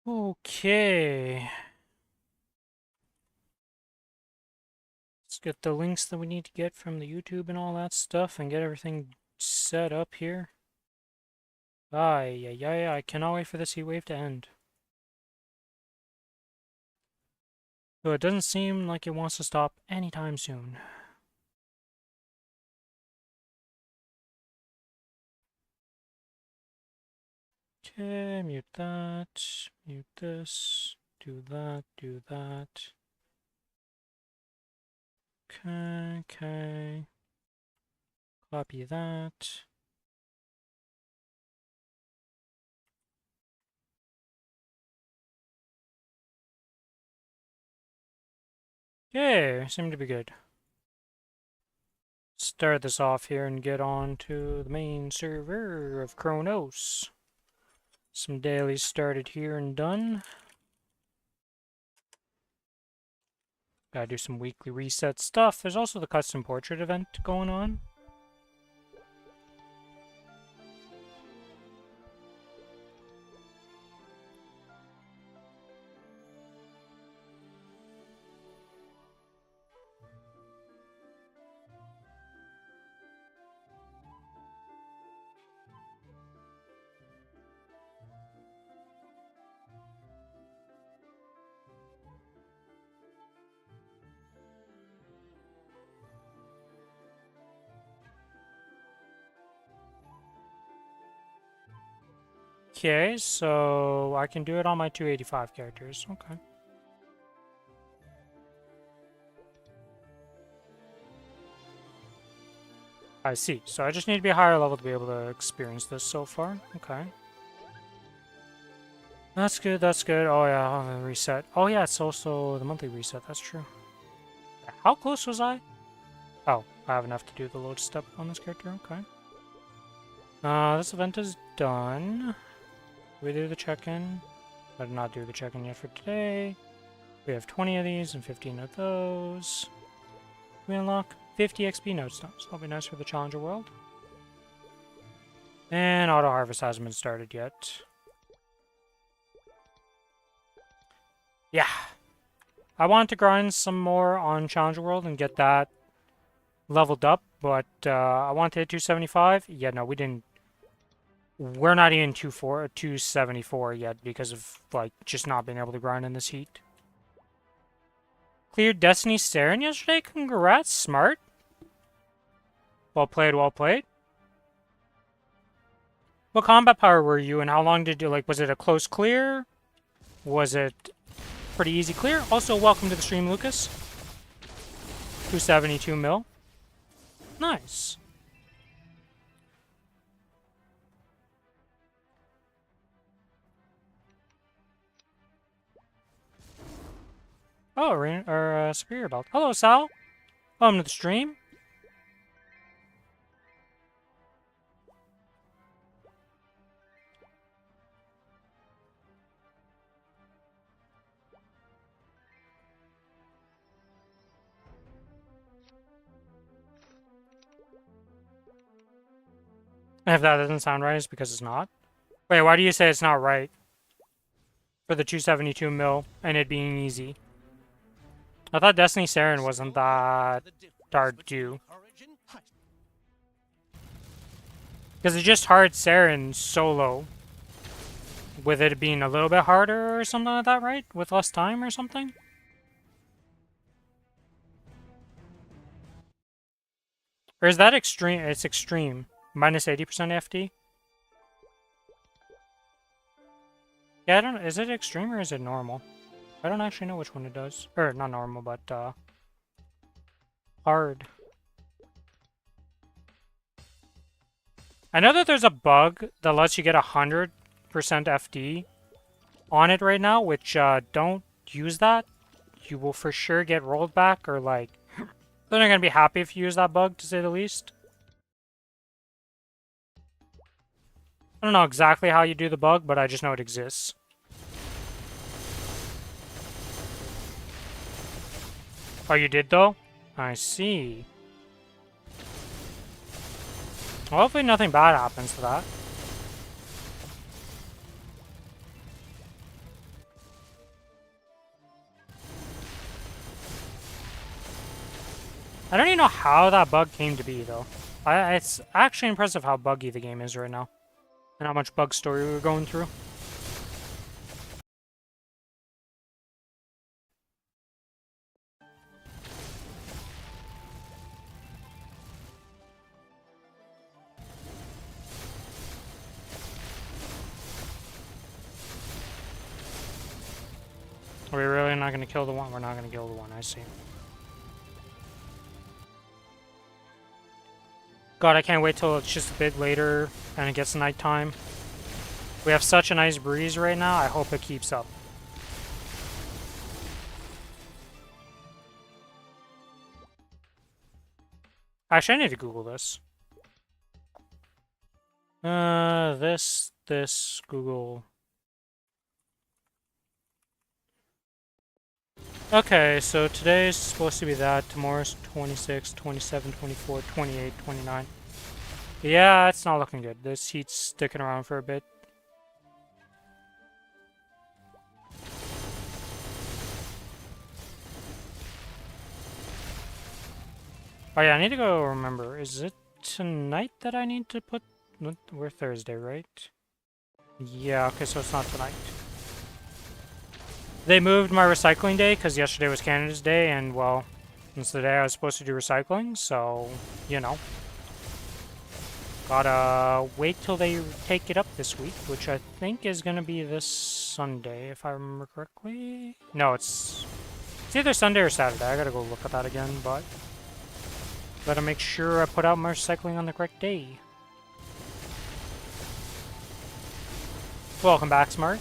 Okay. Let's get the links that we need to get from the YouTube and all that stuff and get everything set up here. I cannot wait for this heat wave to end. Though it doesn't seem like it wants to stop anytime soon. Okay, mute that, mute this, do that, do that. Okay. Copy that. Okay, seem to be good. Start this off here and get on to the main server of Kronos. Some dailies started here and done. Gotta do some weekly reset stuff. There's also the custom portrait event going on. Okay, so I can do it on my 285 characters. Okay. I see. So I just need to be a higher level to be able to experience this so far. Okay. That's good, that's good. Oh yeah, I'll have a reset. Oh yeah, it's also the monthly reset, that's true. How close was I? Oh, I have enough to do the load step on this character, okay. This event is done. We do the check-in. I did not do the check-in yet for today. We have 20 of these and 15 of those. We unlock 50 XP node stones. That'll be nice for the Challenger world. And auto harvest hasn't been started yet. Yeah. I want to grind some more on Challenger world and get that leveled up, but I want to hit 275. Yeah, no, we didn't. We're not even 274 yet because of, like, just not being able to grind in this heat. Cleared Destiny Saren yesterday? Congrats, smart. Well played, well played. What combat power were you and how long did you, like, was it a close clear? Was it pretty easy clear? Also, welcome to the stream, Lucas. 272 mil. Nice. Oh, Superior Belt. Hello, Sal. Welcome to the stream. If that doesn't sound right, it's because it's not. Wait, why do you say it's not right? For the 272 mil and it being easy. I thought Destiny Saren wasn't that hard to do. Because it just hard Saren solo. With it being a little bit harder or something like that, right? With less time or something? Or is that extreme? It's extreme. Minus 80% FD? Yeah, I don't know. Is it extreme or is it normal? I don't actually know which one it does. Or, not normal, but, hard. I know that there's a bug that lets you get 100% FD on it right now, which, don't use that. You will for sure get rolled back, or, like, they're not gonna be happy if you use that bug, to say the least. I don't know exactly how you do the bug, but I just know it exists. Oh, you did, though? I see. Well, hopefully nothing bad happens to that. I don't even know how that bug came to be, though. It's actually impressive how buggy the game is right now. And how much bug story we're going through. Are we really not going to kill the one? We're not going to kill the one, I see. God, I can't wait till it's just a bit later and it gets nighttime. We have such a nice breeze right now, I hope it keeps up. Actually, I need to Google this. Google. Okay, so today's supposed to be that. Tomorrow's 26, 27, 24, 28, 29. Yeah, it's not looking good. This heat's sticking around for a bit. Oh yeah, I need to go remember. Is it tonight that I need to put... We're Thursday, right? Yeah, okay, so it's not tonight. They moved my recycling day because yesterday was Canada's Day, and well, it's the day I was supposed to do recycling, so, you know. Gotta wait till they take it up this week, which I think is gonna be this Sunday, if I remember correctly. No, it's either Sunday or Saturday. I gotta go look at that again, but gotta make sure I put out my recycling on the correct day. Welcome back, Smart.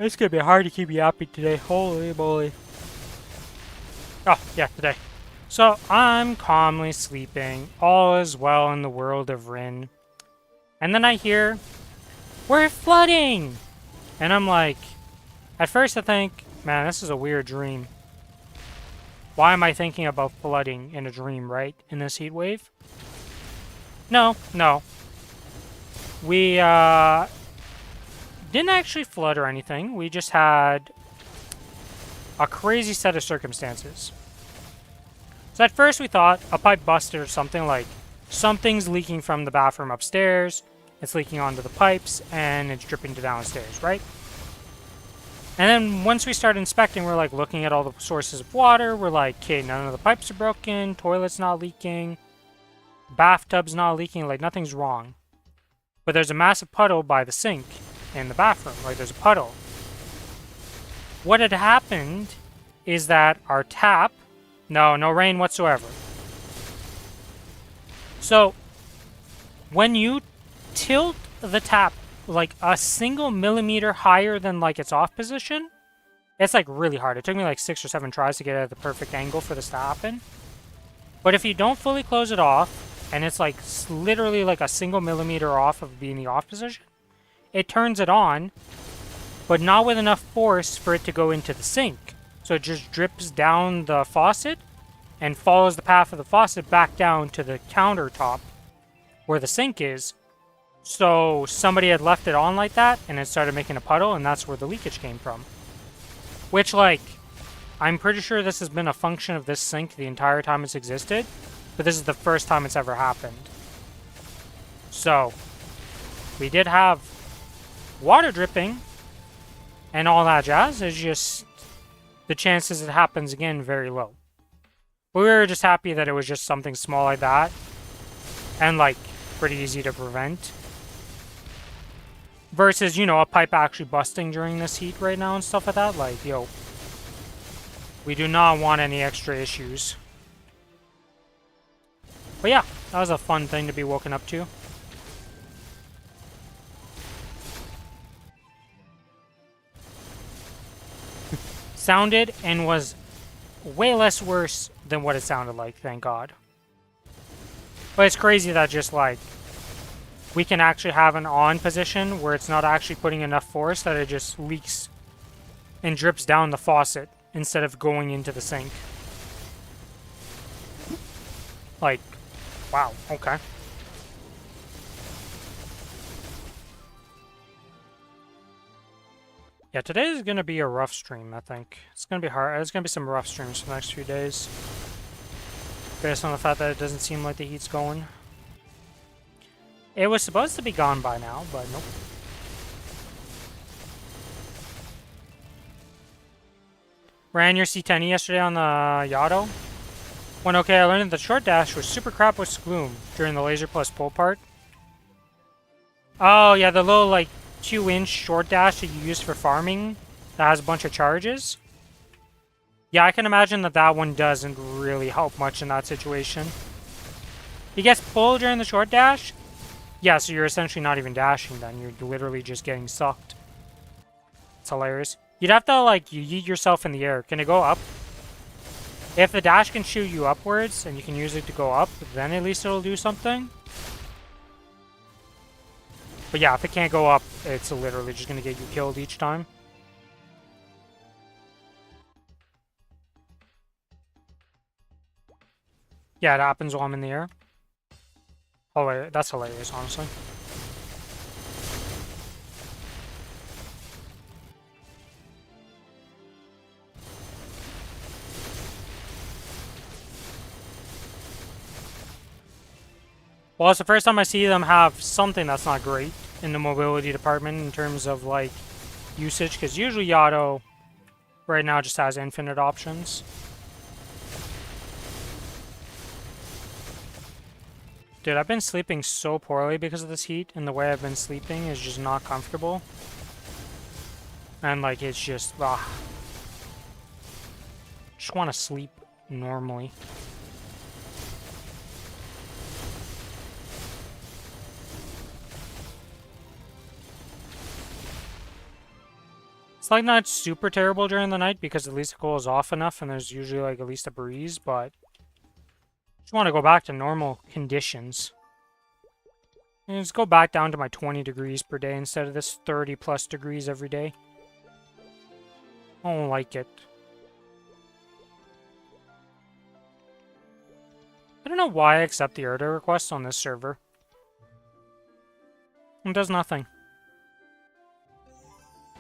It's gonna be hard to keep you happy today. Holy moly. Oh, yeah, today. So, I'm calmly sleeping. All is well in the world of Rin. And then I hear, we're flooding! And I'm like, at first I think, man, this is a weird dream. Why am I thinking about flooding in a dream, right? In this heat wave? No. We, didn't actually flood or anything. We just had a crazy set of circumstances. So at first we thought a pipe busted or something, like something's leaking from the bathroom upstairs, it's leaking onto the pipes, and it's dripping to downstairs, right? And then once we started inspecting, we're like looking at all the sources of water, we're like, okay, none of the pipes are broken, toilet's not leaking, bathtub's not leaking, like nothing's wrong. But there's a massive puddle by the sink in the bathroom, like there's a puddle. What had happened is that our tap, no rain whatsoever. So when you tilt the tap like a single millimeter higher than like its off position, it's like really hard. It took me like 6 or 7 tries to get it at the perfect angle for this to happen. But if you don't fully close it off, and it's like literally like a single millimeter off of being the off position, it turns it on, but not with enough force for it to go into the sink. So it just drips down the faucet and follows the path of the faucet back down to the countertop where the sink is. So somebody had left it on like that, and it started making a puddle, and that's where the leakage came from. Which, like, I'm pretty sure this has been a function of this sink the entire time it's existed, but this is the first time it's ever happened. So, we did have water dripping and all that jazz. It's just the chances it happens again very low. But we were just happy that it was just something small like that and like pretty easy to prevent. Versus, you know, a pipe actually busting during this heat right now and stuff like that. Like, yo, we do not want any extra issues. But yeah, that was a fun thing to be woken up to. Sounded and was way less worse than what it sounded like, thank God. But it's crazy that just like we can actually have an on position where it's not actually putting enough force that it just leaks and drips down the faucet instead of going into the sink. Like, wow, okay. Yeah, today is gonna be a rough stream, I think. It's gonna be hard. There's gonna be some rough streams for the next few days. Based on the fact that it doesn't seem like the heat's going. It was supposed to be gone by now, but nope. Ran your C10 yesterday on the Yotto. When okay, I learned that the short dash was super crap with Gloom during the laser plus pull part. Oh yeah, the little like 2-inch short dash that you use for farming that has a bunch of charges. Yeah, I can imagine that that one doesn't really help much in that situation. He gets pulled during the short dash. Yeah, so you're essentially not even dashing then. You're literally just getting sucked. It's hilarious. You'd have to, like, you yeet yourself in the air. Can it go up? If the dash can shoot you upwards, and you can use it to go up, then at least it'll do something. But yeah, if it can't go up, it's literally just going to get you killed each time. Yeah, it happens while I'm in the air. Oh wait, that's hilarious, honestly. Well, it's the first time I see them have something that's not great in the mobility department in terms of, like, usage, because usually Yotto right now just has infinite options. Dude, I've been sleeping so poorly because of this heat, and the way I've been sleeping is just not comfortable. And, like, it's just, just want to sleep normally. It's, like, not super terrible during the night because at least it cools off enough and there's usually, like, at least a breeze, but just want to go back to normal conditions. And just go back down to my 20 degrees per day instead of this 30 plus degrees every day. I don't like it. I don't know why I accept the order request on this server. It does nothing.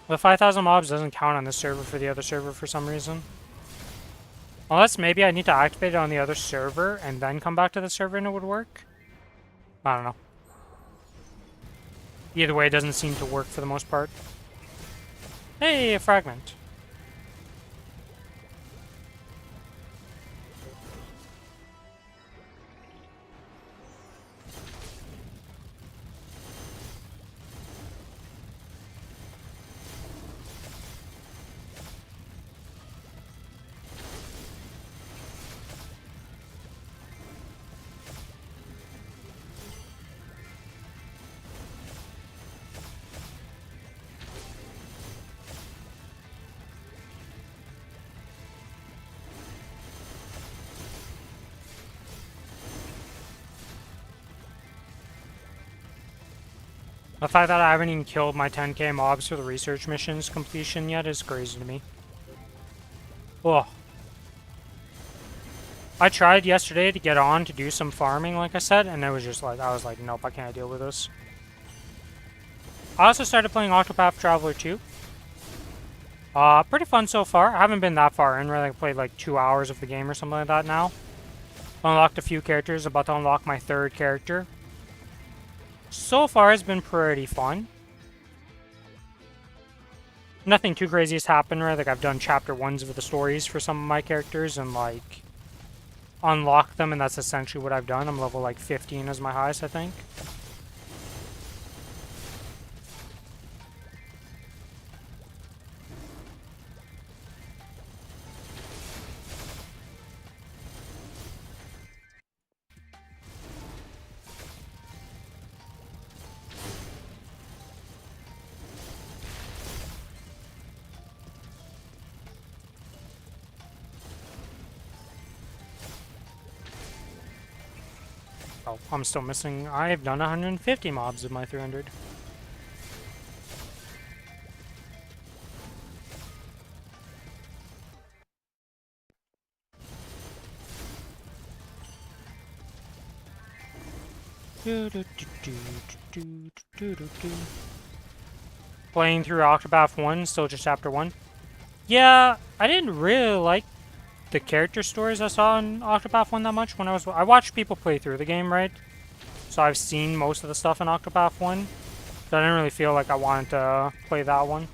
The 5,000 mobs doesn't count on this server for the other server for some reason. Unless maybe I need to activate it on the other server and then come back to the server and it would work. I don't know. Either way, it doesn't seem to work for the most part. Hey, a fragment. The fact that I haven't even killed my 10k mobs for the research missions completion yet is crazy to me. Ugh. I tried yesterday to get on to do some farming, like I said, and it was just like, I was like, nope, I can't deal with this. I also started playing Octopath Traveler 2. Pretty fun so far. I haven't been that far in, really. I played like 2 hours of the game or something like that now. Unlocked a few characters, about to unlock my 3rd character. So far, it's been pretty fun. Nothing too crazy has happened, right? Like, I've done chapter 1s of the stories for some of my characters and, like, unlocked them, and that's essentially what I've done. I'm level, like, 15 as my highest, I think. Oh, I'm still missing. I've done 150 mobs of my 300. Playing through Octopath 1, still just Chapter 1. Yeah, I didn't really like the character stories I saw in Octopath 1 that much when I watched people play through the game, right? So I've seen most of the stuff in Octopath 1. So I didn't really feel like I wanted to play that one.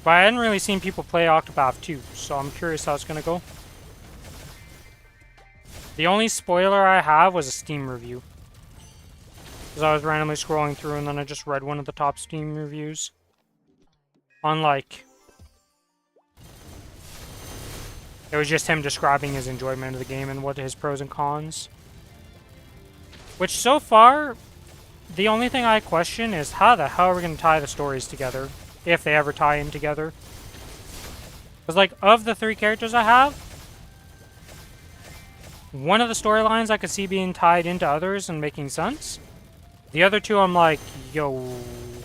But I hadn't really seen people play Octopath 2, so I'm curious how it's gonna go. The only spoiler I have was a Steam review. Because I was randomly scrolling through and then I just read one of the top Steam reviews. Unlike... It was just him describing his enjoyment of the game and what his pros and cons. Which so far, the only thing I question is how the hell are we going to tie the stories together? If they ever tie in together. Because like, of the 3 characters I have, one of the storylines I could see being tied into others and making sense. The other 2 I'm like, yo,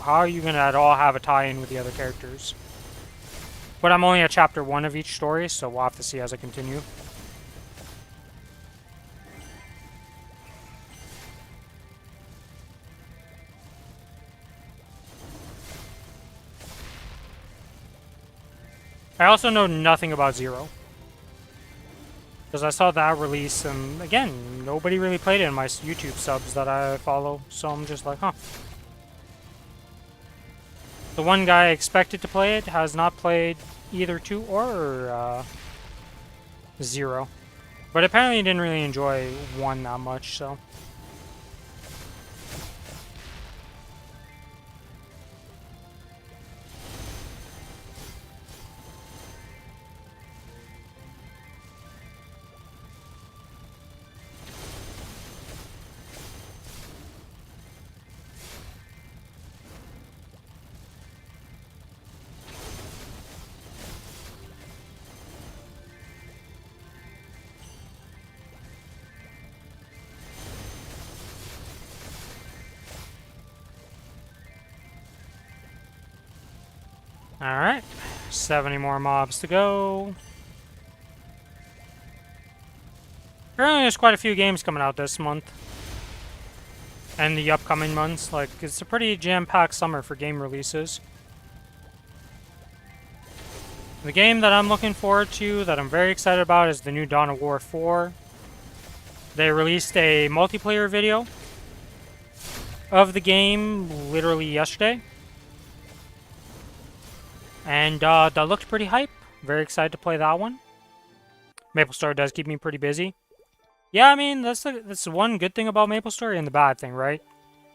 how are you going to at all have a tie-in with the other characters? But I'm only at chapter 1 of each story, so we'll have to see as I continue. I also know nothing about Zero. Because I saw that release, and again, nobody really played it in my YouTube subs that I follow, so I'm just like, huh. The one guy I expected to play it has not played either 2 or 0. But apparently he didn't really enjoy 1 that much, so... Alright, 70 more mobs to go. Apparently there's quite a few games coming out this month. And the upcoming months. Like, it's a pretty jam-packed summer for game releases. The game that I'm looking forward to, that I'm very excited about, is the new Dawn of War 4. They released a multiplayer video of the game literally yesterday. And that looked pretty hype. Very excited to play that one. Maplestory does keep me pretty busy. Yeah, I mean, that's one good thing about Maplestory and the bad thing, right?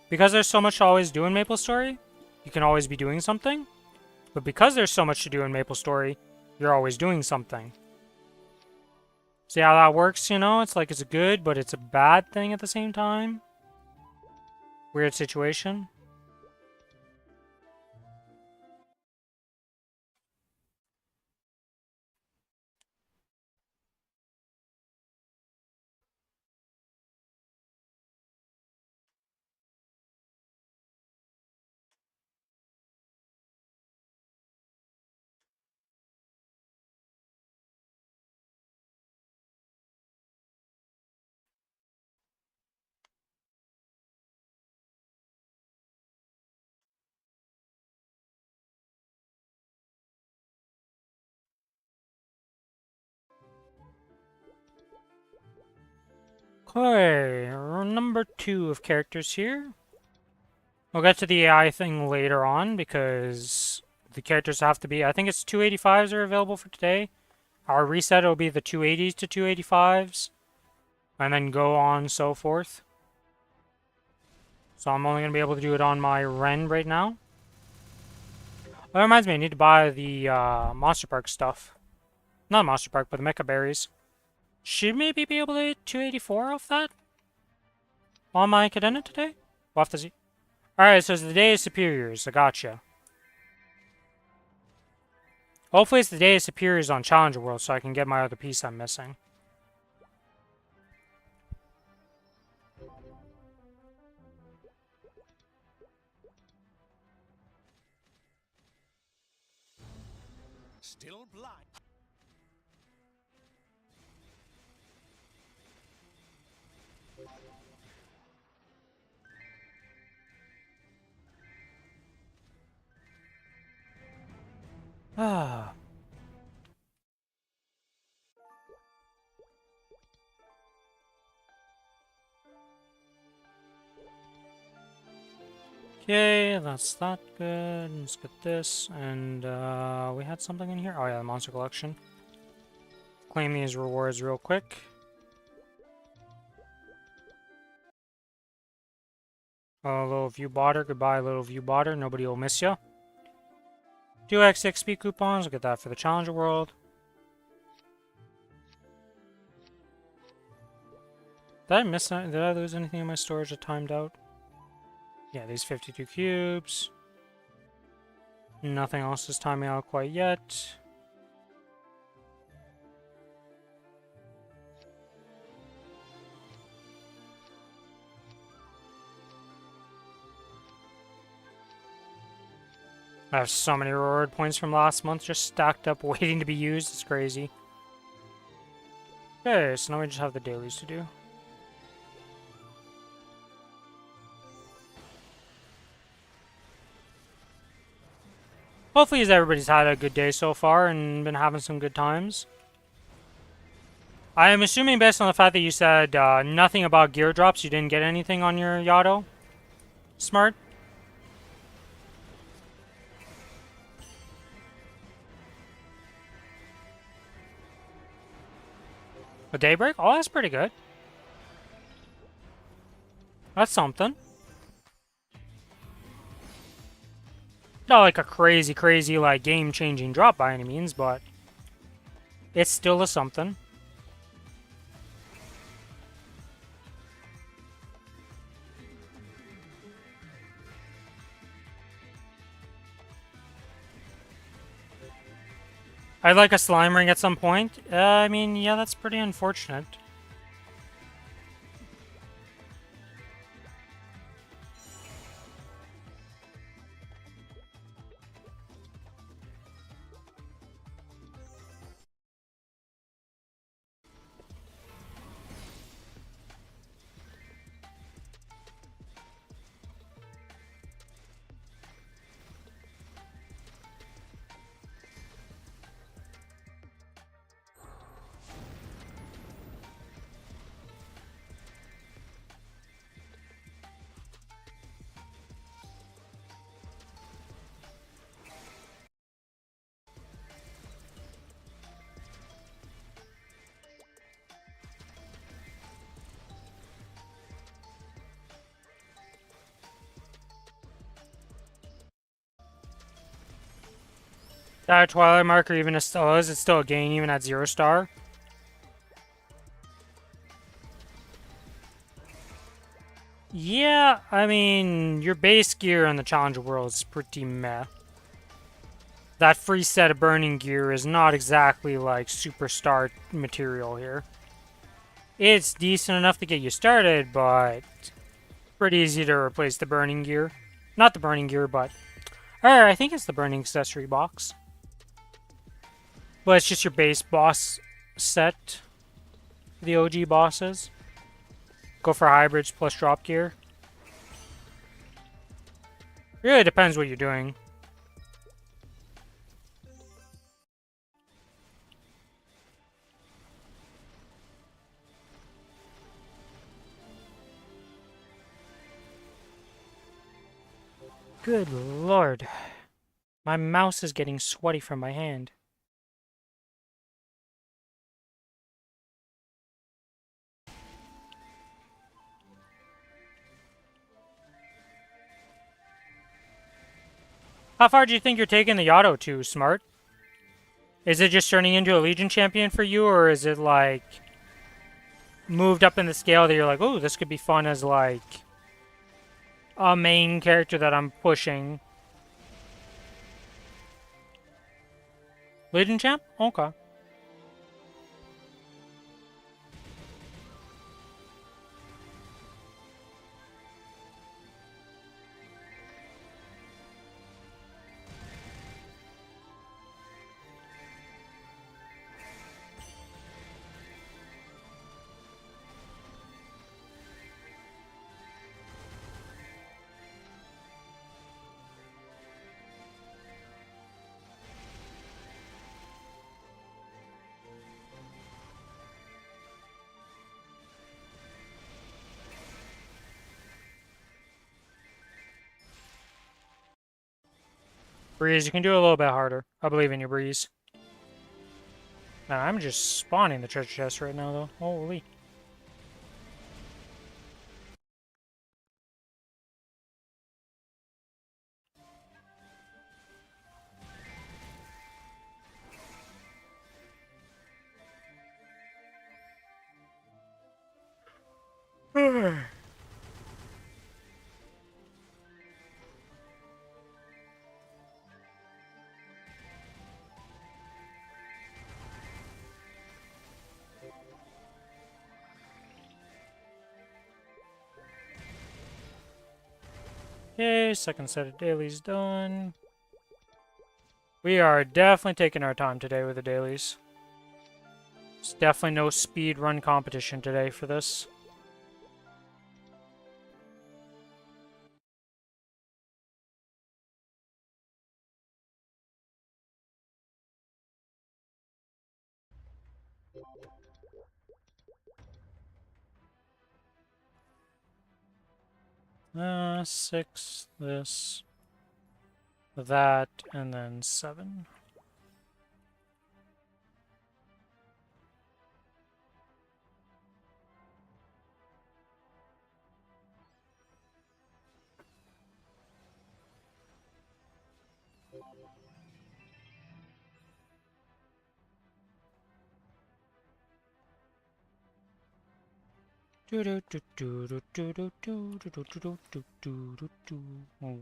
Because there's so much to always do in Maplestory, you can always be doing something. But because there's so much to do in Maplestory, you're always doing something. See how that works, you know? It's like it's a good, but it's a bad thing at the same time. Weird situation. Okay, number 2 of characters here. We'll get to the AI thing later on because the characters have to be... I think it's 285s are available for today. Our reset will be the 280s to 285s. And then go on so forth. So I'm only going to be able to do it on my Ren right now. That reminds me, I need to buy the Monster Park stuff. Not Monster Park, but the Mecha Berries. Should maybe be able to get 284 off that? On my Cadena today? We'll have to see. Alright, so it's the Day of Superiors. I gotcha. Hopefully it's the Day of Superiors on Challenger World so I can get my other piece I'm missing. Still blind. Ah. Okay, that's that good. Let's get this. And we had something in here. Oh yeah, the monster collection. Claim these rewards real quick. Little view botter. Goodbye, little view botter. Nobody will miss ya. 2x XP coupons. We'll get that for the Challenger World. Did I miss that? Did I lose anything in my storage that timed out? Yeah, these 52 cubes. Nothing else is timing out quite yet. I have so many reward points from last month just stacked up waiting to be used. It's crazy. Okay, so now we just have the dailies to do. Hopefully everybody's had a good day so far and been having some good times. I am assuming based on the fact that you said nothing about gear drops, you didn't get anything on your Yado? Smart? A daybreak? Oh, that's pretty good. That's something. Not like a crazy, like, game-changing drop by any means, but it's still a something. I'd like a slime ring at some point. I mean, yeah, that's pretty unfortunate. That Twilight marker even is still is it still a gain even at 0 star? Yeah, I mean, your base gear on the Challenger World is pretty meh. That free set of burning gear is not exactly like superstar material here. It's decent enough to get you started, but pretty easy to replace the burning gear. Not the burning gear, but I think it's the burning accessory box. But it's just your base boss set. The OG bosses. Go for hybrids plus drop gear. Really depends what you're doing. Good lord. My mouse is getting sweaty from my hand. How far do you think you're taking the Yado to, Smart? Is it just turning into a Legion champion for you, or is it like moved up in the scale that you're like, oh, this could be fun as like a main character that I'm pushing? Legion champ? Okay. Breeze, you can do it a little bit harder. I believe in you, Breeze. Nah, I'm just spawning the treasure chest right now, though. Holy. Okay, second set of dailies done. We are definitely taking our time today with the dailies. There's definitely no speed run competition today for this. Six, this, that, and then 7.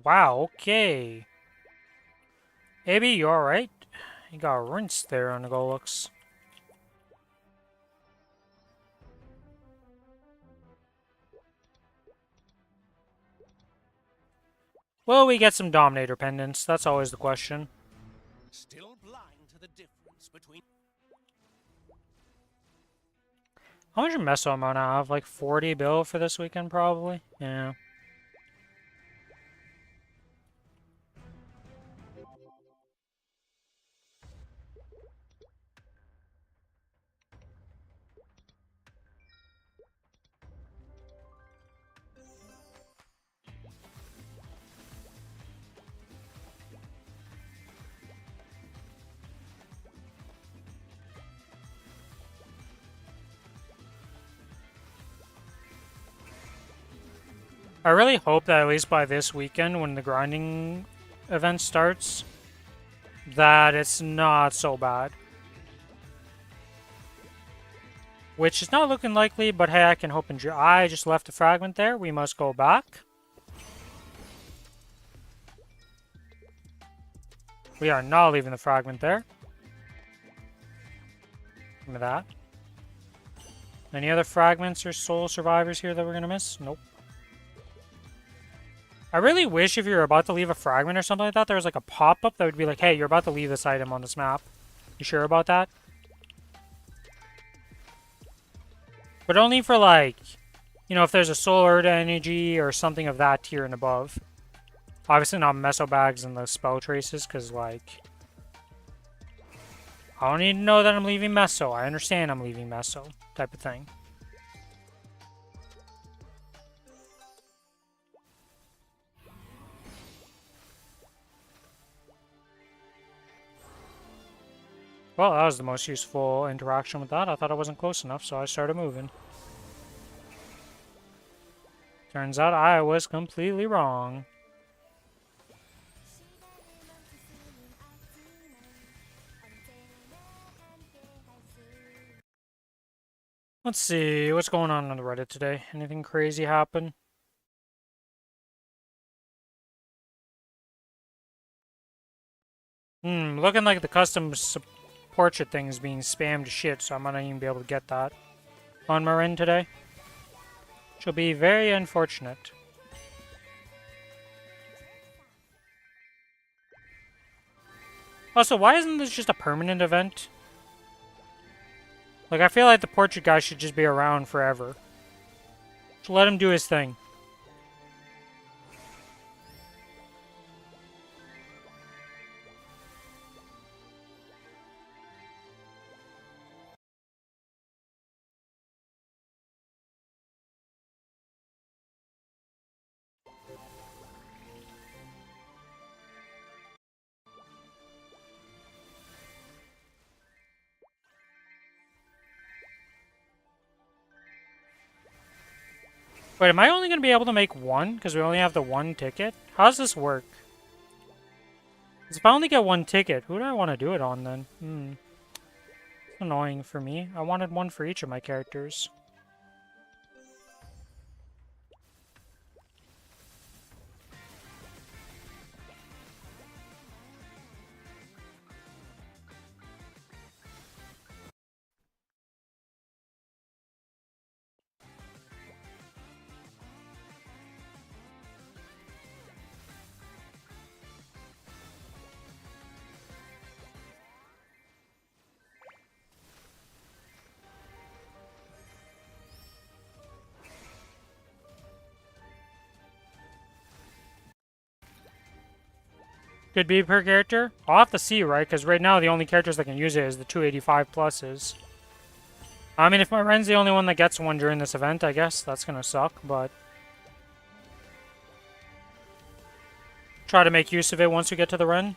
Wow, okay. AB, you alright? You got rinsed there on the Golux. Will we get some Dominator pendants? That's always the question. Still blind to the difference between. How much meso am I gonna have? Like 40 bill for this weekend, probably? Yeah. I really hope that at least by this weekend, when the grinding event starts, that it's not so bad. Which is not looking likely, but hey, I can hope and I just left a fragment there. We must go back. We are not leaving the fragment there. Give me that. Any other fragments or soul survivors here that we're gonna miss? Nope. I really wish if you're about to leave a fragment or something like that, there was like a pop-up that would be like, hey, you're about to leave this item on this map. You sure about that? But only for like, you know, if there's a solar energy or something of that tier and above. Obviously not meso bags and the spell traces, because like, I don't need to know that I'm leaving meso. I understand I'm leaving meso, type of thing. Well, that was the most useful interaction with that. I thought I wasn't close enough, so I started moving. Turns out I was completely wrong. Let's see, what's going on the Reddit today? Anything crazy happen? Looking like the custom portrait thing is being spammed to shit, so I might not even be able to get that on my end today. Which will be very unfortunate. Also, why isn't this just a permanent event? Like, I feel like the portrait guy should just be around forever. Just let him do his thing. Wait, am I only going to be able to make one? Because we only have the one ticket? How does this work? 'Cause if I only get one ticket, who do I want to do it on then? It's annoying for me. I wanted one for each of my characters. Could be per character? I'll have to see, right? Because right now the only characters that can use it is the 285 pluses. I mean, if my Ren's the only one that gets one during this event, I guess that's gonna suck, but... try to make use of it once we get to the Ren.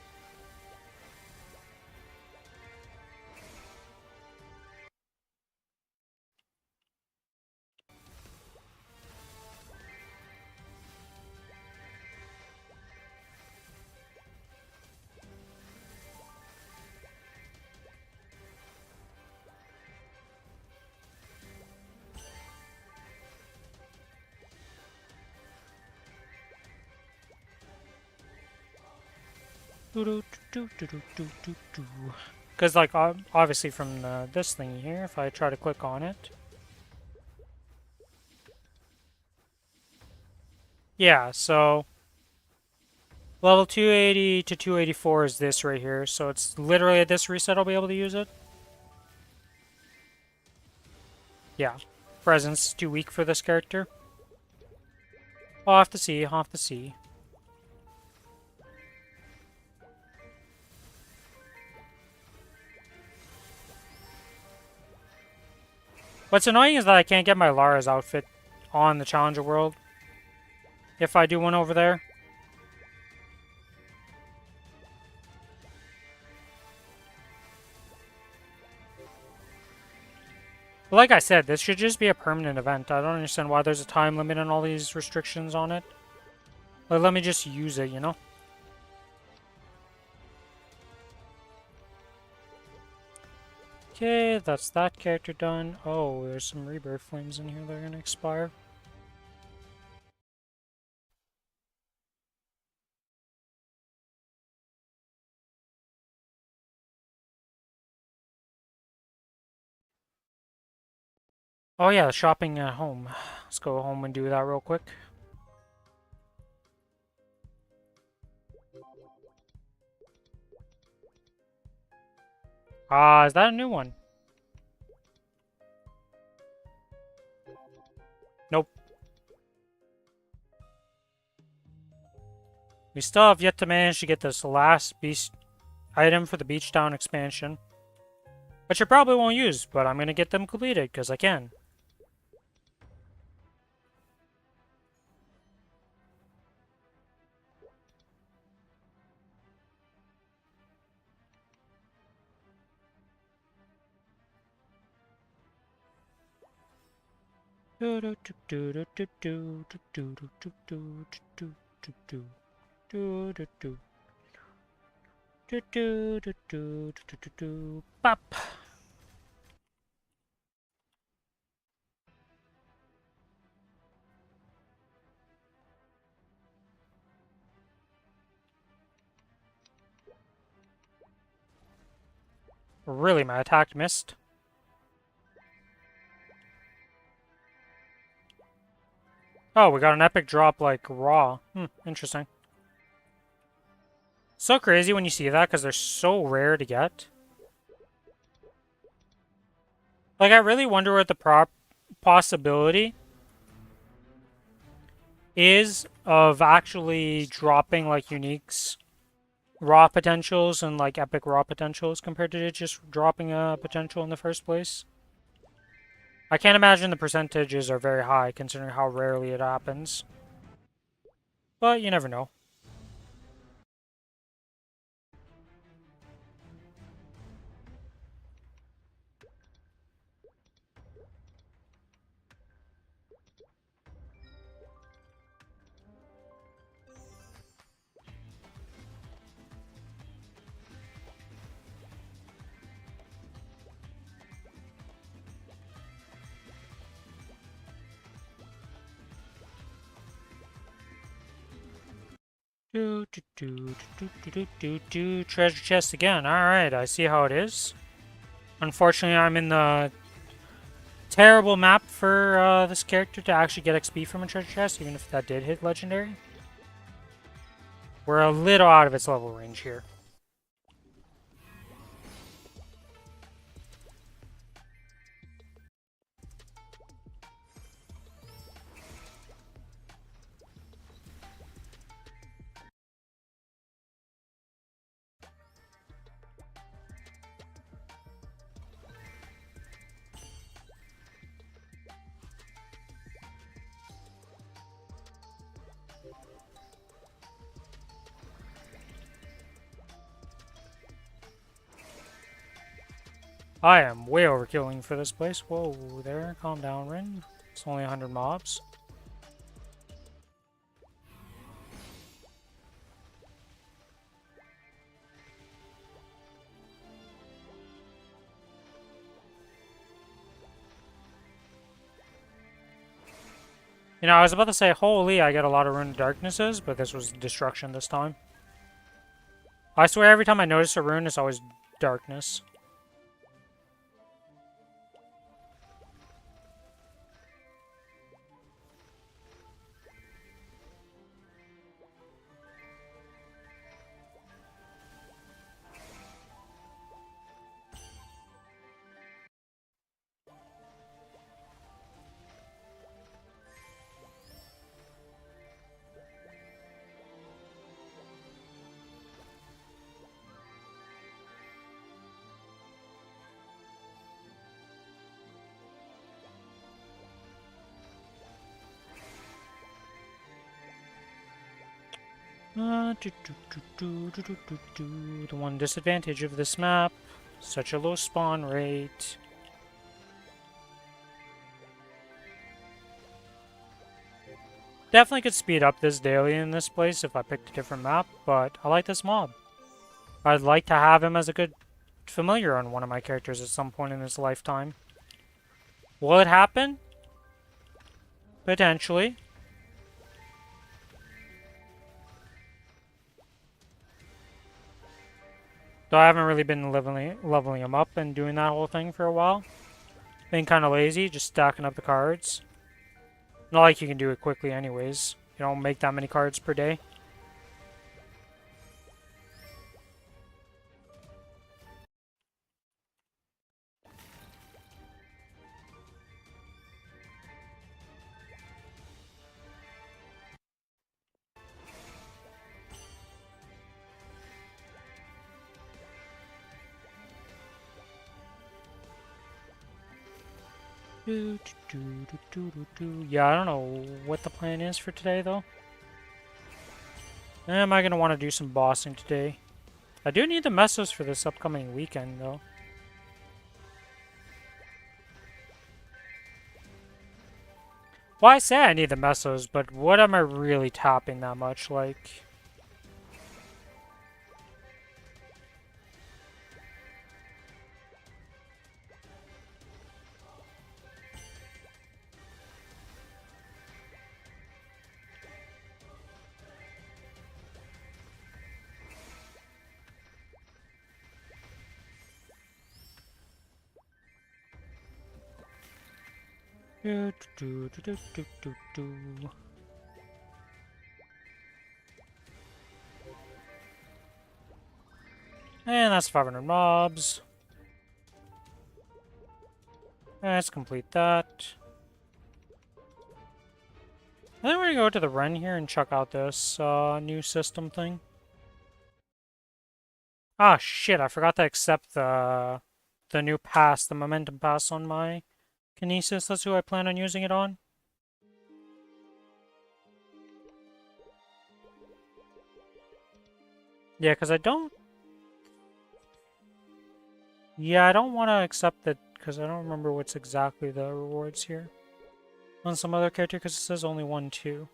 Because, like, obviously from this thing here, if I try to click on it... yeah, so... level 280 to 284 is this right here, so it's literally at this reset I'll be able to use it. Yeah. Presence too weak for this character. I'll have to see, I'll have to see. What's annoying is that I can't get my Lara's outfit on the Challenger World. If I do one over there. But like I said, this should just be a permanent event. I don't understand why there's a time limit and all these restrictions on it. Like, let me just use it, you know? Okay, that's that character done. Oh, there's some rebirth flames in here that are gonna expire. Oh yeah, shopping at home. Let's go home and do that real quick. Ah, is that a new one? Nope. We still have yet to manage to get this last beast item for the Beach Town expansion. Which I probably won't use, but I'm gonna get them completed, because I can. Bop. Really, my attack missed. Oh, we got an epic drop like raw. Interesting. So crazy when you see that because they're so rare to get. Like, I really wonder what the possibility is of actually dropping like uniques, raw potentials, and like epic raw potentials compared to just dropping a potential in the first place. I can't imagine the percentages are very high considering how rarely it happens. But you never know. Treasure chest again. Alright, I see how it is. Unfortunately, I'm in the terrible map for this character to actually get XP from a treasure chest, even if that did hit legendary. We're a little out of its level range here. I am way overkilling for this place. Whoa, there. Calm down, Rin. It's only 100 mobs. You know, I was about to say, holy, I get a lot of rune darknesses, but this was destruction this time. I swear every time I notice a rune, it's always darkness. The one disadvantage of this map, such a low spawn rate. Definitely could speed up this daily in this place if I picked a different map, but I like this mob. I'd like to have him as a good familiar on one of my characters at some point in his lifetime. Will it happen? Potentially. Though I haven't really been leveling him up and doing that whole thing for a while. Being kind of lazy, just stacking up the cards. Not like you can do it quickly anyways. You don't make that many cards per day. Yeah, I don't know what the plan is for today, though. Am I going to want to do some bossing today? I do need the mesos for this upcoming weekend, though. Well, I say I need the mesos, but what am I really tapping that much? Like... And that's 500 mobs. Let's complete that. I think we're gonna go to the run here and check out this new system thing. Ah, shit, I forgot to accept the new pass, the momentum pass on my Kinesis. That's who I plan on using it on. Yeah, because I don't... Yeah, I don't want to accept it, because I don't remember what's exactly the rewards here. On some other character, because it says only 1, 2.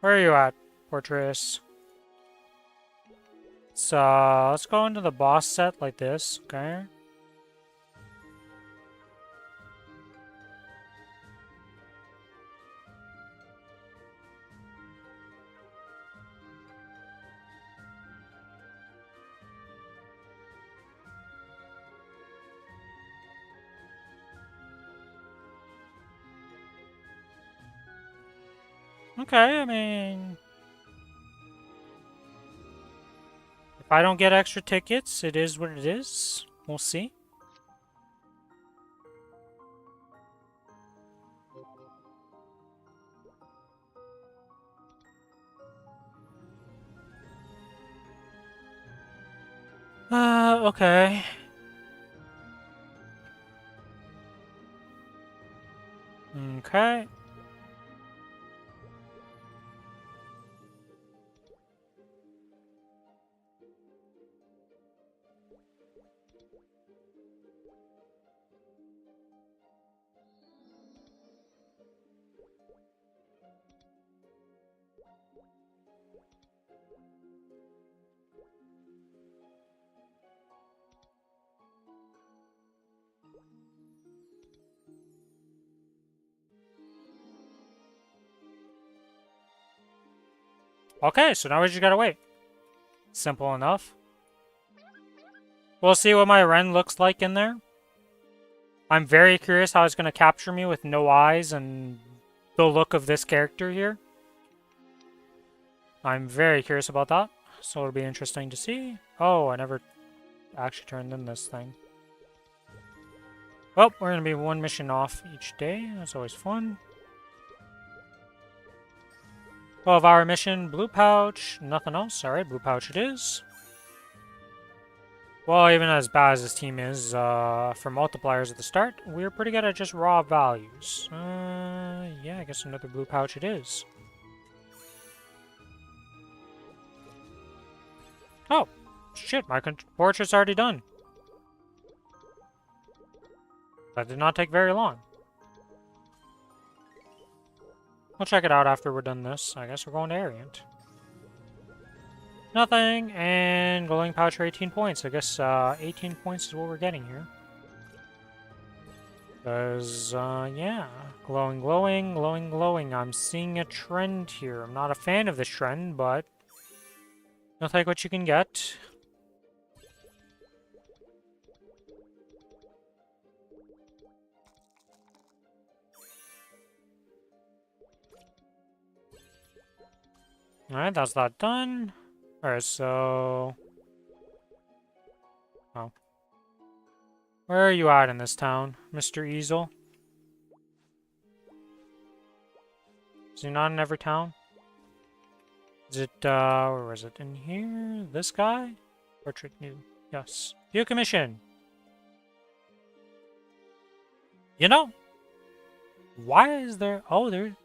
Where are you at, Fortress? So, let's go into the boss set like this, okay? Okay, I mean... If I don't get extra tickets, it is what it is. We'll see. Okay. Okay. Okay, so now we just gotta wait. Simple enough. We'll see what my Ren looks like in there. I'm very curious how it's gonna capture me with no eyes and the look of this character here. I'm very curious about that. So it'll be interesting to see. Oh, I never actually turned in this thing. Well, we're gonna be one mission off each day. That's always fun. 12-hour mission, blue pouch, nothing else. Alright, blue pouch it is. Well, even as bad as this team is, for multipliers at the start, we're pretty good at just raw values. Yeah, I guess another blue pouch it is. Oh, shit, my portrait's already done. That did not take very long. We'll check it out after we're done this. I guess we're going to Ariant. Nothing, and glowing pouch for 18 points. I guess 18 points is what we're getting here. Because, yeah. Glowing, glowing, glowing, glowing. I'm seeing a trend here. I'm not a fan of this trend, but you'll take what you can get. Alright, that's that done. Alright, so... Oh. Where are you at in this town, Mr. Easel? Is he not in every town? Is it, where was it? In here? This guy? Portrait new. Yes. View commission! You know, why is there... Oh, there...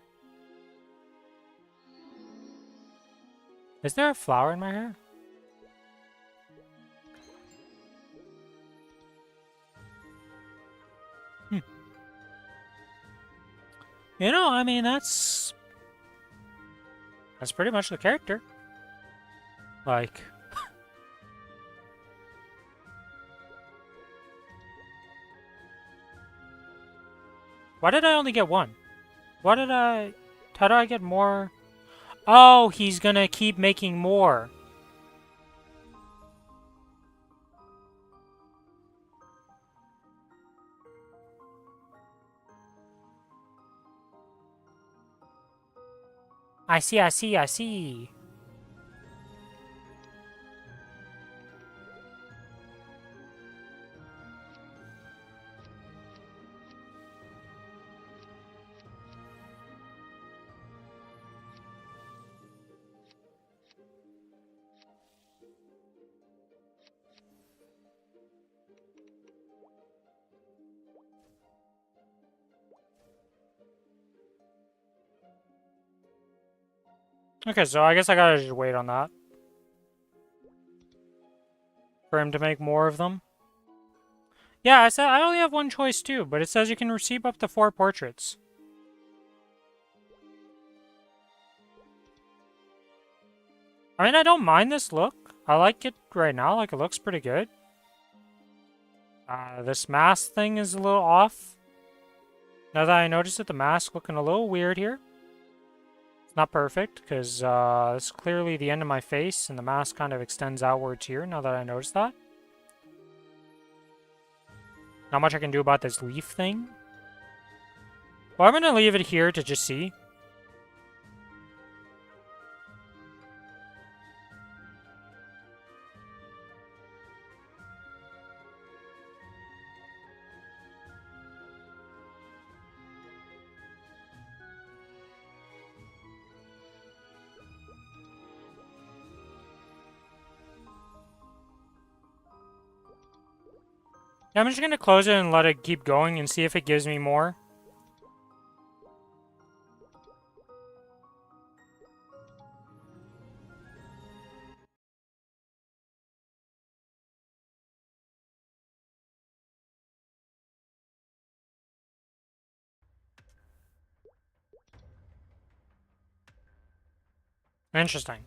Is there a flower in my hair? You know, I mean, that's pretty much the character. Like... Why did I only get one? How did I get more? Oh, he's gonna keep making more. I see, I see, I see. Okay, so I guess I gotta just wait on that. For him to make more of them. Yeah, I said I only have one choice too, but it says you can receive up to 4 portraits. I mean, I don't mind this look. I like it right now, like it looks pretty good. This mask thing is a little off. Now that I noticed it, the mask looking a little weird here. It's not perfect, because it's clearly the end of my face, and the mask kind of extends outwards here, now that I noticed that. Not much I can do about this leaf thing. Well, I'm going to leave it here to just see. Yeah, I'm just gonna close it and let it keep going and see if it gives me more. Interesting.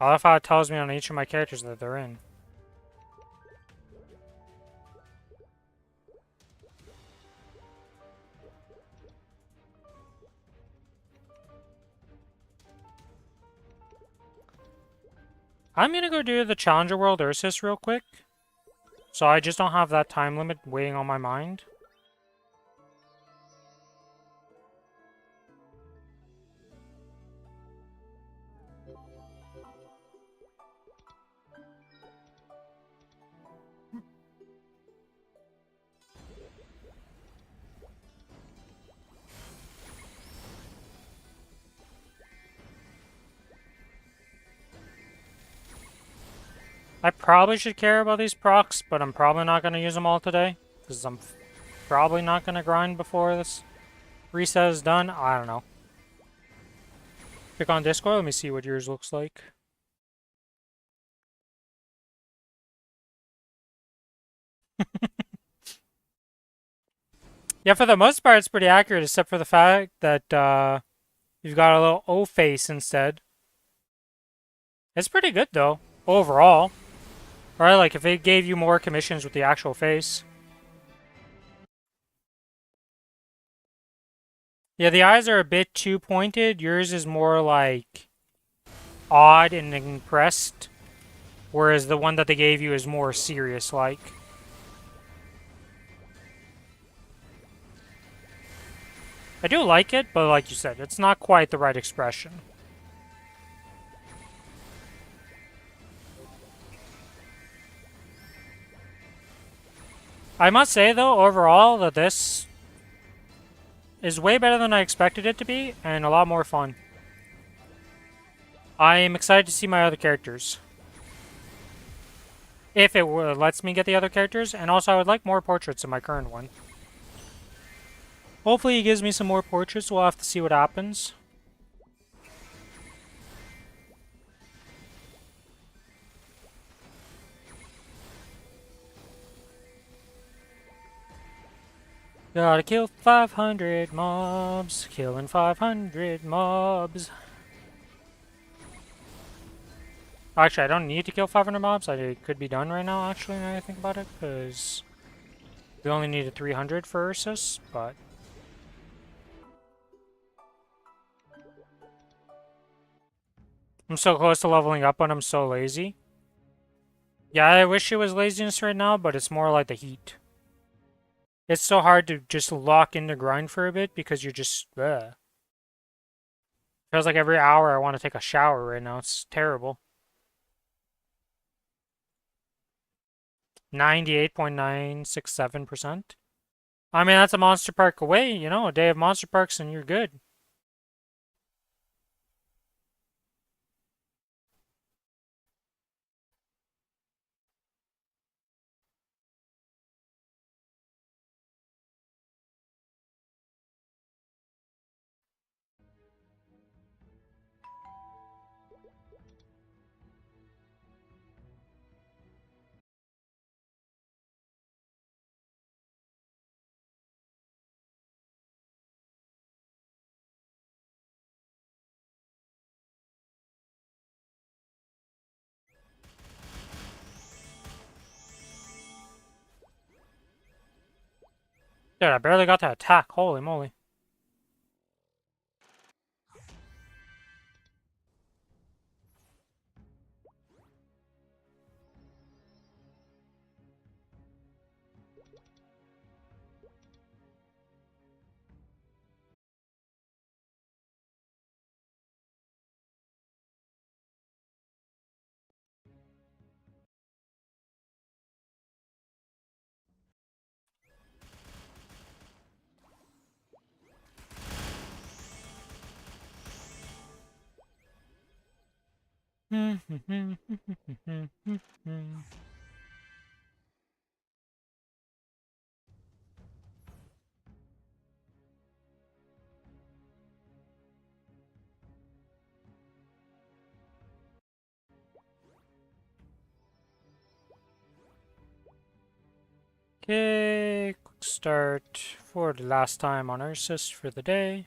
I love how it tells me on each of my characters that they're in. I'm gonna go do the Challenger World Ursus real quick. So I just don't have that time limit weighing on my mind. I probably should care about these procs, but I'm probably not going to use them all today. Because I'm probably not going to grind before this reset is done. I don't know. Click on Discord. Let me see what yours looks like. Yeah, for the most part, it's pretty accurate, except for the fact that you've got a little O face instead. It's pretty good, though, overall. Right, like, if it gave you more commissions with the actual face. Yeah, the eyes are a bit too pointed. Yours is more, like, odd and impressed. Whereas the one that they gave you is more serious-like. I do like it, but like you said, it's not quite the right expression. I must say, though, overall, that this is way better than I expected it to be, and a lot more fun. I am excited to see my other characters. If it lets me get the other characters, and also I would like more portraits in my current one. Hopefully he gives me some more portraits, we'll have to see what happens. Gotta kill 500 mobs, killing 500 mobs. Actually, I don't need to kill 500 mobs. I could be done right now, actually, now that I think about it, because we only needed 300 for Ursus, but... I'm so close to leveling up, but I'm so lazy. Yeah, I wish it was laziness right now, but it's more like the heat. It's so hard to just lock in the grind for a bit, because you're just... Ugh. Feels like every hour I want to take a shower right now. It's terrible. 98.967%. I mean, that's a monster park away, you know, a day of monster parks and you're good. Dude, I barely got that attack. Holy moly. Okay, quick start for the last time on Ursus for the day.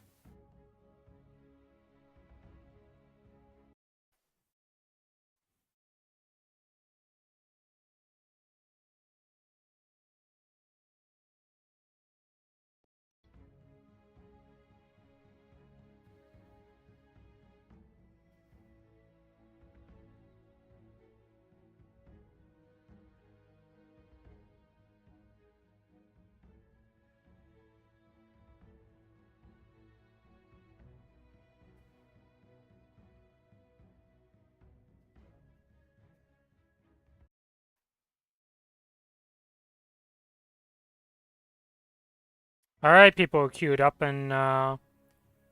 Alright, people are queued up and are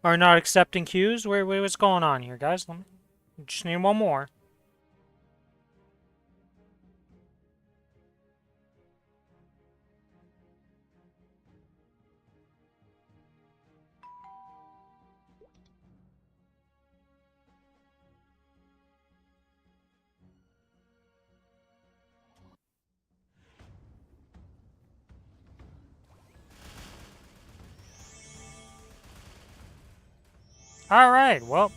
not accepting queues. What's going on here, guys? Just need one more. Alright, well.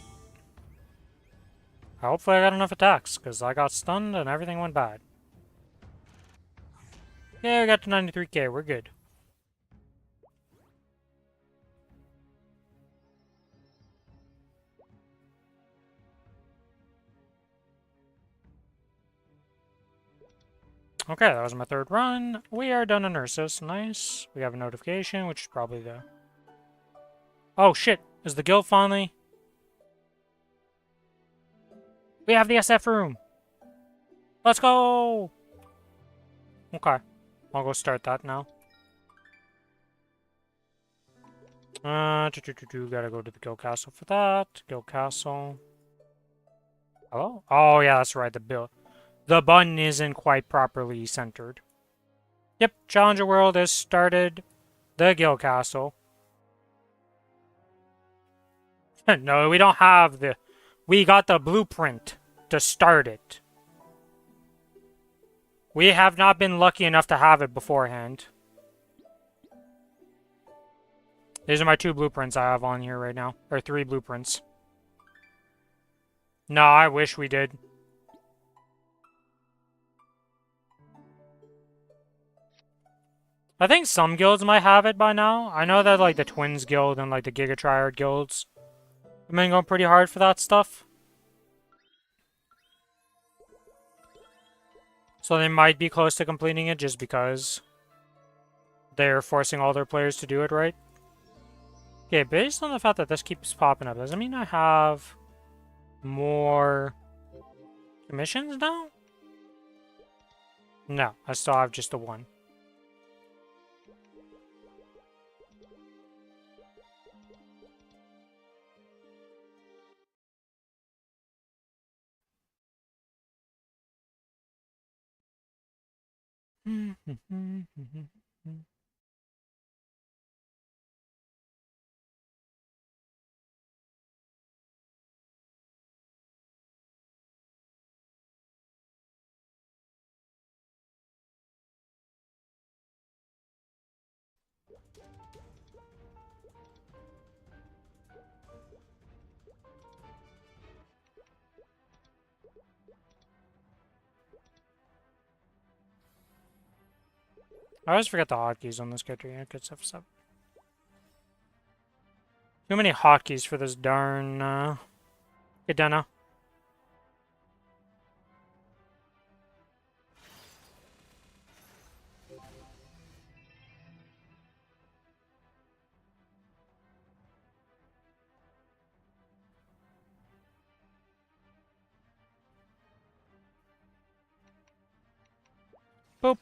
Hopefully I got enough attacks, because I got stunned and everything went bad. Yeah, we got to 93k, we're good. Okay, that was my third run. We are done on Ursus, nice. We have a notification, which is probably the... Oh shit, is the guild finally... We have the SF room! Let's go! Okay, I'll go start that now. Gotta go to the guild castle for that. Guild castle. Hello? Oh yeah, that's right, the button isn't quite properly centered. Yep, Challenger World has started the guild castle. No, we don't have the... We got the blueprint to start it. We have not been lucky enough to have it beforehand. These are my 2 blueprints I have on here right now. Or 3 blueprints. No, I wish we did. I think some guilds might have it by now. I know that like the Twins Guild and like the Giga Triad guilds have been going pretty hard for that stuff. So they might be close to completing it just because they're forcing all their players to do it, right? Okay, based on the fact that this keeps popping up, does it mean I have more commissions now? No, I still have just the 1. I always forget the hotkeys on this character. Yeah, good stuff. Too many hotkeys for this darn Cadena. Boop.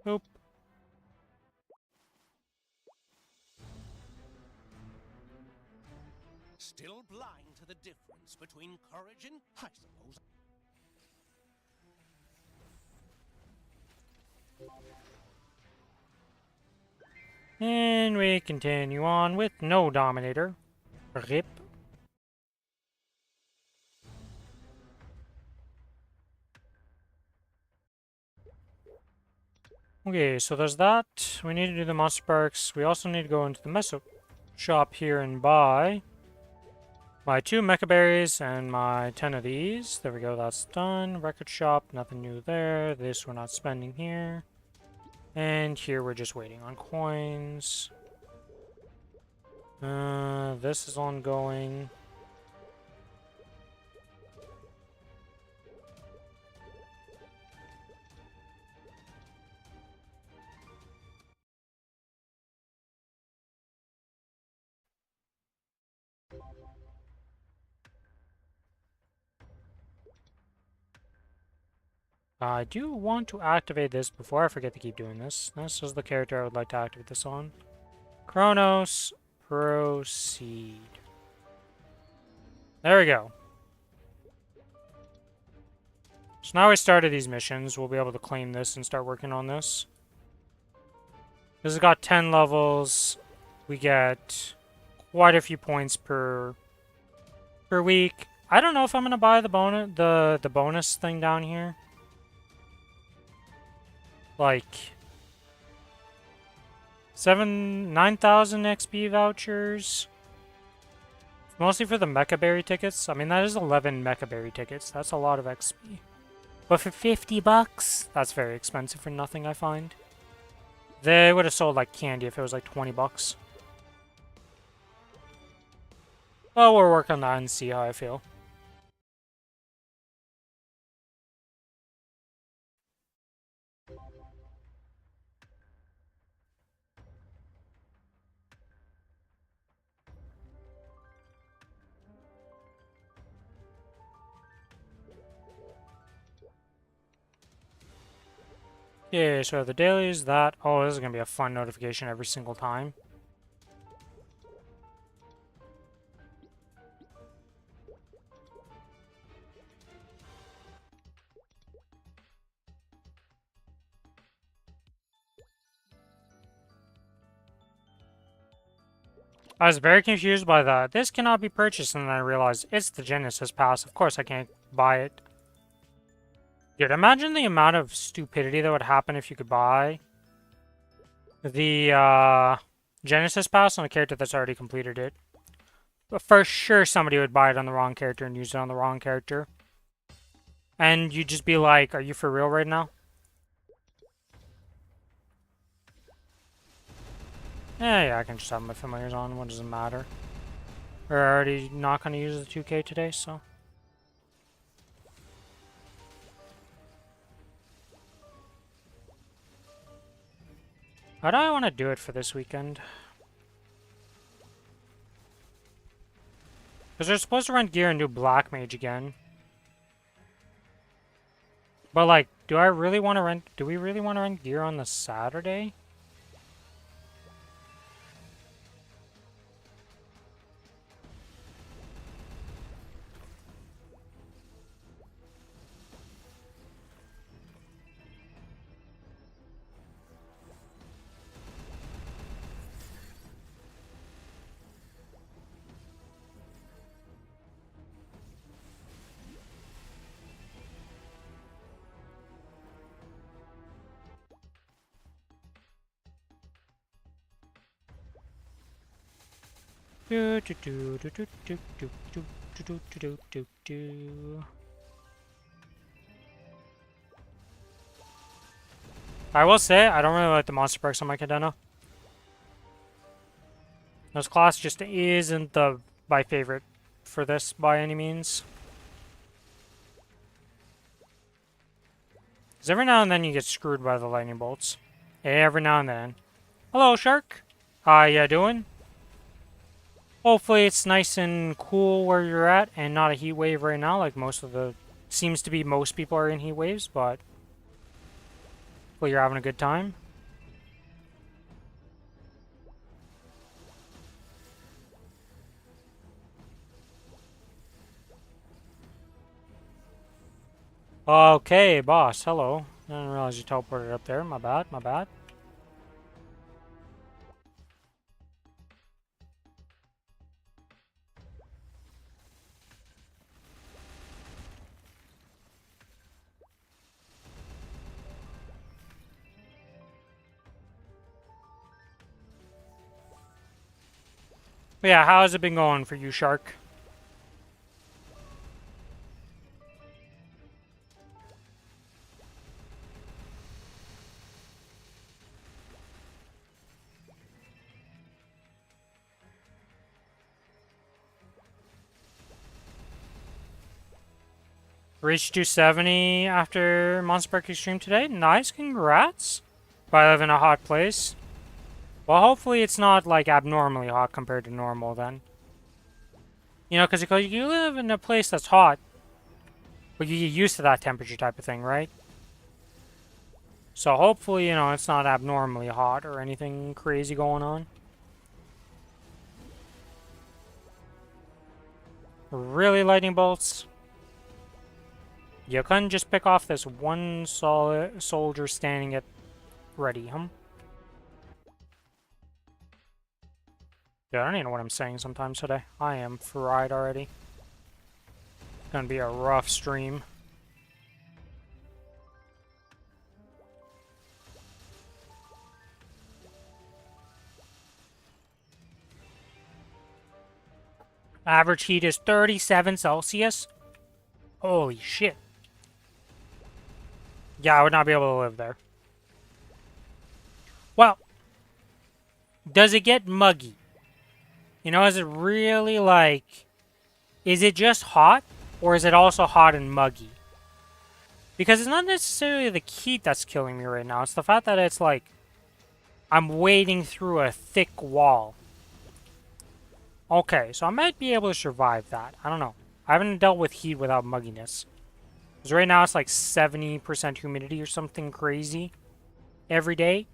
Boop. Still blind to the difference between courage and, I suppose. And we continue on with no Dominator. RIP. Okay, so there's that. We need to do the monster parks. We also need to go into the Meso shop here and buy my 2 mecha berries and my 10 of these. There we go, that's done. Record shop, nothing new there. This we're not spending here. And here we're just waiting on coins. This is ongoing. I do want to activate this before I forget to keep doing this. This is the character I would like to activate this on. Kronos, proceed. There we go. So now we started these missions, we'll be able to claim this and start working on this. This has got 10 levels. We get quite a few points per week. I don't know if I'm gonna buy the bonus thing down here. Like 9,000 XP vouchers. Mostly for the Mecha Berry tickets. I mean, that is 11 Mecha Berry tickets. That's a lot of XP. But for 50 bucks, that's very expensive for nothing, I find. They would have sold like candy if it was like 20 bucks. Well, we'll work on that and see how I feel. Yeah, so the dailies, that... Oh, this is going to be a fun notification every single time. I was very confused by that. This cannot be purchased, and then I realized it's the Genesis Pass. Of course I can't buy it. Dude, imagine the amount of stupidity that would happen if you could buy the Genesis Pass on a character that's already completed it. But for sure somebody would buy it on the wrong character and use it on the wrong character. And you'd just be like, are you for real right now? Yeah, I can just have my familiars on. What does it matter? We're already not going to use the 2K today, so... How do I want to do it for this weekend? Because they're supposed to rent gear and do Black Mage again. But, like, do we really want to rent gear on the Saturday? Do do do do do do do do do do do do. I will say, I don't really like the monster perks on my Cadena. This class just isn't my favorite for this by any means. Because every now and then you get screwed by the lightning bolts. Every now and then. Hello, Shark. How ya doing? Hopefully it's nice and cool where you're at and not a heat wave right now like seems to be most people are in heat waves, but hopefully you're having a good time. Okay, boss, hello. I didn't realize you teleported up there. My bad, my bad. But yeah, how has it been going for you, Shark? Reached 270 after Monster Park Extreme today. Nice, congrats. If I live in a hot place. Well, hopefully it's not, like, abnormally hot compared to normal, then. You know, because you live in a place that's hot, but you get used to that temperature type of thing, right? So hopefully, you know, it's not abnormally hot or anything crazy going on. Really, lightning bolts? You couldn't just pick off this one solid soldier standing at ready, huh? Yeah, I don't even know what I'm saying sometimes today. I am fried already. Gonna be a rough stream. Average heat is 37 Celsius. Holy shit. Yeah, I would not be able to live there. Well, does it get muggy? You know, is it really like... Is it just hot? Or is it also hot and muggy? Because it's not necessarily the heat that's killing me right now. It's the fact that it's like... I'm wading through a thick wall. Okay, so I might be able to survive that. I don't know. I haven't dealt with heat without mugginess. Because right now it's like 70% humidity or something crazy every day.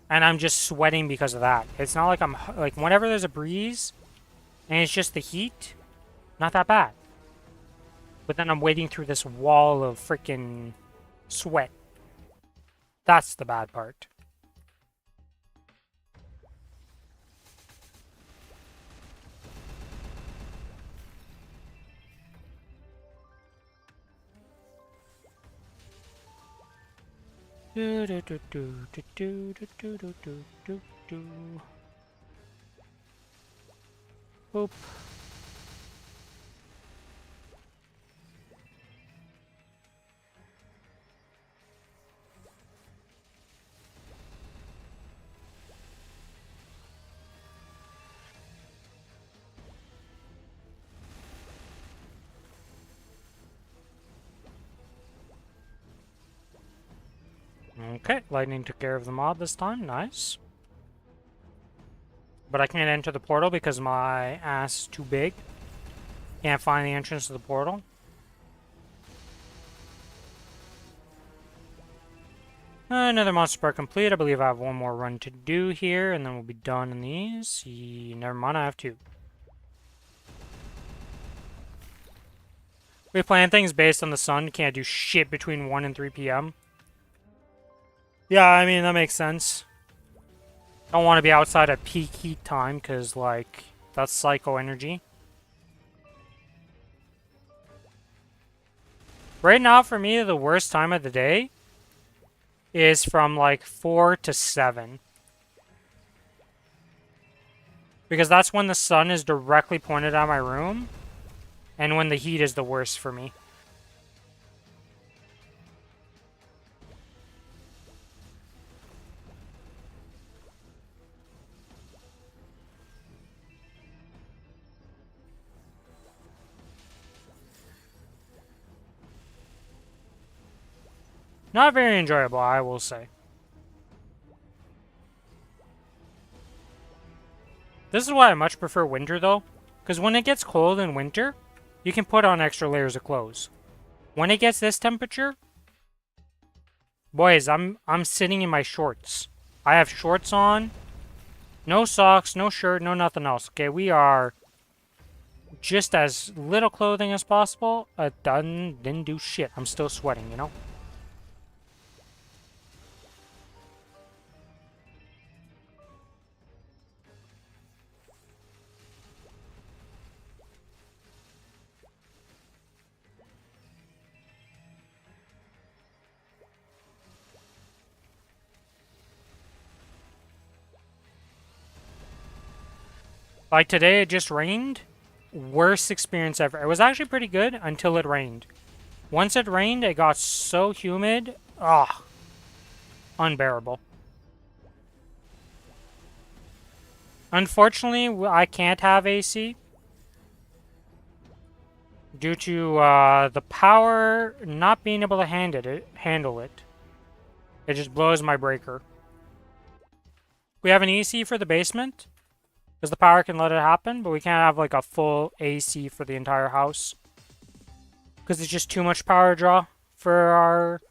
And I'm just sweating because of that. It's not like I'm... Like, whenever there's a breeze and it's just the heat, not that bad. But then I'm wading through this wall of freaking sweat. That's the bad part. Do do do do do do do do do do do. Boop. Okay, lightning took care of the mob this time. Nice. But I can't enter the portal because my ass is too big. Can't find the entrance to the portal. Another monster part complete. I believe I have one more run to do here, and then we'll be done in these. Never mind, I have two. We plan things based on the sun. Can't do shit between 1 and 3 p.m. Yeah, I mean, that makes sense. Don't want to be outside at peak heat time, because, like, that's psycho energy. Right now, for me, the worst time of the day is from, like, 4 to 7. Because that's when the sun is directly pointed at my room, and when the heat is the worst for me. Not very enjoyable, I will say. This is why I much prefer winter, though. Because when it gets cold in winter, you can put on extra layers of clothes. When it gets this temperature, boys, I'm sitting in my shorts. I have shorts on, no socks, no shirt, no nothing else. Okay, we are just as little clothing as possible. Didn't do shit. I'm still sweating, you know? Like today, it just rained. Worst experience ever. It was actually pretty good until it rained. Once it rained, it got so humid. Ah, unbearable. Unfortunately, I can't have AC due to the power not being able to handle it. It just blows my breaker. We have an AC for the basement, because the power can let it happen, but we can't have like a full AC for the entire house. Because it's just too much power draw for our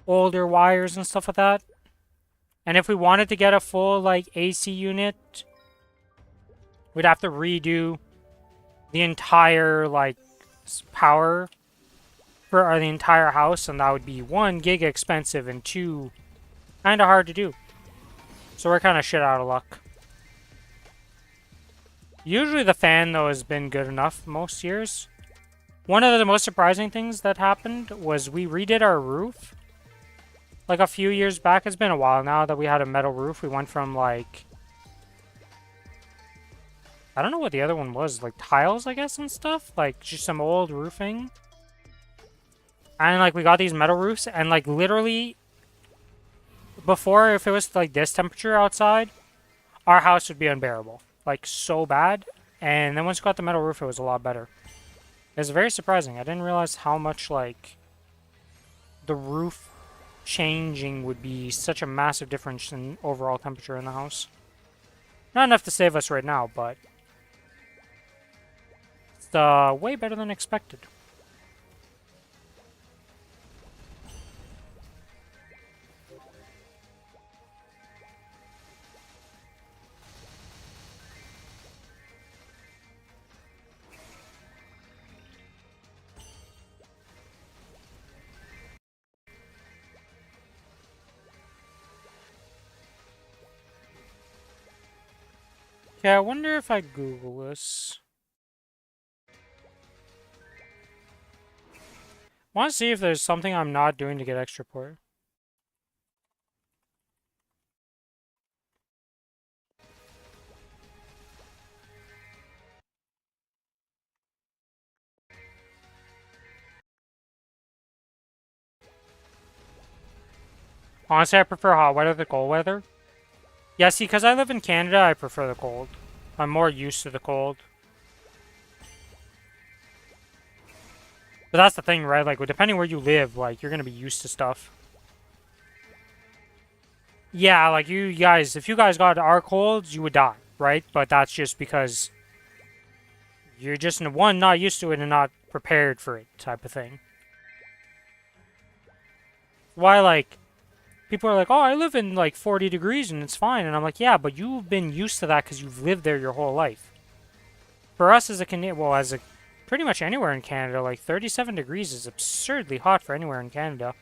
older wires and stuff like that. And if we wanted to get a full like AC unit, we'd have to redo the entire like power for the entire house, and that would be 1, giga expensive, and 2, kind of hard to do. So we're kind of shit out of luck. Usually the fan, though, has been good enough most years. One of the most surprising things that happened was we redid our roof. Like a few years back, it's been a while now that we had a metal roof. We went from like... I don't know what the other one was, like tiles, I guess, and stuff? Like, just some old roofing. And like, we got these metal roofs, and like, literally... Before, if it was like this temperature outside, our house would be unbearable. Like, so bad. And then once we got the metal roof, it was a lot better. It was very surprising. I didn't realize how much, like, the roof changing would be such a massive difference in overall temperature in the house. Not enough to save us right now, but it's way better than expected. Okay, I wonder if I Google this. I want to see if there's something I'm not doing to get extra port. Honestly, I prefer hot weather to cold weather. Yeah, see, because I live in Canada, I prefer the cold. I'm more used to the cold. But that's the thing, right? Like, depending where you live, like, you're gonna be used to stuff. Yeah, like, you guys, if you guys got our colds, you would die, right? But that's just because you're just, one, not used to it and not prepared for it type of thing. Why, like, people are like, oh, I live in, like, 40 degrees and it's fine. And I'm like, yeah, but you've been used to that because you've lived there your whole life. For us as a Canadian, well, as a pretty much anywhere in Canada, like 37 degrees is absurdly hot for anywhere in Canada.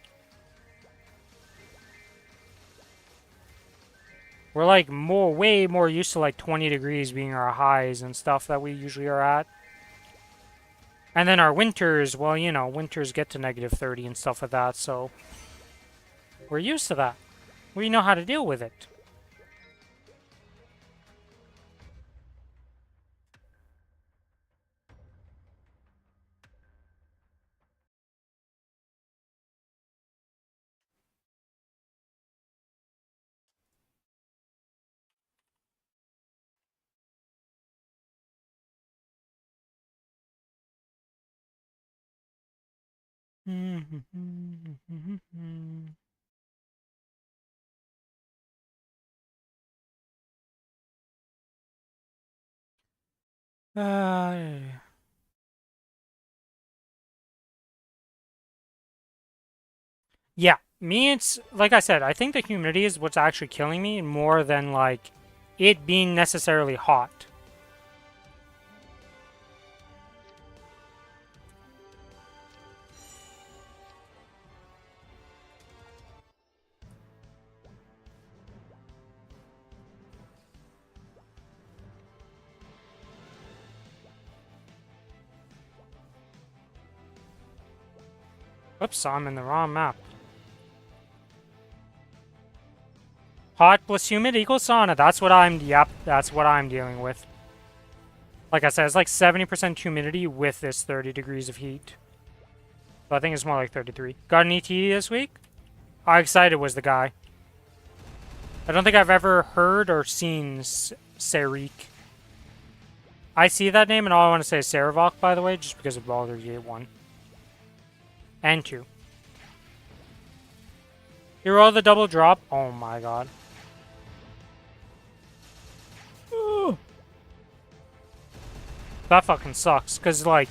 We're like way more used to like 20 degrees being our highs and stuff that we usually are at. And then our winters, well, you know, winters get to negative 30 and stuff like that, so we're used to that. We know how to deal with it. Yeah. Yeah, me, it's like I said, I think the humidity is what's actually killing me more than like it being necessarily hot. Oops, I'm in the wrong map. Hot plus humid equals sauna. That's what I'm, yep, that's what I'm dealing with. Like I said, it's like 70% humidity with this 30 degrees of heat. So I think it's more like 33. Got an ET this week? How excited was the guy? I don't think I've ever heard or seen Sarik. I see that name and all I want to say is Saravok, by the way, just because of Baldur's Gate 1. And 2. You roll the double drop? Oh my god. That fucking sucks, because, like,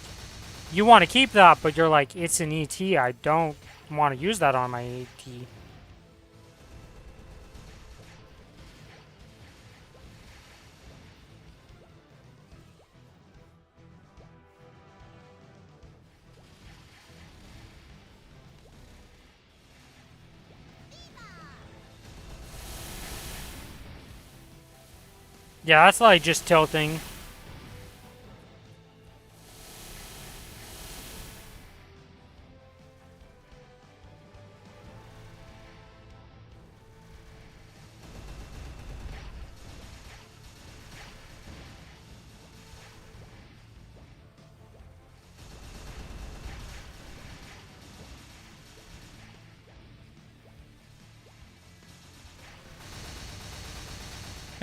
you want to keep that, but you're like, it's an ET, I don't want to use that on my ET. Yeah, that's like just tilting.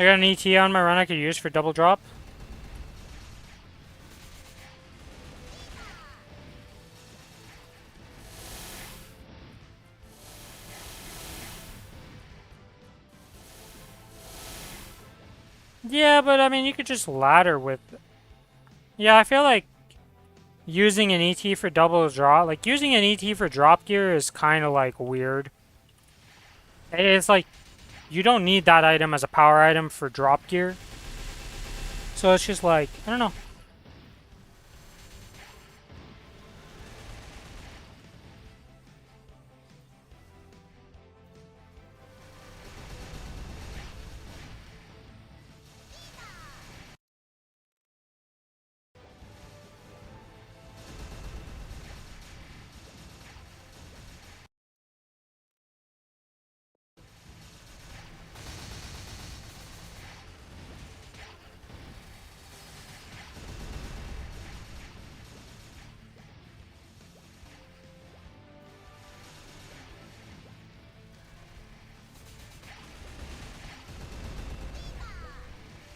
I got an ET on my run I could use for double drop. Yeah, but I mean, you could just ladder with... Yeah, I feel like using an ET for double drop... Like, using an ET for drop gear is kind of, like, weird. It's like, you don't need that item as a power item for drop gear. So it's just like, I don't know.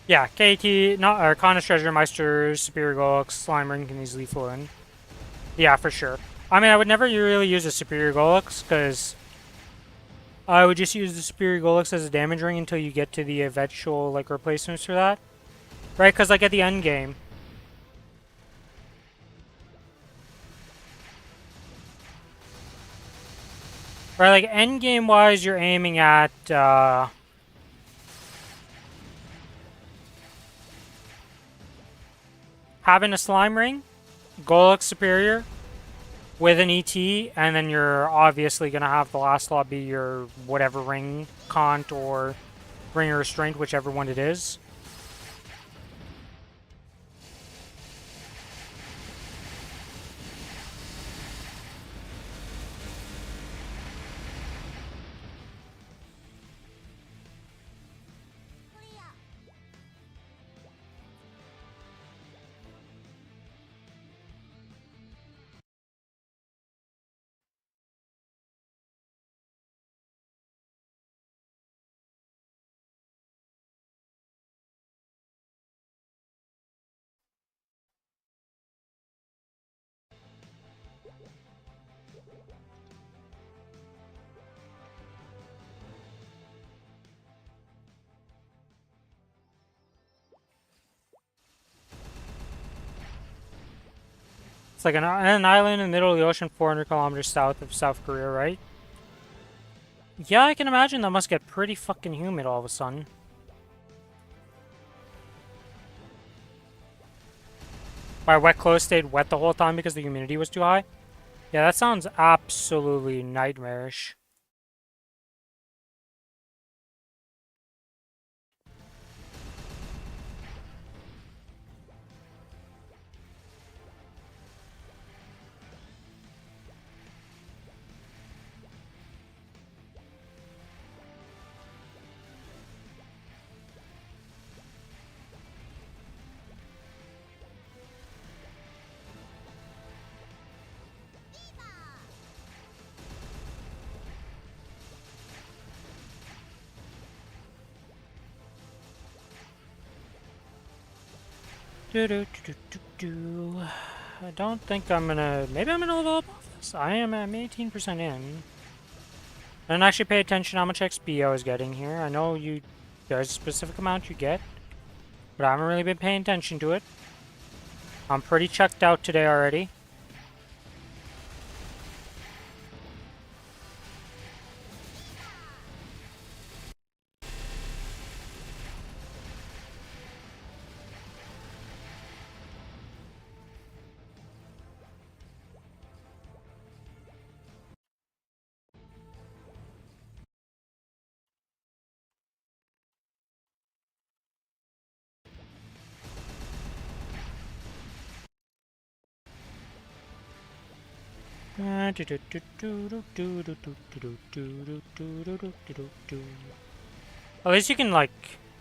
Yeah, KT, not, or Kronos Treasure, Meister, Superior Golux, Slime Ring can easily flow in. Yeah, for sure. I mean, I would never really use a Superior Golux, because I would just use the Superior Golux as a damage ring until you get to the eventual, like, replacements for that. Right, because, like, at the end game. Right, like, end game-wise, you're aiming at, having a Slime Ring, Golux Superior, with an ET, and then you're obviously going to have the last slot be your whatever ring, Kant, or Ring of Restraint, whichever one it is. It's like an island in the middle of the ocean 400 kilometers south of South Korea, right? Yeah, I can imagine that must get pretty fucking humid all of a sudden. My wet clothes stayed wet the whole time because the humidity was too high? Yeah, that sounds absolutely nightmarish. I don't think I'm gonna... Maybe I'm gonna level up off this. I'm 18% in. I didn't actually pay attention how much XP I was getting here. I know there's a specific amount you get, but I haven't really been paying attention to it. I'm pretty checked out today already. At least you can, like,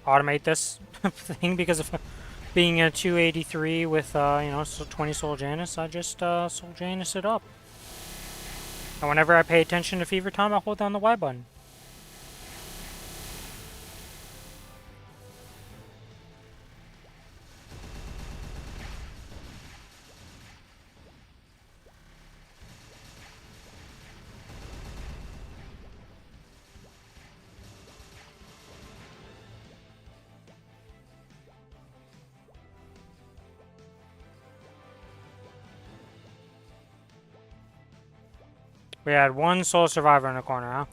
automate this thing because of being a 283 with, so 20 Soul Janus. I just, Soul Janus it up. And whenever I pay attention to Fever Time, I hold down the Y button. We had one Soul Survivor in the corner, huh?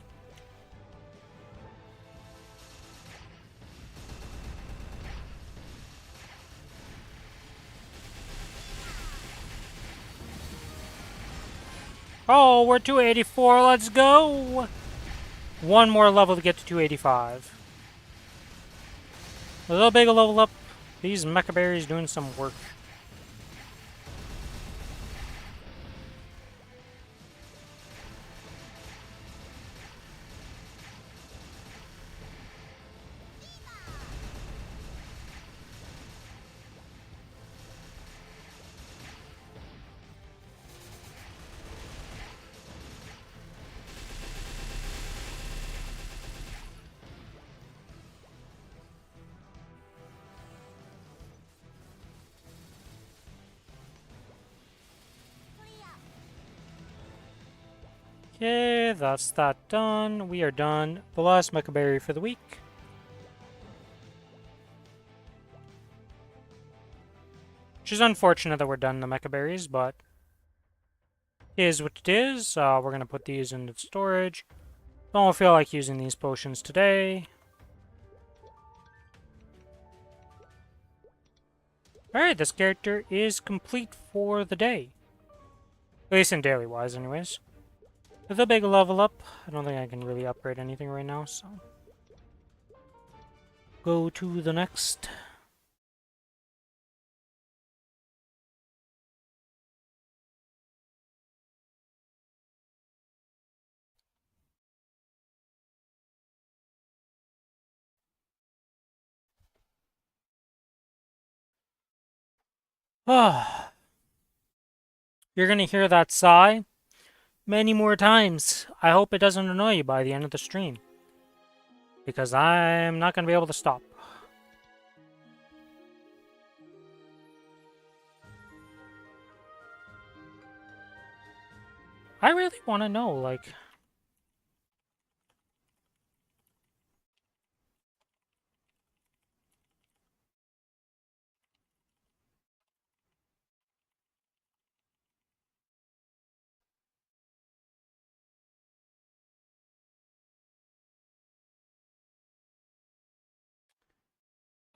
Oh, we're 284, let's go! One more level to get to 285. A little big a level up. These mecha berries doing some work. Okay, that's that done. We are done. The last mecha berry for the week. Which is unfortunate that we're done the mecha berries, but it is what it is. We're going to put these into storage. Don't feel like using these potions today. Alright, this character is complete for the day. At least in daily wise, anyways. With a big level up, I don't think I can really upgrade anything right now, so... Go to the next. Ah, you're gonna hear that sigh many more times. I hope it doesn't annoy you by the end of the stream. Because I'm not gonna be able to stop. I really want to know, like...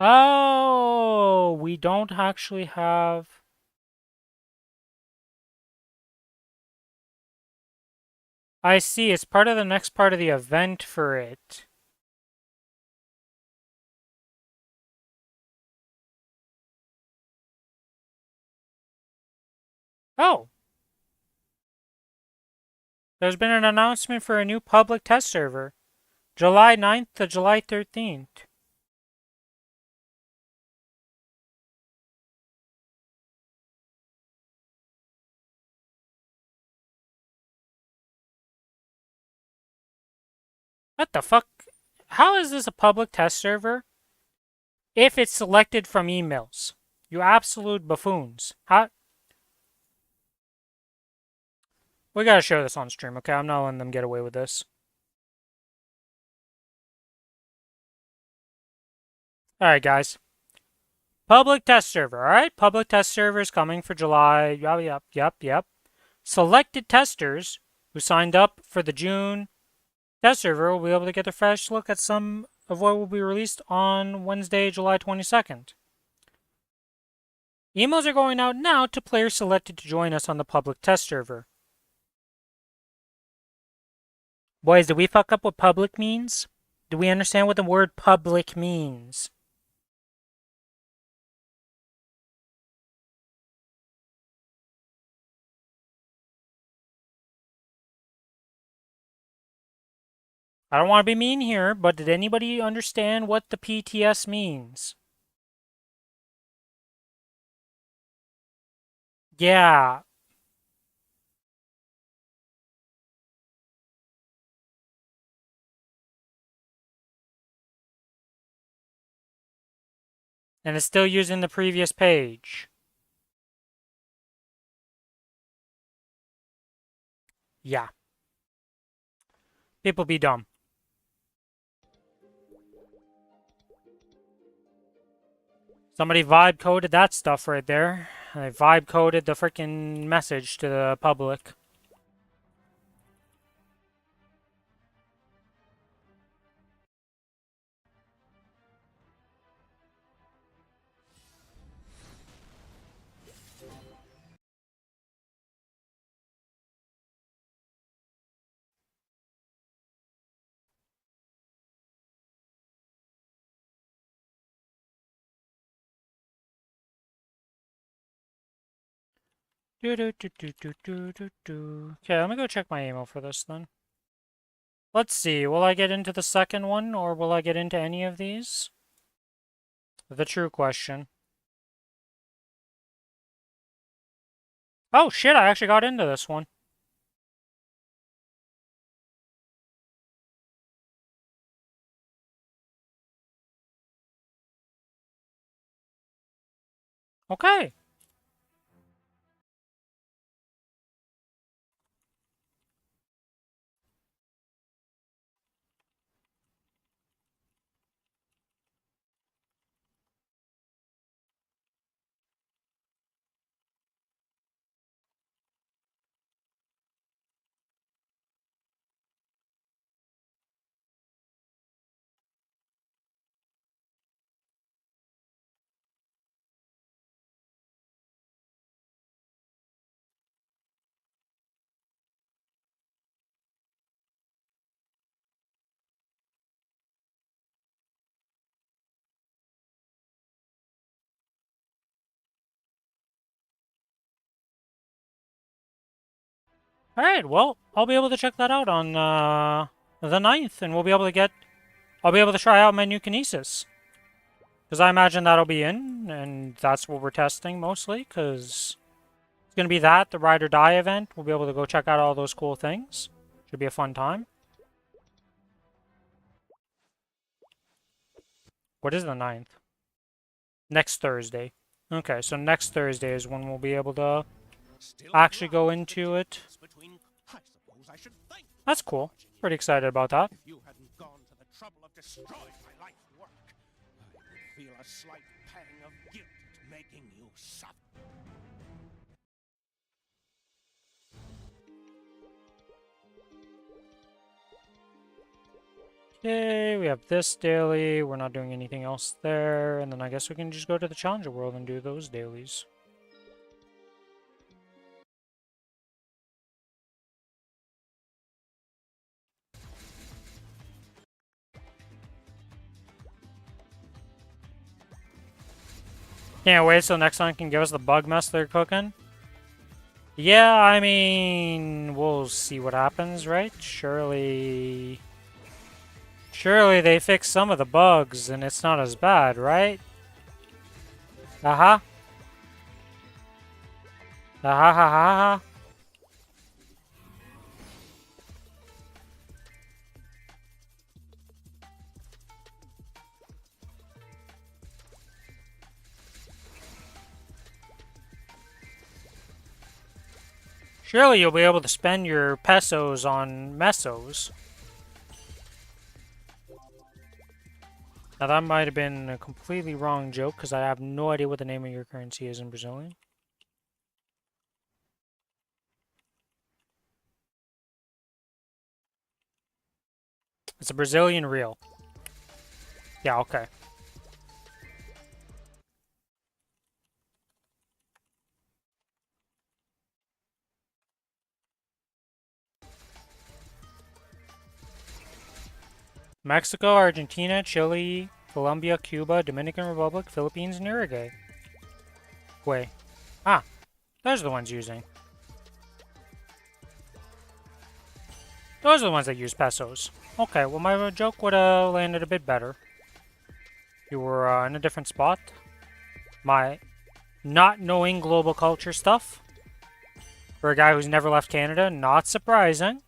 Oh, we don't actually have... I see, it's part of the next part of the event for it. Oh! There's been an announcement for a new public test server. July 9th to July 13th. What the fuck? How is this a public test server if it's selected from emails? You absolute buffoons. How? We gotta show this on stream, okay? I'm not letting them get away with this. Alright, guys. Public test server, alright? Public test server is coming for July. Yep. Selected testers who signed up for the June test server will be able to get a fresh look at some of what will be released on Wednesday, July 22nd. Emails are going out now to players selected to join us on the public test server. Boys, do we fuck up what public means? Do we understand what the word public means? I don't want to be mean here, but did anybody understand what the PTS means? Yeah. And it's still using the previous page. Yeah. People be dumb. Somebody vibe coded that stuff right there. They vibe coded the freaking message to the public. Okay, let me go check my email for this then. Let's see, will I get into the second one, or will I get into any of these? The true question. Oh shit, I actually got into this one. Okay. Alright, well, I'll be able to check that out on the 9th, and we'll be able to get... I'll be able to try out my new Kinesis. Because I imagine that'll be in, and that's what we're testing mostly, because it's going to be that, the Ride or Die event. We'll be able to go check out all those cool things. Should be a fun time. What is the 9th? Next Thursday. Okay, so next Thursday is when we'll be able to actually go into it. That's cool. Pretty excited about that. If you hadn't gone to the trouble of destroying my life's work, I would feel a slight pang of guilt at making you suffer. Okay, we have this daily. We're not doing anything else there. And then I guess we can just go to the Challenger World and do those dailies. Can't wait till next time can give us the bug mess they're cooking. Yeah, I mean, we'll see what happens, right? Surely they fix some of the bugs and it's not as bad, right? Aha. Aha ha ha ha. Surely you'll be able to spend your pesos on mesos. Now that might have been a completely wrong joke because I have no idea what the name of your currency is in Brazilian. It's a Brazilian real. Yeah, okay. Mexico, Argentina, Chile, Colombia, Cuba, Dominican Republic, Philippines, and Uruguay. Wait. Ah, those are the ones using. Those are the ones that use pesos. Okay, well my joke would have landed a bit better. You were in a different spot. My not knowing global culture stuff. For a guy who's never left Canada, not surprising.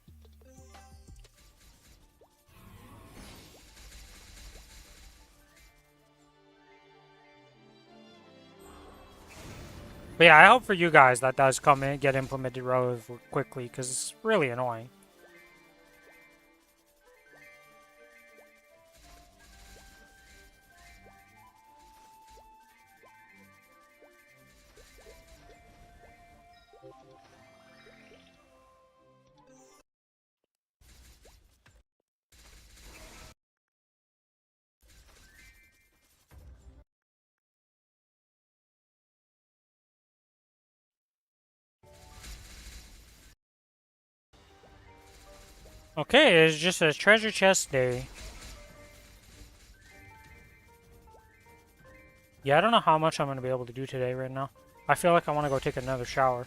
But yeah, I hope for you guys that does come in, get implemented relatively quickly, because it's really annoying. Okay, it's just a treasure chest day. Yeah, I don't know how much I'm going to be able to do today right now. I feel like I want to go take another shower.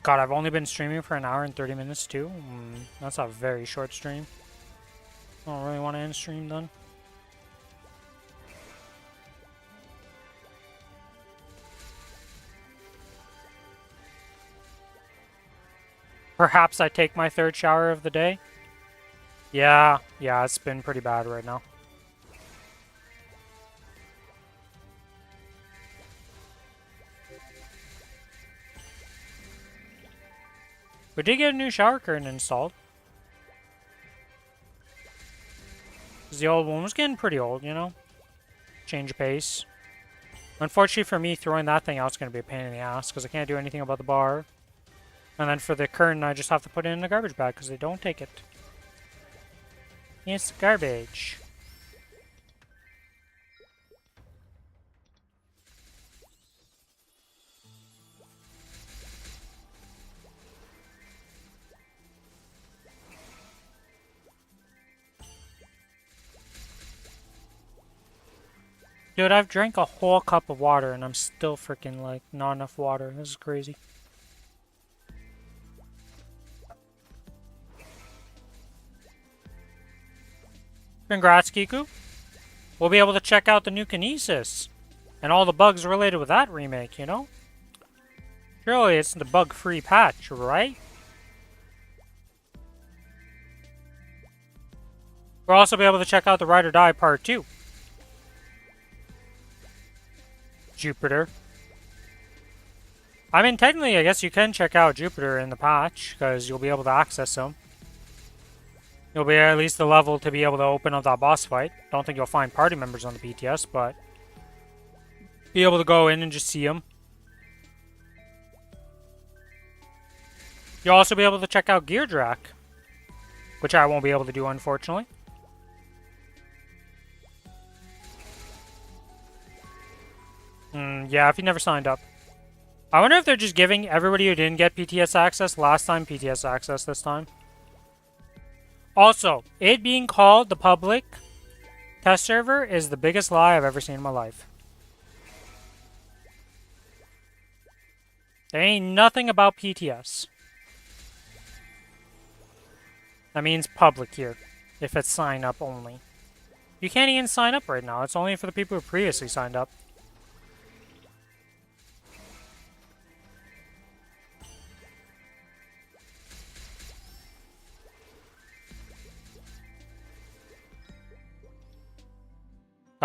God, I've only been streaming for an hour and 30 minutes too. That's a very short stream. I don't really want to end stream then. Perhaps I take my third shower of the day. Yeah, it's been pretty bad right now. We did get a new shower curtain installed. The old one was getting pretty old, you know? Change of pace. Unfortunately for me, throwing that thing out is going to be a pain in the ass because I can't do anything about the bar. And then for the curtain, I just have to put it in a garbage bag because they don't take it. It's garbage. Dude, I've drank a whole cup of water and I'm still freaking like not enough water. This is crazy. Congrats, Kiku. We'll be able to check out the new Kinesis and all the bugs related with that remake, you know? Surely it's the bug-free patch, right? We'll also be able to check out the Ride or Die Part 2. Jupiter. I mean, technically, I guess you can check out Jupiter in the patch, because you'll be able to access him. You'll be at least the level to be able to open up that boss fight. Don't think you'll find party members on the BTS, but be able to go in and just see them. You'll also be able to check out Geardrak, which I won't be able to do, unfortunately. Yeah, if you never signed up. I wonder if they're just giving everybody who didn't get PTS access last time PTS access this time. Also, it being called the public test server is the biggest lie I've ever seen in my life. There ain't nothing about PTS. That means public here, if it's sign up only. You can't even sign up right now. It's only for the people who previously signed up.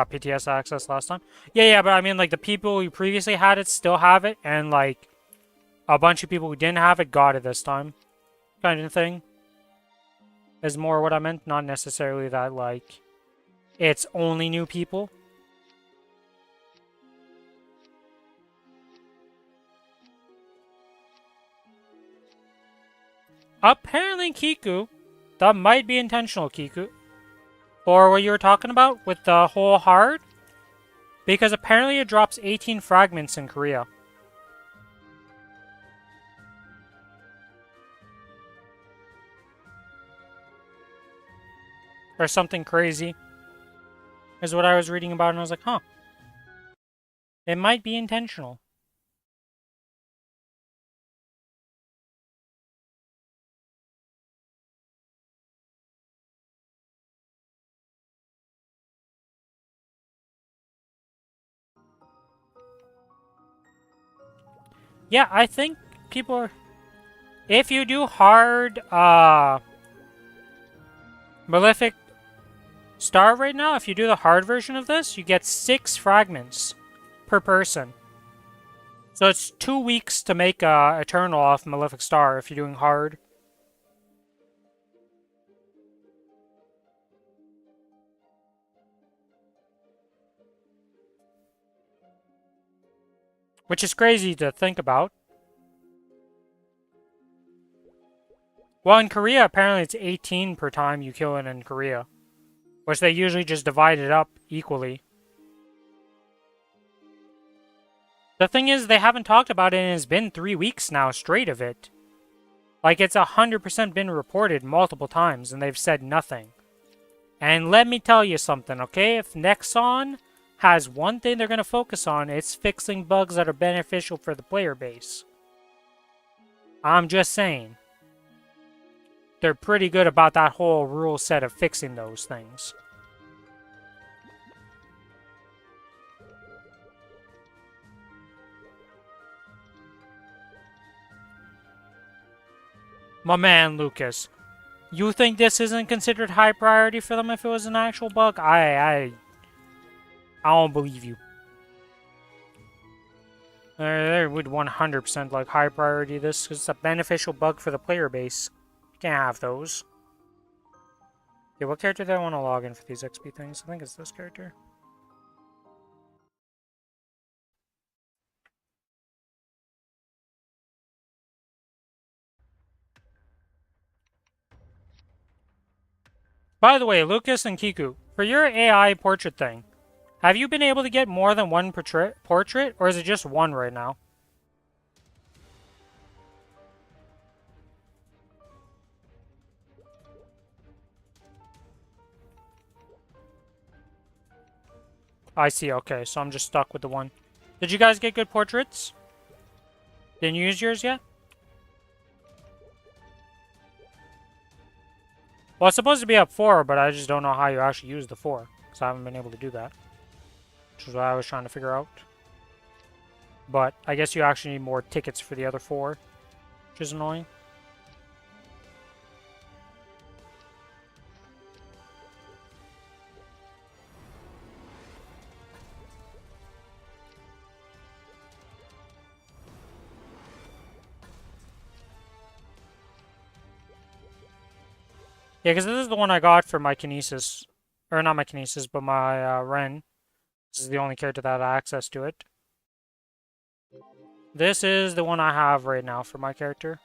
got PTS access last time. Yeah, but I mean, like, the people who previously had it still have it, and, like, a bunch of people who didn't have it got it this time. Kind of thing. Is more what I meant, not necessarily that, like, it's only new people. Apparently, Kiku, that might be intentional, Kiku. Or what you were talking about with the whole hard. Because apparently it drops 18 fragments in Korea. Or something crazy. Is what I was reading about, and I was like, huh. It might be intentional. Yeah, I think people are... If you do hard, Malefic Star right now, if you do the hard version of this, you get 6 fragments per person. So it's 2 weeks to make Eternal off Malefic Star if you're doing hard. Which is crazy to think about. Well, in Korea, apparently it's 18 per time you kill it in Korea. Which they usually just divide it up equally. The thing is, they haven't talked about it, and it's been 3 weeks now straight of it. Like, it's 100% been reported multiple times, and they've said nothing. And let me tell you something, okay? If Nexon has one thing they're going to focus on, it's fixing bugs that are beneficial for the player base. I'm just saying. They're pretty good about that whole rule set of fixing those things. My man, Lucas. You think this isn't considered high priority for them if it was an actual bug? I don't believe you. They would 100% like high priority this because it's a beneficial bug for the player base. You can't have those. Okay, what character do I want to log in for these XP things? I think it's this character. By the way, Lucas and Kiku, for your AI portrait thing, have you been able to get more than one portrait, or is it just one right now? I see, okay, so I'm just stuck with the one. Did you guys get good portraits? Didn't you use yours yet? Well, it's supposed to be up 4, but I just don't know how you actually use the 4. Because I haven't been able to do that. Which is what I was trying to figure out. But I guess you actually need more tickets for the other 4. Which is annoying. Yeah, because this is the one I got for my Kinesis. Or not my Kinesis, but my Ren. This is the only character that had access to it. This is the one I have right now for my character.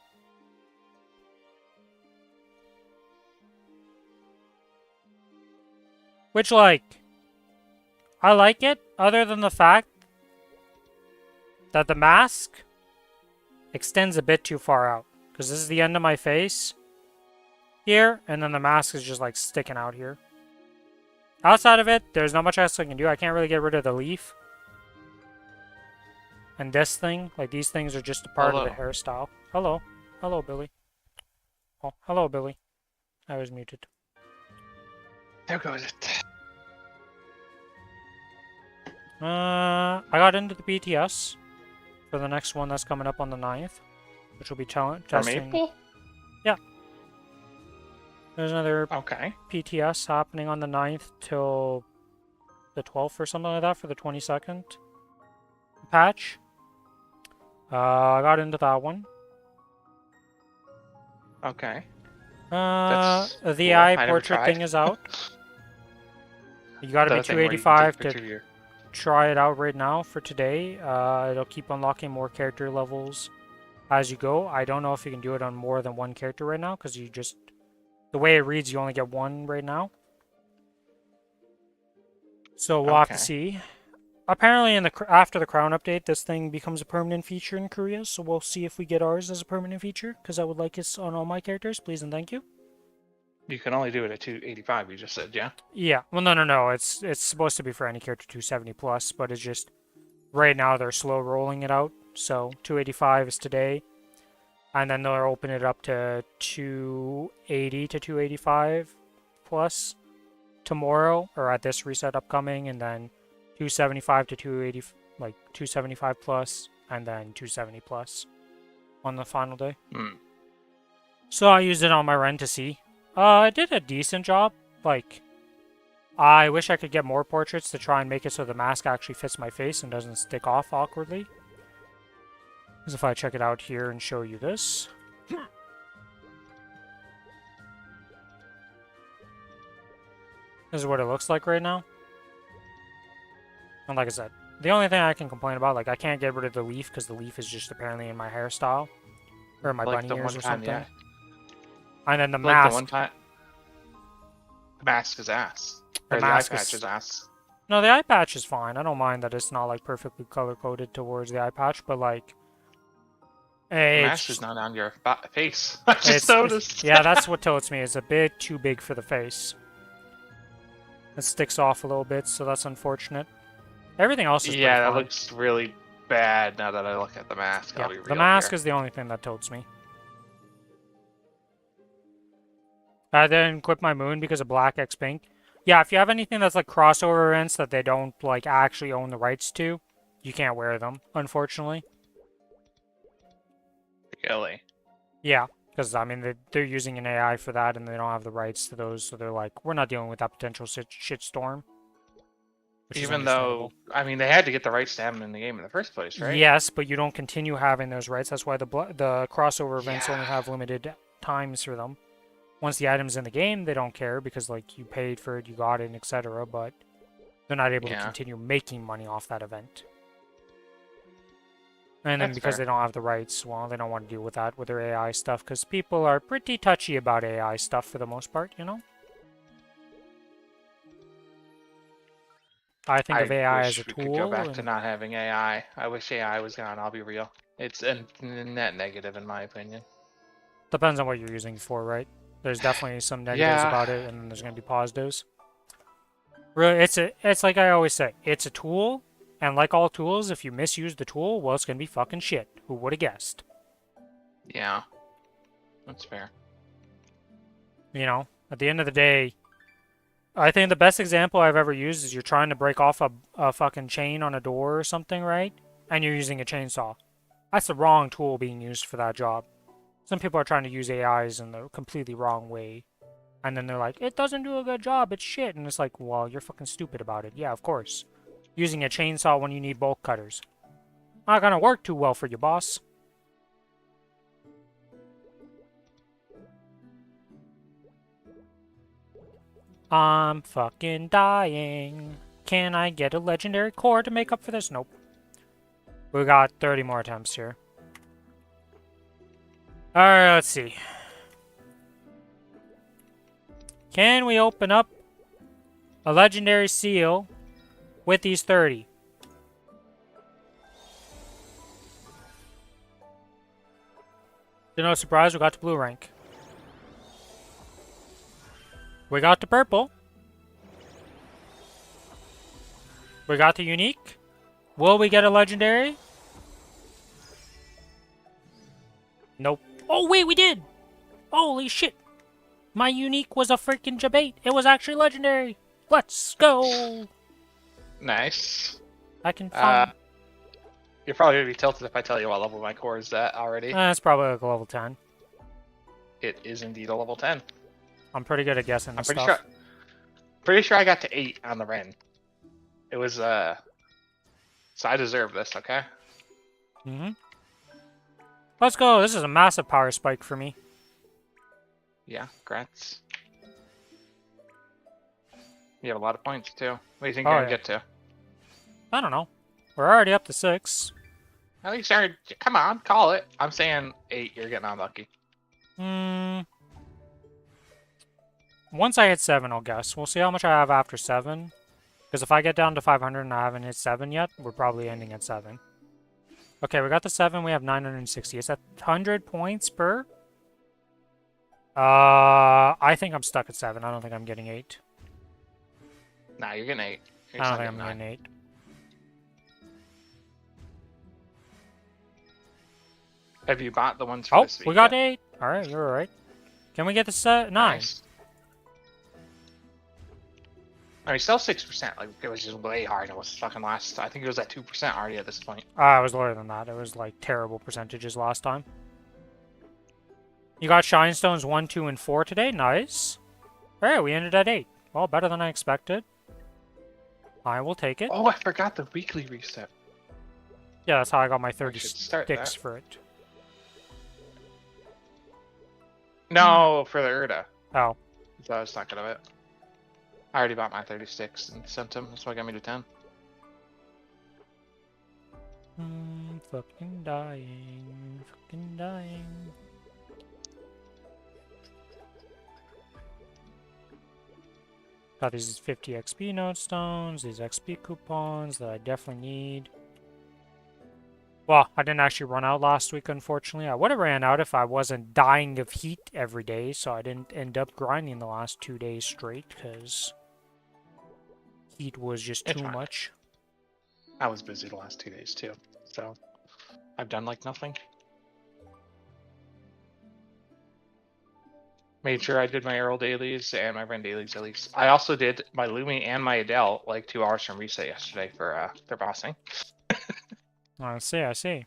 Which, like, I like it, other than the fact that the mask extends a bit too far out. Because this is the end of my face here, and then the mask is just, like, sticking out here. Outside of it, there's not much else I can do. I can't really get rid of the leaf. And this thing, like, these things are just a part of the hairstyle. Hello. Hello, Billy. Oh, hello, Billy. I was muted. There goes it. I got into the BTS for the next one that's coming up on the 9th, which will be testing. Maple? Yeah. There's another Okay. PTS happening on the 9th till the 12th or something like that for the 22nd patch. I got into that one. Okay. The cool. AI I never portrait tried. thing is out. You gotta be The thing where you can 285 take a picture to of your... try it out right now for today. It'll keep unlocking more character levels as you go. I don't know if you can do it on more than one character right now, because you just... The way it reads, you only get one right now. So we'll have to Okay. see. Apparently, after the Crown update, this thing becomes a permanent feature in Korea, so we'll see if we get ours as a permanent feature, because I would like it on all my characters, please and thank you. You can only do it at 285, you just said, yeah? Yeah, well, no. It's supposed to be for any character 270 plus, but it's just right now they're slow rolling it out. So 285 is today, and then they'll open it up to 280 to 285 plus tomorrow, or at this reset upcoming, and then 275 to 280, like 275 plus, and then 270 plus on the final day. So I used it on my run to see. It did a decent job. Like, I wish I could get more portraits to try and make it so the mask actually fits my face and doesn't stick off awkwardly. Because if I check it out here and show you this. This is what it looks like right now. And like I said, the only thing I can complain about, like, I can't get rid of the leaf because the leaf is just apparently in my hairstyle. Or my Like bunny the ears one or time, something. yeah. And then the Like mask. the one time... The mask is ass. The Or the eye mask patch is- is ass. No, the eye patch is fine. I don't mind that it's not, like, perfectly color-coded towards the eye patch, but, like... The It's mask is not on your face. I just It's- noticed. yeah, that's what tilts me. It's a bit too big for the face. It sticks off a little bit, so that's unfortunate. Everything else is Yeah, pretty that fine. looks really bad now that I look at the mask. Yeah, I'll be real the mask here. is the only thing that tilts me. I didn't equip my moon because of Black X Pink. Yeah, if you have anything that's like crossover events that they don't like actually own the rights to, you can't wear them, unfortunately. Really? Yeah, because I mean they're using an AI for that and they don't have the rights to those, so they're like, we're not dealing with that potential shitstorm. which is Even understandable. though, I mean, they had to get the rights to have them in the game in the first place, right? Yes, but you don't continue having those rights. That's why the crossover events only Yeah. have limited times for them. Once the item's in the game, they don't care because like you paid for it, you got it, etc. But they're not able to Yeah. continue making money off that event. And then That's because fair. they don't have the rights, well, they don't want to deal with that with their AI stuff because people are pretty touchy about AI stuff for the most part, you know? I think of AI as a wish we tool. could go back to and- not having AI. I wish AI was gone. I'll be real. It's a net negative in my opinion. Depends on what you're using it for, right? There's definitely some negatives Yeah. about it, and then there's gonna be positives. Really, it's like I always say, it's a tool, and like all tools, if you misuse the tool, well, it's gonna be fucking shit. Who would have guessed? Yeah, that's fair. You know, at the end of the day, I think the best example I've ever used is you're trying to break off a fucking chain on a door or something, right? And you're using a chainsaw. That's the wrong tool being used for that job. Some people are trying to use AIs in the completely wrong way. And then they're like, it doesn't do a good job, it's shit. And it's like, well, you're fucking stupid about it. Yeah, of course. Using a chainsaw when you need bolt cutters. Not gonna work too well for you, boss. I'm fucking dying. Can I get a legendary core to make up for this? Nope. We got 30 more attempts here. Alright, let's see. Can we open up a legendary seal with these 30? To no surprise, we got the blue rank. We got the purple. We got the unique. Will we get a legendary? Nope. Oh, wait, we did! Holy shit! My unique was a freaking jabate. It was actually legendary. Let's go! Nice. I can find... You're probably gonna be tilted if I tell you what level my core is at already. That's probably like a level 10. It is indeed a level 10. I'm pretty good at guessing I'm this pretty stuff. sure. Pretty sure I got to 8 on the Ren. It was so I deserve this, okay? Mm-hmm. Let's go. This is a massive power spike for me. Yeah, congrats. You have a lot of points too. What do you think Oh, you're gonna yeah. get to? I don't know. We're already up to 6. At least come on, call it. I'm saying 8, you're getting unlucky. Hmm. Once I hit 7, I'll guess. We'll see how much I have after 7. Because if I get down to 500 and I haven't hit 7 yet, we're probably ending at 7. Okay, we got the 7. We have 960. Is that 100 points per? I think I'm stuck at 7. I don't think I'm getting 8. Nah, you're getting 8. You're I just don't not think I'm getting getting 8. Have you bought the ones for Oh, this week? we got yet? 8. Alright, you're alright. Can we get the 9? Nice. I mean, still 6%. Like, it was just way hard. It was fucking last. I think it was at 2% already at this point. It was lower than that. It was like terrible percentages last time. You got Shine Stones 1, 2, and 4 today. Nice. Alright, we ended at 8. Well, better than I expected. I will take it. Oh, I forgot the weekly reset. Yeah, that's how I got my I 30 should start sticks that. for it. No, for the Urda. Oh. So I was talking about it. I already bought my 36 and sent them. That's what got me to 10. Fucking dying. Fucking dying. Got these 50 XP node stones, these XP coupons that I definitely need. Well, I didn't actually run out last week, unfortunately. I would have ran out if I wasn't dying of heat every day, so I didn't end up grinding the last 2 days straight, because heat was just too much. I was busy the last 2 days too, so I've done like nothing. Made sure I did my Earl dailies and my Ren dailies at least. I also did my Lumi and my Adele like 2 hours from reset yesterday for their bossing. I see, I see.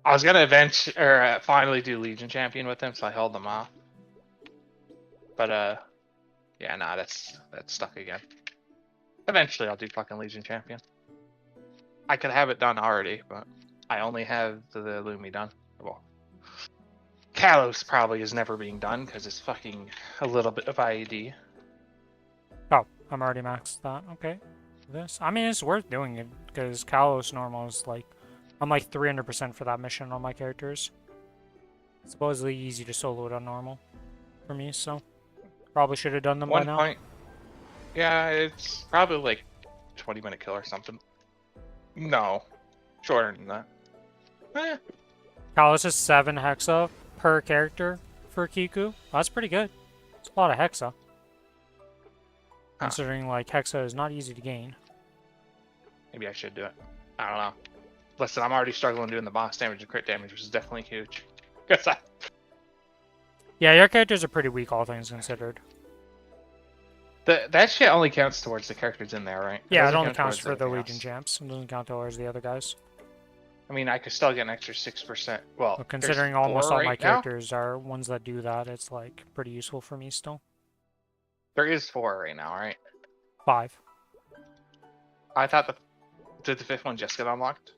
I was gonna finally do Legion Champion with them, so I held them off. But yeah, nah, that's stuck again. Eventually, I'll do fucking Legion Champion. I could have it done already, but I only have the Lumi done. Well, Kalos probably is never being done because it's fucking a little bit of IED. Oh, I'm already maxed that. Okay. I mean, it's worth doing it because Kalos normal is like, I'm like 300% for that mission on my characters. It's supposedly easy to solo it on normal for me, so probably should have done them by now. Yeah, it's probably like 20-minute kill or something. No, shorter than that. Kalos is 7 hexa per character for Kiku. That's pretty good. It's a lot of hexa. Considering like hexa is not easy to gain. Maybe I should do it. I don't know. Listen, I'm already struggling doing the boss damage and crit damage, which is definitely huge. Yeah, your characters are pretty weak, all things considered. That shit only counts towards the characters in there, right? Yeah, it only counts for the Legion champs. It doesn't count towards the other guys. I mean, I could still get an extra 6%. Well, considering almost all my right characters are ones that do that, it's like pretty useful for me still. There is 4 right now, right? 5. I thought did the 5th one just get unlocked?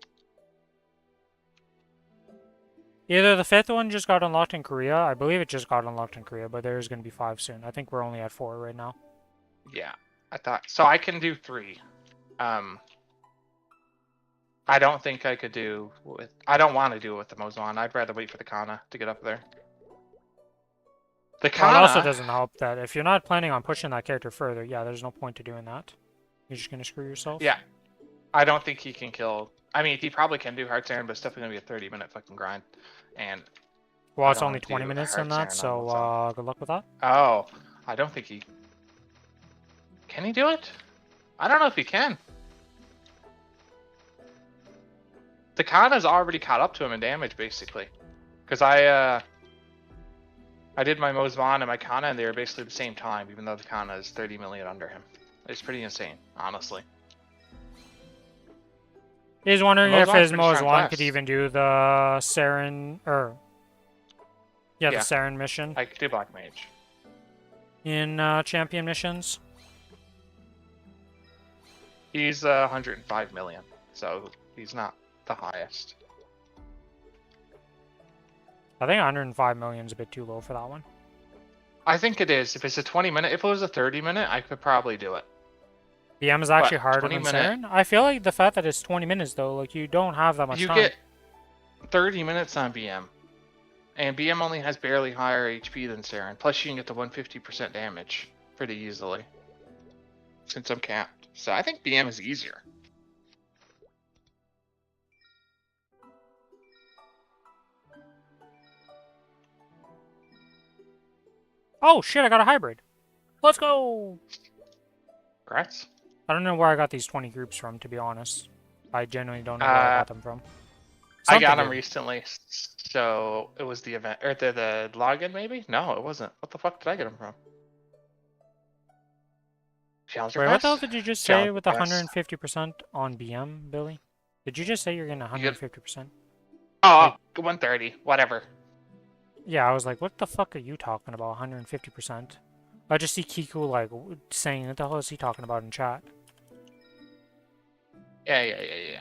Either the 5th one just got unlocked in Korea. I believe it just got unlocked in Korea, but there's going to be 5 soon. I think we're only at 4 right now. Yeah, I thought so. I can do 3. I don't think I could do with. I don't want to do it with the Mozon. I'd rather wait for the Kana to get up there. The Kana Well, it also doesn't help that if you're not planning on pushing that character further, yeah, there's no point to doing that. You're just going to screw yourself. Yeah, I don't think he can kill. I mean, he probably can do Heart's Errand, but it's definitely going to be a 30-minute fucking grind. And well, it's only 20 minutes in that, so good luck with that. Oh, I don't think he. Can he do it? I don't know if he can. The Kana's already caught up to him in damage, basically. Because I did my Mozman and my Kana, and they were basically the same time, even though the Kana is 30 million under him. It's pretty insane, honestly. He's wondering if his Mozwan could even do the Saren, the Saren mission. I could do Black Mage. in champion missions? He's 105 million, so he's not the highest. I think 105 million is a bit too low for that one. I think it is. If it's a 20-minute, if it was a 30-minute, I could probably do it. BM is actually But harder than 20-minute Saren. I feel like the fact that it's 20 minutes though, like you don't have that much You time. get 30 minutes on BM. And BM only has barely higher HP than Saren. Plus you can get the 150% damage pretty easily. Since I'm capped. So I think BM is easier. Oh shit, I got a hybrid. Let's go! Congrats. I don't know where I got these 20 groups from, to be honest. I genuinely don't know where I got them from. I got Something them recently, so it was the event, or the login maybe? No, it wasn't. What the fuck did I get them from? Challenger Wait, what the hell Pass? did you just say Challenger with Pass. 150% on BM, Billy? Did you just say you're getting 150%? Oh, 130, whatever. Yeah, I was like, what the fuck are you talking about, 150%? I just see Kiku, like, saying, what the hell is he talking about in chat? Yeah.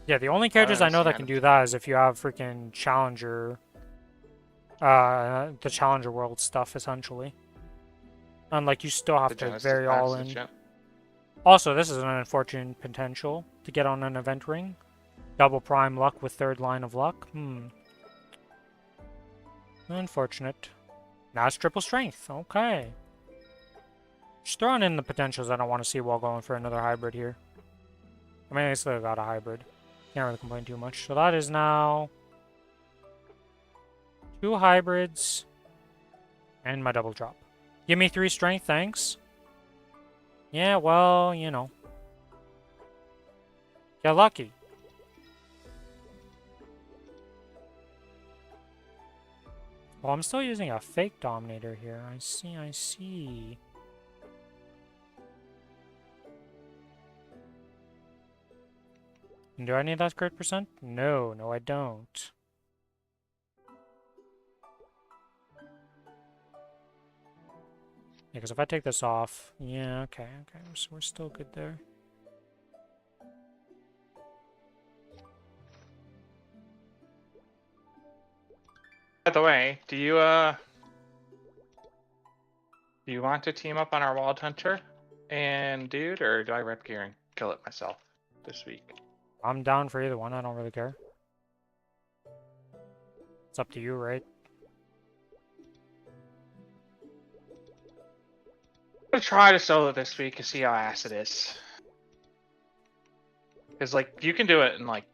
Yeah, the only characters I know that can do that is if you have freaking Challenger, the Challenger World stuff, essentially. And, like, you still have to vary all in. Also, this is an unfortunate potential to get on an event ring. Double prime luck with third line of luck. Unfortunate. Now it's triple strength. Okay. Just throwing in the potentials I don't want to see while going for another hybrid here. I mean, I still got a hybrid. Can't really complain too much. So that is now 2 hybrids and my double drop. Give me 3 strength, thanks. Yeah, well, you know. Get lucky. Well, I'm still using a fake Dominator here. I see. Do I need that crit percent? No, I don't. Yeah, because if I take this off... Yeah, okay, so we're still good there. By the way, do you want to team up on our Wild Hunter and Dude, or do I rep gear and kill it myself this week? I'm down for either one, I don't really care. It's up to you, right? I'm gonna try to solo this week and see how ass it is. Because, like, you can do it in, like,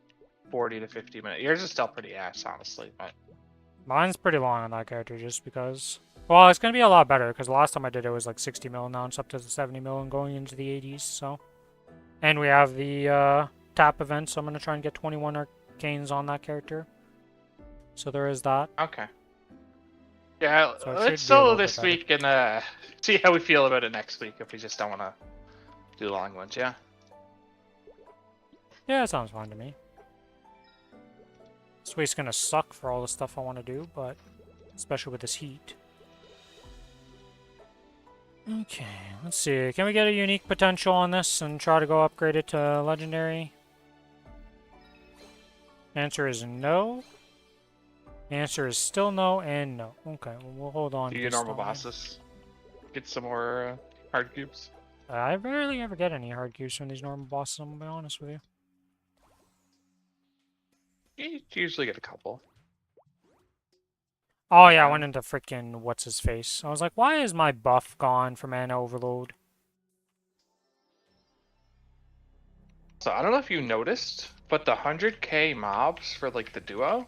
40 to 50 minutes. Yours is still pretty ass, honestly, but... Mine's pretty long on that character, just because... Well, it's gonna be a lot better, because the last time I did it was like 60 mil, now it's up to the 70 mil and going into the 80s, so... And we have the, tap event, so I'm gonna try and get 21 arcanes on that character. So there is that. Okay. Yeah, So let's solo this week and, see how we feel about it next week, if we just don't want to do long ones, yeah? Yeah, that sounds fine to me. This week's gonna suck for all the stuff I want to do, but especially with this heat. Okay, let's see. Can we get a unique potential on this and try to go upgrade it to legendary? Answer is no. Answer is still no and no. Okay, well, we'll hold on. Do your normal bosses get some more hard cubes? I rarely ever get any hard cubes from these normal bosses, I'm gonna be honest with you. You usually get a couple. Oh yeah, I went into freaking what's-his-face. I was like, why is my buff gone for mana overload? So I don't know if you noticed, but the 100k mobs for like the duo,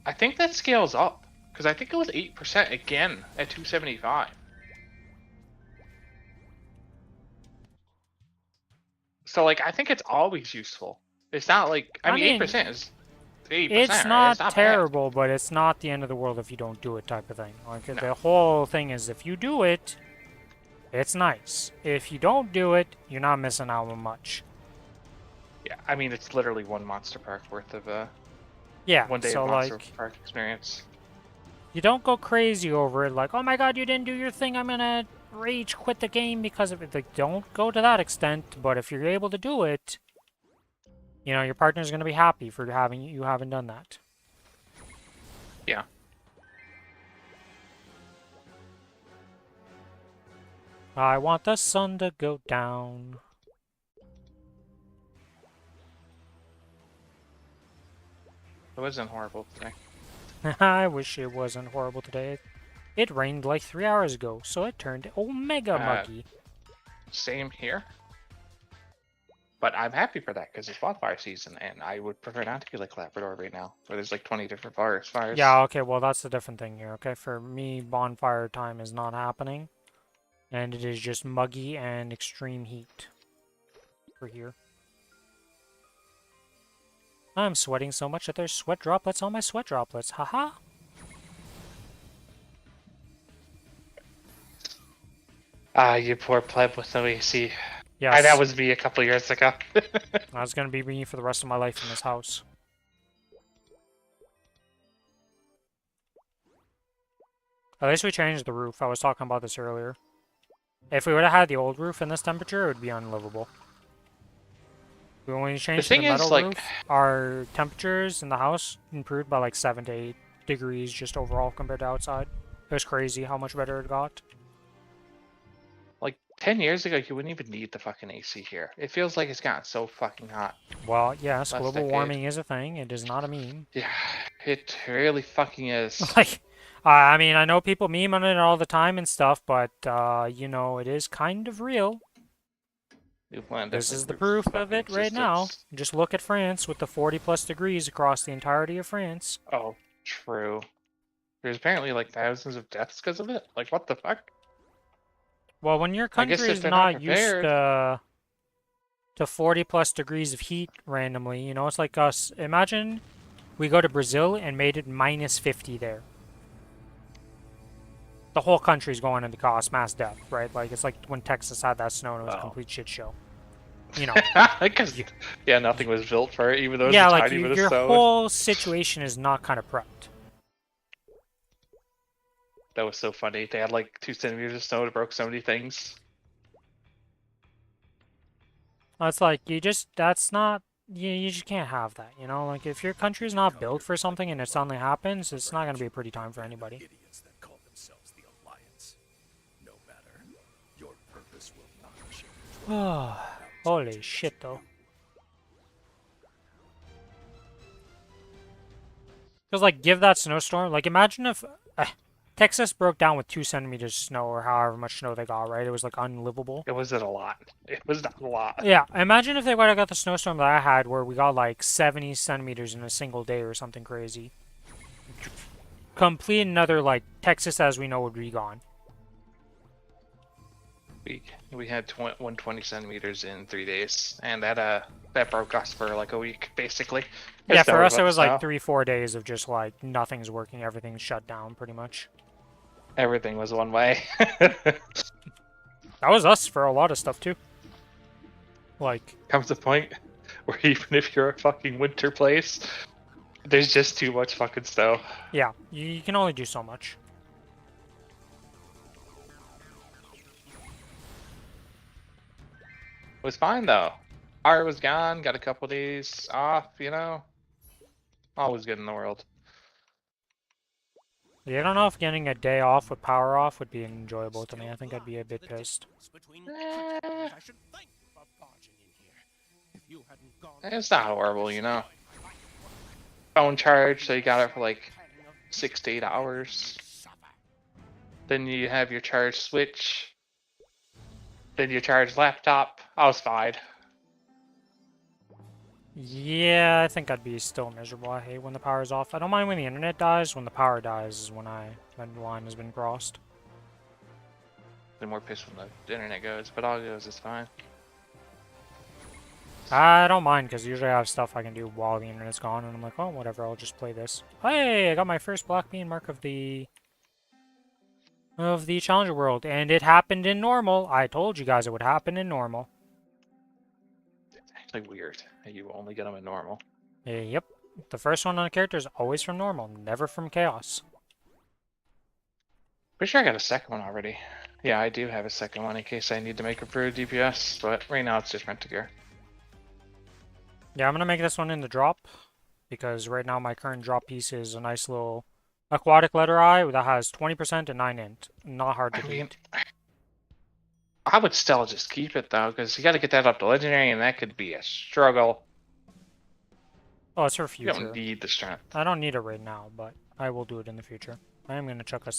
I think that scales up. Because I think it was 8% again at 275. So like, I think it's always useful. It's not like, I mean 8% is 8%, It's right? not It's not terrible, but it's not the end of the world if you don't do it type of thing. Like, the whole thing is if you do it, it's nice. If you don't do it, you're not missing out on much. Yeah, I mean, it's literally one Monster Park worth of, yeah, one day so of Monster like, Park experience. You don't go crazy over it, like, oh my god, you didn't do your thing, I'm gonna rage quit the game because of it. Like, don't go to that extent, but if you're able to do it, you know, your partner's gonna be happy for having you haven't done that. Yeah. I want the sun to go down. It wasn't horrible today. I wish it wasn't horrible today. It rained like 3 hours ago, so it turned omega muggy. Same here. But I'm happy for that because it's bonfire season, and I would prefer not to be like Labrador right now, where there's like 20 different fires. Yeah, okay, well that's the different thing here, okay? For me, bonfire time is not happening. And it is just muggy and extreme heat for here. I'm sweating so much that there's sweat droplets on my sweat droplets. Haha! Ah, you poor pleb with no AC. Yes. That was me a couple years ago. That's gonna be me for the rest of my life in this house. At least we changed the roof. I was talking about this earlier. If we would have had the old roof in this temperature, it would be unlivable. When we changed to the metal roof, our temperatures in the house improved by like 7 to 8 degrees just overall compared to outside. It was crazy how much better it got. Like 10 years ago, you wouldn't even need the fucking AC here. It feels like it's gotten so fucking hot. Well, yes, Last global decade. warming is a thing. It is not a meme. Yeah, it really fucking is. Like, I mean, I know people meme on it all the time and stuff, but, you know, it is kind of real. This is the proof of it right now. Just look at France with the 40+ degrees across the entirety of France. Oh, true. There's apparently like thousands of deaths because of it. Like, what the fuck? Well, when your country is not used to 40+ degrees of heat randomly, you know, it's like us. Imagine we go to Brazil and made it -50 there. The whole country's going into chaos, mass death, right? Like, it's like when Texas had that snow and it was a complete shit show. You know. Because, yeah, nothing was built for it, even though it was yeah, a like, tiny bit of your snow. whole situation is not kind of prepped. That was so funny. They had like 2 centimeters of snow that broke so many things. It's like, that's not, you just can't have that, you know? Like, if your country's not built for something and it suddenly happens, it's not going to be a pretty time for anybody. Idiots that call themselves the Alliance. No matter, your purpose will not change. Holy shit, though. Because, like, give that snowstorm, like, imagine if Texas broke down with 2 centimeters of snow or however much snow they got, right? It was, like, unlivable. It wasn't a lot. It was not a lot. Yeah, imagine if they would have got the snowstorm that I had where we got, like, 70 centimeters in a single day or something crazy. Complete another, like, Texas as we know would be gone. We had 120 centimeters in 3 days, and that broke us for like a week, basically. Yeah, for us it was like 3-4 days of just like nothing's working, everything's shut down pretty much. Everything was one way. That was us for a lot of stuff too. Like, comes a point where even if you're a fucking winter place, there's just too much fucking snow. Yeah, you can only do so much. It was fine though. Power was gone, got a couple days off, you know. Always good in the world. Yeah, I don't know if getting a day off with power off would be enjoyable to me. I think I'd be a bit pissed. It's not horrible, you know. Phone charge, so you got it for like 6 to 8 hours. Then you have your charge switch. Then you charge laptop. I was fine. Yeah, I think I'd be still miserable. I hate when the power's off. I don't mind when the internet dies. When the power dies is when the line has been crossed. I'm more pissed when the internet goes, but all goes is fine. I don't mind because usually I have stuff I can do while the internet's gone, and I'm like, oh, whatever, I'll just play this. Hey, I got my first black bean mark of the Challenger World, and it happened in normal. I told you guys it would happen in normal. It's actually weird that you only get them in normal. Yep. The first one on a character is always from normal, never from chaos. Pretty sure I got a second one already. Yeah, I do have a second one in case I need to make it for DPS, but right now it's just rent to gear. Yeah, I'm gonna make this one in the drop because right now my current drop piece is a nice little aquatic letter eye that has 20% and 9 int. Not hard to I mean, beat. I would still just keep it though, because you got to get that up to legendary, and that could be a struggle. Oh, it's for You future. don't need the strength. I don't need it right now, but I will do it in the future. I am gonna chuck a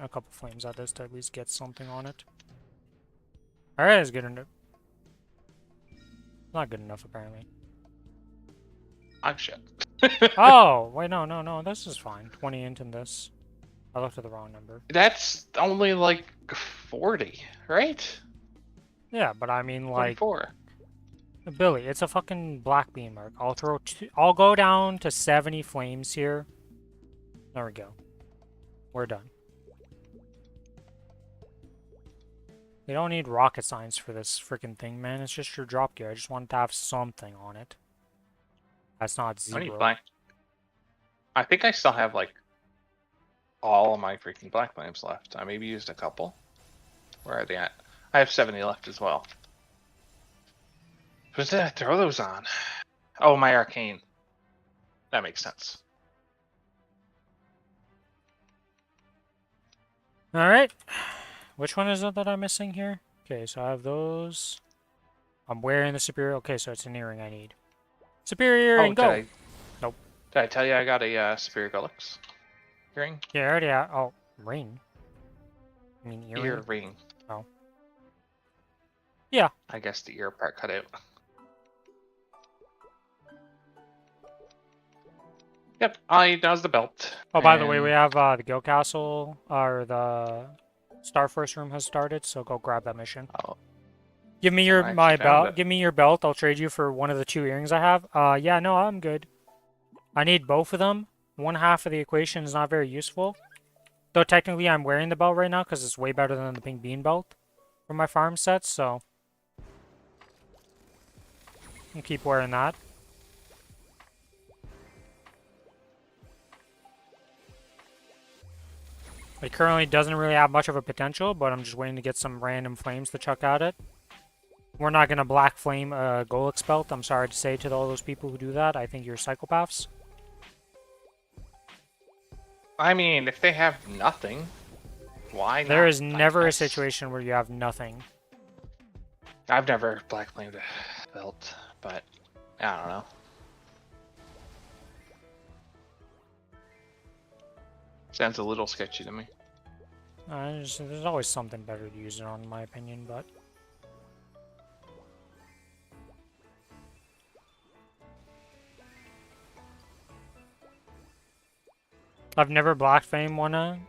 couple flames at this to at least get something on it. Alright, it's good enough. Not good enough apparently. Oh shit. Oh, wait, no, this is fine. 20 int in this. I looked at the wrong number. That's only like 40, right? Yeah, but I mean like 44. Billy, it's a fucking black beam mark. I'll go down to 70 flames here. There we go. We're done. We don't need rocket science for this freaking thing, man. It's just your drop gear. I just want to have something on it. That's not How many zero. black? I think I still have like all of my freaking black flames left. I maybe used a couple. Where are they at? I have 70 left as well. What did I throw those on? Oh, my arcane. That makes sense. Alright. Which one is it that I'm missing here? Okay, so I have those. I'm wearing the superior. Okay, so it's an earring I need. Superior and go! Nope. Did I tell you I got a Superior Gullix earring? Yeah, I already have. Oh, ring. I mean earring? Earring. Oh. Yeah. I guess the ear part cut out. Yep, now's the belt. Oh, by the way, we have the Guild Castle, or the Star Force room has started, so go grab that mission. Oh. Give me I my found belt. it. Give me your belt. I'll trade you for one of the 2 earrings I have. Yeah, no, I'm good. I need both of them. One half of the equation is not very useful. Though technically I'm wearing the belt right now because it's way better than the pink bean belt for my farm sets, so I'll keep wearing that. It currently doesn't really have much of a potential, but I'm just waiting to get some random flames to chuck at it. We're not going to black flame a Golix belt. I'm sorry to say to all those people who do that. I think you're psychopaths. I mean, if they have nothing, why not? There is never a situation where you have nothing. I've never black flamed a belt, but I don't know. Sounds a little sketchy to me. There's always something better to use it on, in my opinion, but... I've never black flame one.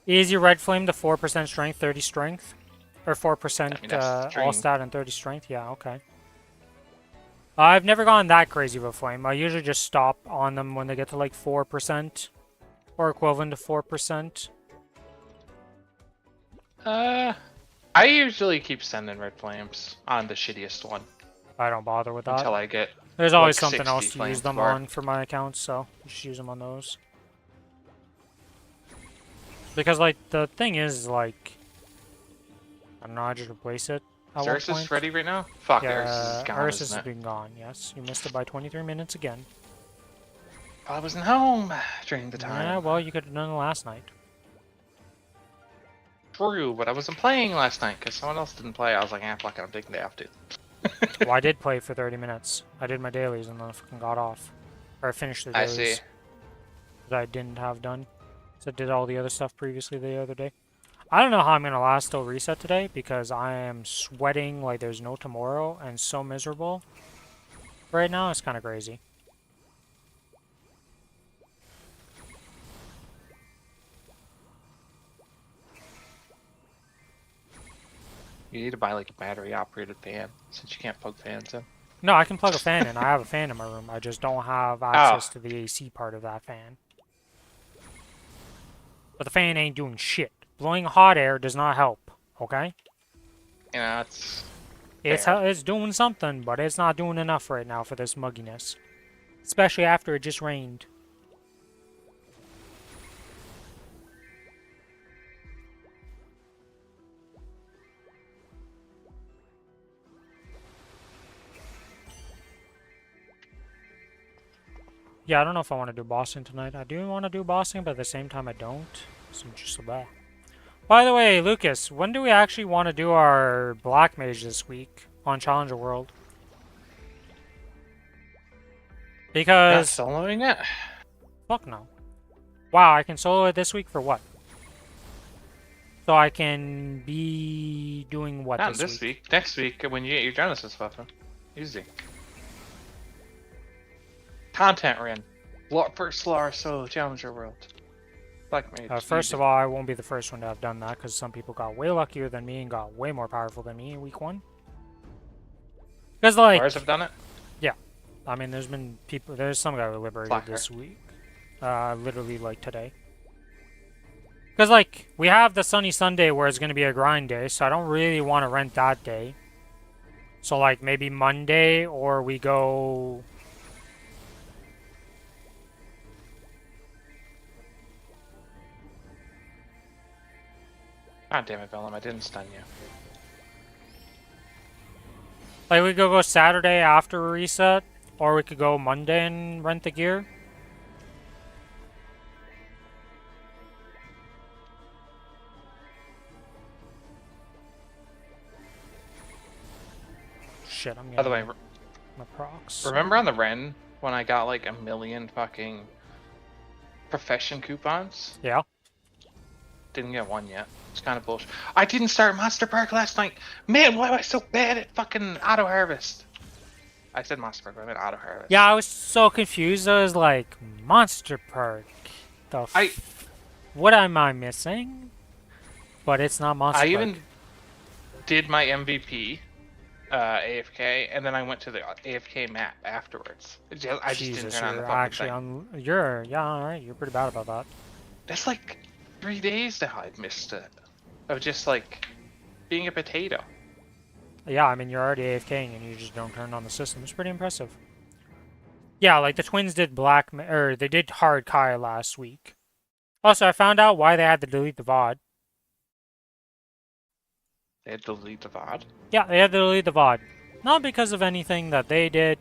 Easy red flame to 4% strength, 30 strength. Or 4% all stat and 30 strength. Yeah, okay. I've never gone that crazy of a flame. I usually just stop on them when they get to like 4%. Or equivalent to 4%. I usually keep sending red flames on the shittiest one. I don't bother with that. Until I get There's always like something else to use them for. on for my accounts, so just use them on those. Because, like, the thing is, like... I don't know, I just replace it at Is one Ursus point. ready right now? Fuck, Yeah, Ursus is gone, Ursus isn't has it? been gone, yes. You missed it by 23 minutes again. I wasn't home during the time. Yeah, well, you could have done it last night. True, but I wasn't playing last night because someone else didn't play. I was like, fuck it, I'm taking the day off, dude. Well, I did play for 30 minutes. I did my dailies and then I fucking got off. Or I finished the I dailies. see. That I didn't have done. So I did all the other stuff previously the other day. I don't know how I'm going to last till reset today because I am sweating like there's no tomorrow and so miserable. Right now, it's kind of crazy. You need to buy like a battery operated fan since you can't plug fans in. No, I can plug a fan in. I have a fan in my room. I just don't have access to the AC part of that fan. But the fan ain't doing shit. Blowing hot air does not help, okay? You know, it's It's doing something, but it's not doing enough right now for this mugginess. Especially after it just rained. Yeah, I don't know if I want to do bossing tonight. I do want to do bossing, but at the same time I don't. So I'm just bad. By the way, Lucas, when do we actually want to do our Black Mage this week on Challenger World? Not Because soloing it. fuck no. Wow, I can solo it this week for what? So I can be doing what Not this this week. Next week when you get your Genesis weapon. Easy. Content ran. First Lar Solo Challenger World. Black Mage. First easy. of all, I won't be the first one to have done that because some people got way luckier than me and got way more powerful than me in week 1. Because like, Ours have done it. I mean, there's some guy who liberated Blacker. this week. Literally like today. Because like, we have the Sunny Sunday where it's going to be a grind day, so I don't really want to rent that day. So like, maybe Monday, or we go... God damn it, Vellum, I didn't stun you. Like, we could go Saturday after a reset, or we could go Monday and rent the gear. Shit, I'm By the getting way, my procs. remember on the Ren when I got like 1,000,000 fucking profession coupons? Yeah. Didn't get one yet. It's kind of bullshit. I didn't start Monster Park last night. Man, why am I so bad at fucking auto harvest? I said Monster Park, but I meant auto harvest. Yeah, I was so confused. I was like, Monster Park. What am I missing? But it's not Monster I Park. even did my MVP AFK, and then I went to the AFK map afterwards. I just Jesus, didn't turn on the you're fucking actually thing. yeah, alright, you're pretty bad about that. That's like 3 days now I've missed it. Of just like being a potato. Yeah, I mean, you're already AFKing and you just don't turn on the system. It's pretty impressive. Yeah, like the twins did they did Hard Kai last week. Also, I found out why they had to delete the VOD. They had to delete the VOD. Yeah, they had to delete the VOD. Not because of anything that they did,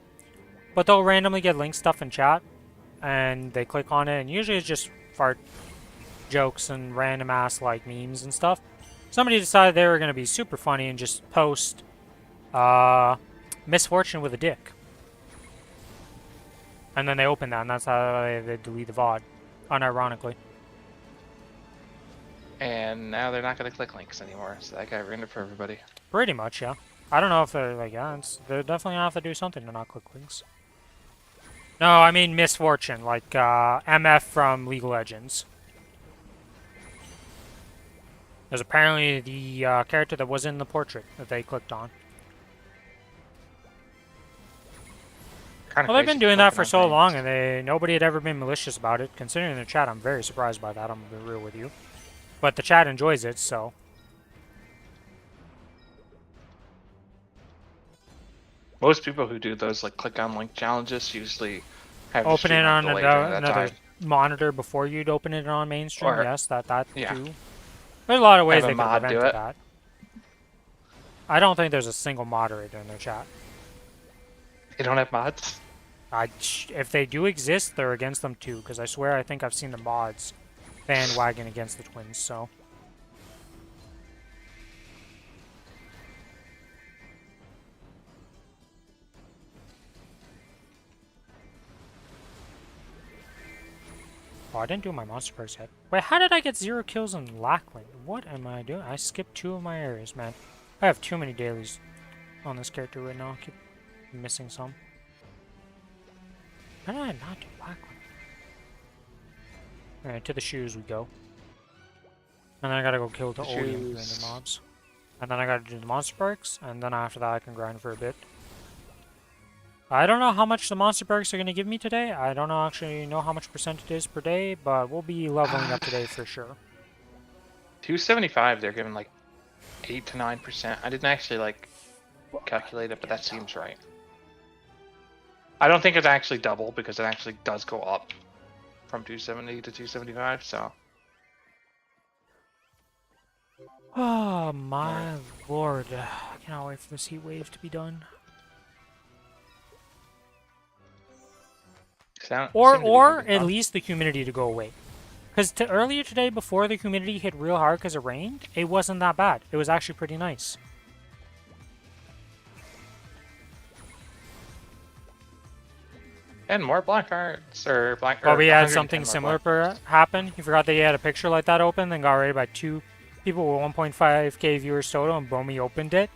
but they'll randomly get link stuff in chat, and they click on it, and usually it's just fart jokes and random ass like memes and stuff. Somebody decided they were going to be super funny and just post misfortune with a dick. And then they open that, and that's how they delete the VOD, unironically. And now they're not going to click links anymore, so that guy ruined it for everybody. Pretty much, yeah. I don't know if they're like, yeah, they're definitely gonna have to do something to not click links. No, I mean misfortune, like MF from League of Legends. There's apparently the character that was in the portrait that they clicked on. Well, they've been doing that for so long, and nobody had ever been malicious about it. Considering the chat, I'm very surprised by that. I'm gonna be real with you, but the chat enjoys it, so. Most people who do those like click on link challenges usually have the Open stream it on delayed during that another time. monitor before you'd open it on mainstream. Or- Yes, that yeah. too. There's a lot of ways Have a they could mod do prevent it. that. I don't think there's a single moderator in their chat. They don't have mods? If they do exist, they're against them too, because I swear I think I've seen the mods bandwagon against the twins, so. Oh, I didn't do my monster perks yet. Wait, how did I get 0 kills in Lackland? What am I doing? I skipped 2 of my areas, man. I have too many dailies on this character right now. I keep missing some. How did I not do Lackland? Alright, to the shoes we go. And then I gotta go kill the Oleum random mobs. And then I gotta do the monster perks, and then after that I can grind for a bit. I don't know how much the monster perks are going to give me today. I don't actually know how much percent it is per day, but we'll be leveling up today for sure. 275, they're giving like 8 to 9%. I didn't actually like calculate it, but that seems right. I don't think it's actually double because it actually does go up from 270 to 275, so. Oh my lord. I cannot wait for this heat wave to be done. Or at least the humidity to go away. Because earlier today, before the humidity hit real hard because it rained, it wasn't that bad. It was actually pretty nice. And more black arts, or black. Well, or we had 110 something more similar black. happen. You forgot that you had a picture like that open, then got rated by 2 people with 1.5k viewers total, and boom, he opened it.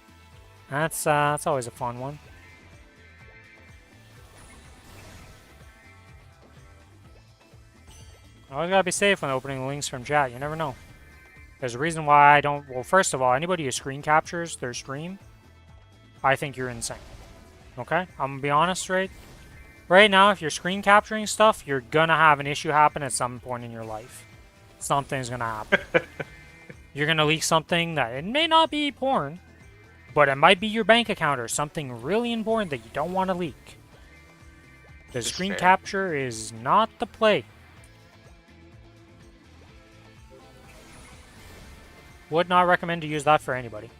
That's always a fun one. Always gotta be safe when opening links from chat. You never know. There's a reason why I don't. Well, first of all, anybody who screen captures their stream, I think you're insane. Okay, I'm gonna be honest, right now, if you're screen capturing stuff, you're gonna have an issue happen at some point in your life. Something's gonna happen. You're gonna leak something that it may not be porn, but it might be your bank account or something really important that you don't want to leak. The screen capture is not the play. Would not recommend to use that for anybody.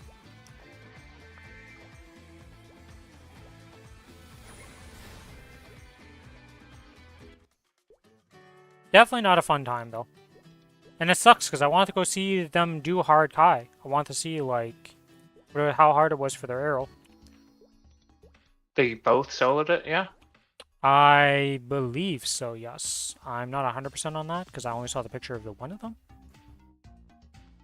Definitely not a fun time, though. And it sucks, because I want to go see them do hard Kai. I want to see, like, how hard it was for their arrow. They both soloed it, yeah? I believe so, yes. I'm not 100% on that, because I only saw the picture of the one of them.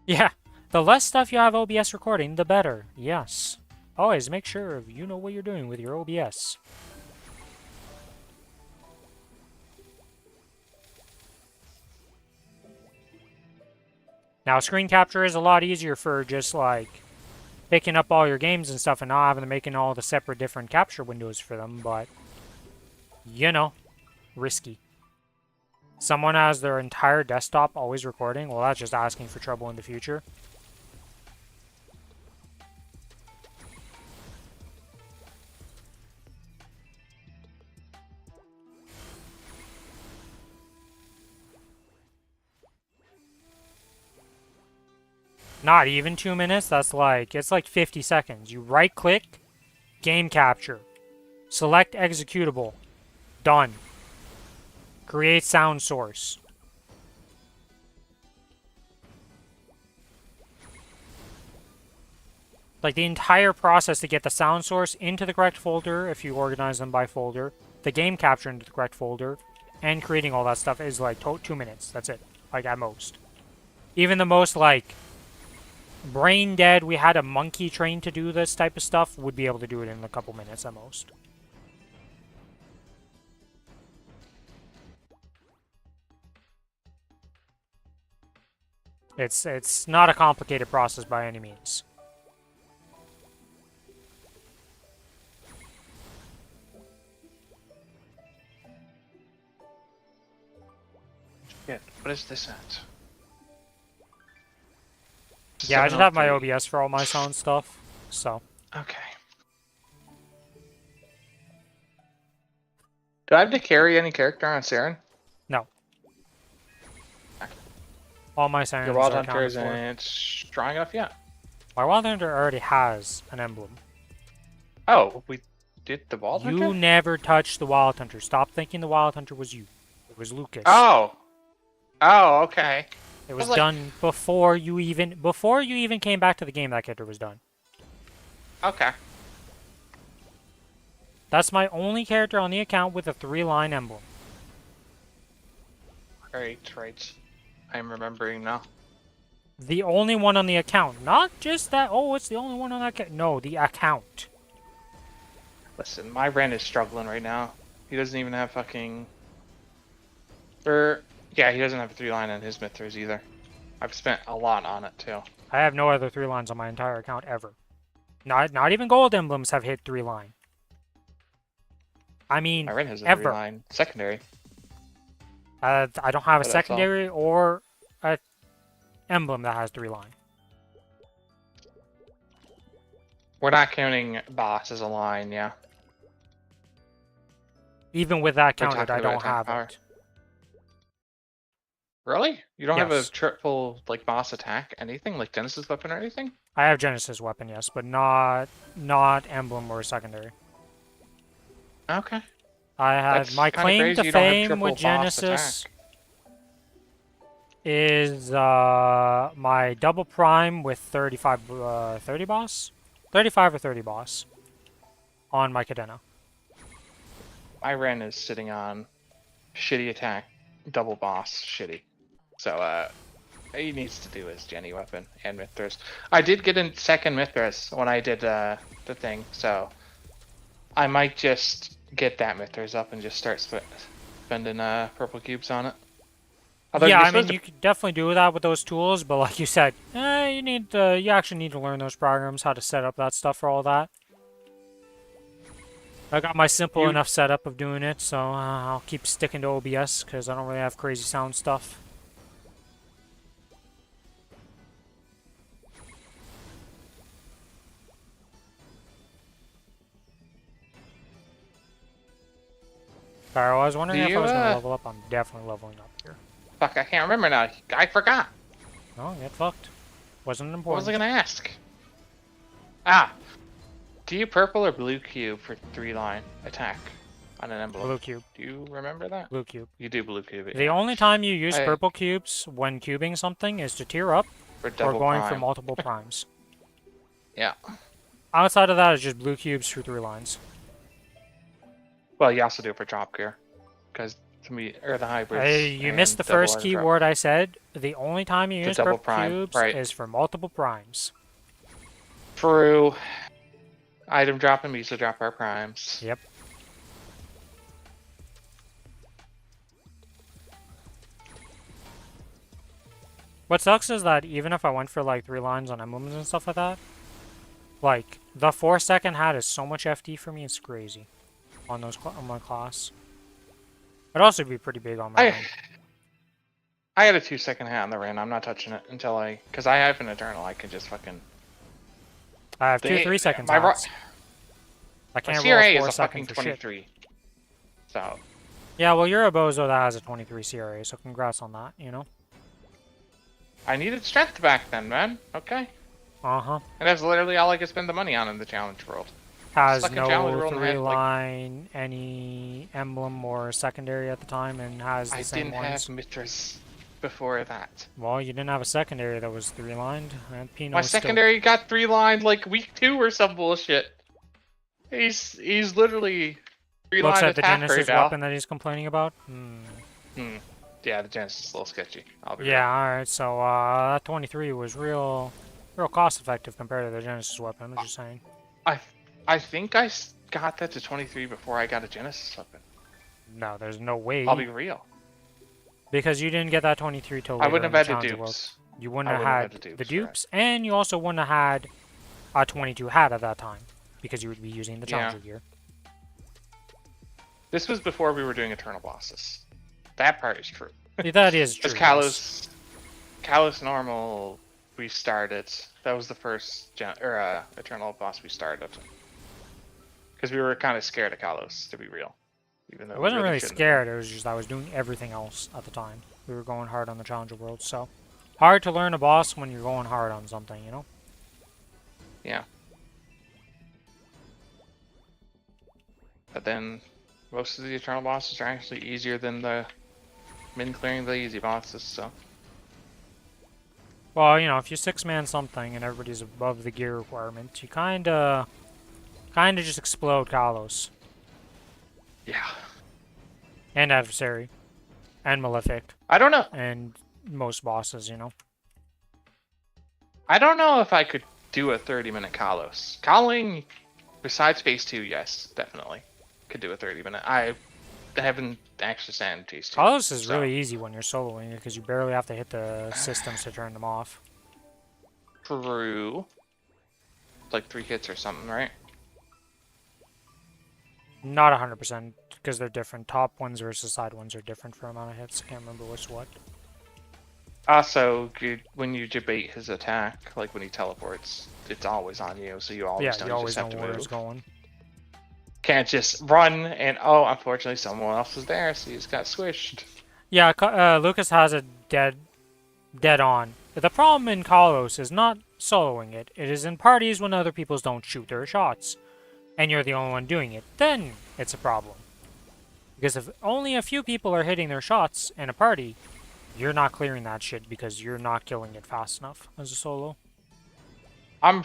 Yeah, the less stuff you have OBS recording, the better. Yes. Always make sure you know what you're doing with your OBS. Now, screen capture is a lot easier for just, like, picking up all your games and stuff and not having to make all the separate different capture windows for them, but, you know, risky. Someone has their entire desktop always recording, well, that's just asking for trouble in the future. Not even 2 minutes, that's like, it's like 50 seconds. You right click, game capture, select executable, done. Create sound source. Like the entire process to get the sound source into the correct folder, if you organize them by folder, the game capture into the correct folder, and creating all that stuff is like 2 minutes. That's it, like at most. Even the most like brain dead, we had a monkey trained to do this type of stuff, would be able to do it in a couple minutes at most. It's not a complicated process by any means. Shit, what is this at? Yeah, I just have my OBS for all my sound stuff, so. Okay. Do I have to carry any character on Saren? No. All my sounds Your Wild are Hunter accounted for. isn't strong enough yet. My Wild Hunter already has an emblem. Oh, we did the Wild Hunter? You never touched the Wild Hunter. Stop thinking the Wild Hunter was you. It was Lucas. Oh. Oh, okay. It was done before you even came back to the game. That character was done. Okay. That's my only character on the account with a 3-line emblem. Right. I'm remembering now. The only one on the account. Not just that, oh, it's the only one on that account. No, the account. Listen, my Ren is struggling right now. He doesn't even have fucking... Yeah, he doesn't have a 3-line on his Mithras either. I've spent a lot on it too. I have no other 3-lines on my entire account ever. Not even gold emblems have hit 3-line. I mean, my Ren has a ever. 3-line secondary. I don't have a But secondary or a emblem that has 3-line. We're not counting boss as a line, yeah. Even with that We're counted, talking I about don't attack have power. it. Really? You don't have a Yes. triple like boss attack, anything like Genesis weapon or anything? I have Genesis weapon, yes, but not emblem or secondary. Okay. I had That's my kinda claim crazy to you don't have fame triple with boss Genesis attack. is my double prime with 35 30 boss, 35 or 30 boss on my Cadena. My Ren is sitting on shitty attack, double boss, shitty. So he needs to do his Jenny weapon and Mithras. I did get a second Mithras when I did the thing, so I might just get that Mithras up and just start spending purple cubes on it. Although Yeah, you're I mean supposed to. you could definitely do that with those tools, but like you said, you actually need to learn those programs, how to set up that stuff for all that. I got my simple You enough setup of doing it, so I'll keep sticking to OBS because I don't really have crazy sound stuff. Alright, well, I was wondering if I was going to level up. I'm definitely leveling up here. fuck, I can't remember now. I forgot. Oh, get fucked. Wasn't What was I important. gonna ask? Ah, do you purple or blue cube for 3-line attack on an emblem? Blue cube. Do you remember that? Blue cube. You do blue cube it, The yeah. only time you use Hey. purple cubes when cubing something is to tier up For or double going for prime. multiple primes. Yeah. Outside of that, it's just blue cubes for 3 lines. Well, you also do it for drop gear, because to me, or the hybrids. You missed the first keyword I said. The only time you use double purple prime, cubes right. is for multiple primes. True. Item drop and Miso drop our primes. Yep. What sucks is that even if I went for like 3 lines on emblems and stuff like that, like the 4-second hat is so much FD for me, it's crazy on those on my class. It'd also be pretty big on my own. I had a 2-second hat on the Ren. I'm not touching it until because I have an Eternal. I can just fucking. I have 2 3-second my hats. I My can't CRA roll is a 4-second fucking for shit. 23. So. Yeah, well, you're a bozo that has a 23 CRA, so congrats on that, you know? I needed strength back then, man. Okay. Uh-huh. And that's literally all I could spend the money on in the challenge world. Has Stuck in challenge no world and I had, 3-line, any emblem or secondary at the time, and has the I same didn't ones. have Mithras before that. Well, you didn't have a secondary that was 3-lined, and Pino My was still... secondary got 3-lined like week 2 or some bullshit. He's literally 3-line Looks like the attack Genesis right now. weapon that he's complaining about? Yeah, the Genesis is a little sketchy. Yeah, alright, so that 23 was real cost effective compared to the Genesis weapon, I'm just saying. I think I got that to 23 before I got a Genesis weapon. No, there's no way. I'll be real. Because you didn't get that 23 till later I wouldn't in have the had the Challenger World. dupes. You wouldn't have had had the the dupes, dupes, and you also wouldn't have had a 22 hat at that time, because you would be using the Challenger gear. This was before we were doing Eternal bosses. That part is true. Yeah, that is true. Because Kalos normal, we started. That was the first Eternal boss we started. Because we were kind of scared of Kalos, to be real. Even though I wasn't really shouldn't have scared, it was just I was doing everything else at the time. We were going hard on the Challenger World, so... Hard to learn a boss when you're going hard on something, you know? Yeah. But then, most of the Eternal bosses are actually easier than the min clearing the easy bosses, so... Well, you know, if you 6-man something and everybody's above the gear requirement, you kinda just explode Kalos. Yeah. And Adversary. And Malefic. I don't know. And most bosses, you know? I don't know if I could do a 30-minute Kalos. Calling, besides phase 2, yes, definitely. Could do a 30-minute. I haven't actually sat in phase 2. Kalos is really easy when you're soloing it, because you barely have to hit the systems to turn them off. True. It's like 3 hits or something, right? Not 100%, because they're different. Top ones versus side ones are different for amount of hits. I can't remember what's what. Also, when you debate his attack, like when he teleports, it's always on you, so you always know you always just have know to where move. it's going. Can't just run and, oh, unfortunately someone else was there, so you just got squished. Yeah, Lucas has it dead on. The problem in Kalos is not soloing it. It is in parties when other people don't shoot their shots. And you're the only one doing it. Then it's a problem. Because if only a few people are hitting their shots in a party, you're not clearing that shit because you're not killing it fast enough as a solo. I'm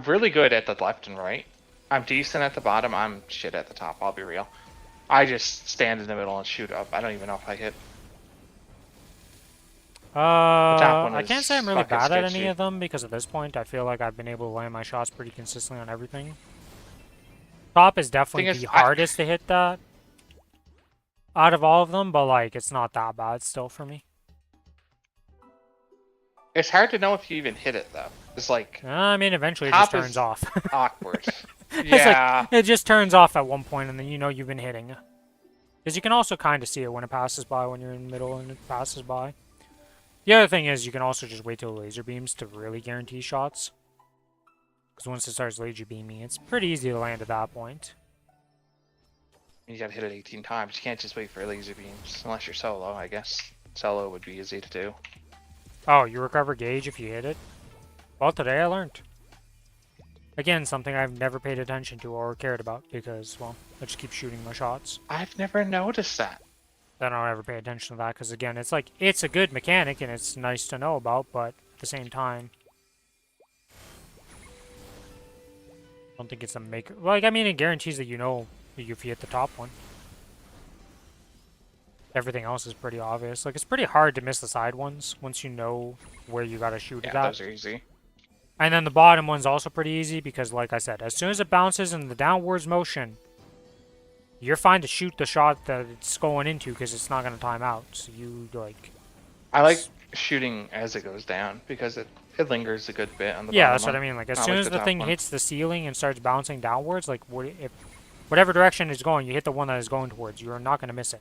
really good at the left and right. I'm decent at the bottom. I'm shit at the top. I'll be real. I just stand in the middle and shoot up. I don't even know if I hit. top one I is can't say I'm really fucking bad at any sketchy. of them because at this point I feel like I've been able to land my shots pretty consistently on everything. Top is definitely Thing is, the hardest to hit that out of all of them, but like it's not that bad still for me. It's hard to know if you even hit it though. It's like I mean, eventually it just top turns is off. awkward. It's Yeah, like, it just turns off at one point and then you know you've been hitting. Because you can also kind of see it when it passes by when you're in the middle and it passes by. The other thing is you can also just wait till laser beams to really guarantee shots. Because once it starts laser beaming, it's pretty easy to land at that point. you gotta hit it 18 times. You can't just wait for laser beams unless you're solo. I guess solo would be easy to do. Oh, you recover gauge if you hit it? Well, today I learned. Again, something I've never paid attention to or cared about because, well, I just keep shooting my shots. I've never noticed that. I don't ever pay attention to that because, again, it's like, it's a good mechanic and it's nice to know about, but at the same time, I don't think it's a maker. Like, I mean, it guarantees that you know if you hit the top one. Everything else is pretty obvious. Like, it's pretty hard to miss the side ones once you know where you gotta shoot it Yeah, at. those are easy. And then the bottom one's also pretty easy because, like I said, as soon as it bounces in the downwards motion, you're fine to shoot the shot that it's going into because it's not going to time out. So you, like... I like shooting as it goes down because it lingers a good bit on the Yeah, bottom that's what I one. mean. Like, as Not soon like as the the top thing one. hits the ceiling and starts bouncing downwards, like, if whatever direction it's going, you hit the one that is going towards, you're not going to miss it.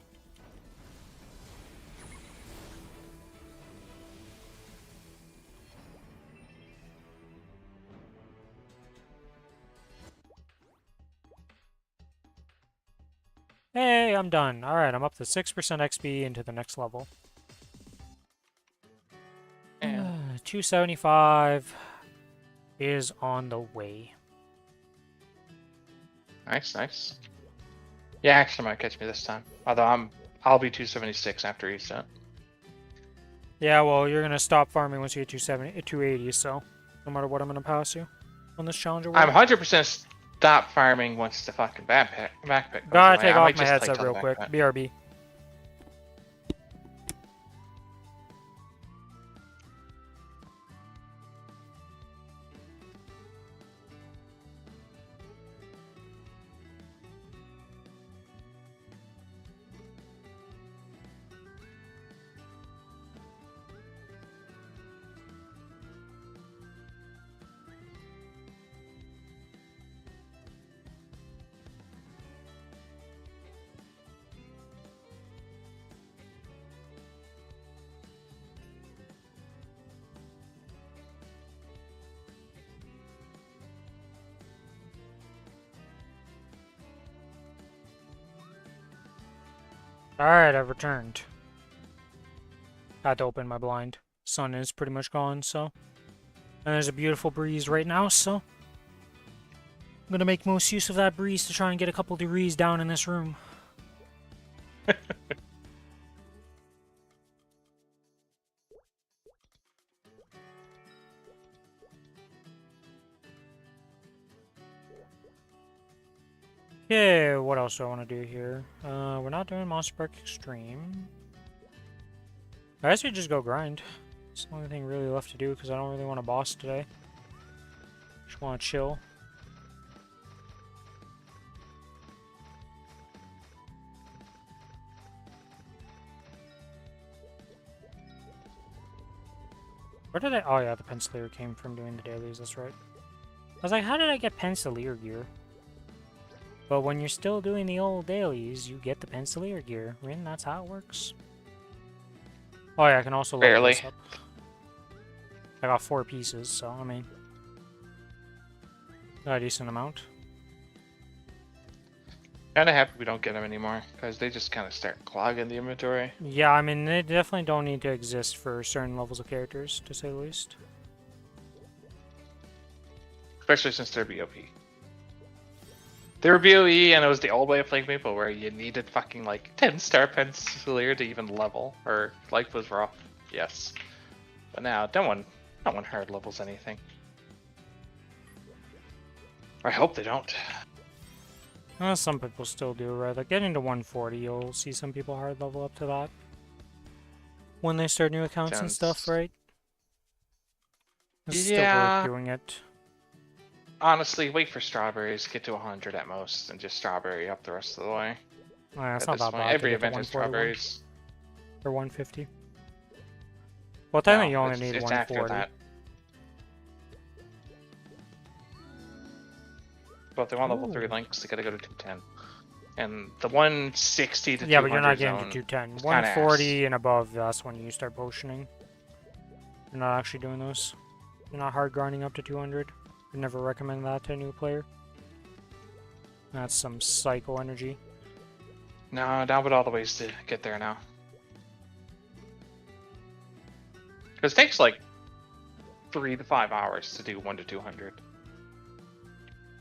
Hey, I'm done. Alright, I'm up to 6% XP into the next level. And 275 is on the way. nice, nice. Yeah, actually might catch me this time. Although I'll be 276 after reset. Yeah, well, you're gonna stop farming once you get 280, so no matter what, I'm gonna pass you on this challenge. I'm 100% stop farming once the fucking backpack goes Gotta away. take I off might my just headset play till real the quick. backpack. BRB. Alright, I've returned. Had to open my blind. Sun is pretty much gone, so. And there's a beautiful breeze right now, so. I'm gonna make most use of that breeze to try and get a couple degrees down in this room. Okay, what else do I want to do here? We're not doing Monster Park Extreme. I guess we just go grind. It's the only thing really left to do because I don't really want a boss today. Just want to chill. Where did I... Oh yeah, the Pencilier came from doing the dailies, that's right. I was like, how did I get Pencilier gear? But when you're still doing the old dailies, you get the Pencilier gear. Rin, that's how it works. Oh yeah, I can also level Barely. this up. I got 4 pieces, so I mean... Got a decent amount. Kinda happy we don't get them anymore, because they just kind of start clogging the inventory. Yeah, I mean, they definitely don't need to exist for certain levels of characters, to say the least. Especially since they're BOP. They were BOE, and it was the old way of playing Maple, where you needed fucking like 10 star pencilier to even level, or life was rough. Yes, but now no one hard levels anything. I hope they don't. Some people still do, right? Like getting to 140, you'll see some people hard level up to that when they start new accounts and stuff, right? It's still worth doing it. Honestly, wait for strawberries, get to 100 at most, and just strawberry up the rest of the way. Yeah, it's not that bad. Every event has strawberries. Or 150. Well, technically you only need it's 140. After that. But if they want level 3 links, they gotta go to 210. And the 160 to 200 but you're not getting zone to 210. 140 and above, that's when you start potioning. You're not actually doing those. You're not hard grinding up to 200. I never recommend that to a new player. That's some psycho energy. No, down with all the ways to get there now. Because it takes like 3 to 5 hours to do 1 to 200.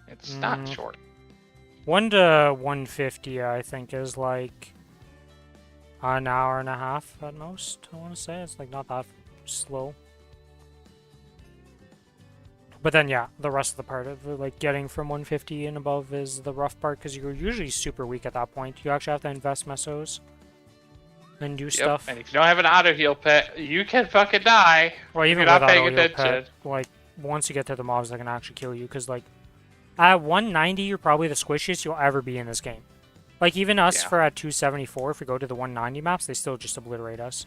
It's not short. 1 to 150, I think, is like an hour and a half at most, I want to say. It's like not that slow. But then, yeah, the rest of the part of like getting from 150 and above is the rough part, because you're usually super weak at that point. You actually have to invest mesos and do stuff. And if you don't have an auto heal pet, you can fucking die. Well, even without without paying auto heal attention. pet, like once you get to the mobs, they can actually kill you. Because like at 190, you're probably the squishiest you'll ever be in this game. Like even us for at 274, if we go to the 190 maps, they still just obliterate us.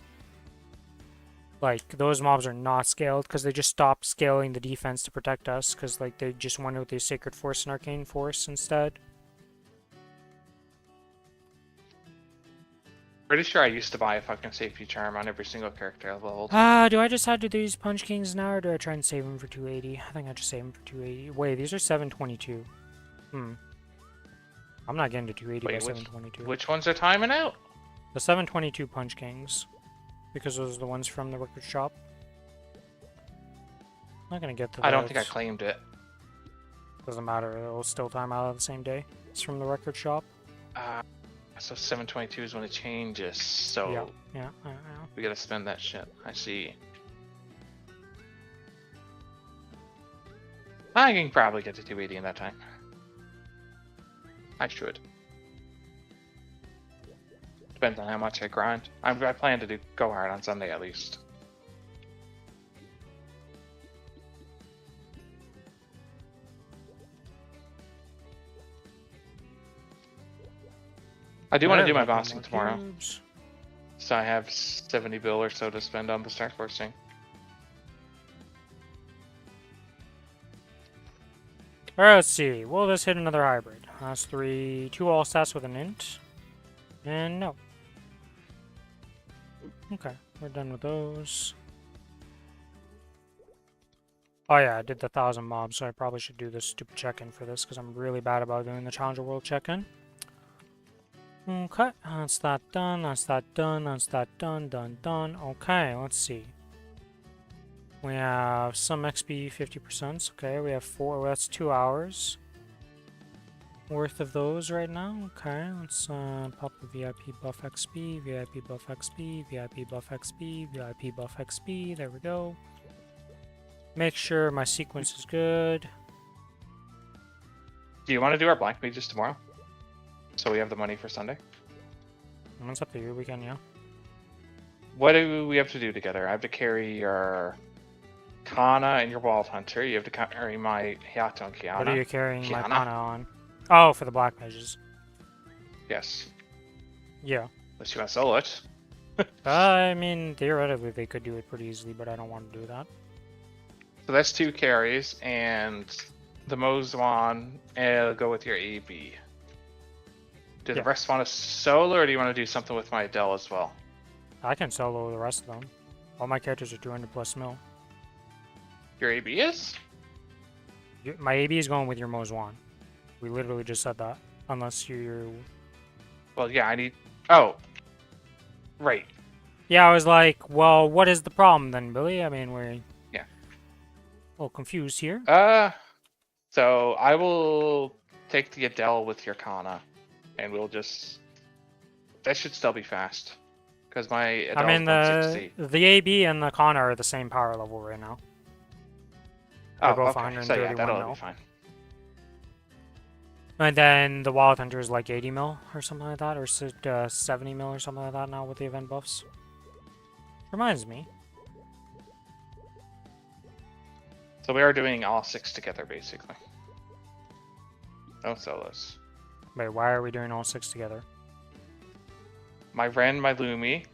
Like, those mobs are not scaled because they just stopped scaling the defense to protect us because, like, they just went with the Sacred Force and Arcane Force instead. Pretty sure I used to buy a fucking safety charm on every single character I leveled. Do I just have to do these Punch Kings now, or do I try and save them for 280? I think I just save them for 280. Wait, these are 722. I'm not getting to 280 by 722. Which ones are timing out? The 722 Punch Kings. Because those are the ones from the record shop. I'm not gonna get to that. I don't think I claimed it. Doesn't matter, it'll still time out on the same day. It's from the record shop. So 722 is when it changes, so... Yeah. We gotta spend that shit. I see. I can probably get to 280 in that time. I should. Depends on how much I grind. I plan to go hard on Sunday at least. I do want to do my bossing tomorrow. So I have 70 bill or so to spend on the Star Force thing. Alright, let's see. Will this hit another hybrid? That's 2 all stats with an int. And no. Okay, we're done with those. Oh yeah, I did the 1,000 mobs, so I probably should do this stupid check-in for this, because I'm really bad about doing the Challenger World check-in. Okay, that's that done, that's that done, that's that done, done. Okay, let's see. We have some XP 50%, okay, we have 4, well, that's 2 hours worth of those right now. Okay, let's pop the VIP buff XP, VIP buff XP, VIP buff XP, VIP buff XP. There we go. Make sure my sequence is good. Do you want to do our Black Mages tomorrow? So we have the money for Sunday? It's up to you, we can, yeah. What do we have to do together? I have to carry your Kana and your Wild Hunter. You have to carry my Hayato and Kiana. What are you carrying my Kana on? Oh, for the Black Mages. Yes. Yeah. Unless you want to solo it. I mean, theoretically they could do it pretty easily, but I don't want to do that. So that's 2 carries, and the Mozwan, it'll go with your AB. Do the rest want to solo, or do you want to do something with my Adele as well? I can solo the rest of them. All my characters are 200 plus mil. Your AB is? My AB is going with your Mozwan. We literally just said that. Unless you're... Well, yeah, I need... Oh. Right. Yeah, I was like, well, what is the problem then, Billy? I mean, we're... Yeah. A little confused here. So I will take the Adele with your Kana, and we'll just... That should still be fast. Because my Adele's I mean, 160. the AB and the Kana are the same power level right now. They're Oh, both okay. So yeah, 131 that'll mil. be fine. And then the Wild Hunter is like 80 mil or something like that, or 70 mil or something like that now with the event buffs. Reminds me. So we are doing all 6 together, basically. No solos. Wait, why are we doing all 6 together? My Ren, my Lumi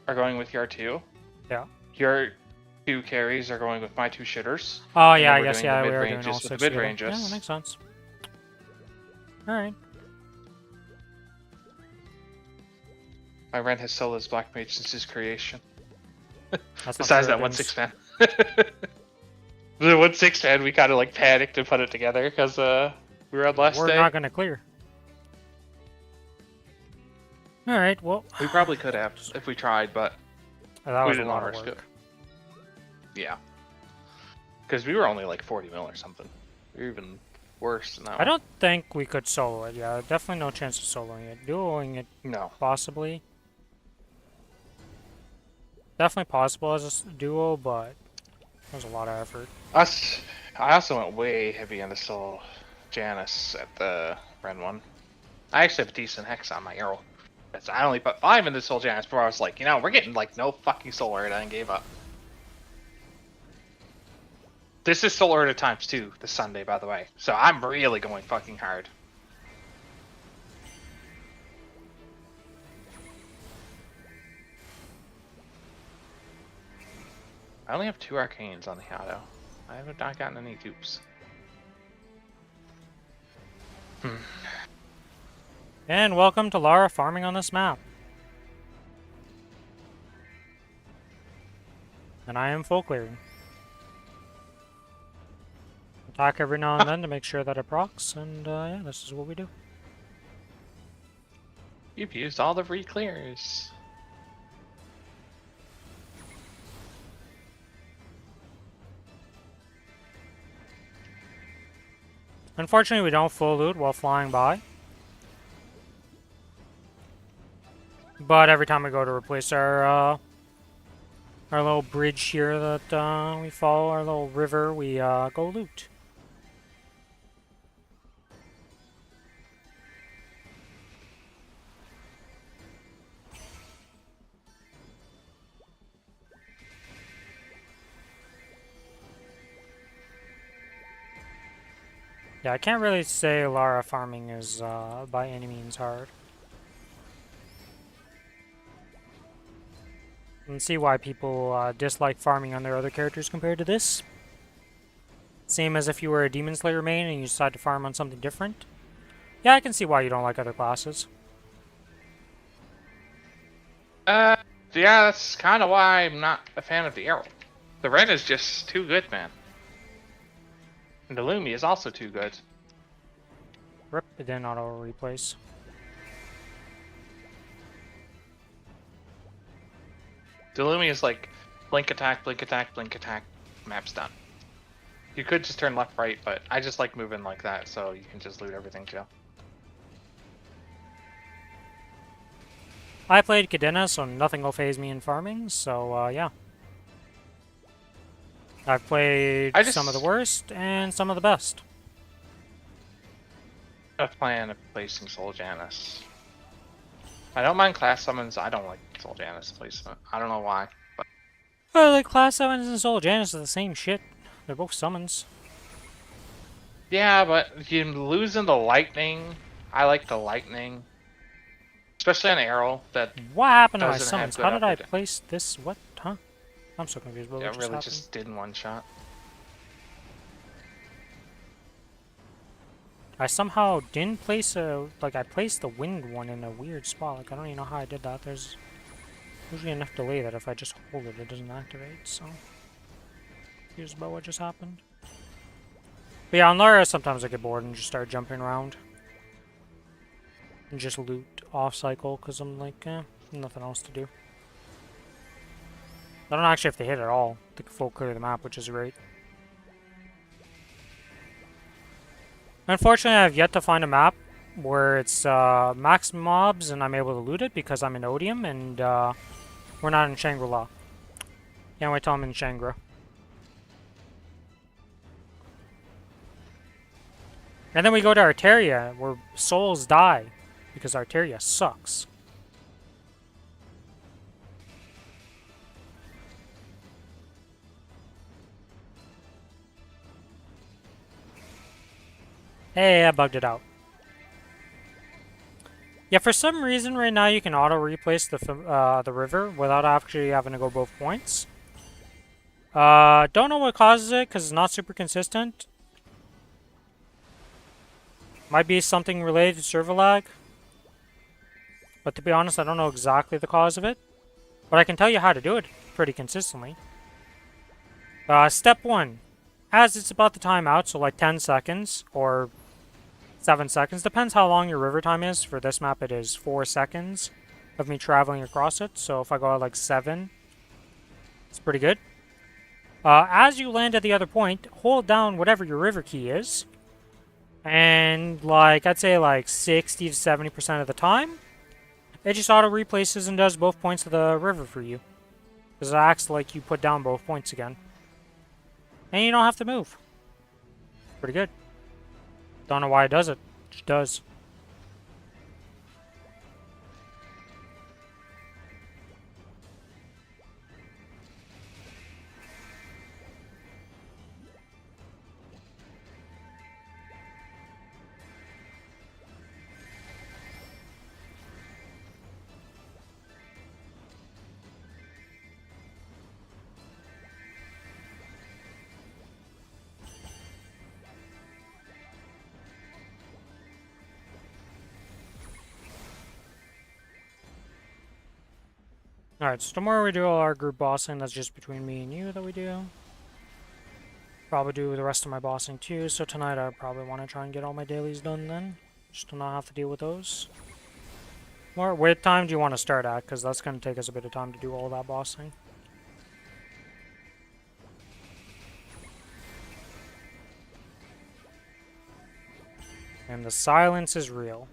are going with your 2. Yeah. Your 2 carries are going with my 2 shitters. Oh And yeah, then I we're guess doing the yeah, we are doing mid-ranges all with 6 the together. mid-ranges. Yeah, that makes sense. Alright. My Ren has solos Black Mage since his creation. That's Besides not that true, 1/6 man. The 1/6 man, we kind of like panicked and put it together because we were on last we're day. not gonna clear. Alright, well... We probably could have if we tried, but that we was a didn't lot want of to risk work. it. Yeah. Because we were only like 40 mil or something. We were even worse than that. I don't think we could solo it, yeah. Definitely no chance of soloing it. Duoing it, No. possibly. Definitely possible as a duo, but that was a lot of effort. I also went way heavy on the Soul Janus at the Ren one. I actually have a decent hex on my arrow. I only put 5 in the Soul Janus before I was like, you know, we're getting like no fucking Solar and I gave up. This is Solar at times 2 this Sunday, by the way. So I'm really going fucking hard. I only have 2 arcanes on the auto. I haven't not gotten any dupes. And welcome to Lara farming on this map. And I am full clearing. Attack every now and then to make sure that it procs, and yeah, this is what we do. You've used all the free clears. Unfortunately, we don't full loot while flying by. But every time we go to replace our little bridge here that we follow, our little river, we go loot. Yeah, I can't really say Lara farming is by any means hard. You can see why people dislike farming on their other characters compared to this. Same as if you were a Demon Slayer main and you decide to farm on something different. Yeah, I can see why you don't like other classes. Yeah, that's kind of why I'm not a fan of the arrow. The Ren is just too good, man. And the Lumi is also too good. Rip, it didn't auto replace. The Lumi is like blink attack, blink attack, blink attack, map's done. You could just turn left, right, but I just like moving like that so you can just loot everything too. I played Cadena, so nothing will phase me in farming, so yeah. I've played some of the worst and some of the best. A plan of placing Soul Janus. I don't mind class summons. I don't like Soul Janus placement. I don't know why. But... Well, like class summons and Soul Janus are the same shit. They're both summons. Yeah, but you're losing the lightning. I like the lightning. Especially on Arrow. What happened to my summons? How did I place this? What? Huh? I'm so confused. What just happened? Just did in one shot. I somehow didn't place I placed the winged one in a weird spot. Like, I don't even know how I did that. There's usually enough delay that if I just hold it, it doesn't activate, so... Confused about what just happened. But yeah, on Lara, sometimes I get bored and just start jumping around. And just loot off-cycle, because I'm like, nothing else to do. I don't actually have to hit at all to full clear the map, which is great. Unfortunately, I've yet to find a map where it's max mobs and I'm able to loot it because I'm in Odium and we're not in Shangri-La. Can't wait till I'm in Shangri. And then we go to Arteria, where souls die because Arteria sucks. Hey, I bugged it out. Yeah, for some reason right now you can auto-replace the river without actually having to go both points. Don't know what causes it, because it's not super consistent. Might be something related to server lag. But to be honest, I don't know exactly the cause of it. But I can tell you how to do it pretty consistently. Step 1. As it's about the time out, so like 10 seconds, or 7 seconds. Depends how long your river time is. For this map, it is 4 seconds of me traveling across it. So if I go at like 7, it's pretty good. As you land at the other point, hold down whatever your river key is. And like, I'd say like 60 to 70% of the time, it just auto-replaces and does both points of the river for you. Because it acts like you put down both points again. And you don't have to move. Pretty good. Don't know why it does it. It just does. Alright, so tomorrow we do all our group bossing. That's just between me and you that we do. Probably do the rest of my bossing too, so tonight I probably want to try and get all my dailies done then. Just to not have to deal with those. What time do you want to start at? Because that's going to take us a bit of time to do all that bossing. And the silence is real.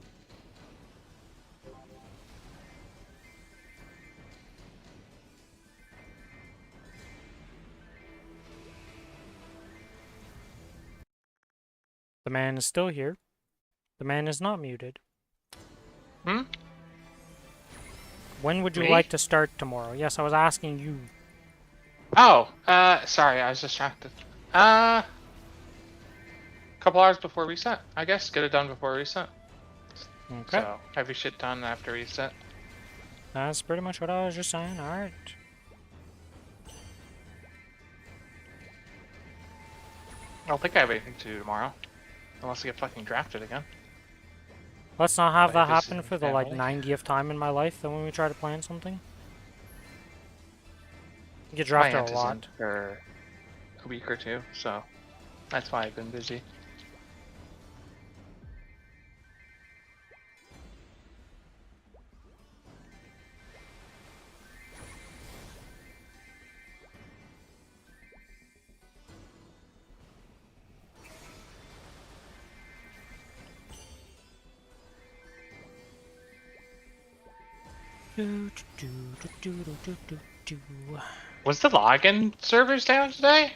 The man is still here. The man is not muted. Hmm? When would you Me? like to start tomorrow? Yes, I was asking you. Oh, sorry, I was distracted. Couple hours before reset, I guess. Get it done before reset. Okay. So, have your shit done after reset. That's pretty much what I was just saying. Alright. I don't think I have anything to do tomorrow. Unless I get fucking drafted again. Let's not have that Like, this happen is for the like family. 90th time in my life then when we try to plan something. You get My drafted aunt a is lot. in for a week or two, so that's why I've been busy. Was the login servers down today?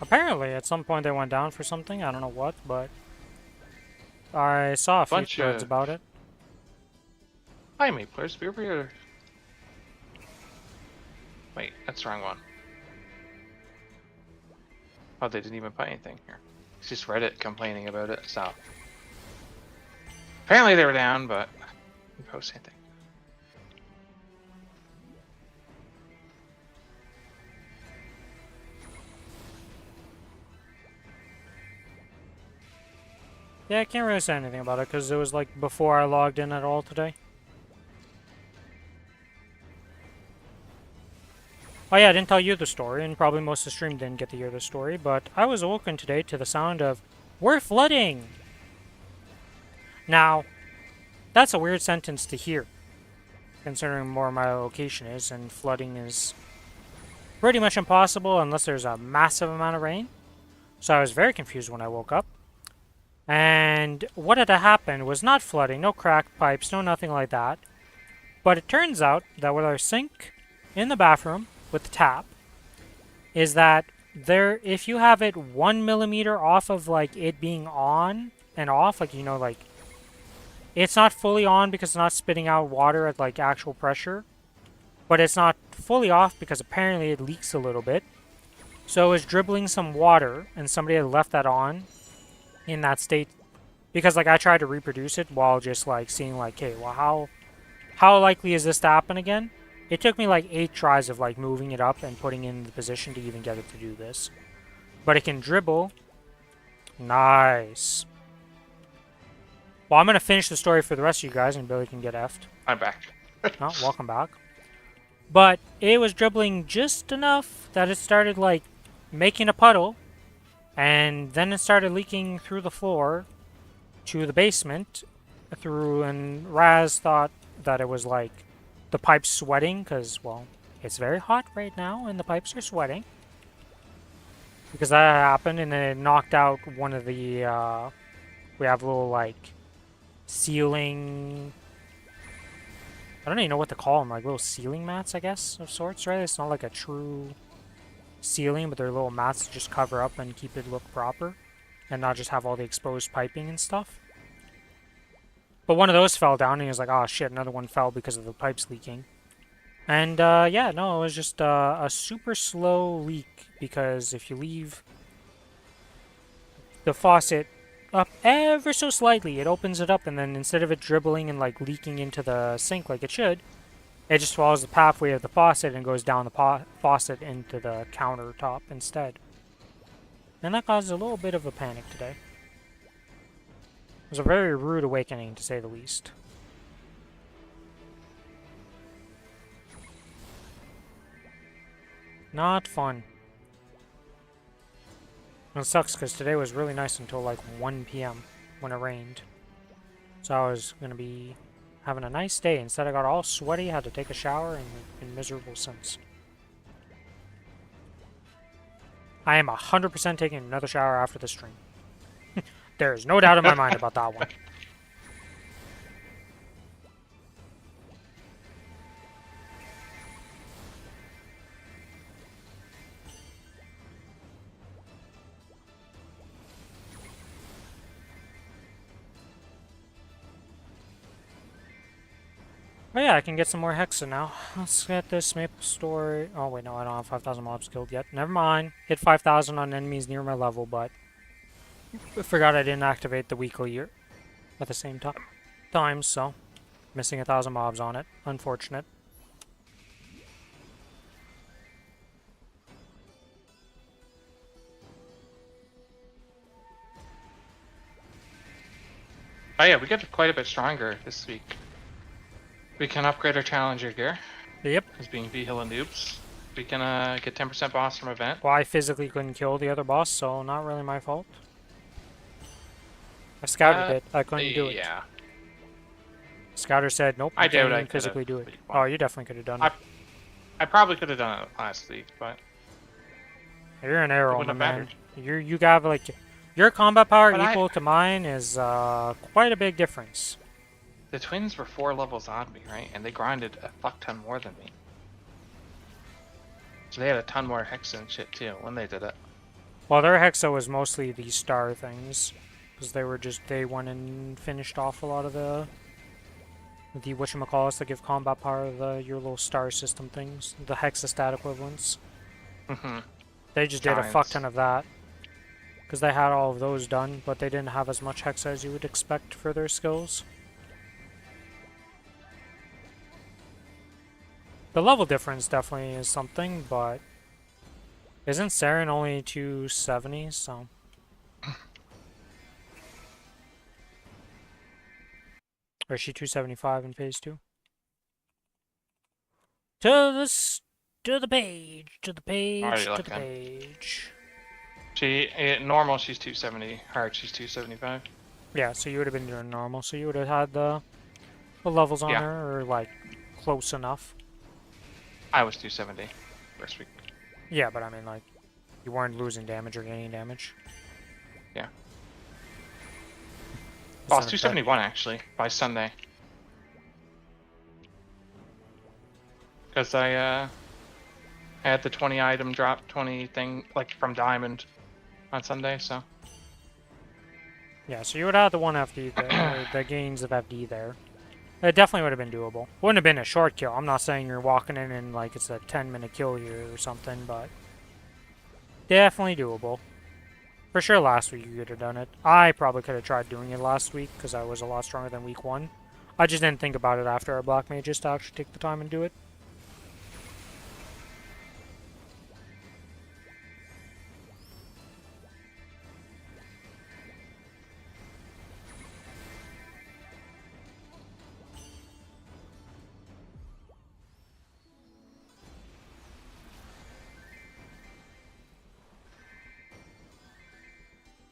Apparently, at some point they went down for something. I don't know what, but I saw a few Bunch threads of about it. Hi, Maplers. We were here. Wait, that's the wrong one. Oh, they didn't even put anything here. It's just Reddit complaining about it, so. Apparently they were down, but didn't post anything. Yeah, I can't really say anything about it because it was like before I logged in at all today. Oh yeah, I didn't tell you the story, and probably most of the stream didn't get to hear the story, but I was awoken today to the sound of, "We're flooding!" Now, that's a weird sentence to hear, considering where my location is, and flooding is pretty much impossible unless there's a massive amount of rain. So I was very confused when I woke up. And what had happened was not flooding, no cracked pipes, no nothing like that. But it turns out that with our sink in the bathroom with the tap, is that there, if you have it 1 millimeter off of like it being on and off, like you know, like it's not fully on because it's not spitting out water at like actual pressure, but it's not fully off because apparently it leaks a little bit. So it was dribbling some water, and somebody had left that on in that state because like I tried to reproduce it while just like seeing like, hey, well how likely is this to happen again? It took me like 8 tries of like moving it up and putting it in the position to even get it to do this. But it can dribble. Nice. Well, I'm going to finish the story for the rest of you guys and Billy can get effed. I'm back. Oh, welcome back. But it was dribbling just enough that it started like making a puddle. And then it started leaking through the floor to the basement. And Raz thought that it was like the pipes sweating because, well, it's very hot right now and the pipes are sweating. Because that happened and then it knocked out one of the, we have little like ceiling, I don't even know what to call them, like little ceiling mats, I guess, of sorts, right? It's not like a true ceiling, but they're little mats to just cover up and keep it look proper and not just have all the exposed piping and stuff. But one of those fell down, and he was like, oh shit, another one fell because of the pipes leaking. And, yeah, no, it was just a super slow leak, because if you leave the faucet up ever so slightly, it opens it up, and then instead of it dribbling and, like, leaking into the sink like it should, it just follows the pathway of the faucet and goes down the faucet into the countertop instead. And that caused a little bit of a panic today. It was a very rude awakening, to say the least. Not fun. And it sucks because today was really nice until like 1 p.m. when it rained. So I was going to be having a nice day. Instead I got all sweaty, had to take a shower, and been miserable since. I am 100% taking another shower after the stream. There is no doubt in my mind about that one. Oh yeah, I can get some more Hexa now. Let's get this Maplestory. Oh wait, no, I don't have 5,000 mobs killed yet. Never mind. Hit 5,000 on enemies near my level, but I forgot I didn't activate the weekly at the same time, so missing 1,000 mobs on it. Unfortunate. Oh yeah, we get quite a bit stronger this week. We can upgrade our challenger gear. Yep. As being V-Hill and noobs. We can get 10% boss from event. Well, I physically couldn't kill the other boss, so not really my fault. I scouted it. I couldn't do it. Yeah. Scouter said, nope, I you can't doubt I even physically do it. could've. Oh, you definitely could have done it. I probably could have done it last week, but You're an arrow, my wouldn't have man. mattered. You got like your combat power But equal to mine is quite a big difference. The twins were 4 levels on me, right? And they grinded a fuck ton more than me. So they had a ton more hexa and shit too when they did it. Well, their Hexa was mostly the star things, because they went and finished off a lot of the whatchamacallits that give combat power, your little star system things, the Hexa stat equivalents. Mm-hmm. They just did a fuck ton of that, because they had all of those done, but they didn't have as much Hexa as you would expect for their skills. The level difference definitely is something, but isn't Saren only 270, so... Or is she 275 in phase 2? To the page, to the page, to the page. Normal she's 270, hard she's 275. Yeah, so you would have been doing normal, so you would have had the levels on her, or like, close enough. I was 270 first week. Yeah, but I mean, like, you weren't losing damage or gaining damage. Yeah. Oh, it's 271 actually by Sunday. Because I had the 20 item drop 20 thing like from Diamond on Sunday, so. Yeah, so you would have the 1 FD there, the gains of FD there. It definitely would have been doable. Wouldn't have been a short kill. I'm not saying you're walking in and like it's a 10-minute kill here or something, but definitely doable. For sure last week you could have done it. I probably could have tried doing it last week because I was a lot stronger than week 1. I just didn't think about it after our Black Mages to actually take the time and do it.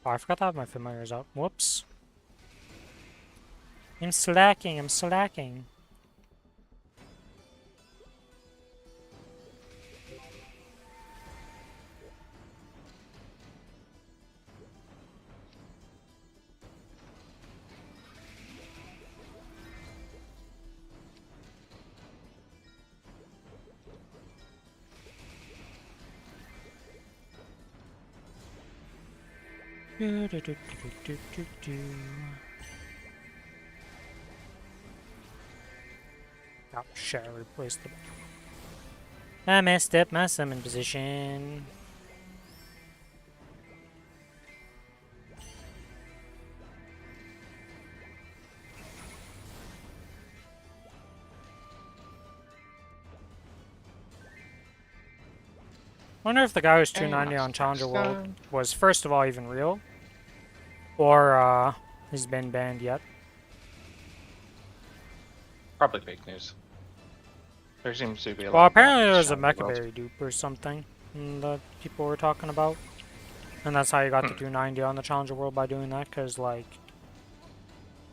Oh, I forgot to have my familiars up. Whoops. I'm slacking, I'm slacking. Do, do, do, do, do, do, do. Oh shit, I replaced the... I messed up my summon position. Wonder if the guy who's 290 on Challenger World was first of all even real, or has been banned yet. Probably fake news. There seems to be a lot. Well, apparently there of was a Challenger World. Mechaberry dupe or something that people were talking about, and that's how you got the 290 on the Challenger World by doing that. Because like,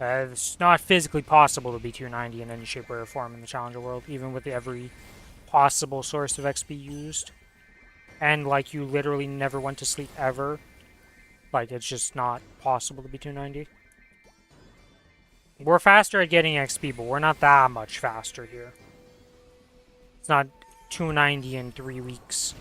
it's not physically possible to be 290 in any shape or form in the Challenger World, even with every possible source of XP used. And, like, you literally never went to sleep ever. Like, it's just not possible to be 290. We're faster at getting XP, but we're not that much faster here. It's not 290 in 3 weeks.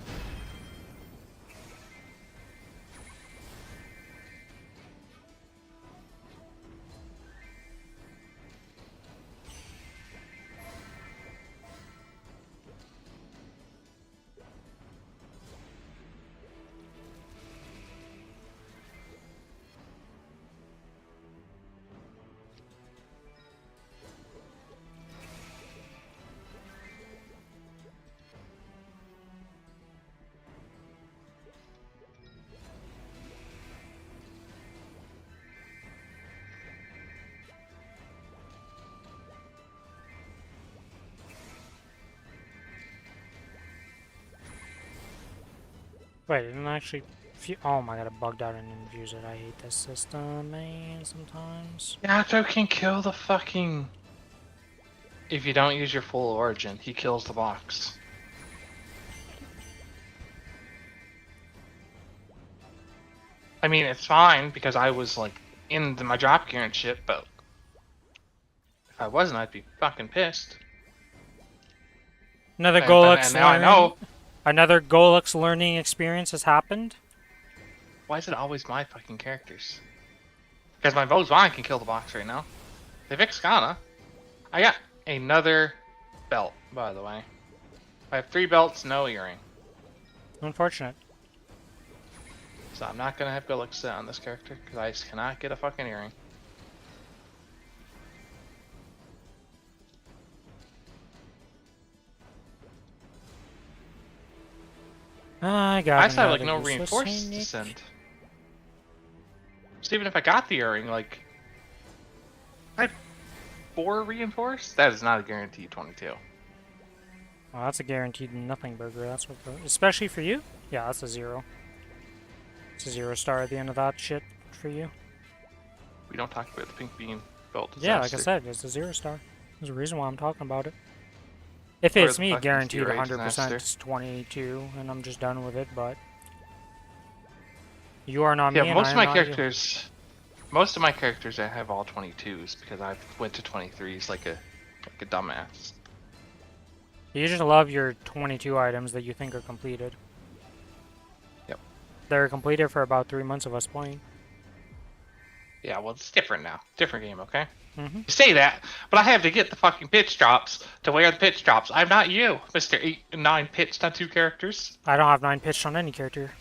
Wait, it didn't actually... Oh my god, it bugged out and didn't use it. I hate this system, man, sometimes. Yato can kill the fucking... If you don't use your full origin, he kills the box. I mean, it's fine, because I was, like, in my drop gear and shit, but... If I wasn't, I'd be fucking pissed. Another Golux now I know. Another Golux learning experience has happened. Why is it always my fucking characters? Because my Volkswagen can kill the box right now. They fixed Kana. I got another belt, by the way. I have 3 belts, no earring. Unfortunate. So I'm not gonna have Golux sit on this character, because I just cannot get a fucking earring. I got I still have like no another useless reinforced Nick. descent. So even if I got the earring, like I had 4 reinforced, that is not a guaranteed 22. Well, that's a guaranteed nothing burger. That's what, especially for you. Yeah, that's a 0. It's a 0 star at the end of that shit for you. We don't talk about the pink bean belt disaster. Yeah, like I said, it's a 0 star. There's a reason why I'm talking about it. If Or it's the me, fucking guaranteed Fury 100% disaster. it's 22, and I'm just done with it, but... You are not me, Yeah, and most I of am my not you. characters Most of my characters I have all 22s because I went to 23s like a dumbass. You just love your 22 items that you think are completed. Yep. They're completed for about 3 months of us playing. Yeah, well, it's different now. Different game, okay? Mm-hmm. You say that, but I have to get the fucking pitch drops to wear the pitch drops. I'm not you, Mr. 8 and 9 pitched on 2 characters. I don't have 9 pitched on any character.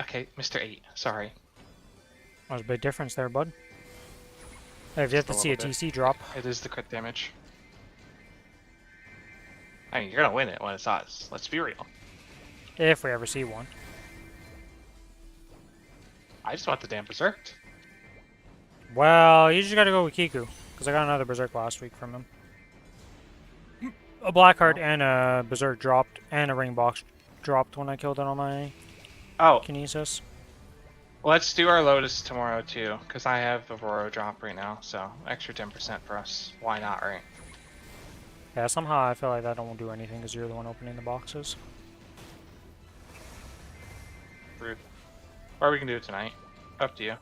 Okay, Mr. 8, sorry. There's a big difference there, bud. I've yet to see a TC drop. It is the crit damage. I mean, you're gonna win it when it's us. Let's be real. If we ever see one. I just want the damn berserked. Well, you just gotta go with Kiku. Because I got another Berserk last week from him. A Blackheart and a Berserk dropped, and a Ring Box dropped when I killed it on my Kinesis. Let's do our Lotus tomorrow too, because I have Aurora drop right now, so extra 10% for us. Why not, right? Yeah, somehow I feel like that won't do anything because you're the one opening the boxes. Rude. Or we can do it tonight. Up to you.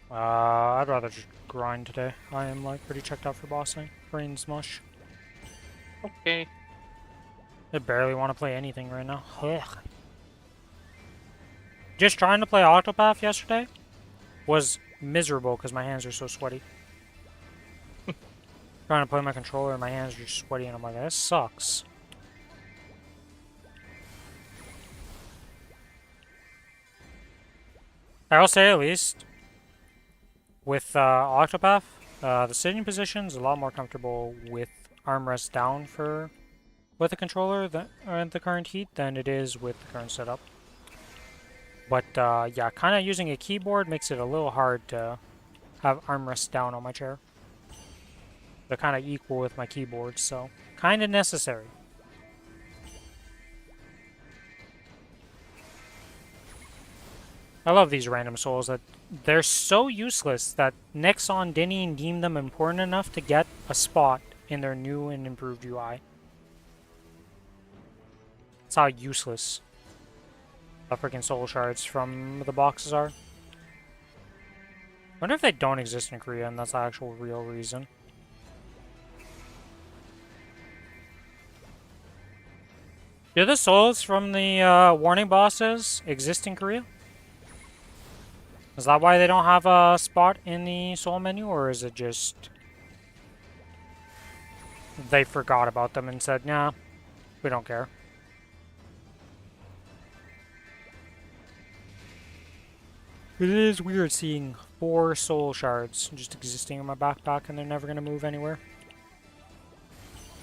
I'd rather just grind today. I am like pretty checked out for bossing. Brain's mush. Okay. I barely want to play anything right now. Ugh. Just trying to play Octopath yesterday was miserable because my hands are so sweaty. Trying to play my controller and my hands are just sweaty and I'm like, this sucks. I'll say at least with Octopath, the sitting position is a lot more comfortable with armrest down with the controller at the current heat than it is with the current setup. But yeah, kind of using a keyboard makes it a little hard to have armrest down on my chair. They're kind of equal with my keyboard, so kind of necessary. I love these random souls that they're so useless that Nexon didn't even deem them important enough to get a spot in their new and improved UI. That's how useless the freaking soul shards from the boxes are. Wonder if they don't exist in Korea and that's the actual real reason. Do the souls from the warning bosses exist in Korea? Is that why they don't have a spot in the soul menu, or is it just they forgot about them and said, nah, we don't care? It is weird seeing 4 soul shards just existing in my backpack and they're never going to move anywhere.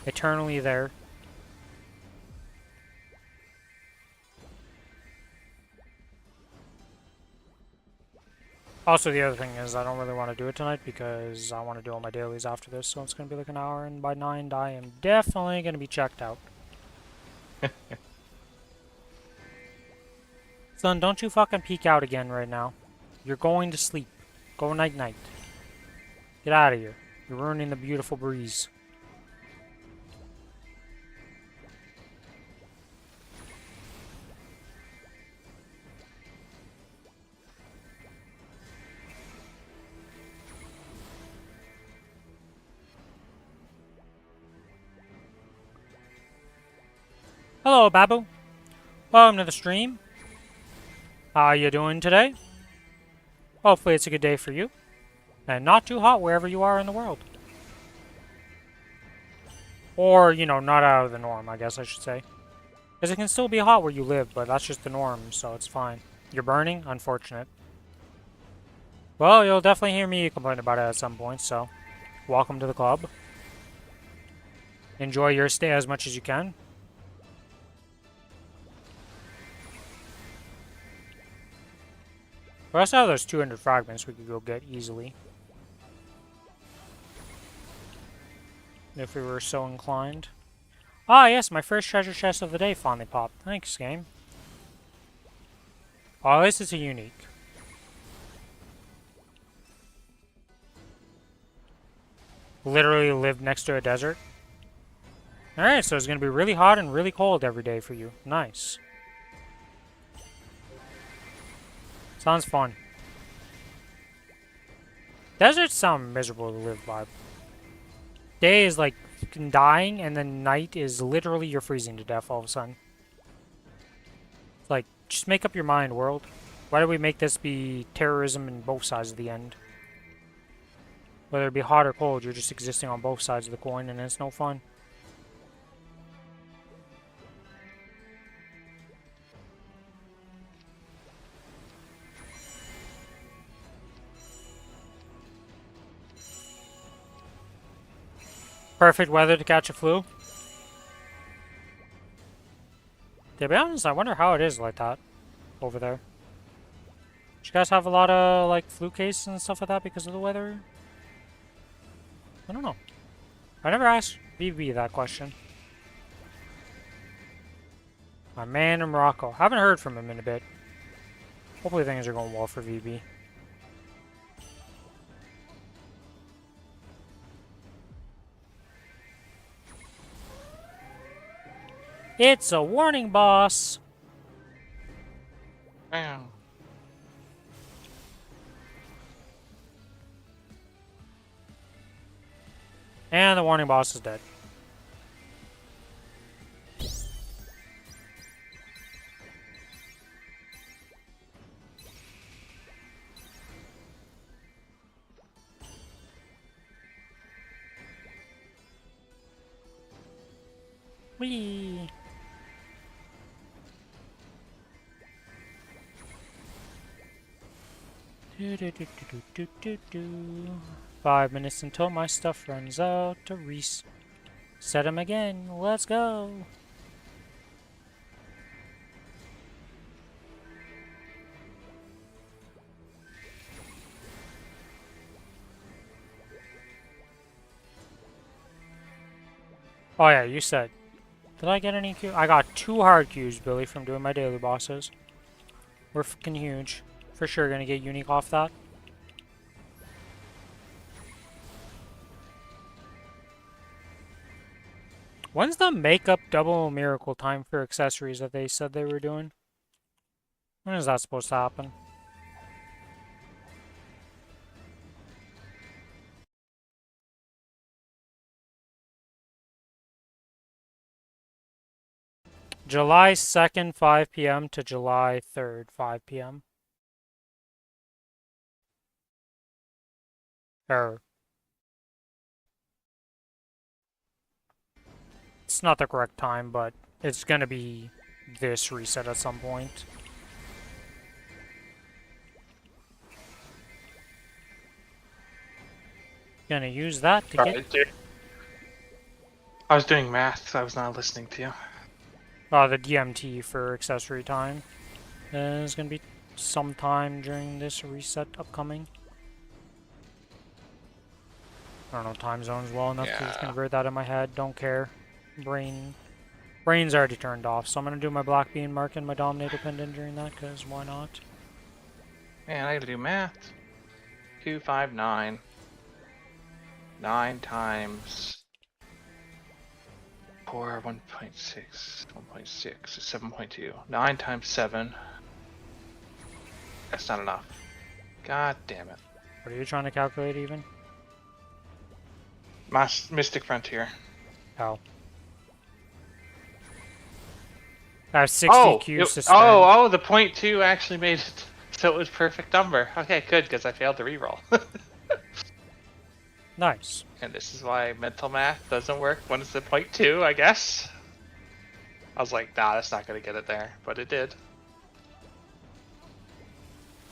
Eternally there. Also, the other thing is I don't really want to do it tonight because I want to do all my dailies after this, so it's going to be like an hour, and by 9 I am definitely going to be checked out. Son, don't you fucking peek out again right now. You're going to sleep. Go night-night. Get out of here. You're ruining the beautiful breeze. Hello, Babu. Welcome to the stream. How you doing today? Hopefully it's a good day for you. And not too hot wherever you are in the world. Or, you know, not out of the norm, I guess I should say. Because it can still be hot where you live, but that's just the norm, so it's fine. You're burning? Unfortunate. Well, you'll definitely hear me complain about it at some point, so welcome to the club. Enjoy your stay as much as you can. We also have those 200 fragments we could go get easily. If we were so inclined. Ah, yes, my first treasure chest of the day finally popped. Thanks, game. Oh, this is a unique. Literally lived next to a desert. Alright, so it's going to be really hot and really cold every day for you. Nice. Sounds fun. Deserts sound miserable to live by. Day is like fucking dying, and then night is literally you're freezing to death all of a sudden. It's like, just make up your mind, world. Why do we make this be terrorism in both sides of the end? Whether it be hot or cold, you're just existing on both sides of the coin, and it's no fun. Perfect weather to catch a flu. To be honest, I wonder how it is like that over there. Do you guys have a lot of like flu cases and stuff like that because of the weather? I don't know. I never asked VB that question. My man in Morocco. Haven't heard from him in a bit. Hopefully things are going well for VB. It's a warning, boss! Wow. And the warning boss is dead. Whee! 5 minutes until my stuff runs out to reset him again. Let's go. Oh yeah, you said. Did I get any Q? I got 2 hard Qs, Billy, from doing my daily bosses. We're fucking huge. For sure gonna get unique off that. When's the makeup double miracle time for accessories that they said they were doing? When is that supposed to happen? July 2nd, 5 p.m. to July 3rd, 5 p.m. Error. It's not the correct time, but it's gonna be this reset at some point. Gonna use that to get... Dude. I was doing math, so I was not listening to you. the DMT for accessory time is gonna be sometime during this reset upcoming. I don't know time zones well enough to just convert that in my head. Don't care. Brain's already turned off, so I'm gonna do my black bean mark and my dominator pendant during that, because why not? Man, I gotta do math. 259. 9 times 4, 1.6, 1.6 is 7.2. 9 times 7. That's not enough. God damn it. What are you trying to calculate even? Mystic Frontier. Oh. I have 60 cubes to spend. Oh, the point 2 actually made it so it was perfect number. Okay, good, because I failed to reroll. Nice. And this is why mental math doesn't work when it's at point 2, I guess. I was like, nah, that's not going to get it there, but it did.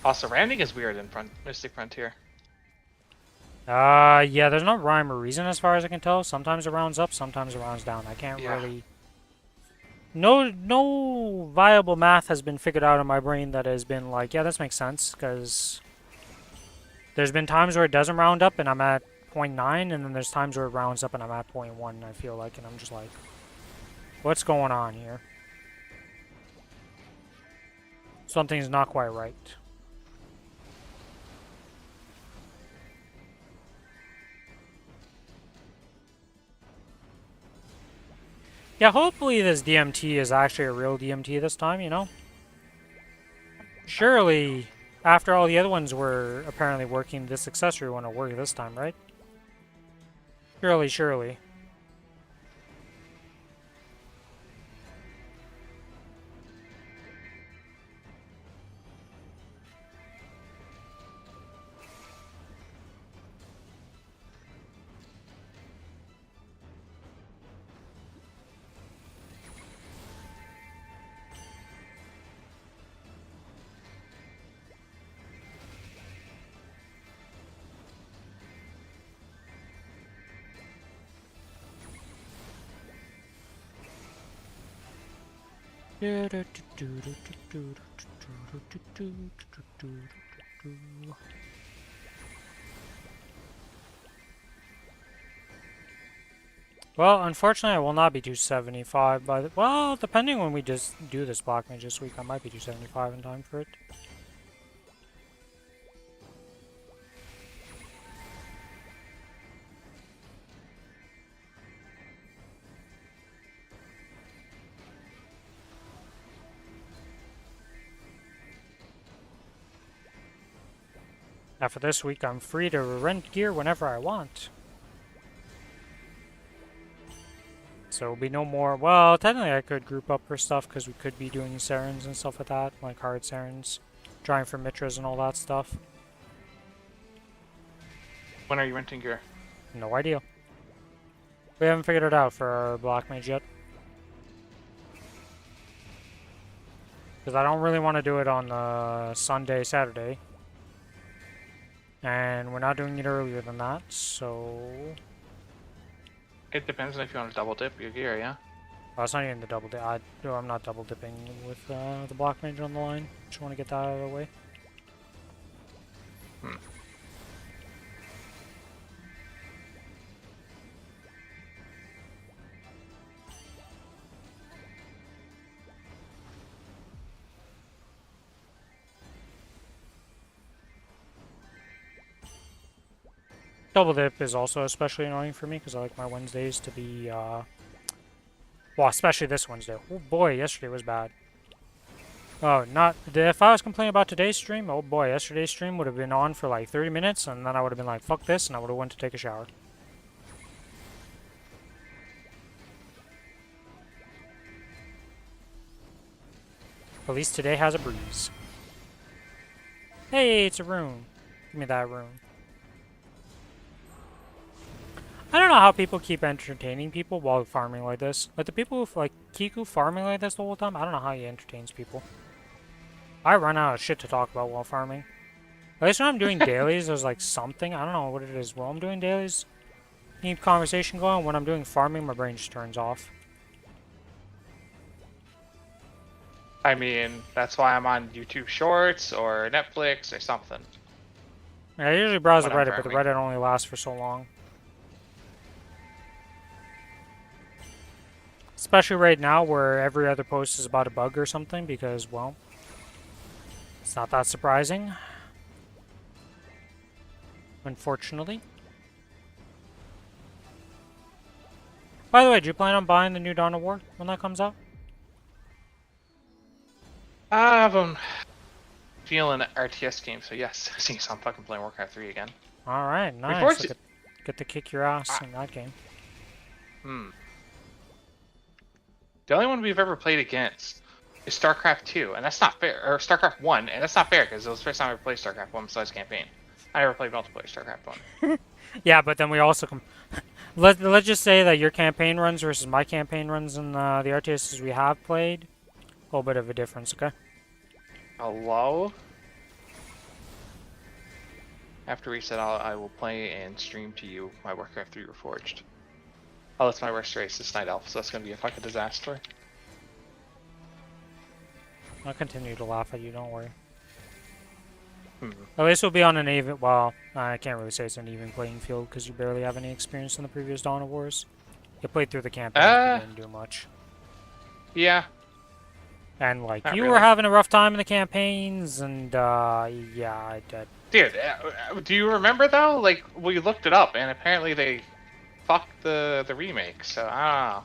Also, rounding is weird in Mystic Frontier. Yeah, there's no rhyme or reason as far as I can tell. Sometimes it rounds up, sometimes it rounds down. I can't really... No viable math has been figured out in my brain that has been like, yeah, this makes sense, because there's been times where it doesn't round up and I'm at 0.9, and then there's times where it rounds up and I'm at 0.1, I feel like, and I'm just like, what's going on here? Something's not quite right. Yeah, hopefully this DMT is actually a real DMT this time, you know? Surely After all the other ones were apparently working, this accessory one will work this time, right? Surely, surely. Well, unfortunately, I will not be 275 by the... Well, depending when we just do this block mage this week, I might be 275 in time for it. After this week, I'm free to rent gear whenever I want. So it'll be no more... Well, technically I could group up for stuff because we could be doing Sarens and stuff like that, like hard Sarens, trying for Mitras and all that stuff. When are you renting gear? No idea. We haven't figured it out for our block mage yet. Because I don't really want to do it on Sunday, Saturday. And we're not doing it earlier than that, so... It depends on if you want to double dip your gear, yeah? Oh, it's not even the double dip. I'm not double dipping with the block mage on the line. Just want to get that out of the way. Double dip is also especially annoying for me because I like my Wednesdays to be, well, especially this Wednesday. Oh boy, yesterday was bad. Oh, not, if I was complaining about today's stream, oh boy, yesterday's stream would have been on for like 30 minutes and then I would have been like, fuck this, and I would have went to take a shower. At least today has a breeze. Hey, it's a rune. Give me that rune. I don't know how people keep entertaining people while farming like this. Like the people who like Kiku farming like this the whole time, I don't know how he entertains people. I run out of shit to talk about while farming. At least when I'm doing dailies, there's like something. I don't know what it is. While I'm doing dailies, keep conversation going. When I'm doing farming, my brain just turns off. I mean, that's why I'm on YouTube Shorts or Netflix or something. Yeah, I usually browse the When I'm Reddit, but the farming. Reddit only lasts for so long. Especially right now where every other post is about a bug or something because, well, it's not that surprising. Unfortunately. By the way, do you plan on buying the new Dawn of War when that comes out? I have feeling RTS game, so yes, since I'm fucking playing Warcraft 3 again. Alright, nice. Before I get to kick your ass in that game. The only one we've ever played against is StarCraft 2, and that's not fair. Or StarCraft 1, and that's not fair because it was the first time I ever played StarCraft 1 besides campaign. I never played multiplayer StarCraft 1. Yeah, but then we also let's just say that your campaign runs versus my campaign runs in the RTSs we have played. A little bit of a difference, okay? Hello? After reset, I will play and stream to you my Warcraft 3 Reforged. Oh, that's my worst race, it's Night Elf, so that's gonna be a fucking disaster. I'll continue to laugh at you, don't worry. At least we'll be on an even, well, I can't really say it's an even playing field because you barely have any experience in the previous Dawn of Wars. You played through the campaign, but you didn't do much. Yeah. And, like, Not you really. were having a rough time in the campaigns, and, yeah, I did. Dude, do you remember though? Like, we looked it up, and apparently they fucked the remake, so I don't know.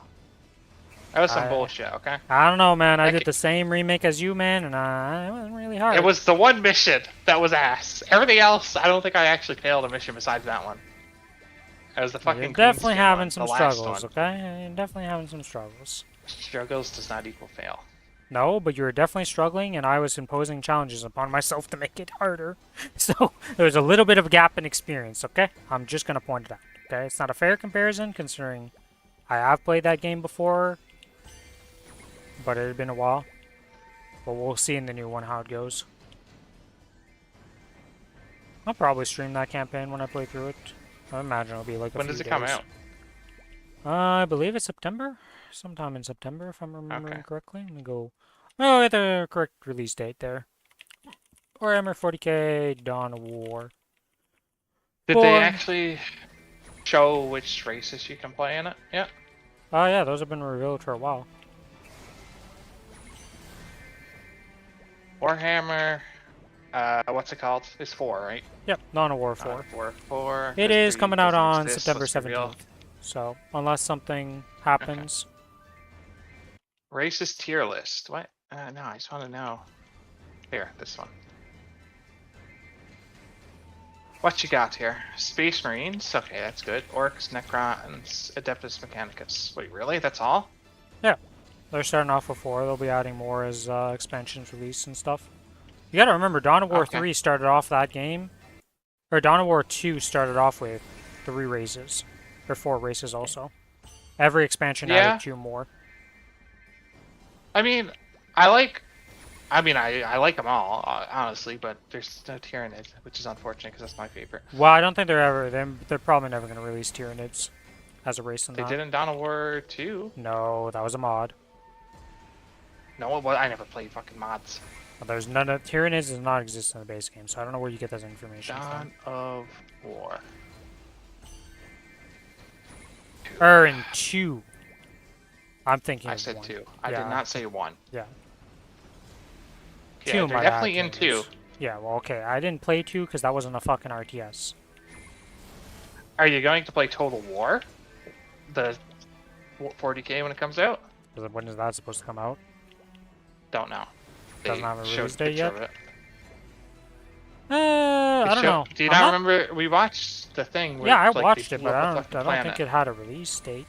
That was some bullshit, okay? I don't know, man. I did Okay. the same remake as you, man, and it wasn't really hard. It was the one mission that was ass. Everything else, I don't think I actually failed a mission besides that one. It was the You're fucking definitely Queen having one, some the last struggles, one. okay? You're definitely having some struggles. Struggles does not equal fail. No, but you were definitely struggling, and I was imposing challenges upon myself to make it harder. So there was a little bit of a gap in experience, okay? I'm just gonna point it out, okay? It's not a fair comparison, considering I have played that game before, but it had been a while. But we'll see in the new one how it goes. I'll probably stream that campaign when I play through it. I imagine it'll be like a When few does it come days. out? I believe it's September. Sometime in September, if I'm remembering Okay. correctly. Let me go. Oh, at the correct release date there. Warhammer 40k Dawn of War. Did they Born. actually show which races you can play in it? Yeah. Oh yeah, those have been revealed for a while. Warhammer, what's it called? It's 4, right? Yep, Dawn of War 4. 4. It is Three coming out doesn't on exist, September let's be real. 17th. So, unless something happens. Races tier list. What? No, I just want to know. Here, this one. What you got here? Space Marines? Okay, that's good. Orcs, Necrons, Adeptus Mechanicus. Wait, really? That's all? Yeah, they're starting off with 4. They'll be adding more as expansions release and stuff. You gotta remember, Dawn of War 3 started off that game. Or Dawn of War 2 started off with 3 races. Or 4 races also. Every expansion added 2 more. I mean, I like them all, honestly, but there's no Tyrannid, which is unfortunate because that's my favorite. Well, I don't think they're probably never going to release Tyranids as a race in that. They did in Dawn of War 2. No, that was a mod. No, well, I never played fucking mods. Well, there's none of Tyranids does not exist in the base game, so I don't know where you get that information Dawn of War. from. In 2. I'm thinking. I said 1. 2. I did not say 1. Yeah. Yeah, 2 they're might definitely add in Tyranids. 2. Yeah, well, okay. I didn't play 2 because that wasn't a fucking RTS. Are you going to play Total War? The 40k when it comes out? When is that supposed to come out? Don't know. Doesn't have a showed release date picture yet? of it. I don't know. Do you I'm not remember? We watched the thing. Yeah, I like, watched they it, blew but up I the don't fucking think planet. it had a release date.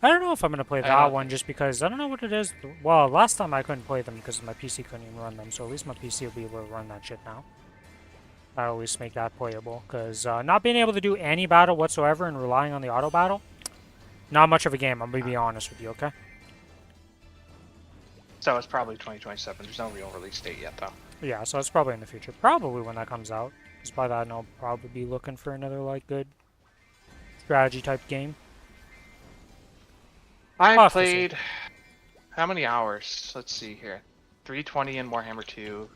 I don't know if I'm gonna play I that don't one just because I don't know what it is. Well, last time I couldn't play them because my PC couldn't even run them, so at least my PC will be able to run that shit now. I always make that playable because not being able to do any battle whatsoever and relying on the auto battle, not much of a game. I'm gonna be honest with you, okay? So it's probably 2027. There's no real release date yet, though. Yeah, so it's probably in the future. Probably when that comes out. Because by that, I'll probably be looking for another like good strategy type game. I played how many hours? Let's see here. 320 in Warhammer 2,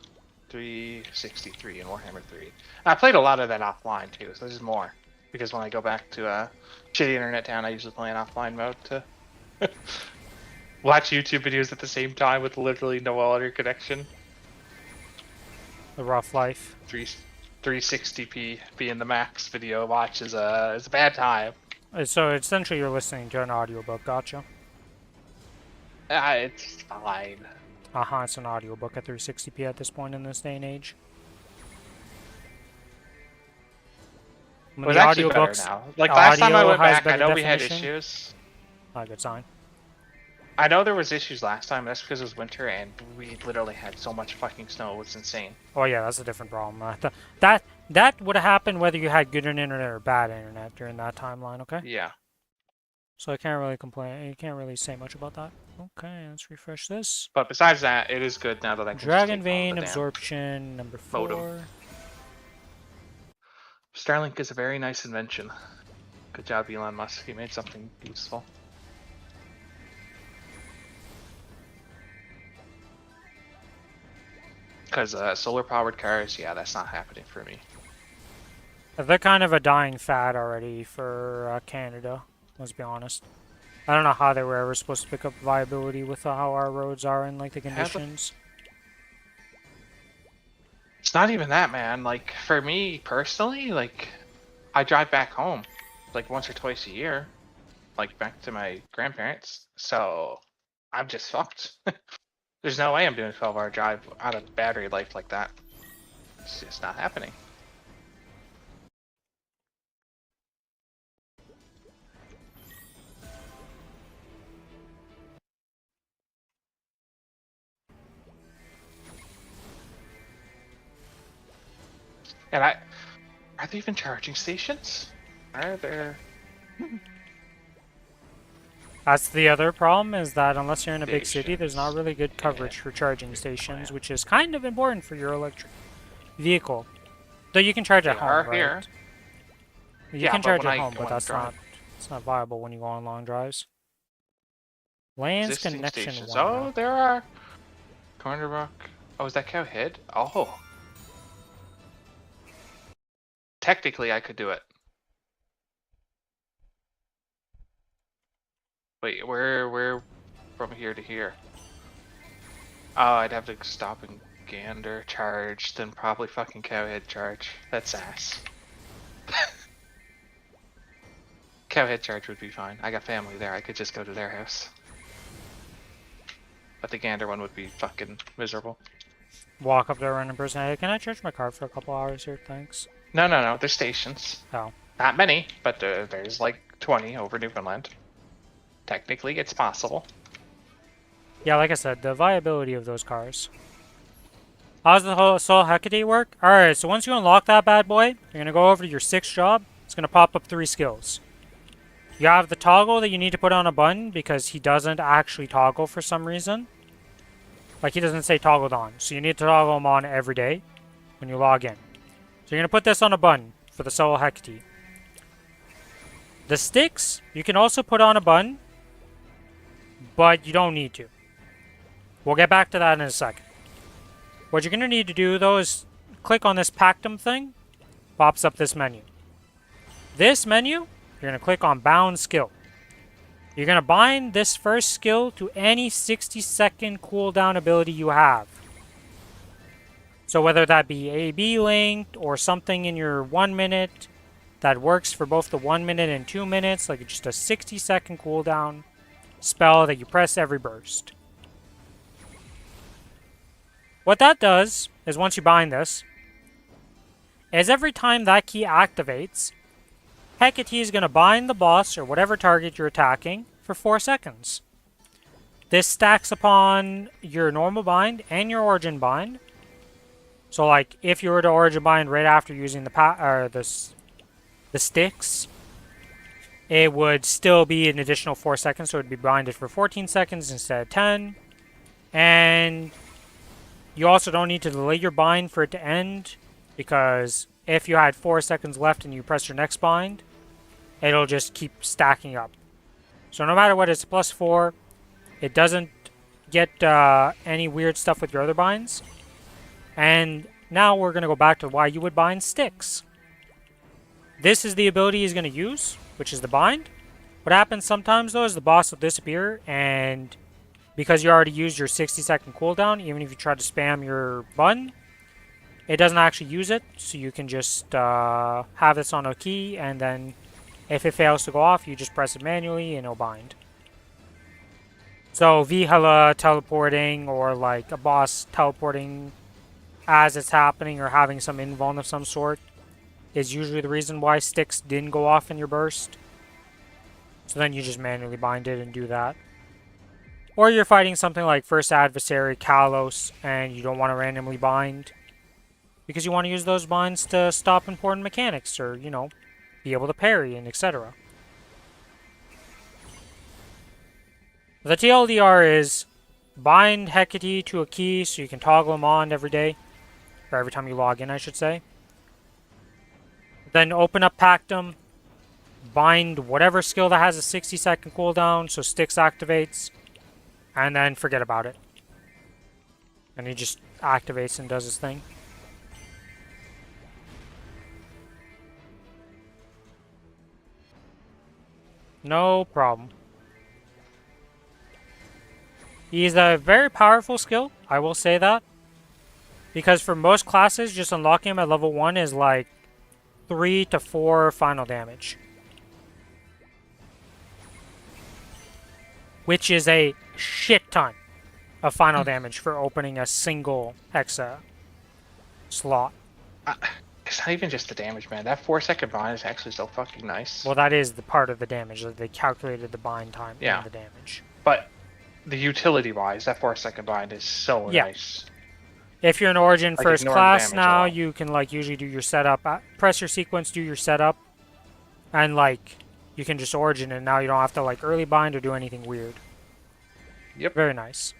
363 in Warhammer 3. I played a lot of that offline too, so this is more. Because when I go back to shitty internet town, I usually play in offline mode to watch YouTube videos at the same time with literally no other connection. The rough life. 360p being the max video watch is a bad time. So essentially you're listening to an audiobook, gotcha? It's fine. It's an audiobook at 360p at this point in this day and age. It was actually better now. Like last time I went back, I know we had issues. Good sign. I know there was issues last time, that's because it was winter and we literally had so much fucking snow, it was insane. Oh yeah, that's a different problem. That would have happened whether you had good internet or bad internet during that timeline, okay? Yeah. So I can't really complain. You can't really say much about that. Okay, let's refresh this. But besides that, it is good now that I can Dragon Vein Absorption number 4. Modem. Starlink is a very nice invention. Good job, Elon Musk. He made something useful. Because solar-powered cars, yeah, that's not happening for me. They're kind of a dying fad already for Canada, let's be honest. I don't know how they were ever supposed to pick up viability with how our roads are and like the conditions. It's not even that, man. Like, for me personally, like, I drive back home like once or twice a year. like back to my grandparents, so I'm just fucked. There's no way I'm doing a 12-hour drive out of battery life like that. It's just not happening. And are there even charging stations? Are there? That's the other problem, is that unless you're in a big city, there's not Stations. really good coverage for charging stations, which is kind of important for your electric vehicle. Though you can charge They at home, are right? here. You Yeah, can but charge when at I home, go but on that's drive, not viable when you go on long drives. Lands existing connection stations. 1. Oh, there are. Corner Rock. Oh, is that cow head? Oh. Technically, I could do it. Wait, where from here to here? Oh, I'd have to stop and gander charge, then probably fucking cowhead charge. That's ass. Cowhead charge would be fine. I got family there. I could just go to their house. But the gander one would be fucking miserable. Walk up there random person. Hey, can I charge my car for a couple hours here? Thanks. No. There's stations. Oh. Not many, but there's like 20 over Newfoundland. Technically, it's possible. Yeah, like I said, the viability of those cars. How's the whole Soul Hecate work? Alright, so once you unlock that bad boy, you're going to go over to your 6th job. It's going to pop up 3 skills. You have the toggle that you need to put on a button because he doesn't actually toggle for some reason. Like, he doesn't say toggled on. So you need to toggle him on every day when you log in. So you're going to put this on a button for the Soul Hecate. The sticks, you can also put on a button, but you don't need to. We'll get back to that in a second. What you're going to need to do, though, is click on this Pactum thing. Pops up this menu. This menu, you're going to click on Bound Skill. You're going to bind this first skill to any 60-second cooldown ability you have. So whether that be AB linked or something in your 1 minute that works for both the 1 minute and 2 minutes, like just a 60-second cooldown spell that you press every burst. What that does is once you bind this, is every time that key activates, Hecate is going to bind the boss or whatever target you're attacking for 4 seconds. This stacks upon your normal bind and your origin bind. So like if you were to origin bind right after using the sticks, it would still be an additional 4 seconds, so it would be binded for 14 seconds instead of 10. And you also don't need to delay your bind for it to end, because if you had 4 seconds left and you press your next bind, it'll just keep stacking up. So no matter what, it's +4. It doesn't get any weird stuff with your other binds. And now we're going to go back to why you would bind sticks. This is the ability he's going to use, which is the bind. What happens sometimes, though, is the boss will disappear, and because you already used your 60-second cooldown, even if you try to spam your button, it doesn't actually use it, so you can just have this on a key, and then if it fails to go off, you just press it manually, and it'll bind. So Vihala teleporting, or like a boss teleporting as it's happening, or having some invuln of some sort, is usually the reason why sticks didn't go off in your burst. So then you just manually bind it and do that. Or you're fighting something like First Adversary, Kalos, and you don't want to randomly bind, because you want to use those binds to stop important mechanics, or, you know, be able to parry, and etc. The TLDR is bind Hecate to a key so you can toggle them on every day, or every time you log in, I should say. Then open up Pactum, bind whatever skill that has a 60-second cooldown, so Styx activates, and then forget about it. And he just activates and does his thing. No problem. He's a very powerful skill, I will say that. Because for most classes, just unlocking him at level 1 is like 3 to 4 final damage. which is a shit ton of final damage for opening a single hexa slot. It's not even just the damage, man. That 4-second bind is actually so fucking nice. Well, that is the part of the damage. They calculated the bind time Yeah. in the damage. But the utility-wise, that 4-second bind is so nice. If you're an Origin Like, first ignoring the class damage now, alone. you can like usually do your setup, press your sequence, do your setup, and like you can just Origin, and now you don't have to like early bind or do anything weird. Yep. Very nice.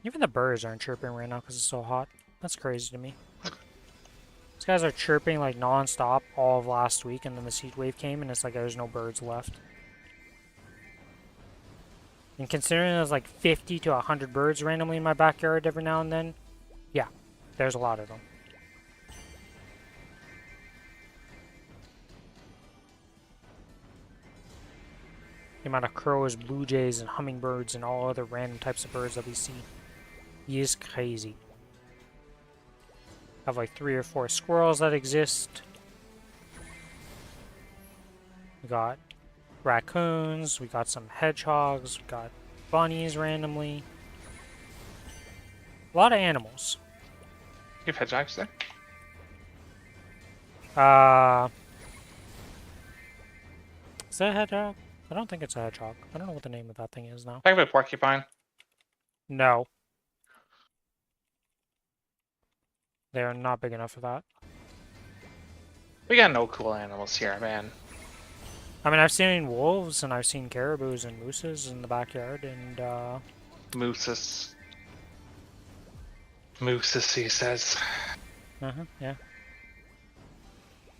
Even the birds aren't chirping right now because it's so hot. That's crazy to me. These guys are chirping like non-stop all of last week, and then this heat wave came, and it's like there's no birds left. And considering there's like 50 to 100 birds randomly in my backyard every now and then, yeah, there's a lot of them. The amount of crows, blue jays, and hummingbirds, and all other random types of birds that we see is crazy. I have like 3 or 4 squirrels that exist. We got raccoons, we got some hedgehogs, we got bunnies randomly. A lot of animals. You have hedgehogs there? Is that a hedgehog? I don't think it's a hedgehog. I don't know what the name of that thing is now. Talk about porcupine. No. They are not big enough for that. We got no cool animals here, man. I mean, I've seen wolves, and I've seen caribous and mooses in the backyard, and, Mooses. Mooses, he says. yeah.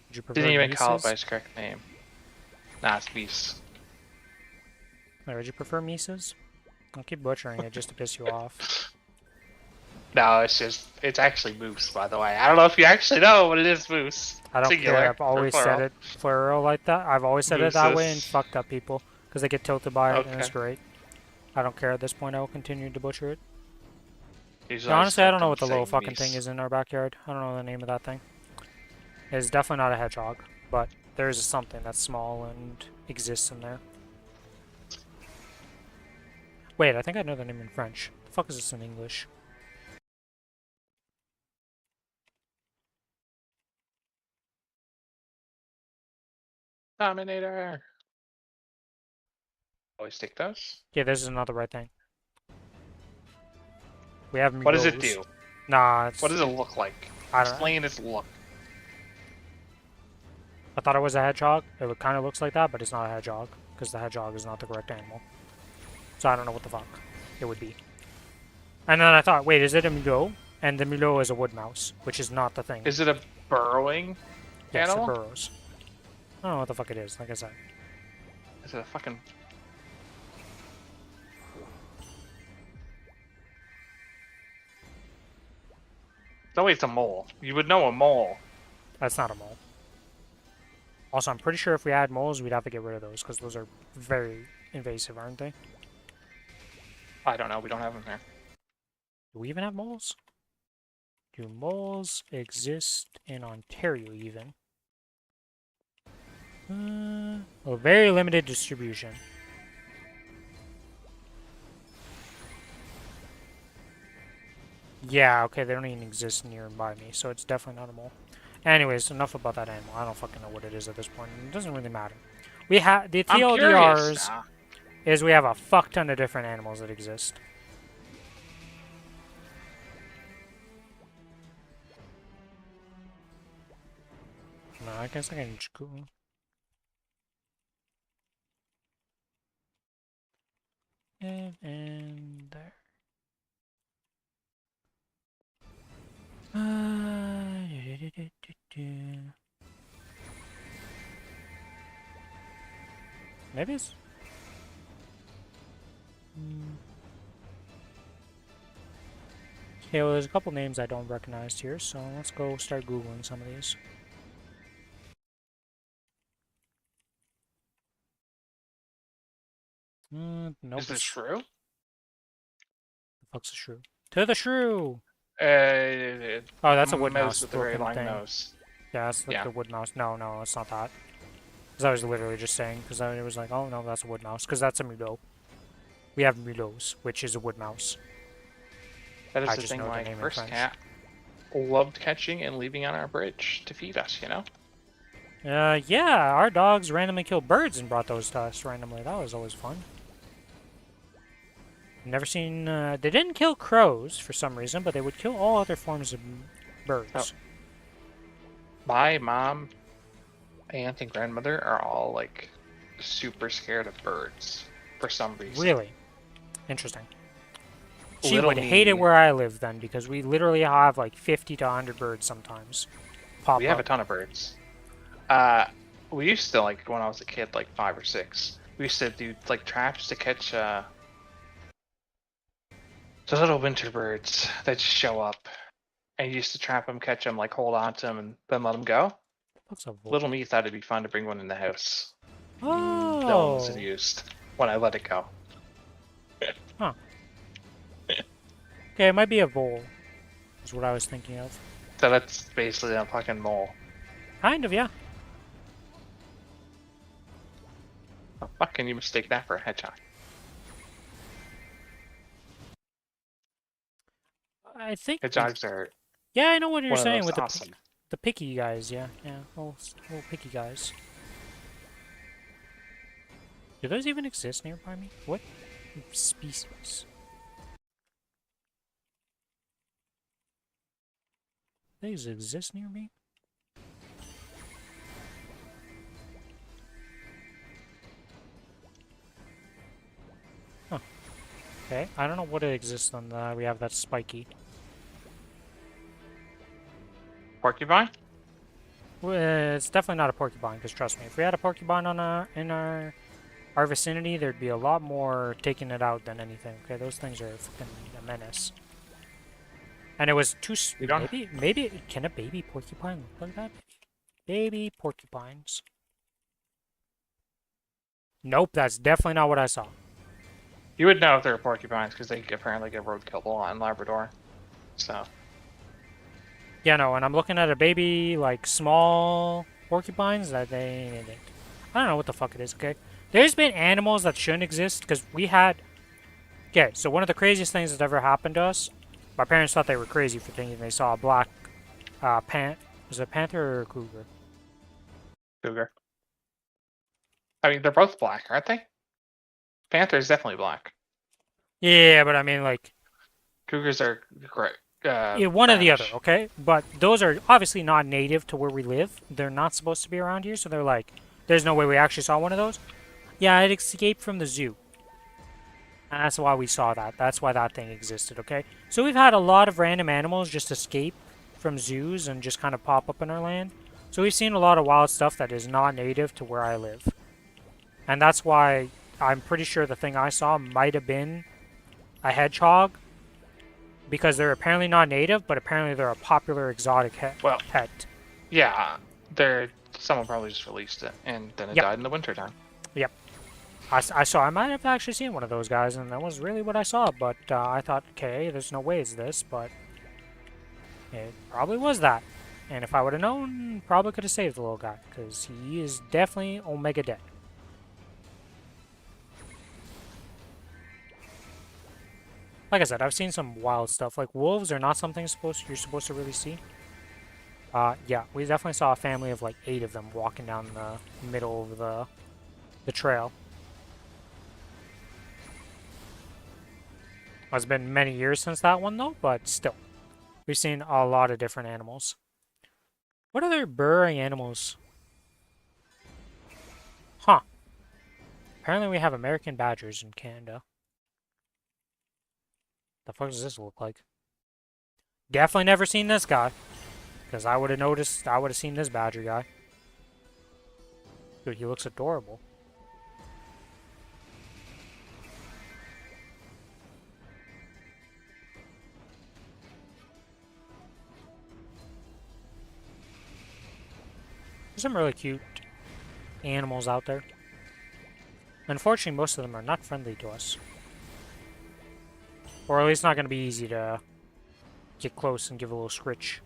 Would you prefer Didn't even call it Mises? by its correct name. Nah, it's beefs. Wait, would you prefer Mises? I'll keep butchering it just to piss you off. No, it's actually moose, by the way. I don't know if you actually know, but it is moose. I don't Singular, care. I've always said plural. it plural like that. I've always said it that way and Mooses. fucked up people because they get tilted by it, and it's Okay. great. I don't care at this point. I will continue to butcher it. Usually Yeah, I honestly, I don't know them what the little saying fucking meese. thing is in our backyard. I don't know the name of that thing. It's definitely not a hedgehog, but there is something that's small and exists in there. Wait, I think I know the name in French. The fuck is this in English? Dominator. Always take those. Yeah, this is not the right thing. We have What does it Mulos. do? Nah, it's... What does it look like? I don't know. Explain its look. I thought it was a hedgehog. It kind of looks like that, but it's not a hedgehog, because the hedgehog is not the correct animal. So I don't know what the fuck it would be. And then I thought, wait, is it a mulot? And the mulot is a wood mouse, which is not the thing. Is it a burrowing Yes, animal? it burrows. I don't know what the fuck it is, like I said. Is it a fucking... No, wait, it's a mole. You would know a mole. That's not a mole. Also, I'm pretty sure if we had moles, we'd have to get rid of those, because those are very invasive, aren't they? I don't know. We don't have them here. Do we even have moles? Do moles exist in Ontario, even? Well, very limited distribution. Yeah, okay, they don't even exist nearby me, so it's definitely not a mole. Anyways, enough about that animal. I don't fucking know what it is at this point. It doesn't really matter. We have the I'm curious TLDRs now. is we have a fuck ton of different animals that exist. No, I guess I can just go. And there. Maybe it's... Okay, well, there's a couple names I don't recognize here, so let's go start Googling some of these. Nope. Is this true? The fuck's a shrew? To the shrew! Oh, that's a wood mouse mouse with a very looking long thing. nose. Yeah, that's like Yeah. the wood mouse. No, it's not that. Because I was literally just saying, because I was like, oh no, that's a wood mouse, because that's a Mulo. We have Mulos, which is a wood mouse. That is I the just thing know the my name in first French. cat loved catching and leaving on our bridge to feed us, you know? Yeah, our dogs randomly killed birds and brought those to us randomly. That was always fun. Never seen, they didn't kill crows for some reason, but they would kill all other forms of birds. So, my mom, aunt, and grandmother are all like super scared of birds for some reason. Really? Interesting. She Little would hate it me, where I live then, because we literally have like 50 to 100 birds sometimes pop we have up. a ton of birds. We used to, like, when I was a kid, like 5 or 6, we used to do like traps to catch the little winter birds that just show up, and you used to trap them, catch them, like hold on to them, and then let them go. Looks a volt. Little me thought it'd be fun to bring one in the house. Oh. No one was amused when I let it go. Huh. Okay, it might be a vole, is what I was thinking of. So that's basically a fucking mole. Kind of, yeah. How the fuck can you mistake that for a hedgehog? I think. Hedgehogs are Yeah, I know what you're one of the saying most with awesome. the picky guys. Yeah, little picky guys. Do those even exist nearby me? What species? These exist near me? Huh. Okay, I don't know what it exists on the. We have that spiky. Porcupine? Well, it's definitely not a porcupine, because trust me, if we had a porcupine on in our vicinity, there'd be a lot more taking it out than anything. Okay, those things are fucking a menace. And it was too. We don't. Maybe can a baby porcupine look like that? Baby porcupines. Nope, that's definitely not what I saw. You would know if they're porcupines because they apparently get roadkill a lot in Labrador. So. Yeah, no, and I'm looking at a baby, like, small porcupines that they. I don't know what the fuck it is, okay? There's been animals that shouldn't exist, because we had. Okay, so one of the craziest things that ever happened to us, my parents thought they were crazy for thinking they saw a black was it a panther or a cougar? Cougar. I mean, they're both black, aren't they? Panther is definitely black. Yeah, but I mean, like. Cougars are gray. Yeah, one or the other, okay? But those are obviously not native to where we live. They're not supposed to be around here, so they're like, there's no way we actually saw one of those. Yeah, it escaped from the zoo. And that's why we saw that. That's why that thing existed, okay? So we've had a lot of random animals just escape from zoos and just kind of pop up in our land. So we've seen a lot of wild stuff that is not native to where I live. And that's why I'm pretty sure the thing I saw might have been a hedgehog. Because they're apparently not native, but apparently they're a popular exotic pet. Yeah, someone probably just released it, and then it died in the wintertime. Yep. I might have actually seen one of those guys, and that was really what I saw, but I thought, okay, there's no way it's this, but it probably was that. And if I would have known, probably could have saved the little guy, because he is definitely Omega dead. Like I said, I've seen some wild stuff. Like, wolves are not something you're supposed to really see. Yeah, we definitely saw a family of like 8 of them walking down the middle of the trail. It's been many years since that one though, but still. We've seen a lot of different animals. What other burrowing animals? Huh. Apparently we have American badgers in Canada. The fuck does this look like? Definitely never seen this guy. Because I would have noticed, I would have seen this badger guy. Dude, he looks adorable. There's some really cute animals out there. Unfortunately, most of them are not friendly to us. Or at least not going to be easy to get close and give a little scritch.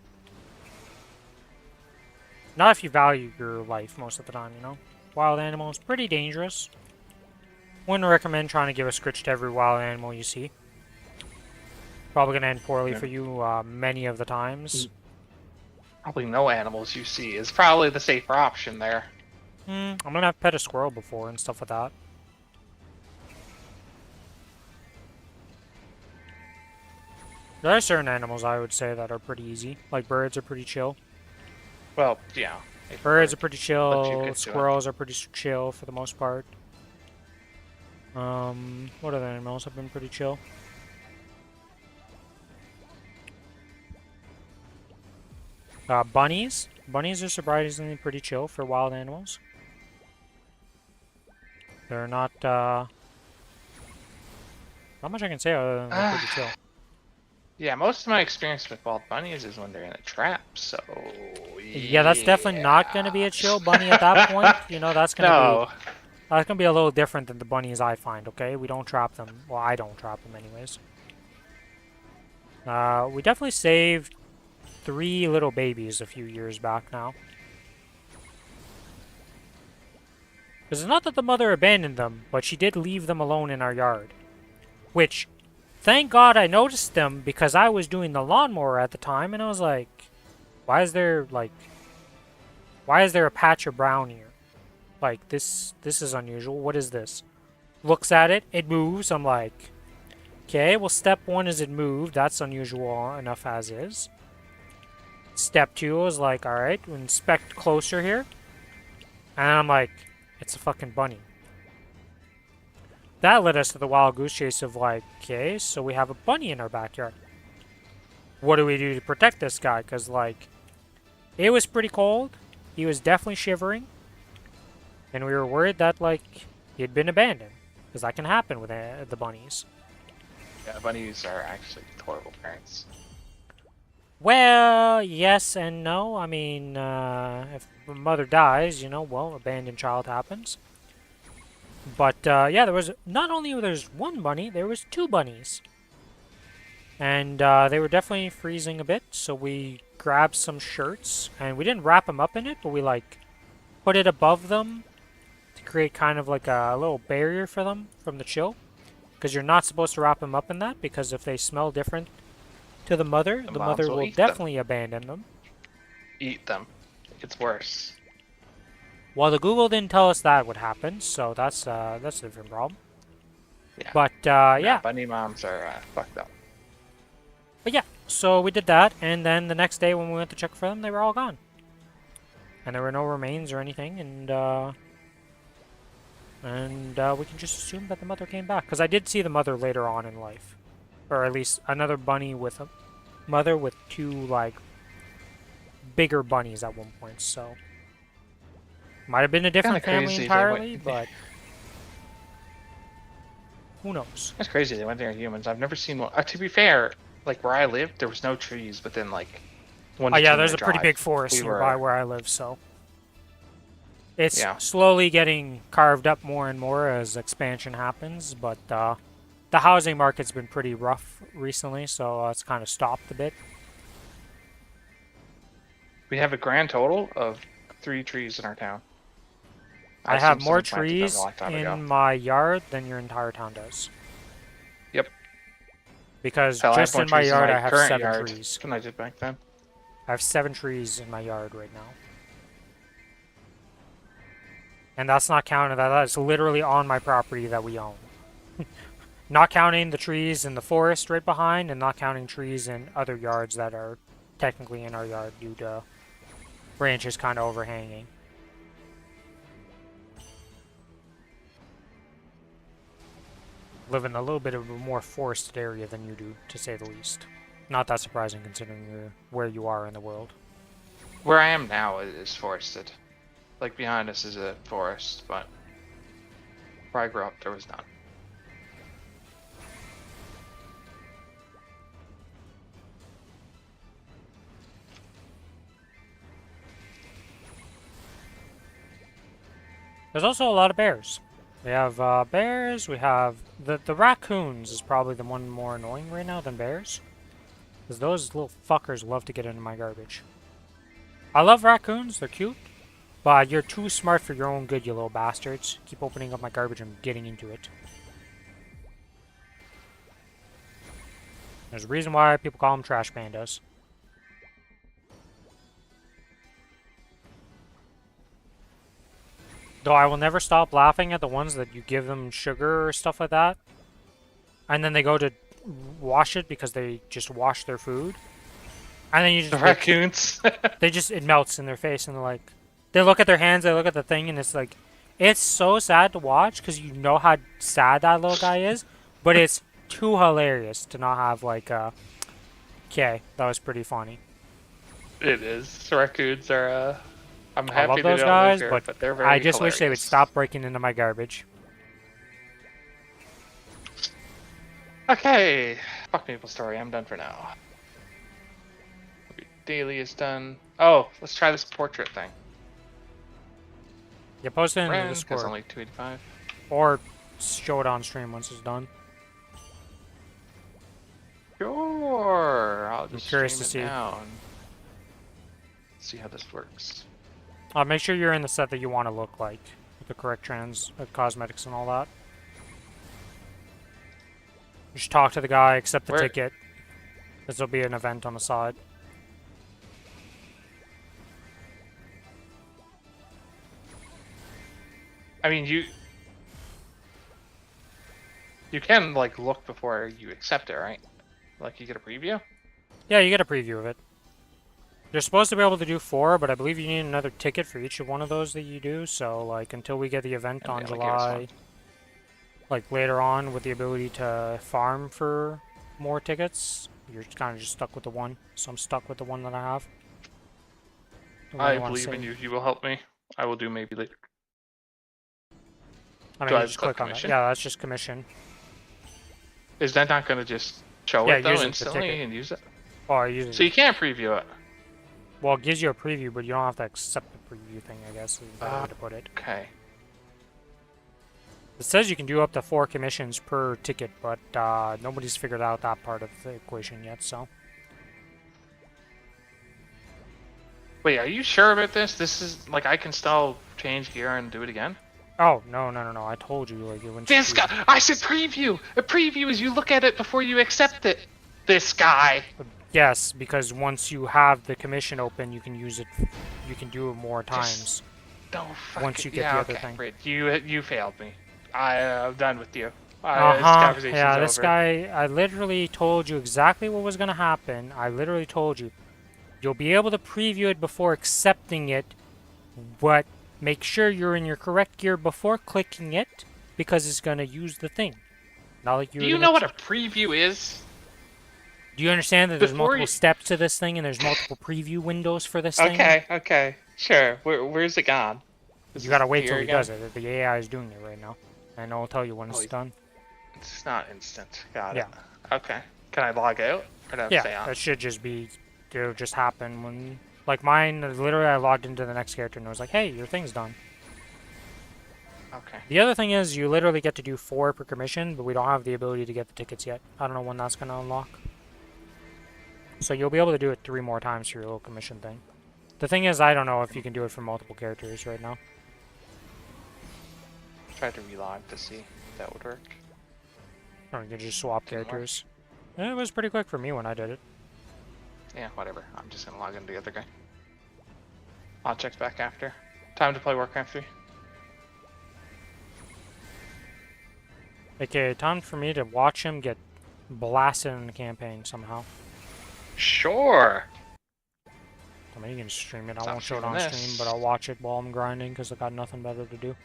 Not if you value your life most of the time, you know? Wild animals, pretty dangerous. Wouldn't recommend trying to give a scritch to every wild animal you see. Probably gonna end poorly for you many of the times. Probably no animals you see is probably the safer option there. I'm gonna have pet a squirrel before and stuff like that. There are certain animals I would say that are pretty easy. Like birds are pretty chill. Well, yeah. Birds are pretty But you chill. could do it. Squirrels are pretty chill for the most part. What other animals have been pretty chill? Bunnies. Bunnies are surprisingly pretty chill for wild animals. They're not, not much I can say other than they're pretty chill. Yeah, most of my experience with wild bunnies is when they're in a trap, so... Yeah, that's definitely not going to be a chill bunny at that point. You know, that's going to be... That's going to be a little different than the bunnies I find, okay? We don't trap them. Well, I don't trap them anyways. We definitely saved 3 little babies a few years back now. Because it's not that the mother abandoned them, but she did leave them alone in our yard. Which, thank God I noticed them because I was doing the lawnmower at the time and I was like, why is there a patch of brown here? Like, this is unusual. What is this? Looks at it, it moves. I'm like, okay, well, step 1 is it moved. That's unusual enough as is. Step 2 is like, alright, inspect closer here. And I'm like, it's a fucking bunny. That led us to the wild goose chase of like, okay, so we have a bunny in our backyard. What do we do to protect this guy? Because, like, it was pretty cold. He was definitely shivering. And we were worried that, like, he had been abandoned. Because that can happen with the bunnies. Yeah, bunnies are actually horrible parents. Well, yes and no. I mean, if the mother dies, you know, well, abandoned child happens. But, yeah, there was, not only there's 1 bunny, there was 2 bunnies. And, they were definitely freezing a bit, so we grabbed some shirts. And we didn't wrap them up in it, but we, like, put it above them to create kind of like a little barrier for them from the chill. Because you're not supposed to wrap them up in that, because if they smell different to the mother will definitely abandon them. Eat them. It's worse. Well, the Google didn't tell us that would happen, so that's a different problem. Yeah. But, yeah. Bunny moms are fucked up. But yeah, so we did that, and then the next day when we went to check for them, they were all gone. And there were no remains or anything, and we can just assume that the mother came back. Because I did see the mother later on in life. Or at least another bunny with a mother with 2, like, bigger bunnies at one point, so... Might have been a different family entirely, but... Who knows? That's crazy, they went there humans. I've never seen one. To be fair, like, where I lived, there was no trees within, like, 1 to 2 yeah, there's a minute pretty drive. big forest nearby where I live, so... It's slowly getting carved up more and more as expansion happens, but, the housing market's been pretty rough recently, so it's kind of stopped a bit. We have a grand total of 3 trees in our town. I have more trees in my yard than your entire town does. Yep. Because Hell, just in my yard, I have 7 yard trees. than I did back then. I have 7 trees in my yard right now. And that's not counting that. That's literally on my property that we own. Not counting the trees in the forest right behind, and not counting trees in other yards that are technically in our yard due to branches kind of overhanging. Live in a little bit of a more forested area than you do, to say the least. Not that surprising considering where you are in the world. Where I am now is forested. Like, behind us is a forest, but where I grew up, there was none. There's also a lot of bears. We have bears, we have... The raccoons is probably the one more annoying right now than bears. Because those little fuckers love to get into my garbage. I love raccoons, they're cute. But you're too smart for your own good, you little bastards. Keep opening up my garbage and getting into it. There's a reason why people call them trash pandas. Though I will never stop laughing at the ones that you give them sugar or stuff like that. And then they go to wash it because they just wash their food. And then you just... The raccoons. it melts in their face and they're like... They look at their hands, they look at the thing, and it's like... It's so sad to watch because you know how sad that little guy is. But it's too hilarious to not have like okay, that was pretty funny. It is. Raccoons are I'm I happy love they those don't guys, live here, but they're very I just wish they would hilarious. stop breaking into my garbage. Okay. Fuck Maplestory, I'm done for now. Daily is done. Oh, let's try this portrait thing. You post it in the Friend, 'cause Discord. only 285. Or show it on stream once it's done. Sure. I'll I'm just curious stream to it see. now and see how this works. Make sure you're in the set that you want to look like. With the correct cosmetics and all that. Just talk to the guy, accept the ticket. This will be an event on the side. I mean, you can like look before you accept it, right? Like you get a preview? Yeah, you get a preview of it. You're supposed to be able to do 4, but I believe you need another ticket for each of one of those that you do. So, like, until we get the event on July, like later on, with the ability to farm for more tickets, you're kind of just stuck with the one. So I'm stuck with the one that I have. I believe in you. You will help me. I will do maybe later. I mean, Do I you just click on that. commission? Yeah, that's just commission. Is that not going to just show Yeah, it though use it, the instantly ticket. and use it? Oh, I use it. So you can't preview it. Well, it gives you a preview, but you don't have to accept the preview thing, I guess, is the better way to put it. Okay. It says you can do up to 4 commissions per ticket, but nobody's figured out that part of the equation yet, so... Wait, are you sure about this? This is, like, I can still change gear and do it again? Oh, no, I told you, like, it wouldn't... This guy! I said preview! A preview is you look at it before you accept it! This guy! Yes, because once you have the commission open, you can use it, you can do it more times. Don't fuck once it. you get Yeah, the other okay, thing. Great. You failed me. I'm done with you. This Uh-huh, conversation's yeah, this over. guy, I literally told you exactly what was gonna happen. I literally told you. You'll be able to preview it before accepting it, but make sure you're in your correct gear before clicking it, because it's gonna use the thing. Not like Do you know what a preview is? Do you understand that there's Before multiple you- steps to this thing, and there's multiple preview windows for this thing? Okay, sure. Where's it gone? Is You gotta this wait here till he again? does it. The AI is doing it right now. And I'll tell you when it's done. It's not instant. Got Yeah. it. Okay. Can I log out? Or do I have to stay Yeah, on? that should just be... It'll just happen when... Like mine, literally I logged into the next character and it was like, hey, your thing's done. Okay. The other thing is, you literally get to do 4 per commission, but we don't have the ability to get the tickets yet. I don't know when that's gonna unlock. So you'll be able to do it 3 more times for your little commission thing. The thing is, I don't know if you can do it for multiple characters right now. Tried to relog to see if that would work. Or you can just swap Didn't work. characters. It was pretty quick for me when I did it. Yeah, whatever. I'm just gonna log into the other guy. I'll check back after. Time to play Warcraft 3. Okay, time for me to watch him get blasted in the campaign somehow. Sure. I mean, you can stream it. I Stop won't show it streaming on this. stream, but I'll watch it while I'm grinding because I got nothing better to do.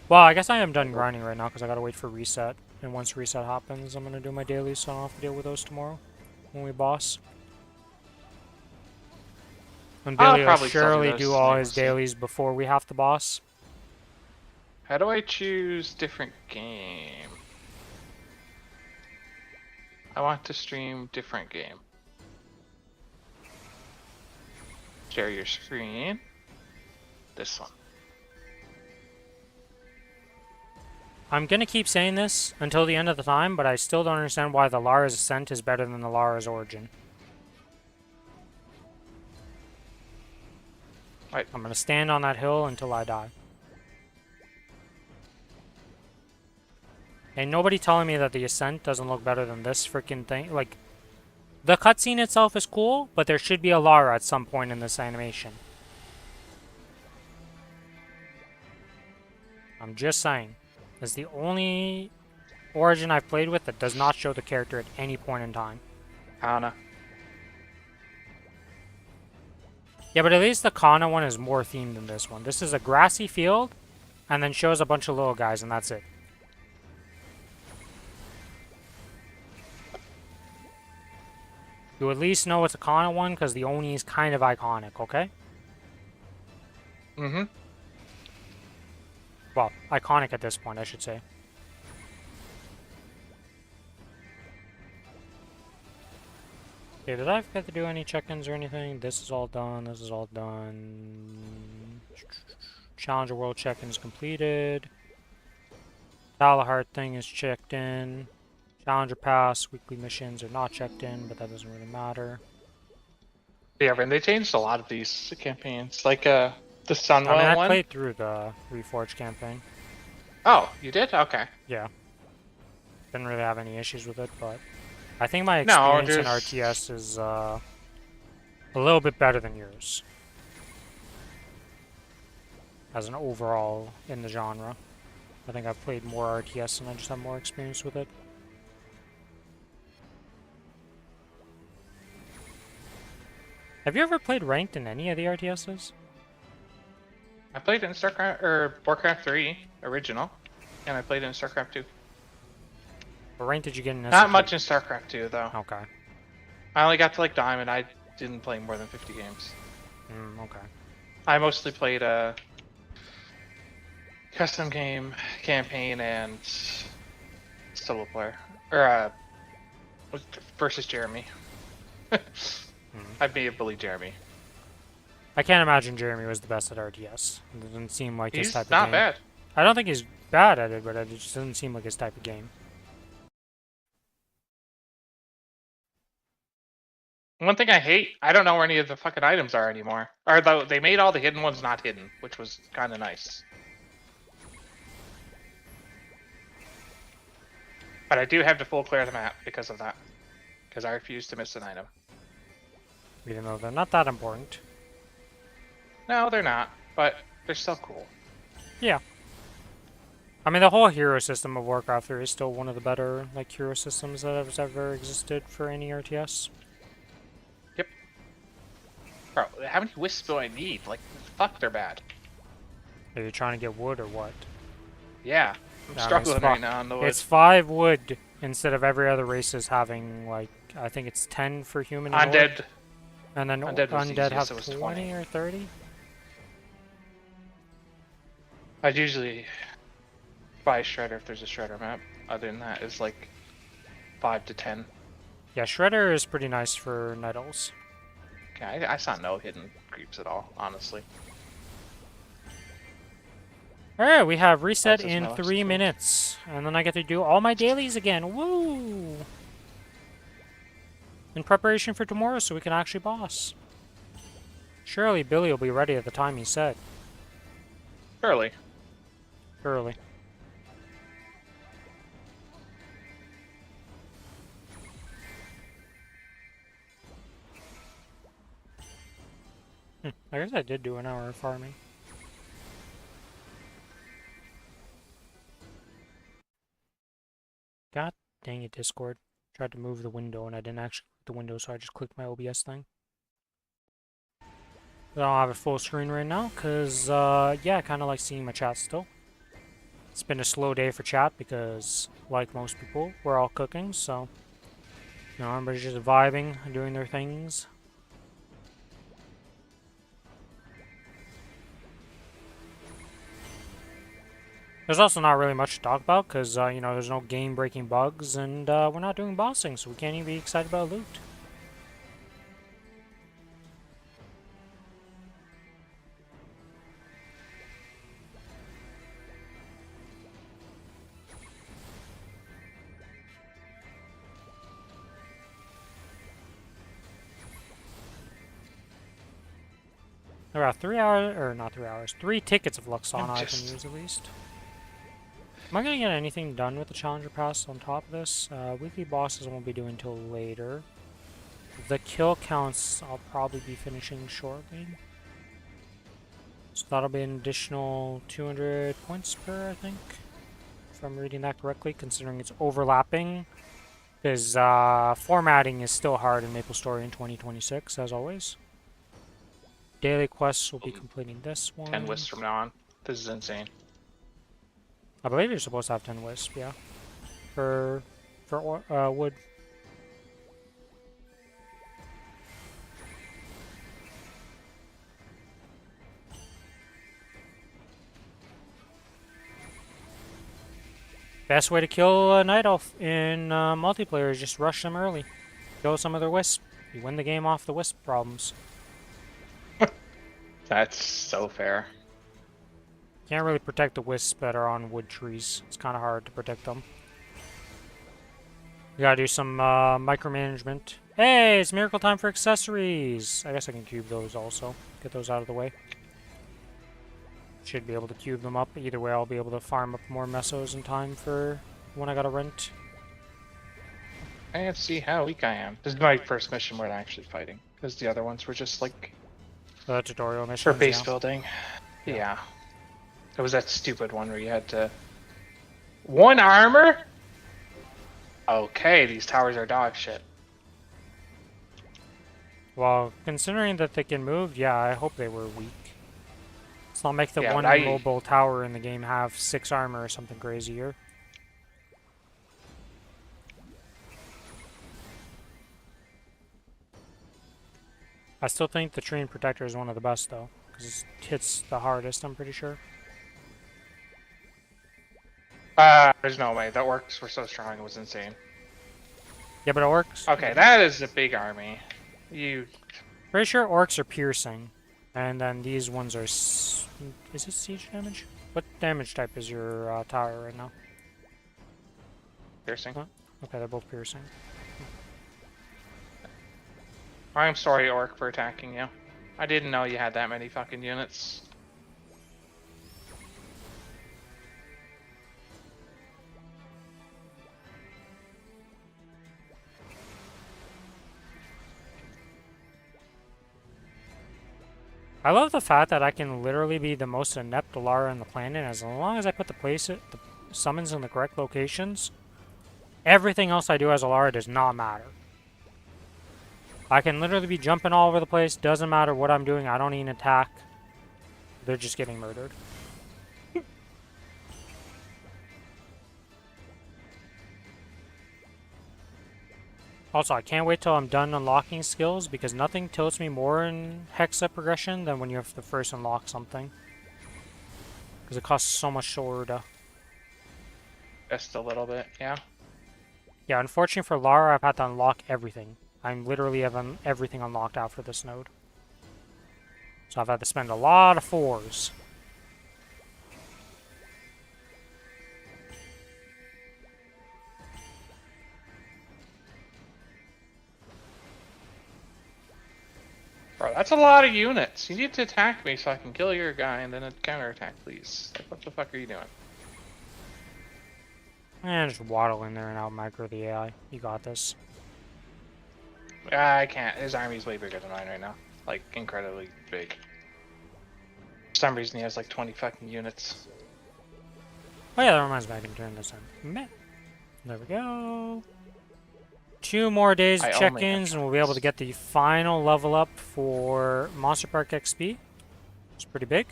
Well, I guess I am done grinding right now because I gotta wait for reset. And once reset happens, I'm gonna do my dailies, so I don't have to deal with those tomorrow when we boss. And I'll Billy will probably still do surely those do all his seamlessly. dailies before we have to boss. How do I choose different game? I want to stream different game. Share your screen. This one. I'm gonna keep saying this until the end of the time, but I still don't understand why the Lara's Ascent is better than the Lara's Origin. Right. I'm gonna stand on that hill until I die. Ain't nobody telling me that the Ascent doesn't look better than this freaking thing. Like, the cutscene itself is cool, but there should be a Lara at some point in this animation. I'm just saying. It's the only Origin I've played with that does not show the character at any point in time. Kana. Yeah, but at least the Kana one is more themed than this one. This is a grassy field, and then shows a bunch of little guys, and that's it. You at least know it's a Kana one, because the Oni is kind of iconic, okay? Mm-hmm. Well, iconic at this point, I should say. Okay, did I forget to do any check-ins or anything? This is all done, this is all done. Challenger World check-in is completed. Talahart thing is checked in. Challenger Pass, weekly missions are not checked in, but that doesn't really matter. Yeah, and they changed a lot of these campaigns. Like the Sunwell I mean, I one. played through the Reforged campaign. Oh, you did? Okay. Yeah. Didn't really have any issues with it, but I think my No, experience in just- RTS is a little bit better than yours. As an overall in the genre. I think I've played more RTS and I just have more experience with it. Have you ever played ranked in any of the RTSs? I played in StarCraft or Warcraft 3 original, and I played in StarCraft 2. What rank did you get in SCP? Not much in StarCraft 2 though. Okay. I only got to like Diamond. I didn't play more than 50 games. Okay. I mostly played custom game, campaign, and solo player, or versus Jeremy. I may have bullied Jeremy. I can't imagine Jeremy was the best at RTS. It doesn't seem like his He's type of not game. bad. I don't think he's bad at it, but it just doesn't seem like his type of game. One thing I hate, I don't know where any of the fucking items are anymore. Or though they made all the hidden ones not hidden, which was kind of nice. But I do have to full clear the map because of that. Because I refuse to miss an item. Even though they're not that important. No, they're not, but they're still cool. Yeah. I mean, the whole hero system of Warcraft 3 is still one of the better, like, hero systems that has ever existed for any RTS. Yep. Bro, how many wisps do I need? Like, fuck, they're bad. Are you trying to get wood or what? Yeah, I'm Yeah, I mean, struggling it's right now on the wood. It's 5 wood instead of every other races having, like, I think it's 10 for human and wood. Undead. And then Undead was Undead easy, have so it was 20 20. or 30? I'd usually buy Shredder if there's a Shredder map. Other than that, it's like 5 to 10. Yeah, Shredder is pretty nice for Night Owls. Okay, I saw no hidden creeps at all, honestly. Alright, we have reset That's just in my last 3 two. minutes. And then I get to do all my dailies again. Woo! In preparation for tomorrow so we can actually boss. Surely Billy will be ready at the time he said. Early. Early. I guess I did do an hour of farming. God dang it, Discord. Tried to move the window and I didn't actually click the window, so I just clicked my OBS thing. I don't have it full screen right now, because, yeah, I kind of like seeing my chat still. It's been a slow day for chat because, like most people, we're all cooking, so, you know, everybody's just vibing and doing their things. There's also not really much to talk about because, you know, there's no game-breaking bugs, and we're not doing bossing, so we can't even be excited about loot. There are 3 hours, or not 3 hours, 3 tickets of Luxana I can Just use at least. Am I gonna get anything done with the Challenger Pass on top of this? Weekly bosses I won't be doing till later. The kill counts I'll probably be finishing shortly. So that'll be an additional 200 points per, I think. If I'm reading that correctly, considering it's overlapping. Because formatting is still hard in Maplestory in 2026, as always. Daily quests will be completing this one. 10 wisps from now on. This is insane. I believe you're supposed to have 10 wisp, yeah. For wood. Best way to kill a Night Elf in multiplayer is just rush them early. Kill some of their wisp. You win the game off the wisp problems. That's so fair. Can't really protect the wisps that are on wood trees. It's kind of hard to protect them. You gotta do some micromanagement. Hey, it's miracle time for accessories! I guess I can cube those also. Get those out of the way. Should be able to cube them up. Either way, I'll be able to farm up more mesos in time for when I gotta rent. I can't see how weak I am. This is my first mission where I'm actually fighting. Because the other ones were just like... The tutorial for missions, base yeah. building. Yeah. It was that stupid one where you had to... 1 armor? Okay, these towers are dog shit. Well, considering that they can move, yeah, I hope they were weak. Let's not make the Yeah, one but mobile tower in the game have 6 armor or something crazier. I still think the Treant Protector is one of the best, though, because it hits the hardest, I'm pretty sure. There's no way. The orcs were so strong, it was insane. Yeah, but it works. Okay, that is a big army. You... Pretty sure orcs are piercing, and then these ones are... Is it siege damage? What damage type is your tower right now? piercing. Huh? Okay, they're both piercing. I'm sorry, orc, for attacking you. I didn't know you had that many fucking units. I love the fact that I can literally be the most inept Alara on the planet as long as I put the summons in the correct locations. Everything else I do as Alara does not matter. I can literally be jumping all over the place, doesn't matter what I'm doing, I don't even attack. They're just getting murdered. Also, I can't wait till I'm done unlocking skills, because nothing tilts me more in Hexa progression than when you have to first unlock something. Because it costs so much sword. Just a little bit, yeah. Yeah, unfortunately for Lara, I've had to unlock everything. I'm literally having everything unlocked after this node. So I've had to spend a lot of 4s. Bro, that's a lot of units. You need to attack me so I can kill your guy and then a counterattack, please. Like, what the fuck are you doing? And just waddle in there and out micro the AI. You got this. I can't. His army's way bigger than mine right now. Like, incredibly big. For some reason, he has like 20 fucking units. Oh yeah, that reminds me, I can turn this on. Meh. There we go. 2 more days of check-ins and we'll be able to get the final level up for Monster Park XP. It's pretty big.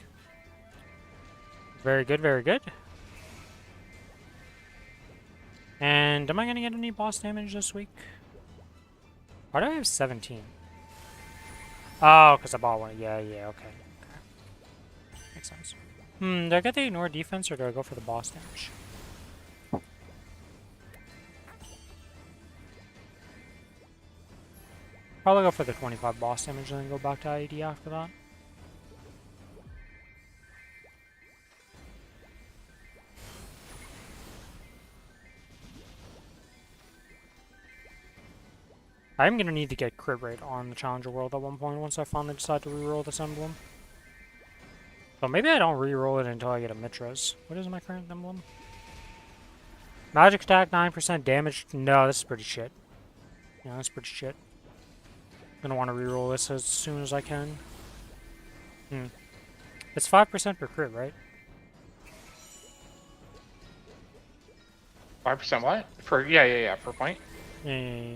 Very good, very good. And am I going to get any boss damage this week? Why do I have 17? Oh, because I bought one. Yeah, okay. Makes sense. Do I get the ignore defense or do I go for the boss damage? Probably go for the 25 boss damage and then go back to IED after that. I'm gonna need to get crit rate on the Challenger World at one point once I finally decide to reroll this emblem. So maybe I don't re-roll it until I get a Mitras. What is my current emblem? Magic attack, 9% damage. No, this is pretty shit. Yeah, that's pretty shit. Gonna want to re-roll this as soon as I can. It's 5% per crit, right? 5% what? Per yeah, per point. Yeah.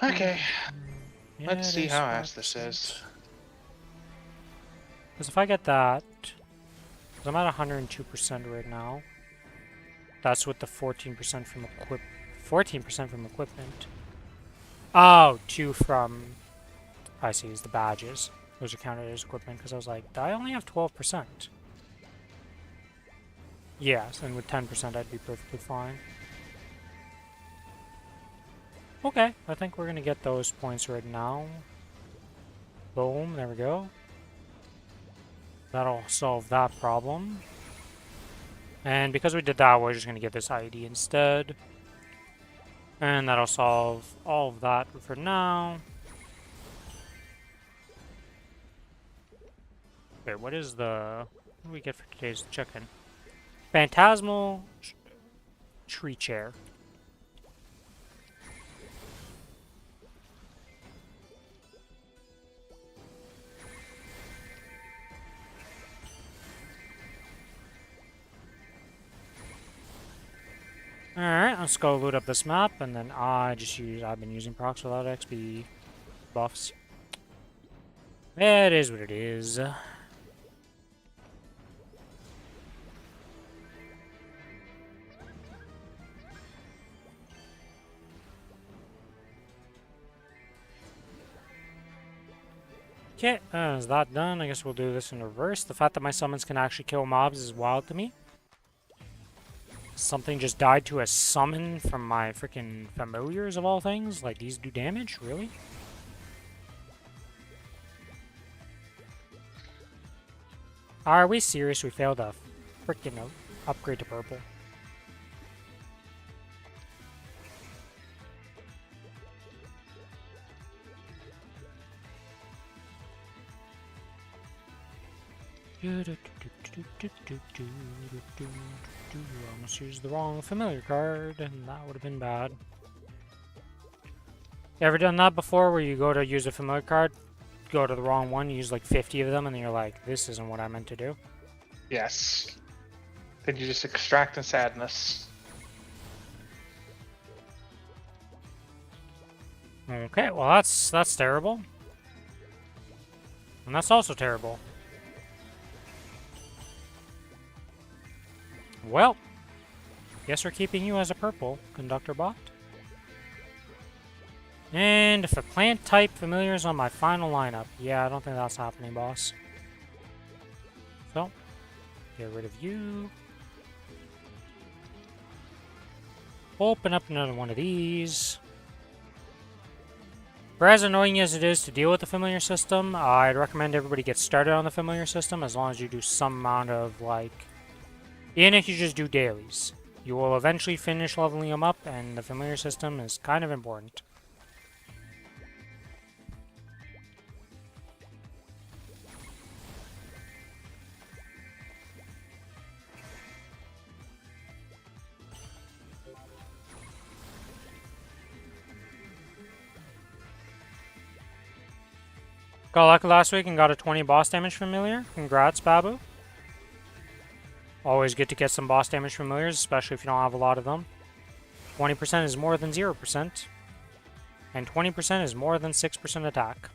Okay. Yeah, Let's it see is how ass 5%. this is. Because if I get that, because I'm at 102% right now. That's with the 14% from 14% from equipment. Oh, 2 from. I see, is the badges. Those are counted as equipment because I was like, I only have 12%. Yes, and with 10% I'd be perfectly fine. Okay, I think we're gonna get those points right now. Boom, there we go. That'll solve that problem. And because we did that, we're just gonna get this ID instead. And that'll solve all of that for now. Wait, what is the... What do we get for today's check-in? Phantasmal tree chair. Alright, let's go loot up this map, and then I've been using procs without XP buffs. It is what it is. Okay, is that done? I guess we'll do this in reverse. The fact that my summons can actually kill mobs is wild to me. Something just died to a summon from my freaking familiars of all things? Like, these do damage? Really? Are we serious? We failed a freaking upgrade to purple. Almost used the wrong familiar card, and that would have been bad. You ever done that before, where you go to use a familiar card, go to the wrong one, you use like 50 of them, and then you're like, this isn't what I meant to do? Yes. Then you just extract in sadness. Okay, well that's terrible. And that's also terrible. Well, guess we're keeping you as a purple, Conductor Bot. And if a plant type familiars on my final lineup. Yeah, I don't think that's happening, boss. So, get rid of you. Open up another one of these. For as annoying as it is to deal with the familiar system, I'd recommend everybody get started on the familiar system as long as you do some amount of, like... Even if you just do dailies. You will eventually finish leveling them up, and the familiar system is kind of important. Got lucky last week and got a 20 boss damage familiar. Congrats, Babu. Always good to get some boss damage familiars, especially if you don't have a lot of them. 20% is more than 0%. And 20% is more than 6% attack.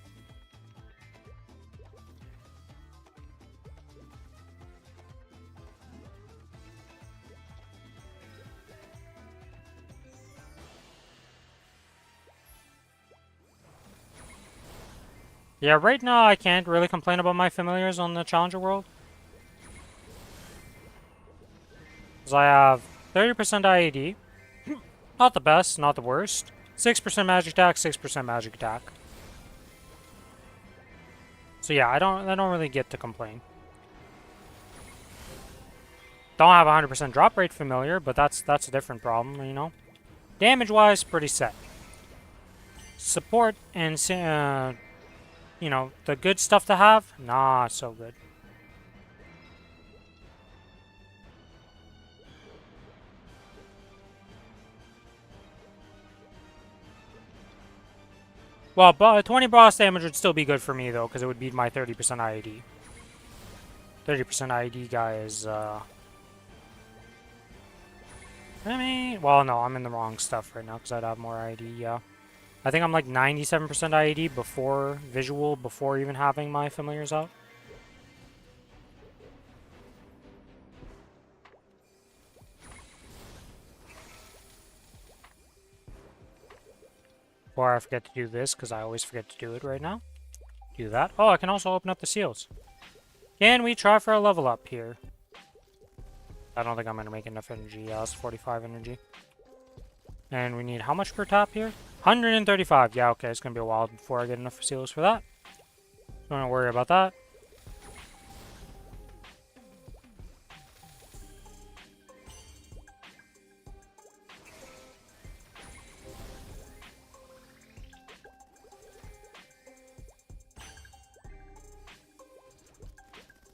Yeah, right now I can't really complain about my familiars on the Challenger World. Because I have 30% IAD. Not the best, not the worst. 6% magic attack, 6% magic attack. So yeah, I don't really get to complain. Don't have 100% drop rate familiar, but that's a different problem, you know. Damage-wise, pretty set. Support and you know, the good stuff to have, not so good. Well, but 20 boss damage would still be good for me, though, because it would beat my 30% IED. 30% IED guy is, I mean, well, no, I'm in the wrong stuff right now, because I'd have more IED, yeah. I think I'm like 97% IED before visual, before even having my familiars out. Before I forget to do this, because I always forget to do it right now. Do that. Oh, I can also open up the seals. Can we try for a level up here? I don't think I'm going to make enough energy. Yeah, that's 45 energy. And we need how much per tap here? 135. Yeah, okay, it's going to be a while before I get enough seals for that. Don't worry about that.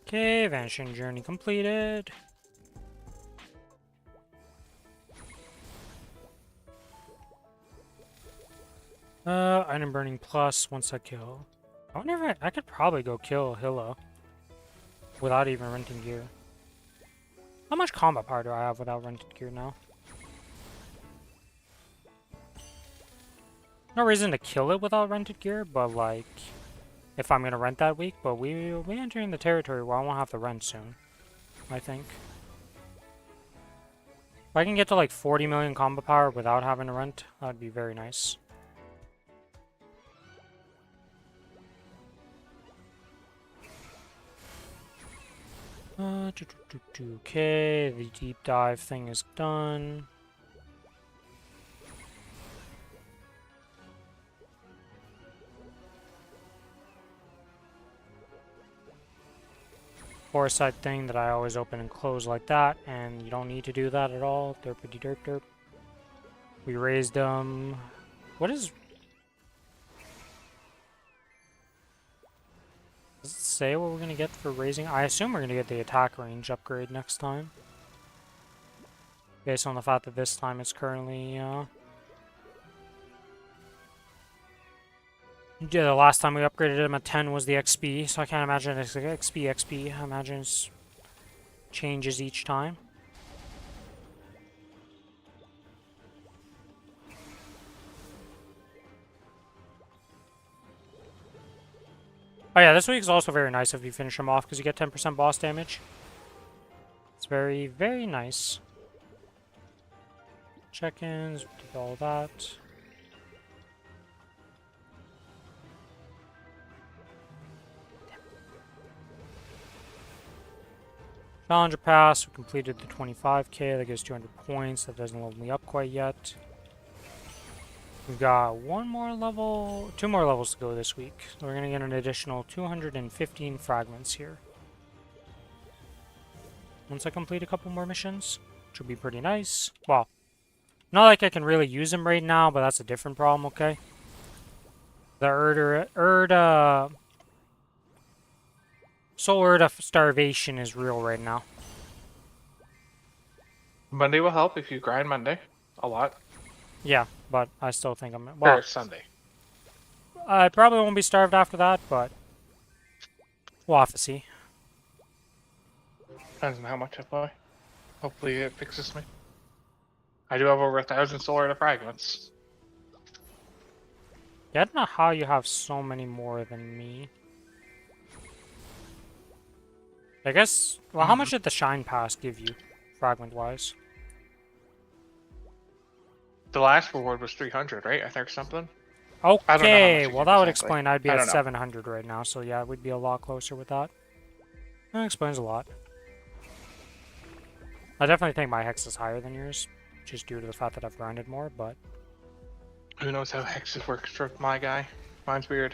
Okay, vanishing journey completed. Item burning plus once I kill. I wonder if I could probably go kill Hilla without even renting gear. How much combat power do I have without rented gear now? No reason to kill it without rented gear, but like, if I'm gonna rent that week, but we'll be entering the territory where I won't have to rent soon, I think. If I can get to like 40 million combat power without having to rent, that'd be very nice. Okay, the deep dive thing is done. Foresight thing that I always open and close like that, and you don't need to do that at all. Derpity derp derp. We raised what is... Does it say what we're gonna get for raising? I assume we're gonna get the attack range upgrade next time. Based on the fact that this time it's currently, yeah, the last time we upgraded him at 10 was the XP, so I can't imagine it's like XP. I imagine it changes each time. Oh yeah, this week is also very nice if you finish him off, because you get 10% boss damage. It's very, very nice. Check-ins, did all that. Challenger pass, we completed the 25k, that gives 200 points, that doesn't level me up quite yet. We've got two more levels to go this week. So we're going to get an additional 215 fragments here. Once I complete a couple more missions, which will be pretty nice. Well, not like I can really use them right now, but that's a different problem, okay? The Soul Urda starvation is real right now. Monday will help if you grind Monday a lot. Yeah, but I still think I'm... Well, or Sunday. I probably won't be starved after that, but we'll have to see. Depends on how much I play. Hopefully it fixes me. I do have over 1,000 solar fragments. Yeah, I don't know how you have so many more than me. I guess... Well, how much did the Shine Pass give you, fragment-wise? The last reward was 300, right? I think something. Okay, well that would exactly. explain I'd be at 700 right now, so yeah, we'd be a lot closer with that. That explains a lot. I definitely think my hex is higher than yours, just due to the fact that I've grinded more, but... Who knows how hexes work for my guy? Mine's weird.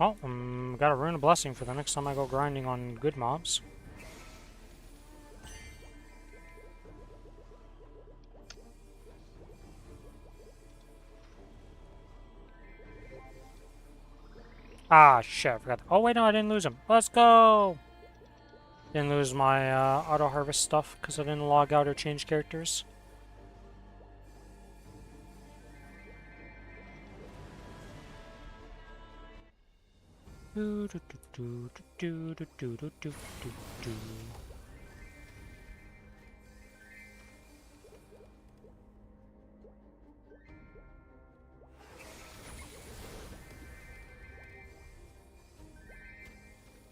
Oh, gotta ruin a blessing for the next time I go grinding on good mobs. Ah, shit, I forgot. Oh, wait, no, I didn't lose him. Let's go! Didn't lose my auto-harvest stuff because I didn't log out or change characters.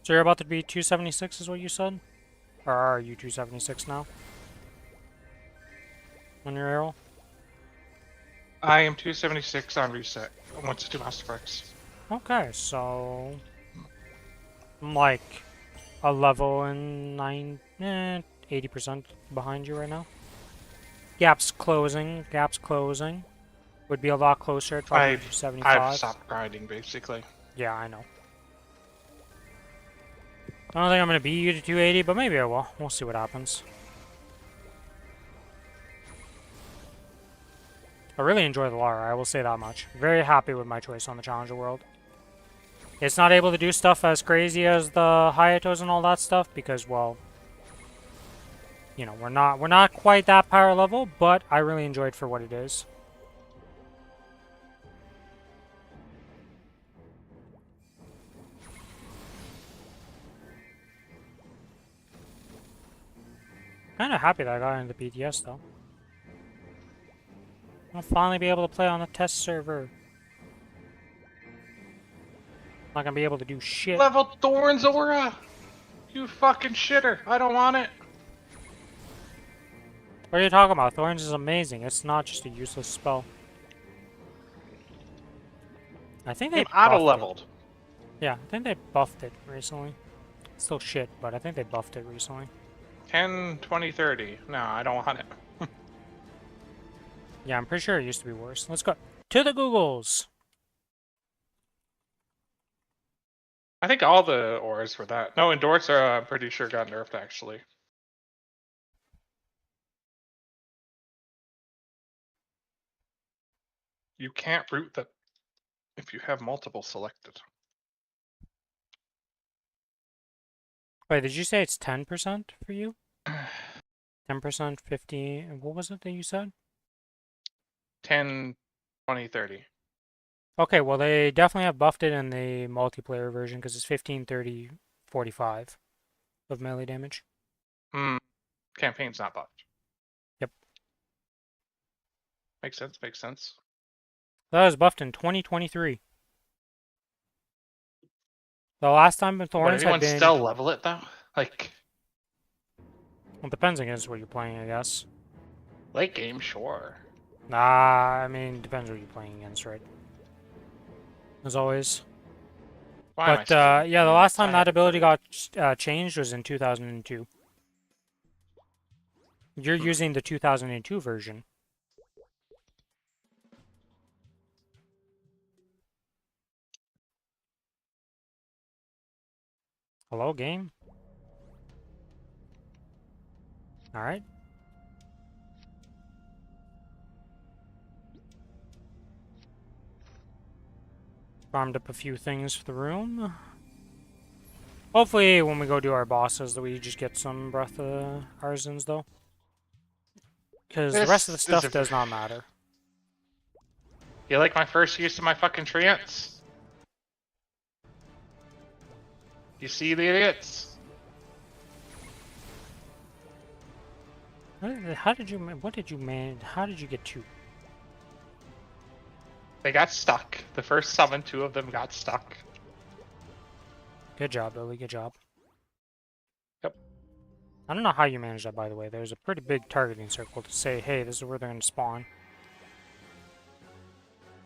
So you're about to be 276 is what you said? Or are you 276 now? On your arrow? I am 276 on reset. Once to do Master Effects. Okay, so... I'm like a level and 80% behind you right now. Gap's closing. Would be a lot closer at dropping to I've 275. stopped grinding basically. Yeah, I know. I don't think I'm going to beat you to 280, but maybe I will. We'll see what happens. I really enjoy the Lara, I will say that much. Very happy with my choice on the Challenger World. It's not able to do stuff as crazy as the Hayatos and all that stuff because, well, you know, we're not quite that power level, but I really enjoy it for what it is. Kind of happy that I got into BTS though. I'll finally be able to play on the test server. Not gonna be able to do shit. Level Thorns Aura! You fucking shitter. I don't want it. What are you talking about? Thorns is amazing. It's not just a useless spell. I think they I'm auto buffed leveled. it. Yeah, I think they buffed it recently. It's still shit, but I think they buffed it recently. 10, 20, 30. No, I don't want it. Yeah, I'm pretty sure it used to be worse. Let's go to the Googles. I think all the auras were that. No, Endorse are I'm pretty sure got nerfed actually. You can't root them if you have multiple selected. Wait, did you say it's 10% for you? 10%, 50, what was it that you said? 10, 20, 30. Okay, well they definitely have buffed it in the multiplayer version because it's 15, 30, 45 of melee damage. Hmm. Campaign's not buffed. Yep. Makes sense, makes sense. That was buffed in 2023. The last time the Would Thorns had anyone been... still level it though? Like, Well, it depends against what you're playing, I guess. late game, sure. Nah, I mean, depends what you're playing against, right? As always. Why am I But, skipping yeah, the last time I that had ability three. got changed was in 2002. You're using the 2002 version. Hello, game? Alright. Farmed up a few things for the room. Hopefully, when we go do our bosses, that we just get some Breath of Arzens, though. Because the rest of the stuff does not matter. You like my first use of my fucking treants? You see the idiots? How did you... What did you man... How did you get two? They got stuck. The first summon, 2 of them got stuck. Good job, Billy. Good job. Yep. I don't know how you managed that, by the way. There's a pretty big targeting circle to say, hey, this is where they're going to spawn.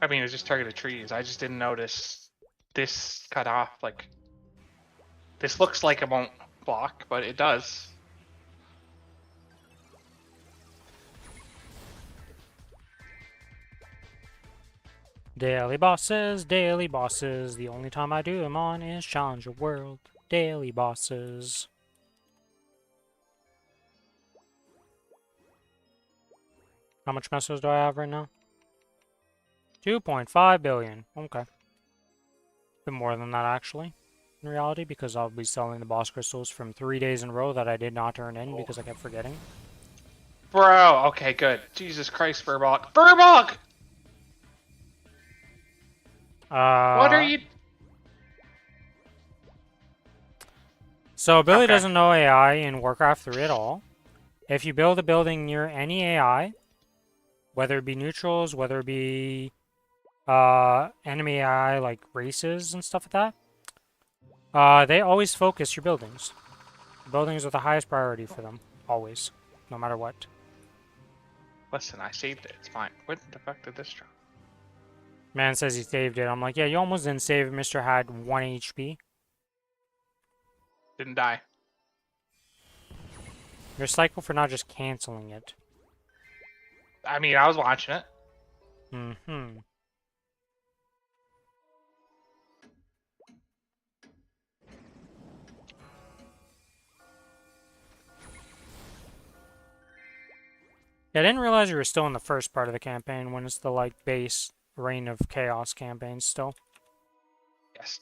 I mean, it just targeted trees. I just didn't notice this cut off. Like, this looks like it won't block, but it does. Daily bosses, daily bosses. The only time I do them on is Challenger World. Daily bosses. How much mesos do I have right now? 2.5 billion. Okay. bit more than that, actually, in reality, because I'll be selling the boss crystals from 3 days in a row that I did not turn in because I kept forgetting. Bro, okay, good. Jesus Christ, Burbog. Burbog! What are you... So Billy Okay. doesn't know AI in Warcraft 3 at all. If you build a building near any AI, whether it be neutrals, whether it be enemy AI like races and stuff like that, they always focus your buildings. Buildings are the highest priority for them, always, no matter what. Listen, I saved it. It's fine. What the fuck did this drop? Man says he saved it. I'm like, yeah, you almost didn't save it. Mr. had 1 HP. Didn't die. Your cycle for not just canceling it. I mean, I was watching it. Mm-hmm. Yeah, I didn't realize you were still in the first part of the campaign when it's the, like, base Reign of Chaos campaign still. Yes.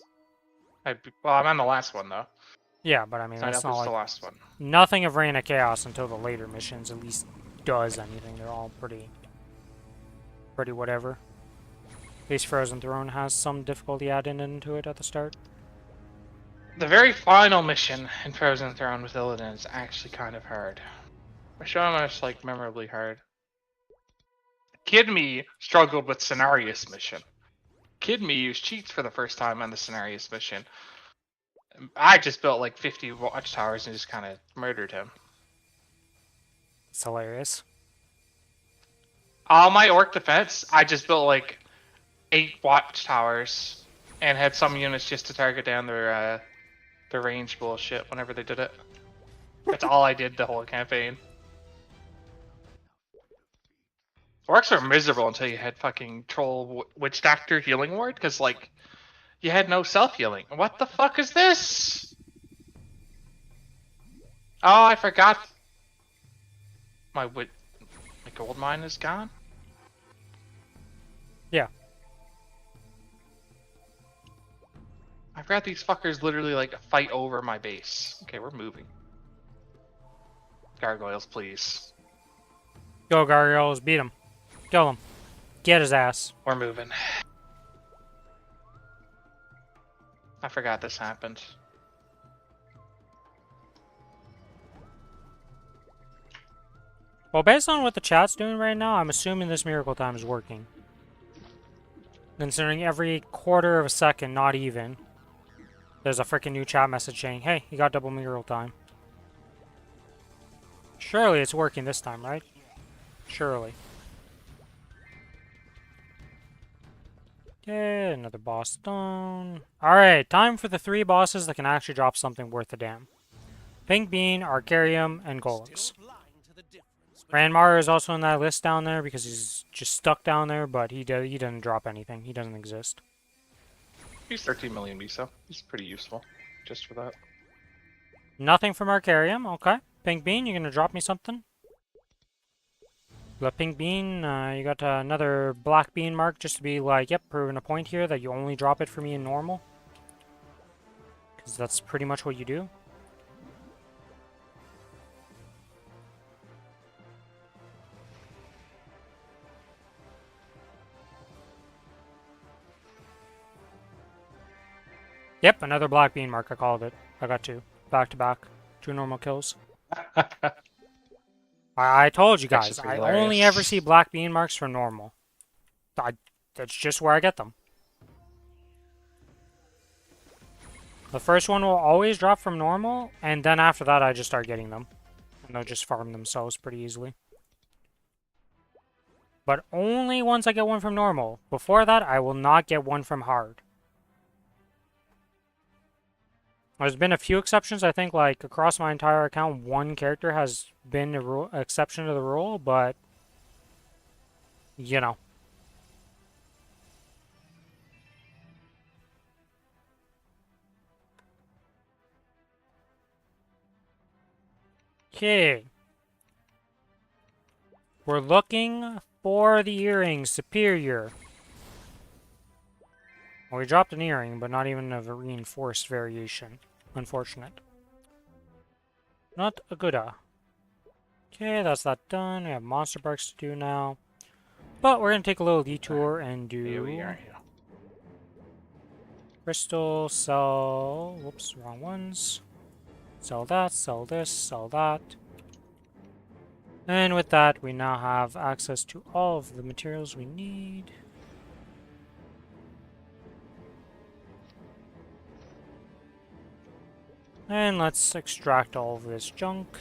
Well, I'm on the last one, though. Yeah, but I mean, Sign that's up not is like... the last one. Nothing of Reign of Chaos until the later missions at least does anything. They're all pretty whatever. At least Frozen Throne has some difficulty added into it at the start. The very final mission in Frozen Throne with Illidan is actually kind of hard. I show how much, like, memorably hard. Kid me struggled with Cenarius mission. Kid me used cheats for the first time on the Cenarius mission. I just built like 50 watchtowers and just kind of murdered him. It's hilarious. All my orc defense, I just built like 8 watchtowers and had some units just to target down their range bullshit whenever they did it. That's all I did the whole campaign. Orcs are miserable until you had fucking Troll Witch Doctor Healing Ward, because like you had no self-healing. What the fuck is this? Oh, I forgot. My gold mine is gone? Yeah. I forgot these fuckers literally like fight over my base. Okay, we're moving. Gargoyles, please. Go, Gargoyles. Beat him. Kill him. Get his ass. We're moving. I forgot this happened. Well, based on what the chat's doing right now, I'm assuming this Miracle Time is working. Considering every quarter of a second, not even, there's a freaking new chat message saying, hey, you got double Miracle Time. Surely it's working this time, right? Surely. Okay, another boss done. Alright, time for the 3 bosses that can actually drop something worth a damn. Pink Bean, Arcarium, and Golems. Ranmar is also in that list down there because he's just stuck down there, but he doesn't drop anything. He doesn't exist. He's 13 million miso. He's pretty useful just for that. Nothing from Arcarium. Okay. Pink Bean, you're gonna drop me something? The Pink Bean, you got another Black Bean mark just to be like, yep, proving a point here that you only drop it for me in normal. Because that's pretty much what you do. Yep, another Black Bean mark, I called it. I got 2. Back to back. 2 normal kills. I told you guys, I only ever see Black Bean marks for normal. That's just where I get them. The first one will always drop from normal, and then after that I just start getting them. And they'll just farm themselves pretty easily. But only once I get one from normal. Before that, I will not get one from hard. There's been a few exceptions. I think, like, across my entire account, one character has been an exception to the rule, but, you know. Okay. We're looking for the earrings. Superior. Well, we dropped an earring, but not even of a reinforced variation. Unfortunate. Not a gooda. Okay, that's that done. We have monster barks to do now. But we're going to take a little detour and Here we do are. crystal, sell... Whoops, wrong ones. Sell that, sell this, sell that. And with that, we now have access to all of the materials we need. And let's extract all of this junk.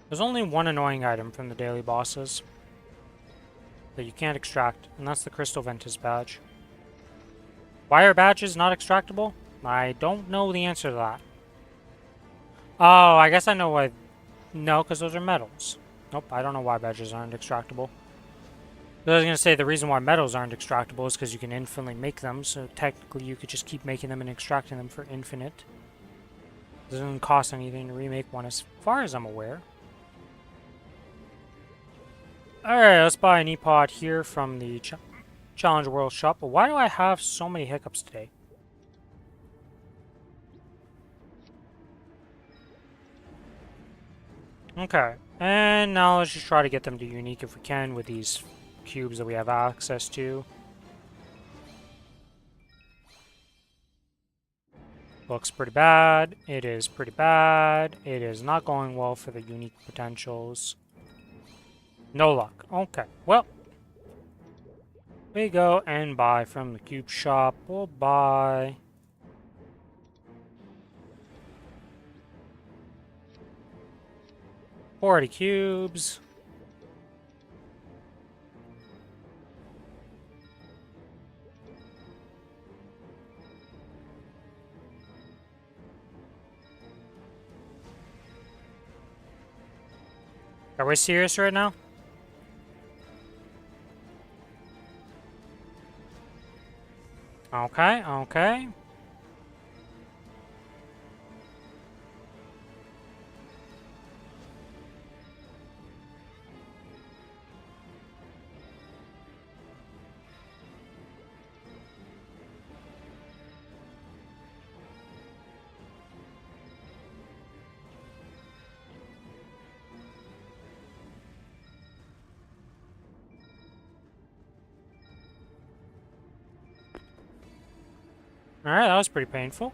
There's only one annoying item from the daily bosses that you can't extract, and that's the Crystal Ventus badge. Why are badges not extractable? I don't know the answer to that. Oh, I guess I know why. No, because those are metals. Nope, I don't know why badges aren't extractable. I was going to say the reason why metals aren't extractable is because you can infinitely make them, so technically you could just keep making them and extracting them for infinite. It doesn't cost anything to remake one as far as I'm aware. Alright, let's buy an E-Pod here from the Challenge World shop. But why do I have so many hiccups today? Okay, and now let's just try to get them to unique if we can with these cubes that we have access to. Looks pretty bad. It is pretty bad. It is not going well for the unique potentials. No luck. Okay, well. We go and buy from the cube shop. We'll buy... $40 cubes. Are we serious right now? Okay, okay. Alright, that was pretty painful.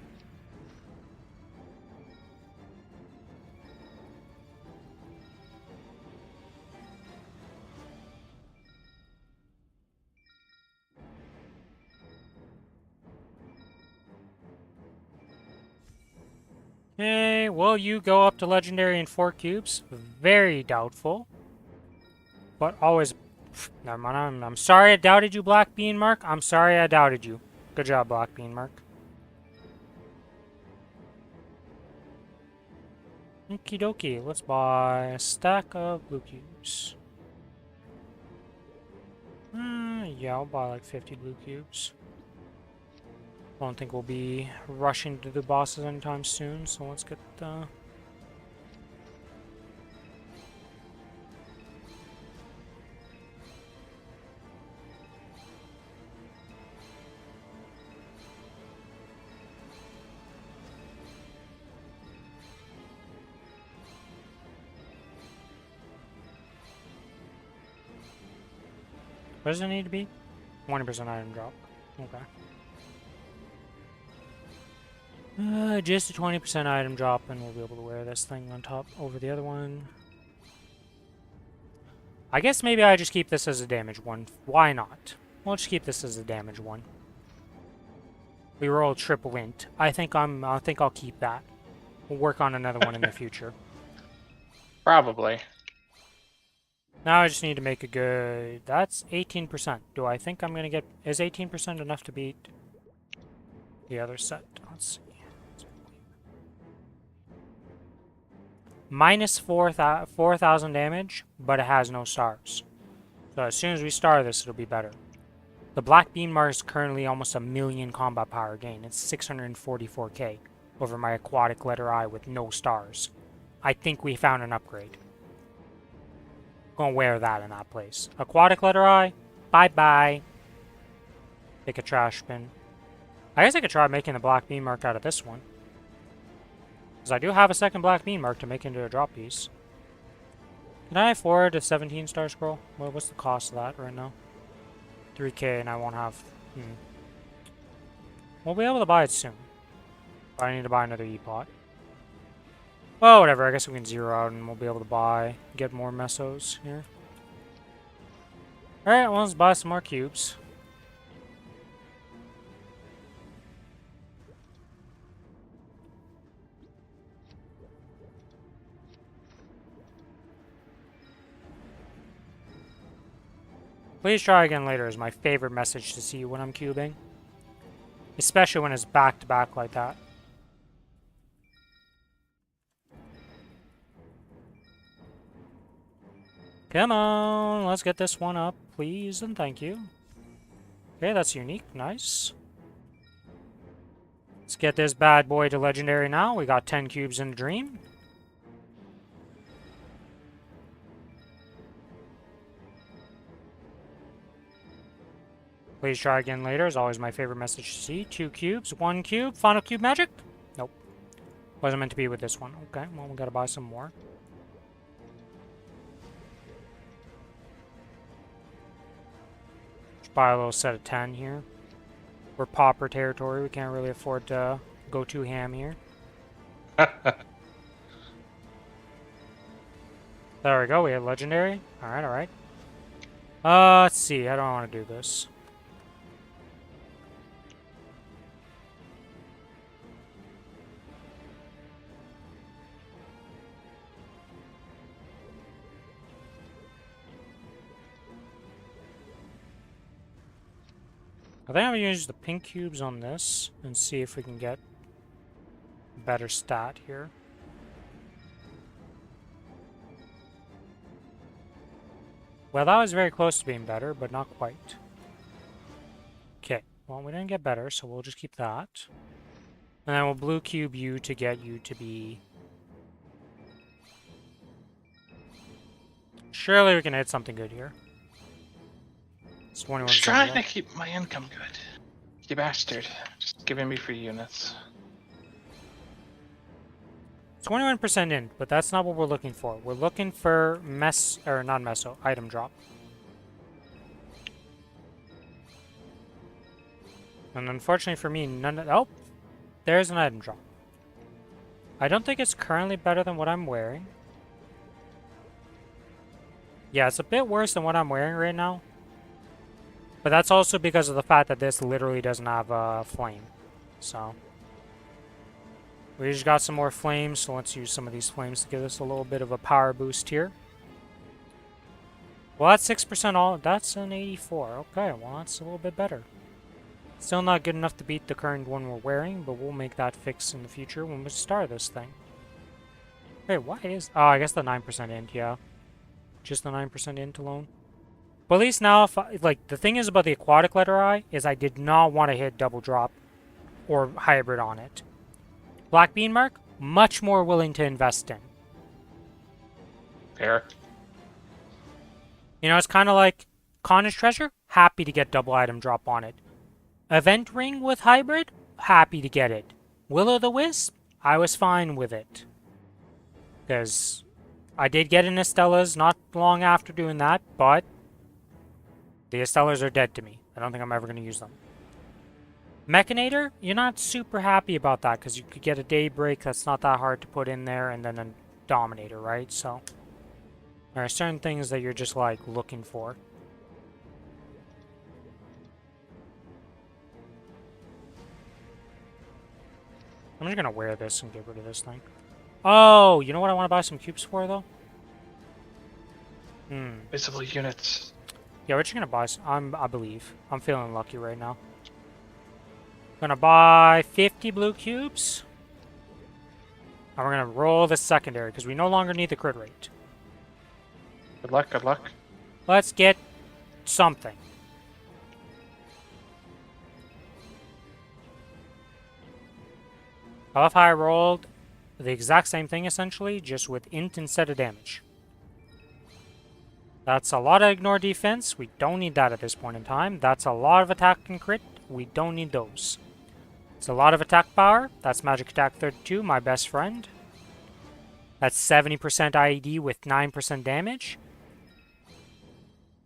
Okay, will you go up to Legendary in 4 cubes? Very doubtful. But always... Never mind, I'm sorry I doubted you, Black Bean Mark. I'm sorry I doubted you. Good job, Black Bean Mark. Okie dokie, let's buy a stack of blue cubes. Yeah, I'll buy like 50 blue cubes. I don't think we'll be rushing to the bosses anytime soon, so let's get the... What does it need to be? 20% item drop. Okay. Just a 20% item drop, and we'll be able to wear this thing on top over the other one. I guess maybe I just keep this as a damage one. Why not? We'll just keep this as a damage one. We rolled triple int. I think I'll keep that. We'll work on another one in the future. Probably. Now I just need to make a good... That's 18%. Do I think I'm going to get... Is 18% enough to beat the other set? Let's see. Minus 4,000 damage, but it has no stars. So as soon as we star this, it'll be better. The Black Bean Mar is currently almost 1,000,000 combat power gain. It's 644k over my aquatic letter I with no stars. I think we found an upgrade. Gonna wear that in that place. Aquatic letter I. Bye-bye. Take a trash bin. I guess I could try making the black bean mark out of this one. Because I do have a second black bean mark to make into a drop piece. Can I afford a 17-star scroll? What's the cost of that right now? 3k and I won't have... We'll be able to buy it soon. But I need to buy another E-pot. Well, whatever. I guess we can zero out and we'll be able to get more mesos here. Alright, well, let's buy some more cubes. Please try again later is my favorite message to see when I'm cubing. Especially when it's back-to-back like that. Come on, let's get this one up, please, and thank you. Okay, that's unique. Nice. Let's get this bad boy to legendary now. We got 10 cubes in the dream. Please try again later is always my favorite message to see. 2 cubes, 1 cube, final cube magic? Nope. Wasn't meant to be with this one. Okay, well, we gotta buy some more. Just buy a little set of 10 here. We're pauper territory. We can't really afford to go too ham here. There we go. We have legendary. Alright, alright. Let's see. How do I want to do this? I think I'm going to use the pink cubes on this and see if we can get a better stat here. Well, that was very close to being better, but not quite. Okay, well, we didn't get better, so we'll just keep that. And then we'll blue cube you to get you to be... Surely we can hit something good here. It's 21%. Just trying to keep my income good. You bastard. Just giving me free units. 21% in, but that's not what we're looking for. We're looking for item drop. And unfortunately for me, oh, there's an item drop. I don't think it's currently better than what I'm wearing. Yeah, it's a bit worse than what I'm wearing right now. But that's also because of the fact that this literally doesn't have a flame. So we just got some more flames, so let's use some of these flames to give us a little bit of a power boost here. Well, that's 6% all. That's an 84. Okay, well, that's a little bit better. Still not good enough to beat the current one we're wearing, but we'll make that fix in the future when we start this thing. Wait, why is... Oh, I guess the 9% int, yeah. Just the 9% int alone. But at least now, like, the thing is about the aquatic letter I, is I did not want to hit double drop or hybrid on it. Black bean mark, much more willing to invest in. Fair. You know, it's kind of like Kronos treasure, happy to get double item drop on it. Event ring with hybrid, happy to get it. Will-o'-the-wisp, I was fine with it. Because I did get an Estella's not long after doing that, but the Estellas are dead to me. I don't think I'm ever going to use them. Mechanator, you're not super happy about that because you could get a Daybreak that's not that hard to put in there and then a Dominator, right? So there are certain things that you're just like looking for. I'm just going to wear this and get rid of this thing. Oh, you know what I want to buy some cubes for though? Visible units. Yeah, we're just gonna buy some, I believe. I'm feeling lucky right now. Gonna buy 50 blue cubes. And we're gonna roll the secondary, because we no longer need the crit rate. Good luck, good luck. Let's get something. I love how I rolled the exact same thing, essentially, just with int instead of damage. That's a lot of ignore defense. We don't need that at this point in time. That's a lot of attack and crit. We don't need those. It's a lot of attack power. That's magic attack 32, my best friend. That's 70% IED with 9% damage.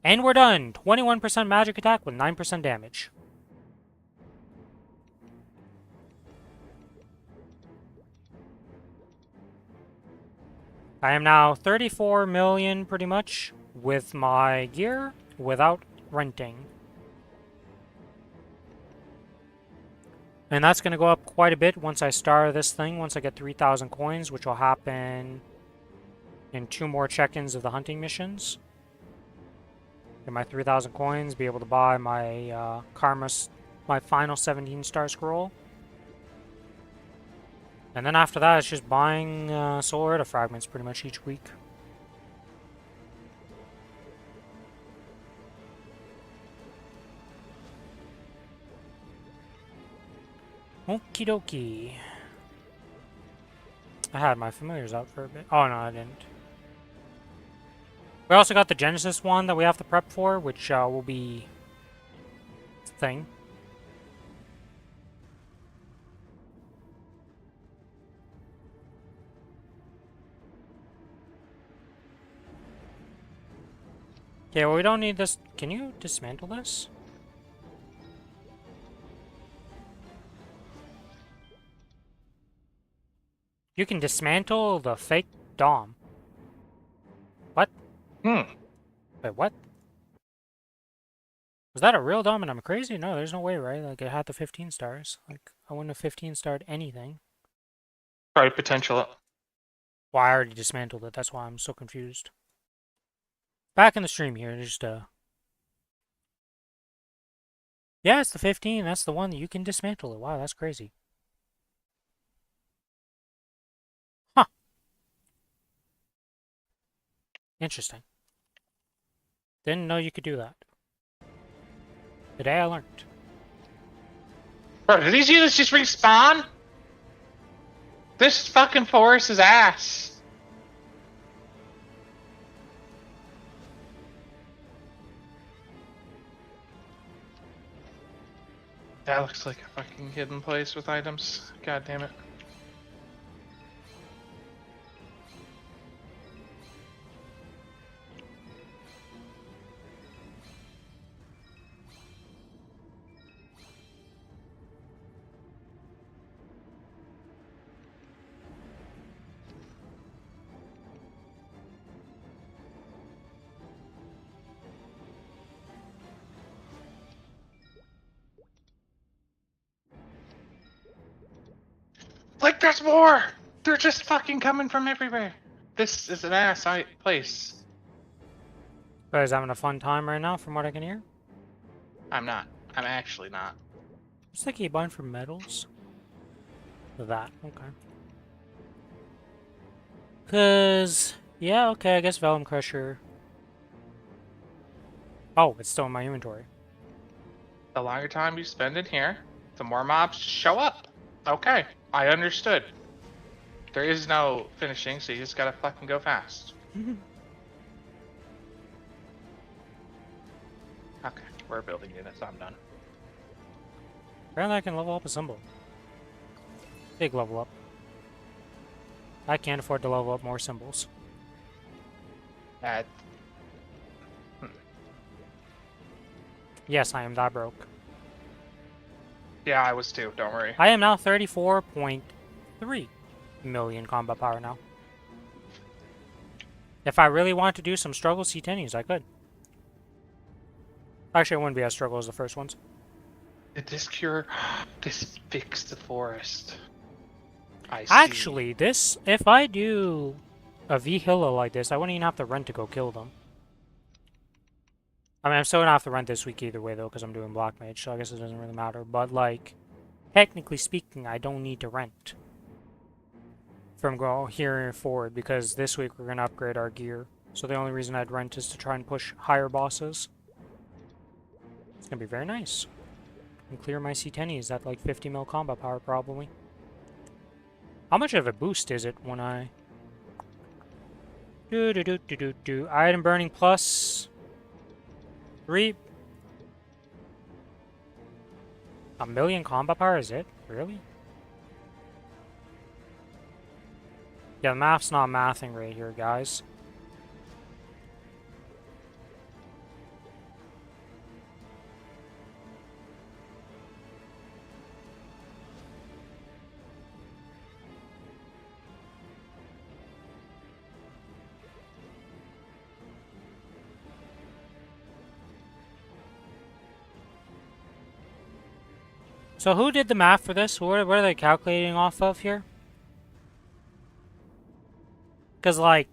And we're done. 21% magic attack with 9% damage. I am now 34 million pretty much with my gear without renting. And that's going to go up quite a bit once I star this thing, once I get 3,000 coins, which will happen in 2 more check-ins of the hunting missions. Get my 3,000 coins, be able to buy my my final 17-star scroll. And then after that, it's just buying solar fragments pretty much each week. Okie dokie. I had my familiars out for a bit. Oh, no, I didn't. We also got the Genesis one that we have to prep for, which will be thing. Okay, well, we don't need this. Can you dismantle this? You can dismantle the fake Dom. What? Wait, what? Was that a real Dom and I'm crazy? No, there's no way, right? Like, it had the 15 stars. Like, I wouldn't have 15 starred anything. Probably potential. Well, I already dismantled it. That's why I'm so confused. Back in the stream here, just yeah, it's the 15. That's the one that you can dismantle it. Wow, that's crazy. Huh. Interesting. Didn't know you could do that. Today I learned. Bro, did these units just respawn? This fucking forest is ass. That looks like a fucking hidden place with items. God damn it. Like, there's more! They're just fucking coming from everywhere. This is an ass place. You guys having a fun time right now, from what I can hear? I'm not. I'm actually not. Looks like you buying for metals. That, okay. Cause, yeah, okay, I guess Vellum Crusher. Oh, it's still in my inventory. The longer time you spend in here, the more mobs show up. Okay, I understood. There is no finishing, so you just gotta fucking go fast. Okay, we're building units. I'm done. Apparently I can level up a symbol. Big level up. I can't afford to level up more symbols. Yes, I am that broke. Yeah, I was too. Don't worry. I am now 34.3 million combat power now. If I really want to do some struggle C10s, I could. Actually, it wouldn't be as struggle as the first ones. Did this cure? This fixed the forest. I see. Actually, this, if I do a V-Hilla like this, I wouldn't even have to rent to go kill them. I mean, I'm still gonna have to rent this week either way, though, because I'm doing Black Mage, so I guess it doesn't really matter. But, like, technically speaking, I don't need to rent from go here forward, because this week we're gonna upgrade our gear. So the only reason I'd rent is to try and push higher bosses. It's gonna be very nice. And clear my C10s at like 50 mil combat power, probably. How much of a boost is it when I... Item burning plus 3. A million combat power, is it? Really? Yeah, the math's not mathing right here, guys. So who did the math for this? What are they calculating off of here? Because, like,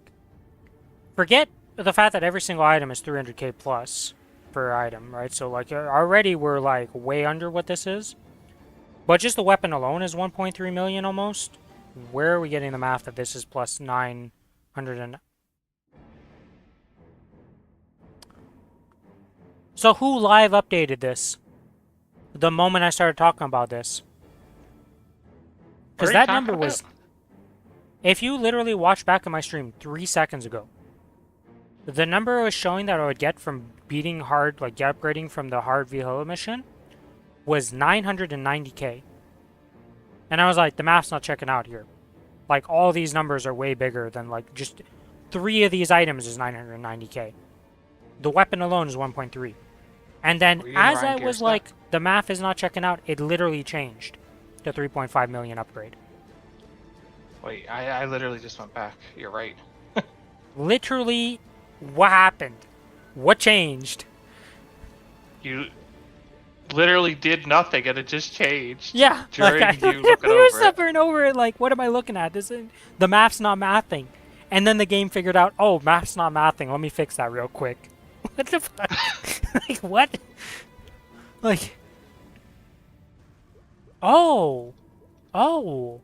forget the fact that every single item is 300k plus per item, right? So, like, already we're, like, way under what this is. But just the weapon alone is 1.3 million almost. Where are we getting the math that this is plus 900 and... So who live updated this? The moment I started talking about this. Because that number was... If you literally watch back at my stream 3 seconds ago, the number I was showing that I would get from beating hard, like upgrading from the hard Valhalla mission, was 990k. And I was like, the math's not checking out here. Like, all these numbers are way bigger than, like, just 3 of these items is 990k. The weapon alone is 1.3. And then, as I was like, the math is not checking out, it literally changed to 3.5 million upgrade. Wait, I literally just went back. You're right. Literally, what happened? What changed? You literally did nothing and it just changed. Yeah, During like, you looking we were over it. suffering over it, like, what am I looking at? The math's not mathing. And then the game figured out, oh, math's not mathing, let me fix that real quick. What the fuck? Like, what? Like... Oh! Oh!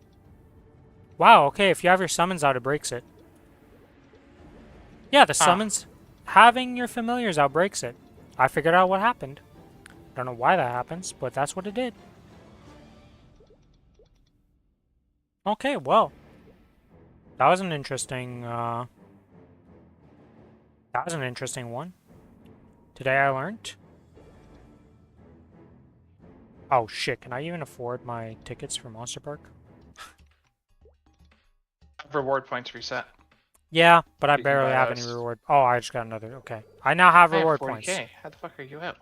Wow, okay, if you have your summons out, it breaks it. Yeah, the summons... Having your familiars out breaks it. I figured out what happened. Don't know why that happens, but that's what it did. Okay, well. That was an interesting, That was an interesting one. Today I learned. Oh shit, can I even afford my tickets for Monster Park? Reward points reset. Yeah, but I You can barely buy have any those. reward. Oh, I just got another. Okay. I now have I have reward 40K. points. How the fuck are you out?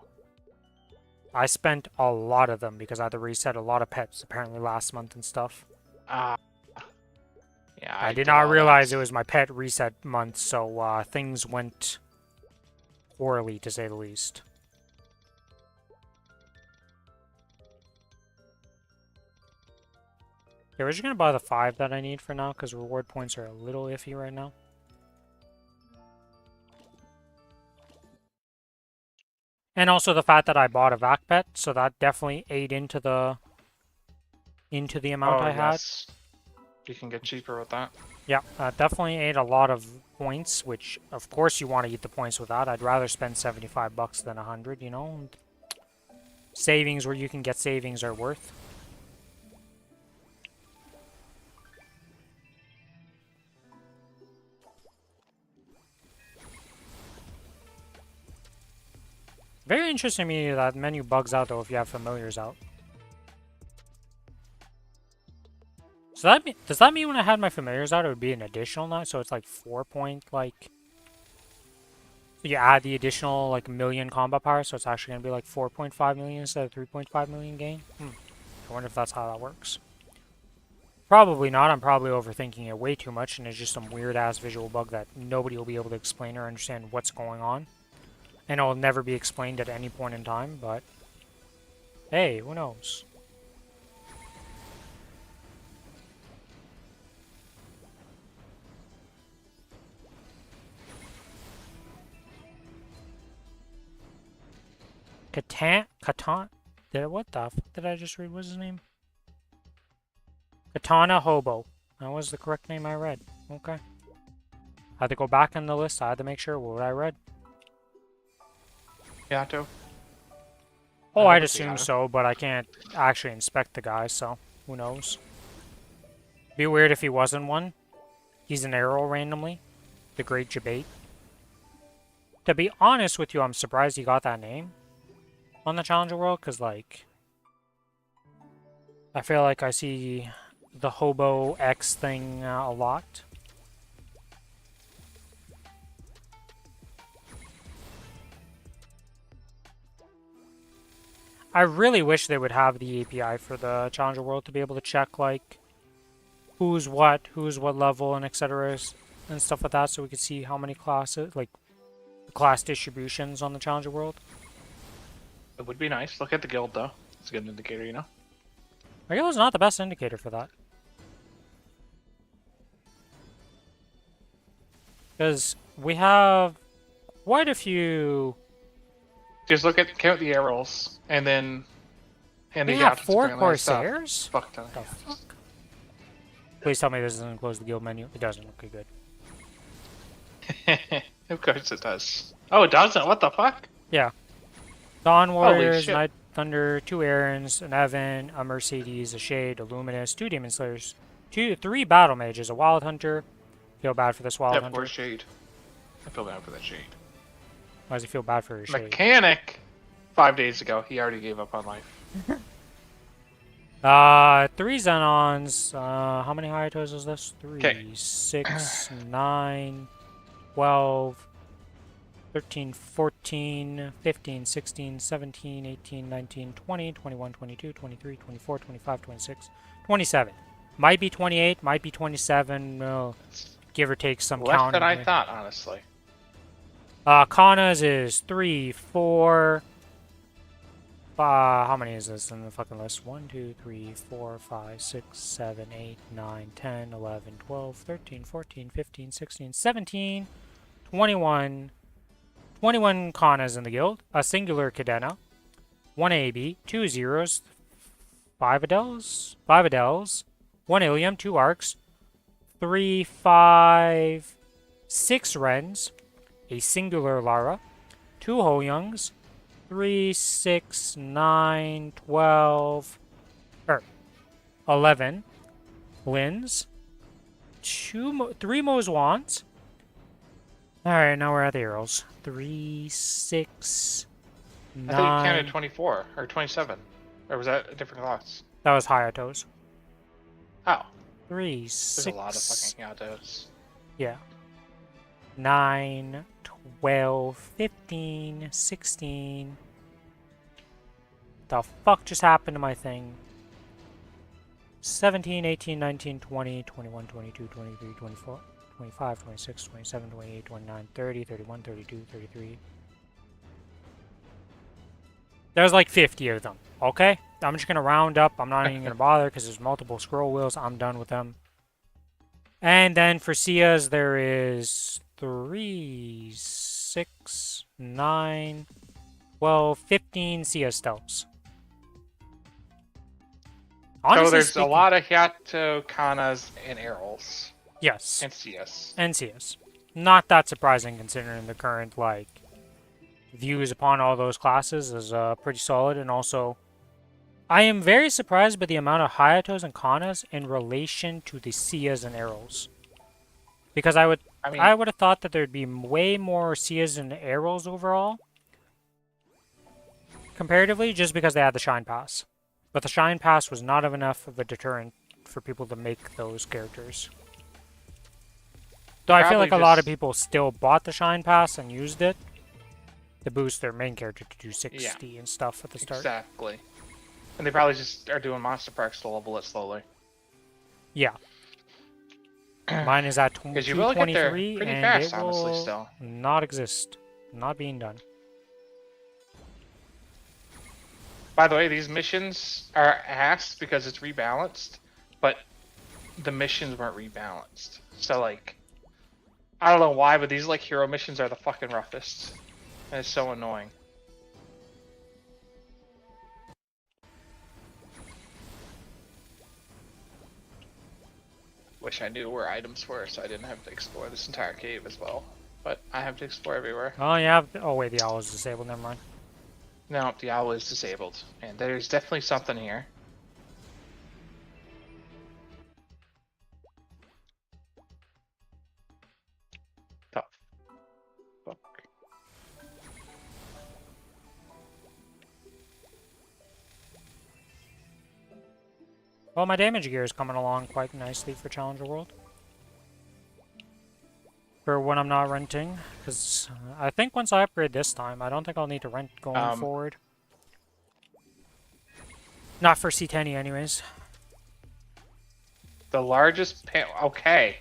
I spent a lot of them because I had to reset a lot of pets apparently last month and stuff. Yeah, I did not realize it was my pet reset month, so things went poorly to say the least. Yeah, we're just gonna buy the 5 that I need for now because reward points are a little iffy right now. And also the fact that I bought a vac pet, so that definitely ate into the amount I had. You can get cheaper with that. Yeah, definitely ate a lot of points, which of course you want to eat the points with that. I'd rather spend 75 bucks than 100, you know. Savings where you can get savings are worth. Very interesting to me that menu bugs out though if you have familiars out. So that does that mean when I had my familiars out it would be an additional now? So it's like 4 point like... So you add the additional like million combat power, so it's actually going to be like 4.5 million instead of 3.5 million gain? I wonder if that's how that works. Probably not. I'm probably overthinking it way too much and it's just some weird ass visual bug that nobody will be able to explain or understand what's going on. And it will never be explained at any point in time, but... Hey, who knows? What the fuck did I just read? What's his name? Katana Hobo. That was the correct name I read. Okay. I had to go back in the list. I had to make sure what I read. Yato. Oh, I'd assume so, but I can't actually inspect the guy, so who knows. Be weird if he wasn't one. He's an arrow randomly. The Great Debate. To be honest with you, I'm surprised he got that name on the Challenger World, because, like, I feel like I see the Hobo X thing a lot. I really wish they would have the API for the Challenger World to be able to check, like, who's what level, and etc. and stuff like that, so we could see how many classes, like, class distributions on the Challenger World. It would be nice. Look at the guild, though. It's a good indicator, you know? My guild is not the best indicator for that. Because we have quite a few... Just count the arrows, and then... We have 4 Corsairs? Fuck ton. The fuck? Please tell me this doesn't close the guild menu. It doesn't. Okay, good. Of course it does. Oh, it doesn't? What the fuck? Yeah. Dawn Warriors, Night Thunder, 2 Aarons, an Evan, a Mercedes, a Shade, a Luminous, 2 Demon Slayers, 3 Battle Mages, a Wild Hunter. Feel bad for this Wild Hunter. Poor Shade. I feel bad for that Shade. Why does he feel bad for his Shade? Mechanic! 5 days ago, he already gave up on life. 3 Xenons. How many Hayatos is this? 3, 6, 9, 12, 13, 14, 15, 16, 17, 18, 19, 20, 21, 22, 23, 24, 25, 26, 27. Might be 28, might be 27, give or take some Less count. than I thought, honestly. Kana's is 3, 4... how many is this in the fucking list? 1, 2, 3, 4, 5, 6, 7, 8, 9, 10, 11, 12, 13, 14, 15, 16, 17, 21... 21 Kanas in the guild, a singular Cadena, 1 AB, 2 Zeros, 5 Adels, 1 Ilium, 2 Arcs, 3, 5, 6 Rens, a singular Lara, 2 Ho-Youngs, 3, 6, 9, 12, 11 Lins, 3 Mozwans. Alright, now we're at the arrows. 3, 6, 9... I thought you counted 24, or 27. Or was that a different class? That was Hayatos. Oh. 3, 6... There's a lot of fucking Hayatos. Yeah. 9, 12, 15, 16... The fuck just happened to my thing? 17, 18, 19, 20, 21, 22, 23, 24... 25, 26, 27, 28, 29, 30, 31, 32, 33. There's like 50 of them, okay? I'm just going to round up. I'm not even going to bother because there's multiple scroll wheels. I'm done with them. And then for Sias, there is 3, 6, 9, 12, 15 Sia Stealths. Honestly so there's speaking, a lot of Hayato, Kanas, and Arrows. Yes. And CS. And CS. Not that surprising considering the current, like, views upon all those classes is pretty solid. And also, I am very surprised by the amount of Hayatos and Kanas in relation to the Sias and Arrows. Because I would have thought that there'd be way more Sias and Arrows overall. Comparatively, just because they had the Shine Pass. But the Shine Pass was not enough of a deterrent for people to make those characters. Though I feel like a lot of people still bought the Shine Pass and used it to boost their main character to do 60 and stuff at the start. Exactly. And they probably just are doing monster perks to level it slowly. Yeah. Mine is at 223 pretty and fast, it will honestly, still. not exist. Not being done. By the way, these missions are ass because it's rebalanced, but the missions weren't rebalanced. So, like, I don't know why, but these, like, hero missions are the fucking roughest. And it's so annoying. Wish I knew where items were so I didn't have to explore this entire cave as well. But I have to explore everywhere. Oh, yeah. Oh, wait, the owl is disabled. Never mind. No, the owl is disabled. And there's definitely something here. Well, my damage gear is coming along quite nicely for Challenger World. For when I'm not renting, because I think once I upgrade this time, I don't think I'll need to rent going forward. Not for C10 anyways. The largest okay.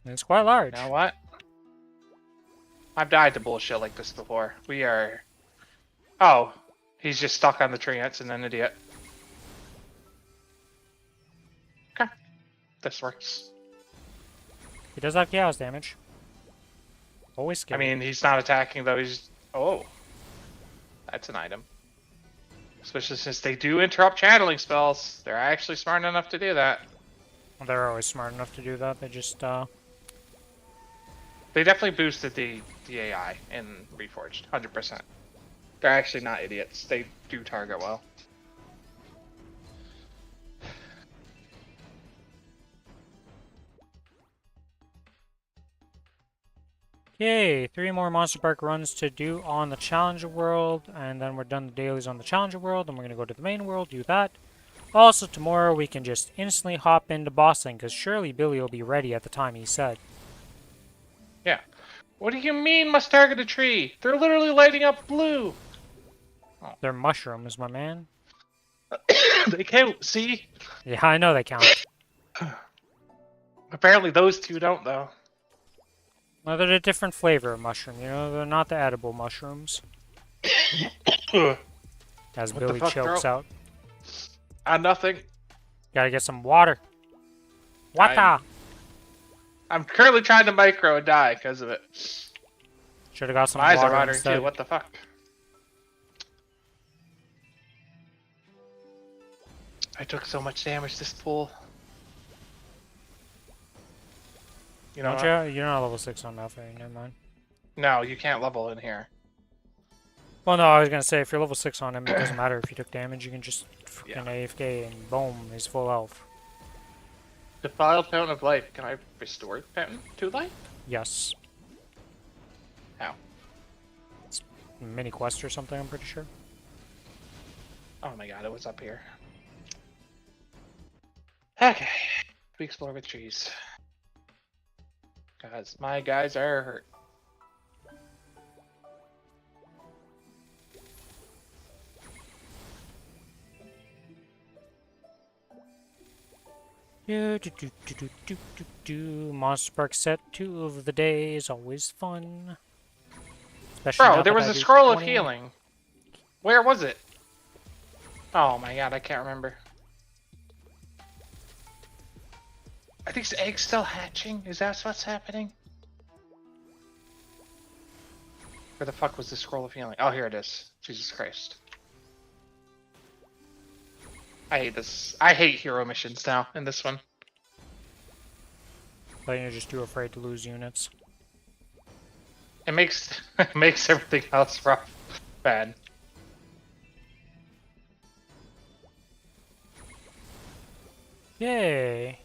It's quite large. You know what? I've died to bullshit like this before. We are... Oh, he's just stuck on the tree. That's an idiot. Okay. This works. He does have chaos damage. Always scary. I mean, he's not attacking though. He's... Oh. That's an item. Especially since they do interrupt channeling spells. They're actually smart enough to do that. Well, they're always smart enough to do that. They just, They definitely boosted the AI in Reforged, 100%. They're actually not idiots. They do target well. Yay! 3 more Monster Park runs to do on the Challenger World, and then we're done the dailies on the Challenger World, and we're gonna go to the main world, do that. Also, tomorrow we can just instantly hop into bossing, because surely Billy will be ready at the time he said. Yeah. What do you mean must target a tree? They're literally lighting up blue! Oh. They're mushrooms, my man. They can't see? Yeah, I know they count. Apparently those two don't, though. Well, they're a different flavor of mushroom, you know? They're not the edible mushrooms. As Billy chokes out. Nothing. Gotta get some water. Water! I'm currently trying to micro and die because of it. Should've got some My eyes water are watering instead. too, what the fuck? I took so much damage this pool. You know You're not level 6 on Malfoy, never mind. No, you can't level in here. Well, no, I was gonna say, if you're level 6 on him, it doesn't matter if you took damage, you can just fucking AFK and boom, he's full health. Defiled Fountain of Life. Can I restore Fountain to life? Yes. How? It's a mini quest or something, I'm pretty sure. Oh my god, it was up here. Okay. We explore with trees. Guys, my guys are hurt. Monster Park set 2 of the day is always fun. Especially Bro, there was a scroll of healing. Where was it? Oh my god, I can't remember. I think the egg's still hatching. Is that what's happening? Where the fuck was the scroll of healing? Oh, here it is. Jesus Christ. I hate this. I hate hero missions now in this one. But you're just too afraid to lose units. It makes it makes everything else rough, bad. Yay!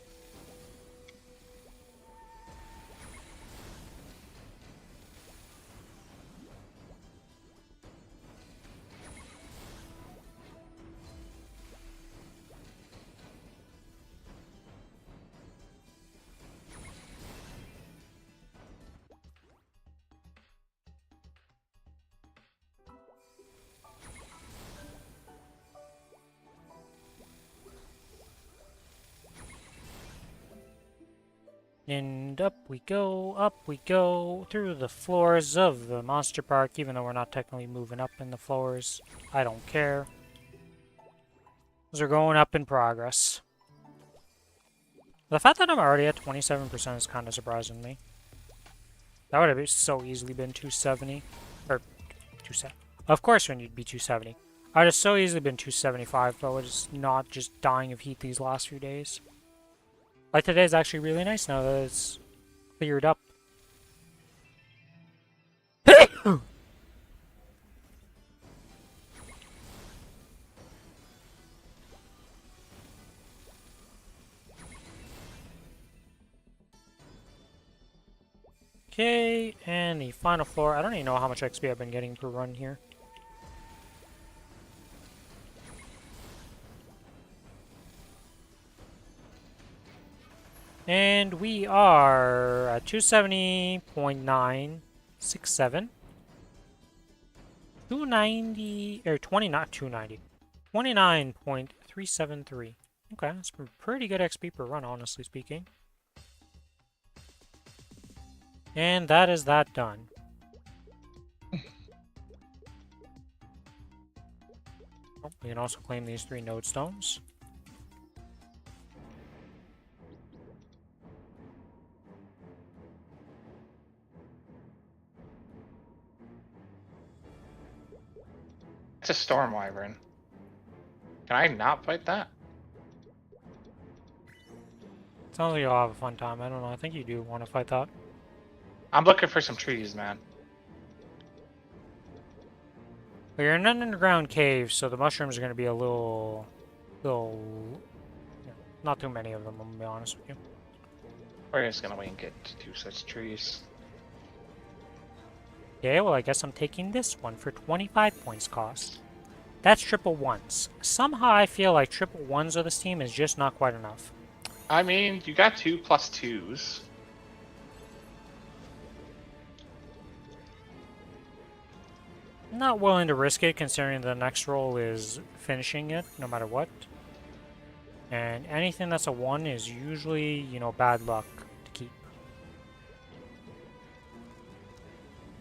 And up we go, through the floors of the Monster Park, even though we're not technically moving up in the floors. I don't care. Because we're going up in progress. The fact that I'm already at 27% is kind of surprising me. That would have so easily been 270. Or, 270. Of course when you'd be 270. I would have so easily been 275 if I was not just dying of heat these last few days. Like today's actually really nice now that it's cleared up. Okay, and the final floor. I don't even know how much XP I've been getting per run here. And we are at 270.967. 290, or 20, not 290. 29.373. Okay, that's pretty good XP per run, honestly speaking. And that is that done. Oh, we can also claim these 3 node stones. It's a storm wyvern. Can I not fight that? Sounds like you'll have a fun time. I don't know. I think you do want to fight that. I'm looking for some trees, man. But you're in an underground cave, so the mushrooms are going to be a little, you know, not too many of them, I'm going to be honest with you. We're just gonna wait and get 2 such trees. Okay, well, I guess I'm taking this one for 25 points cost. That's triple ones. Somehow I feel like triple ones of this team is just not quite enough. I mean, you got 2 plus 2s. I'm not willing to risk it considering the next roll is finishing it no matter what. And anything that's a 1 is usually, you know, bad luck to keep.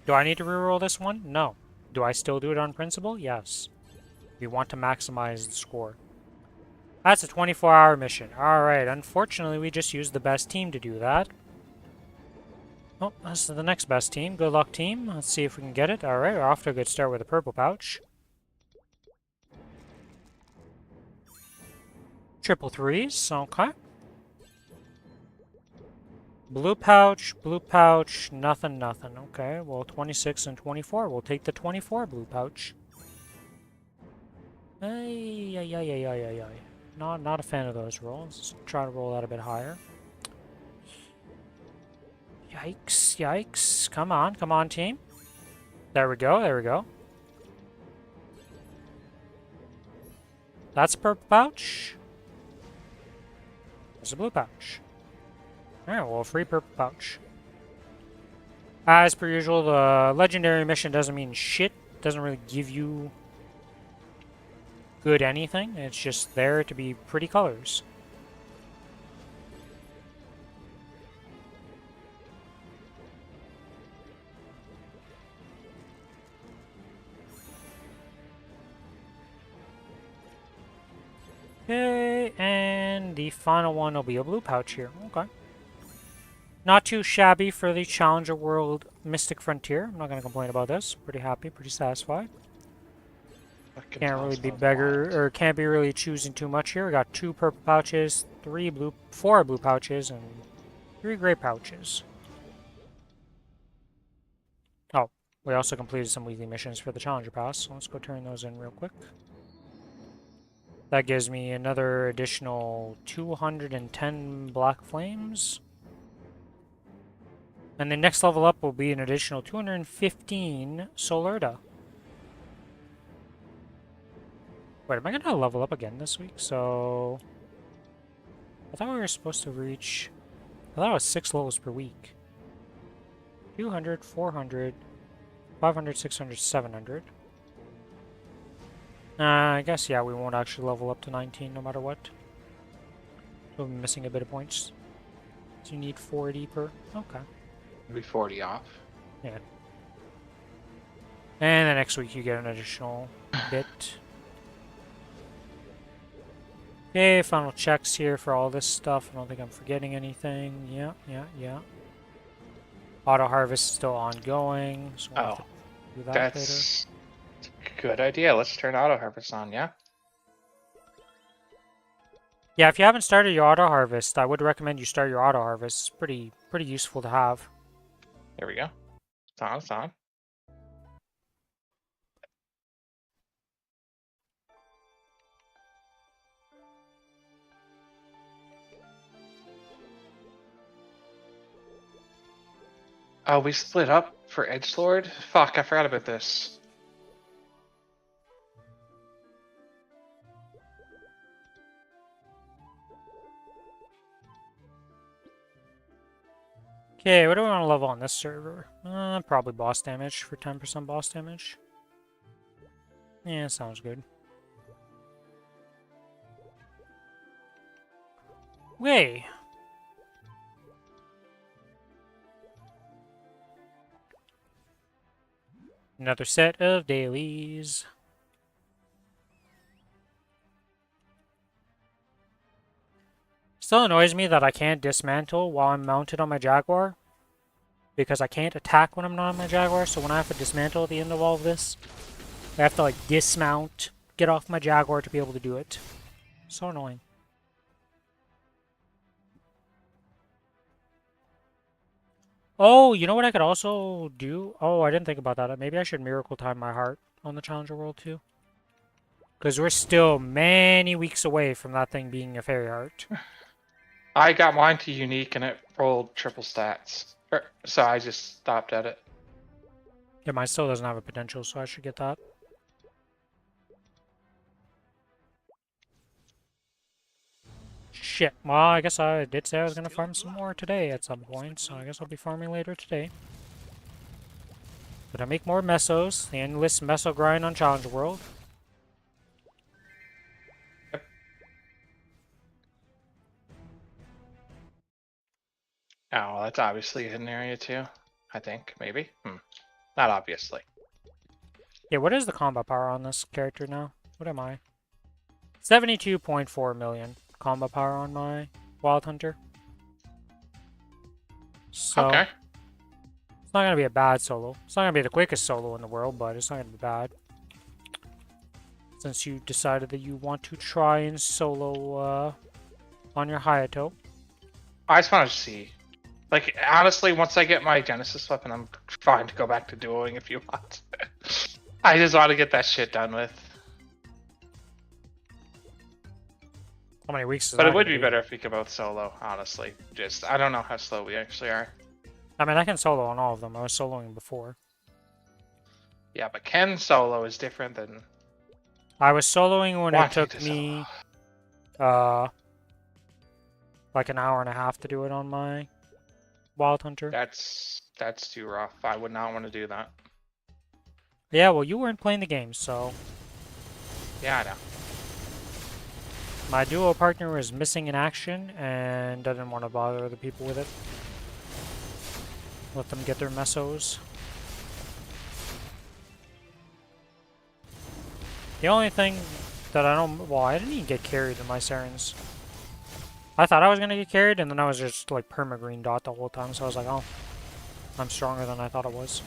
Do I need to reroll this one? No. Do I still do it on principle? Yes. We want to maximize the score. That's a 24-hour mission. Alright, unfortunately we just used the best team to do that. Oh, that's the next best team. Good luck, team. Let's see if we can get it. Alright, we're off to a good start with a purple pouch. Triple threes, okay. Blue pouch, nothing, nothing. Okay, well, 26 and 24. We'll take the 24 blue pouch. Ay, ay, ay, ay, ay, ay, ay. Not a fan of those rolls. Let's try to roll that a bit higher. Yikes, yikes. Come on, team. There we go, there we go. That's a purple pouch. There's a blue pouch. Alright, well, free purple pouch. As per usual, the legendary mission doesn't mean shit. Doesn't really give you good anything. It's just there to be pretty colors. Okay, and the final one will be a blue pouch here. Okay. Not too shabby for the Challenger World Mystic Frontier. I'm not going to complain about this. Pretty happy, pretty satisfied. Can't really be can't be really choosing too much here. We got 2 purple pouches, 4 blue pouches, and 3 gray pouches. Oh, we also completed some weekly missions for the Challenger Pass, so let's go turn those in real quick. That gives me another additional 210 black flames. And the next level up will be an additional 215 Solerda. Wait, am I gonna level up again this week? So I thought we were supposed to reach, I thought it was 6 levels per week. 200, 400, 500, 600, 700. I guess, yeah, we won't actually level up to 19 no matter what. We'll be missing a bit of points. So you need 40 per, okay. Maybe 40 off. Yeah. And the next week you get an additional bit. Okay, final checks here for all this stuff. I don't think I'm forgetting anything. Yeah. Auto harvest is still ongoing. So we'll have to do that that's a good idea. Let's turn auto harvest on, yeah? Yeah, if you haven't started your auto harvest, I would recommend you start your auto harvest. It's pretty useful to have. There we go. It's on. Oh, we split up for Edgelord? Fuck, I forgot about this. Okay, what do we want to level on this server? Probably boss damage for 10% boss damage. Yeah, sounds good. Okay. Another set of dailies. Still annoys me that I can't dismantle while I'm mounted on my Jaguar. Because I can't attack when I'm not on my Jaguar, so when I have to dismantle at the end of all of this, I have to like dismount, get off my Jaguar to be able to do it. So annoying. Oh, you know what I could also do? Oh, I didn't think about that. Maybe I should Miracle Time my heart on the Challenger World too. Because we're still many weeks away from that thing being a fairy heart. I got mine to unique and it rolled triple stats. So I just stopped at it. Yeah, mine still doesn't have a potential, so I should get that. Shit. Well, I guess I did say I was going to farm some more today at some point, so I guess I'll be farming later today. But I make more mesos, the endless meso grind on Challenger World. Oh, well, that's obviously a hidden area too. I think, maybe. Not obviously. Yeah, what is the combat power on this character now? What am I? 72.4 million combat power on my Wild Hunter. So, Okay. it's not going to be a bad solo. It's not going to be the quickest solo in the world, but it's not going to be bad. Since you decided that you want to try and solo on your Hayato. I just want to see. Like, honestly, once I get my Genesis weapon, I'm fine to go back to dueling if you want. I just want to get that shit done with. How many weeks is But that it would gonna be better if we could both solo, honestly. Just, I don't know how slow we actually are. I mean, I can solo on all of them. I was soloing before. Yeah, but Ken solo is different than I was soloing when it wanting took to me, solo. like an hour and a half to do it on my Wild Hunter. That's too rough. I would not want to do that. Yeah, well, you weren't playing the game, so... Yeah, I know. My duo partner was missing in action and didn't want to bother the people with it. Let them get their mesos. The only thing that I don't... Well, I didn't even get carried in my Sarens. I thought I was going to get carried, and then I was just like perma-green dot the whole time, so I was like, oh, I'm stronger than I thought I was.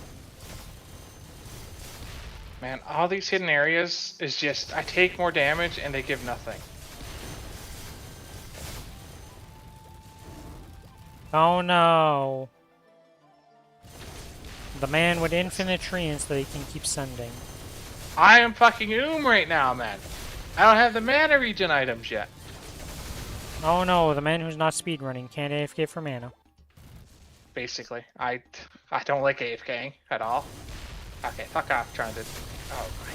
Man, all these hidden areas is just, I take more damage and they give nothing. Oh no. The man with infinite treants that he can keep sending. I am fucking right now, man. I don't have the mana regen items yet. Oh no, the man who's not speedrunning can't AFK for mana. Basically, I don't like AFKing at all. Okay, fuck off trying to... Oh my...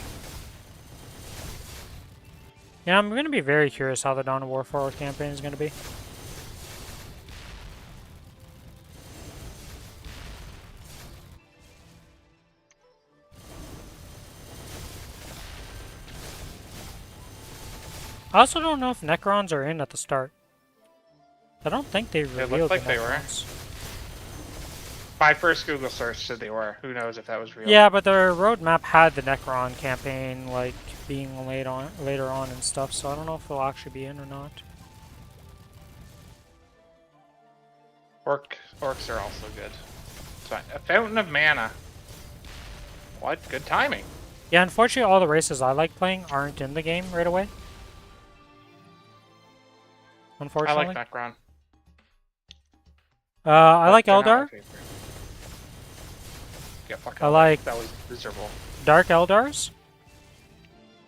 Yeah, I'm going to be very curious how the Dawn of War forward campaign is going to be. I also don't know if Necrons are in at the start. I don't think they revealed like the they were. Necrons. My first Google search said they were. Who knows if that was real? Yeah, but their roadmap had the Necron campaign like being later on and stuff, so I don't know if they'll actually be in or not. Orcs are also good. It's fine. A Fountain of Mana. What? Good timing. Yeah, unfortunately all the races I like playing aren't in the game right away. Unfortunately. I like Necron. I like They're not my Eldar. favorite. Yeah, fuck I Eldar. like That was miserable. Dark Eldars.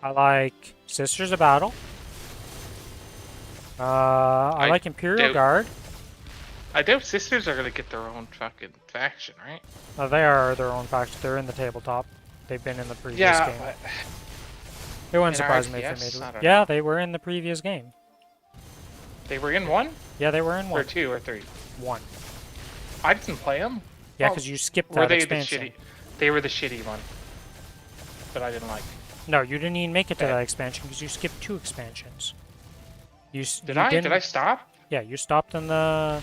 I like Sisters of Battle. I like Imperial doubt- Guard. I doubt Sisters are gonna get their own fucking faction, right? They are their own faction. They're in the tabletop. They've been in the previous Yeah, game. but It wouldn't in surprise me if RTS, they I made don't it. know. Yeah, they were in the previous game. they were in one? Yeah, they were in Or one. two or three? One. I didn't play them. Yeah, Oh, because you skipped were that they expansion. the shitty? They were the shitty one that I didn't like. No, you didn't even make it to Okay. that expansion because you skipped 2 expansions. Did you I? didn't. Did I stop? Yeah, you stopped in the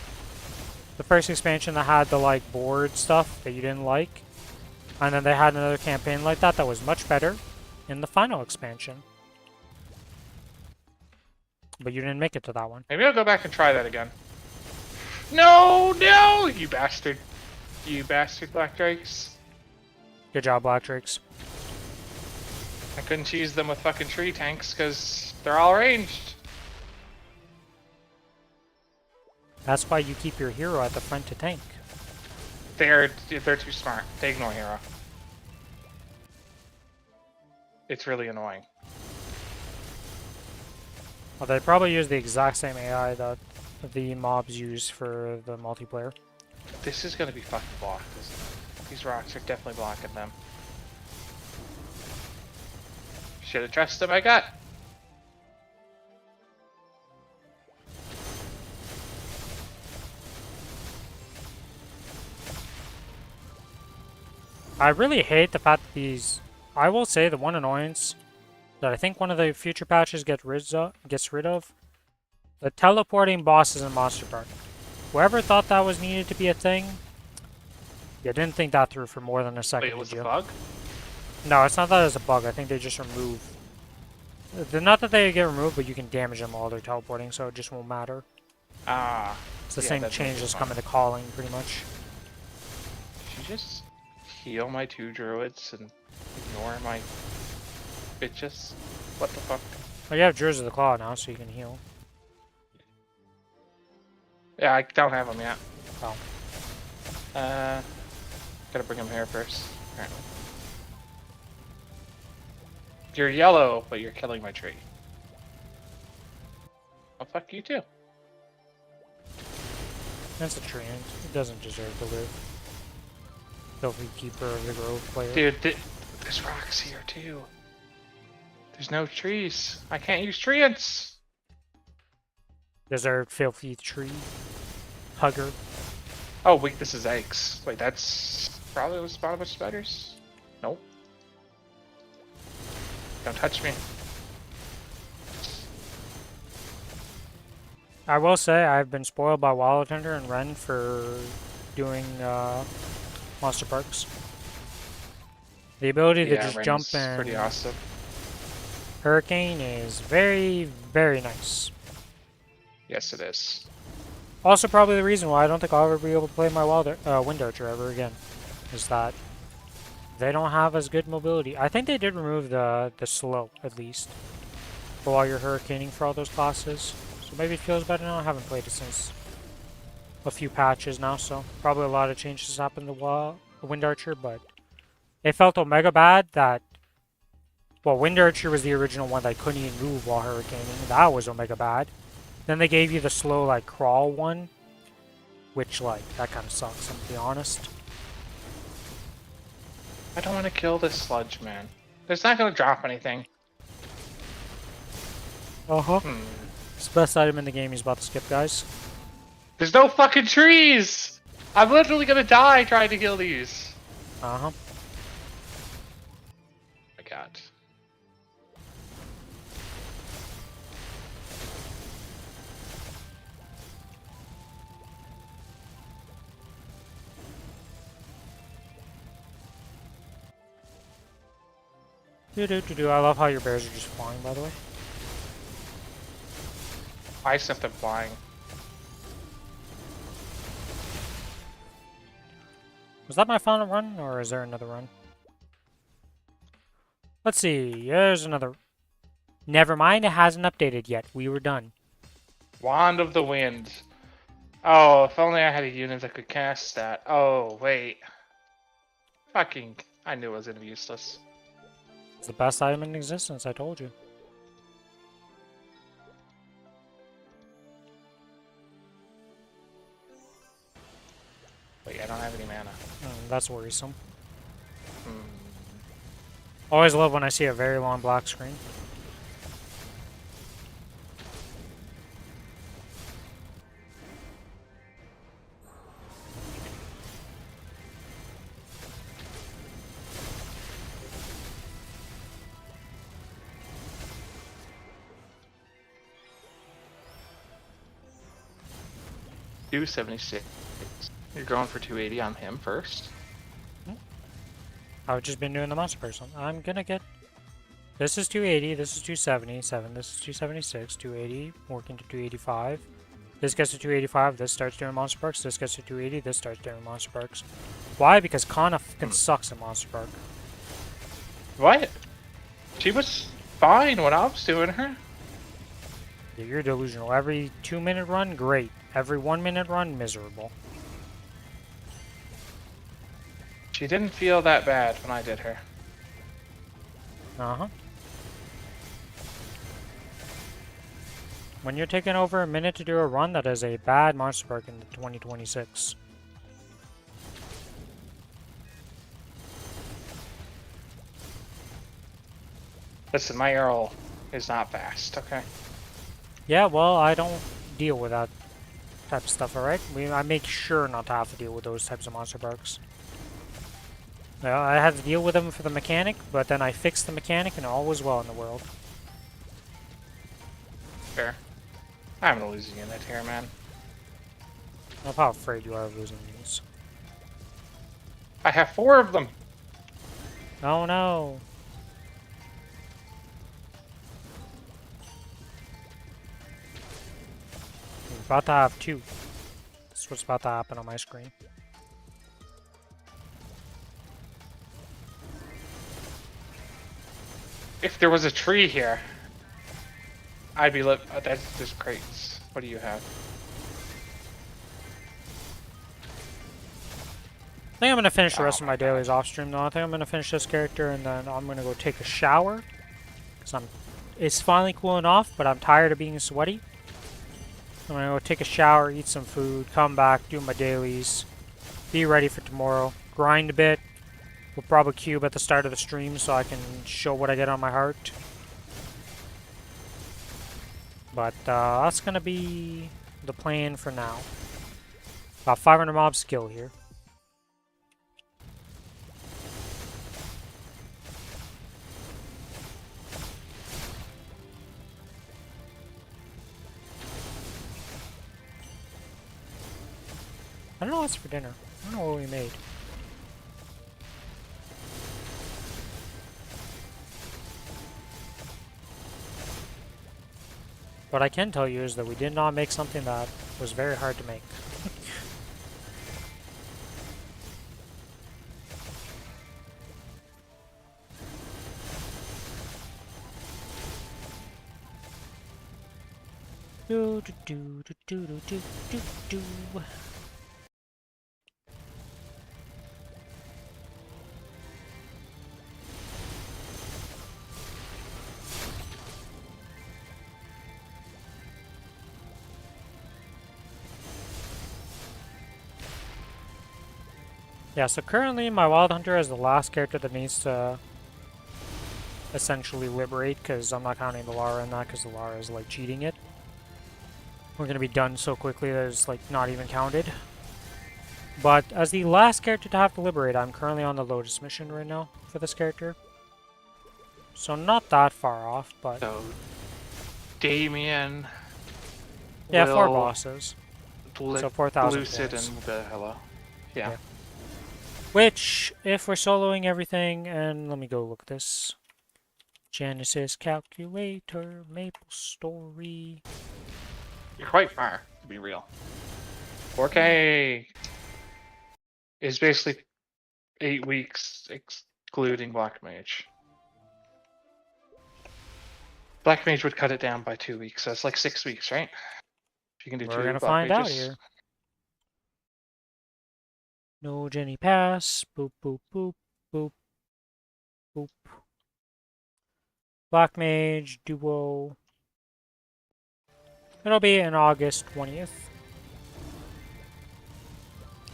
first expansion that had the like board stuff that you didn't like, and then they had another campaign like that that was much better in the final expansion. But you didn't make it to that one. Maybe I'll go back and try that again. No, no, you bastard. You bastard, Black Drakes. Good job, Black Drakes. I couldn't choose them with fucking tree tanks because they're all ranged. That's why you keep your hero at the front to tank. They're too smart. They ignore hero. It's really annoying. Well, they probably use the exact same AI that the mobs use for the multiplayer. This is gonna be fucking blocked, isn't it? These rocks are definitely blocking them. Should have trusted my gut. I really hate the fact that these... I will say the one annoyance that I think one of the future patches gets rid of, the teleporting bosses in Monster Park. Whoever thought that was needed to be a thing, you didn't think that through for more than a second, Wait, it was did a you? bug? No, it's not that it's a bug. I think they just remove... Not that they get removed, but you can damage them while they're teleporting, so it just won't matter. Ah. It's the yeah, same that change makes it that's fun. coming to calling, pretty much. Should you just heal my 2 druids and ignore my bitches? What the fuck? Oh, you have Jewels of the Claw now, so you can heal. Yeah, I don't have them yet. Oh. Gotta bring them here first, apparently. You're yellow, but you're killing my tree. Oh, fuck you too. That's a tree, and it doesn't deserve to live. Filthy Keeper of the Grove player. Dude, there's rocks here too. There's no trees. I can't use treants. Deserved Filthy Tree. Hugger. Oh, weakness is eggs. Wait, that's probably a spawn a bunch of spiders. Nope. Don't touch me. I will say I've been spoiled by Wild Thunder and Ren for doing Monster Parks. The ability to just Ren's jump and pretty awesome. Hurricane is very, very nice. Yes, it is. Also, probably the reason why I don't think I'll ever be able to play my Wind Archer ever again is that they don't have as good mobility. I think they did remove the slow, at least, for while you're hurricaning for all those classes. So maybe it feels better now. I haven't played it since a few patches now, so probably a lot of changes happened to Wind Archer, but it felt omega bad that, well, Wind Archer was the original one that couldn't even move while hurricaning. That was omega bad. Then they gave you the slow, like, crawl one, which, like, that kind of sucks, I'm gonna be honest. I don't want to kill this sludge, man. It's not gonna drop anything. Uh-huh. It's the best item in the game he's about to skip, guys. There's no fucking trees! I'm literally gonna die trying to kill these. Uh-huh. Oh my god. I love how your bears are just flying, by the way. I sent them flying. Was that my final run, or is there another run? Let's see. There's another. Never mind, it hasn't updated yet. We were done. Wand of the Wind. Oh, if only I had a unit that could cast that. Oh, wait. Fucking, I knew it was gonna be useless. It's the best item in existence, I told you. Wait, I don't have any mana. That's worrisome. Hmm. Always love when I see a very long black screen. 276. You're going for 280 on him first. I've just been doing the monster person. I'm gonna get... This is 280, this is 277, this is 276, 280, working to 285. This gets to 285, this starts doing monster perks, this gets to 280, this starts doing monster perks. Why? Because Kana fucking sucks at monster perk. What? She was fine when I was doing her. Yeah, you're delusional. Every 2-minute run, great. Every 1-minute run, miserable. She didn't feel that bad when I did her. Uh-huh. When you're taking over a minute to do a run, that is a bad monster perk in 2026. Listen, my arrow is not fast, okay? Yeah, well, I don't deal with that type of stuff, alright? I make sure not to have to deal with those types of monster perks. I had to deal with them for the mechanic, but then I fixed the mechanic and all was well in the world. Fair. I'm losing it here, man. I love how afraid you are of losing these. I have 4 of them. Oh no! We're about to have 2. That's what's about to happen on my screen. If there was a tree here, I'd be lit. That's just crates. What do you have? I think I'm going to finish the rest Oh of my my dailies off stream though. I think I'm going to finish this character and then I'm going to go take a shower. Because it's finally cooling off, but I'm tired of being sweaty. I'm going to go take a shower, eat some food, come back, do my dailies, be ready for tomorrow, grind a bit. We'll probably cube at the start of the stream so I can show what I get on my heart. But that's going to be the plan for now. About 500 mob skill here. I don't know what's for dinner. I don't know what we made. What I can tell you is that we did not make something that was very hard to make. Do do do do do do do do. Yeah, so currently my Wild Hunter is the last character that needs to essentially liberate, because I'm not counting the Lara in that, because the Lara is like cheating it. We're going to be done so quickly that it's like not even counted. But as the last character to have to liberate, I'm currently on the Lotus mission right now for this character. So not that far off, but... So, Damien... Yeah, 4 Will, bosses. So 4,000 Lucid points. and hello. Yeah. Which, if we're soloing everything, and let me go look at this. Genesis calculator, Maplestory. You're quite far, to be real. 4K is basically 8 weeks, excluding Black Mage. Black Mage would cut it down by 2 weeks, so it's like 6 weeks, right? If you can do We're 2 gonna Black find out Mages. here. No Jenny Pass. Boop, boop, boop, boop, boop. Black Mage, Duo. It'll be on August 20th.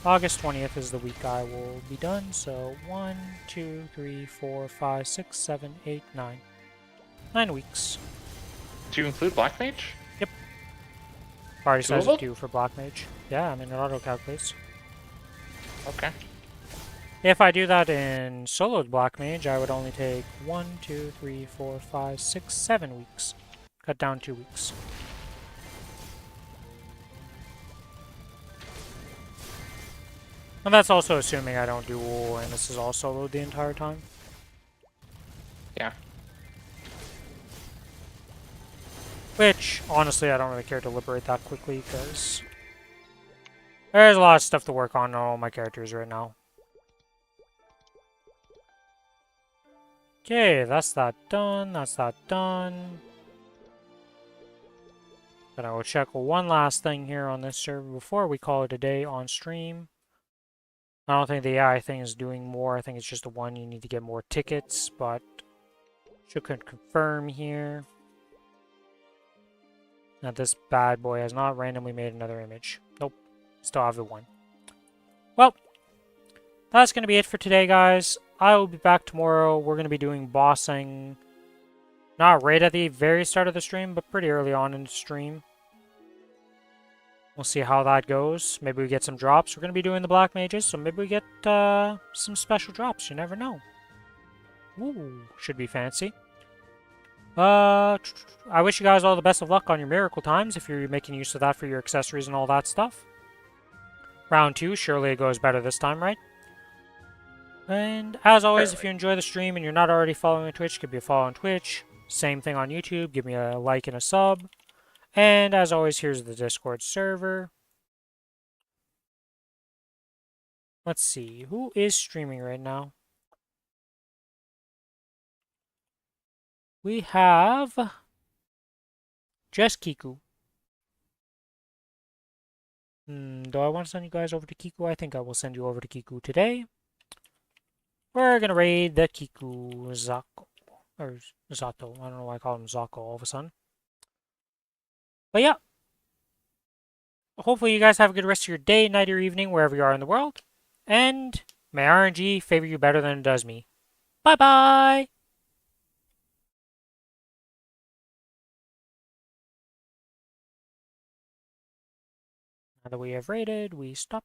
August 20th is the week I will be done, so 1, 2, 3, 4, 5, 6, 7, 8, 9. 9 weeks. Do you include Black Mage? Party Two size of of 2 for Black Mage. Yeah, I mean, it auto-calculates. Okay. If I do that in soloed Black Mage, I would only take 1, 2, 3, 4, 5, 6, 7 weeks. Cut down 2 weeks. And that's also assuming I don't duel and this is all soloed the entire time. Yeah. Which, honestly, I don't really care to liberate that quickly, because there's a lot of stuff to work on all my characters right now. Okay, that's that done, that's that done. Then I will check one last thing here on this server before we call it a day on stream. I don't think the AI thing is doing more, I think it's just the one you need to get more tickets, but should confirm here that this bad boy has not randomly made another image. Nope, still have the one. Well, that's going to be it for today, guys. I will be back tomorrow. We're going to be doing bossing, not right at the very start of the stream, but pretty early on in the stream. We'll see how that goes. Maybe we get some drops. We're going to be doing the black mages, so maybe we get some special drops. You never know. Ooh, should be fancy. I wish you guys all the best of luck on your miracle times if you're making use of that for your accessories and all that stuff. Round 2, surely it goes better this time, right? And as always, if you enjoy the stream and you're not already following on Twitch, give me a follow on Twitch. Same thing on YouTube. Give me a like and a sub. And as always, here's the Discord server. Let's see, who is streaming right now? We have just Kiku. Do I want to send you guys over to Kiku? I think I will send you over to Kiku today. We're gonna raid the Kiku Zako. Or Zato. I don't know why I call him Zako all of a sudden. But yeah. Hopefully you guys have a good rest of your day, night, or evening, wherever you are in the world. And may RNG favor you better than it does me. Bye-bye! Now that we have raided, we stop.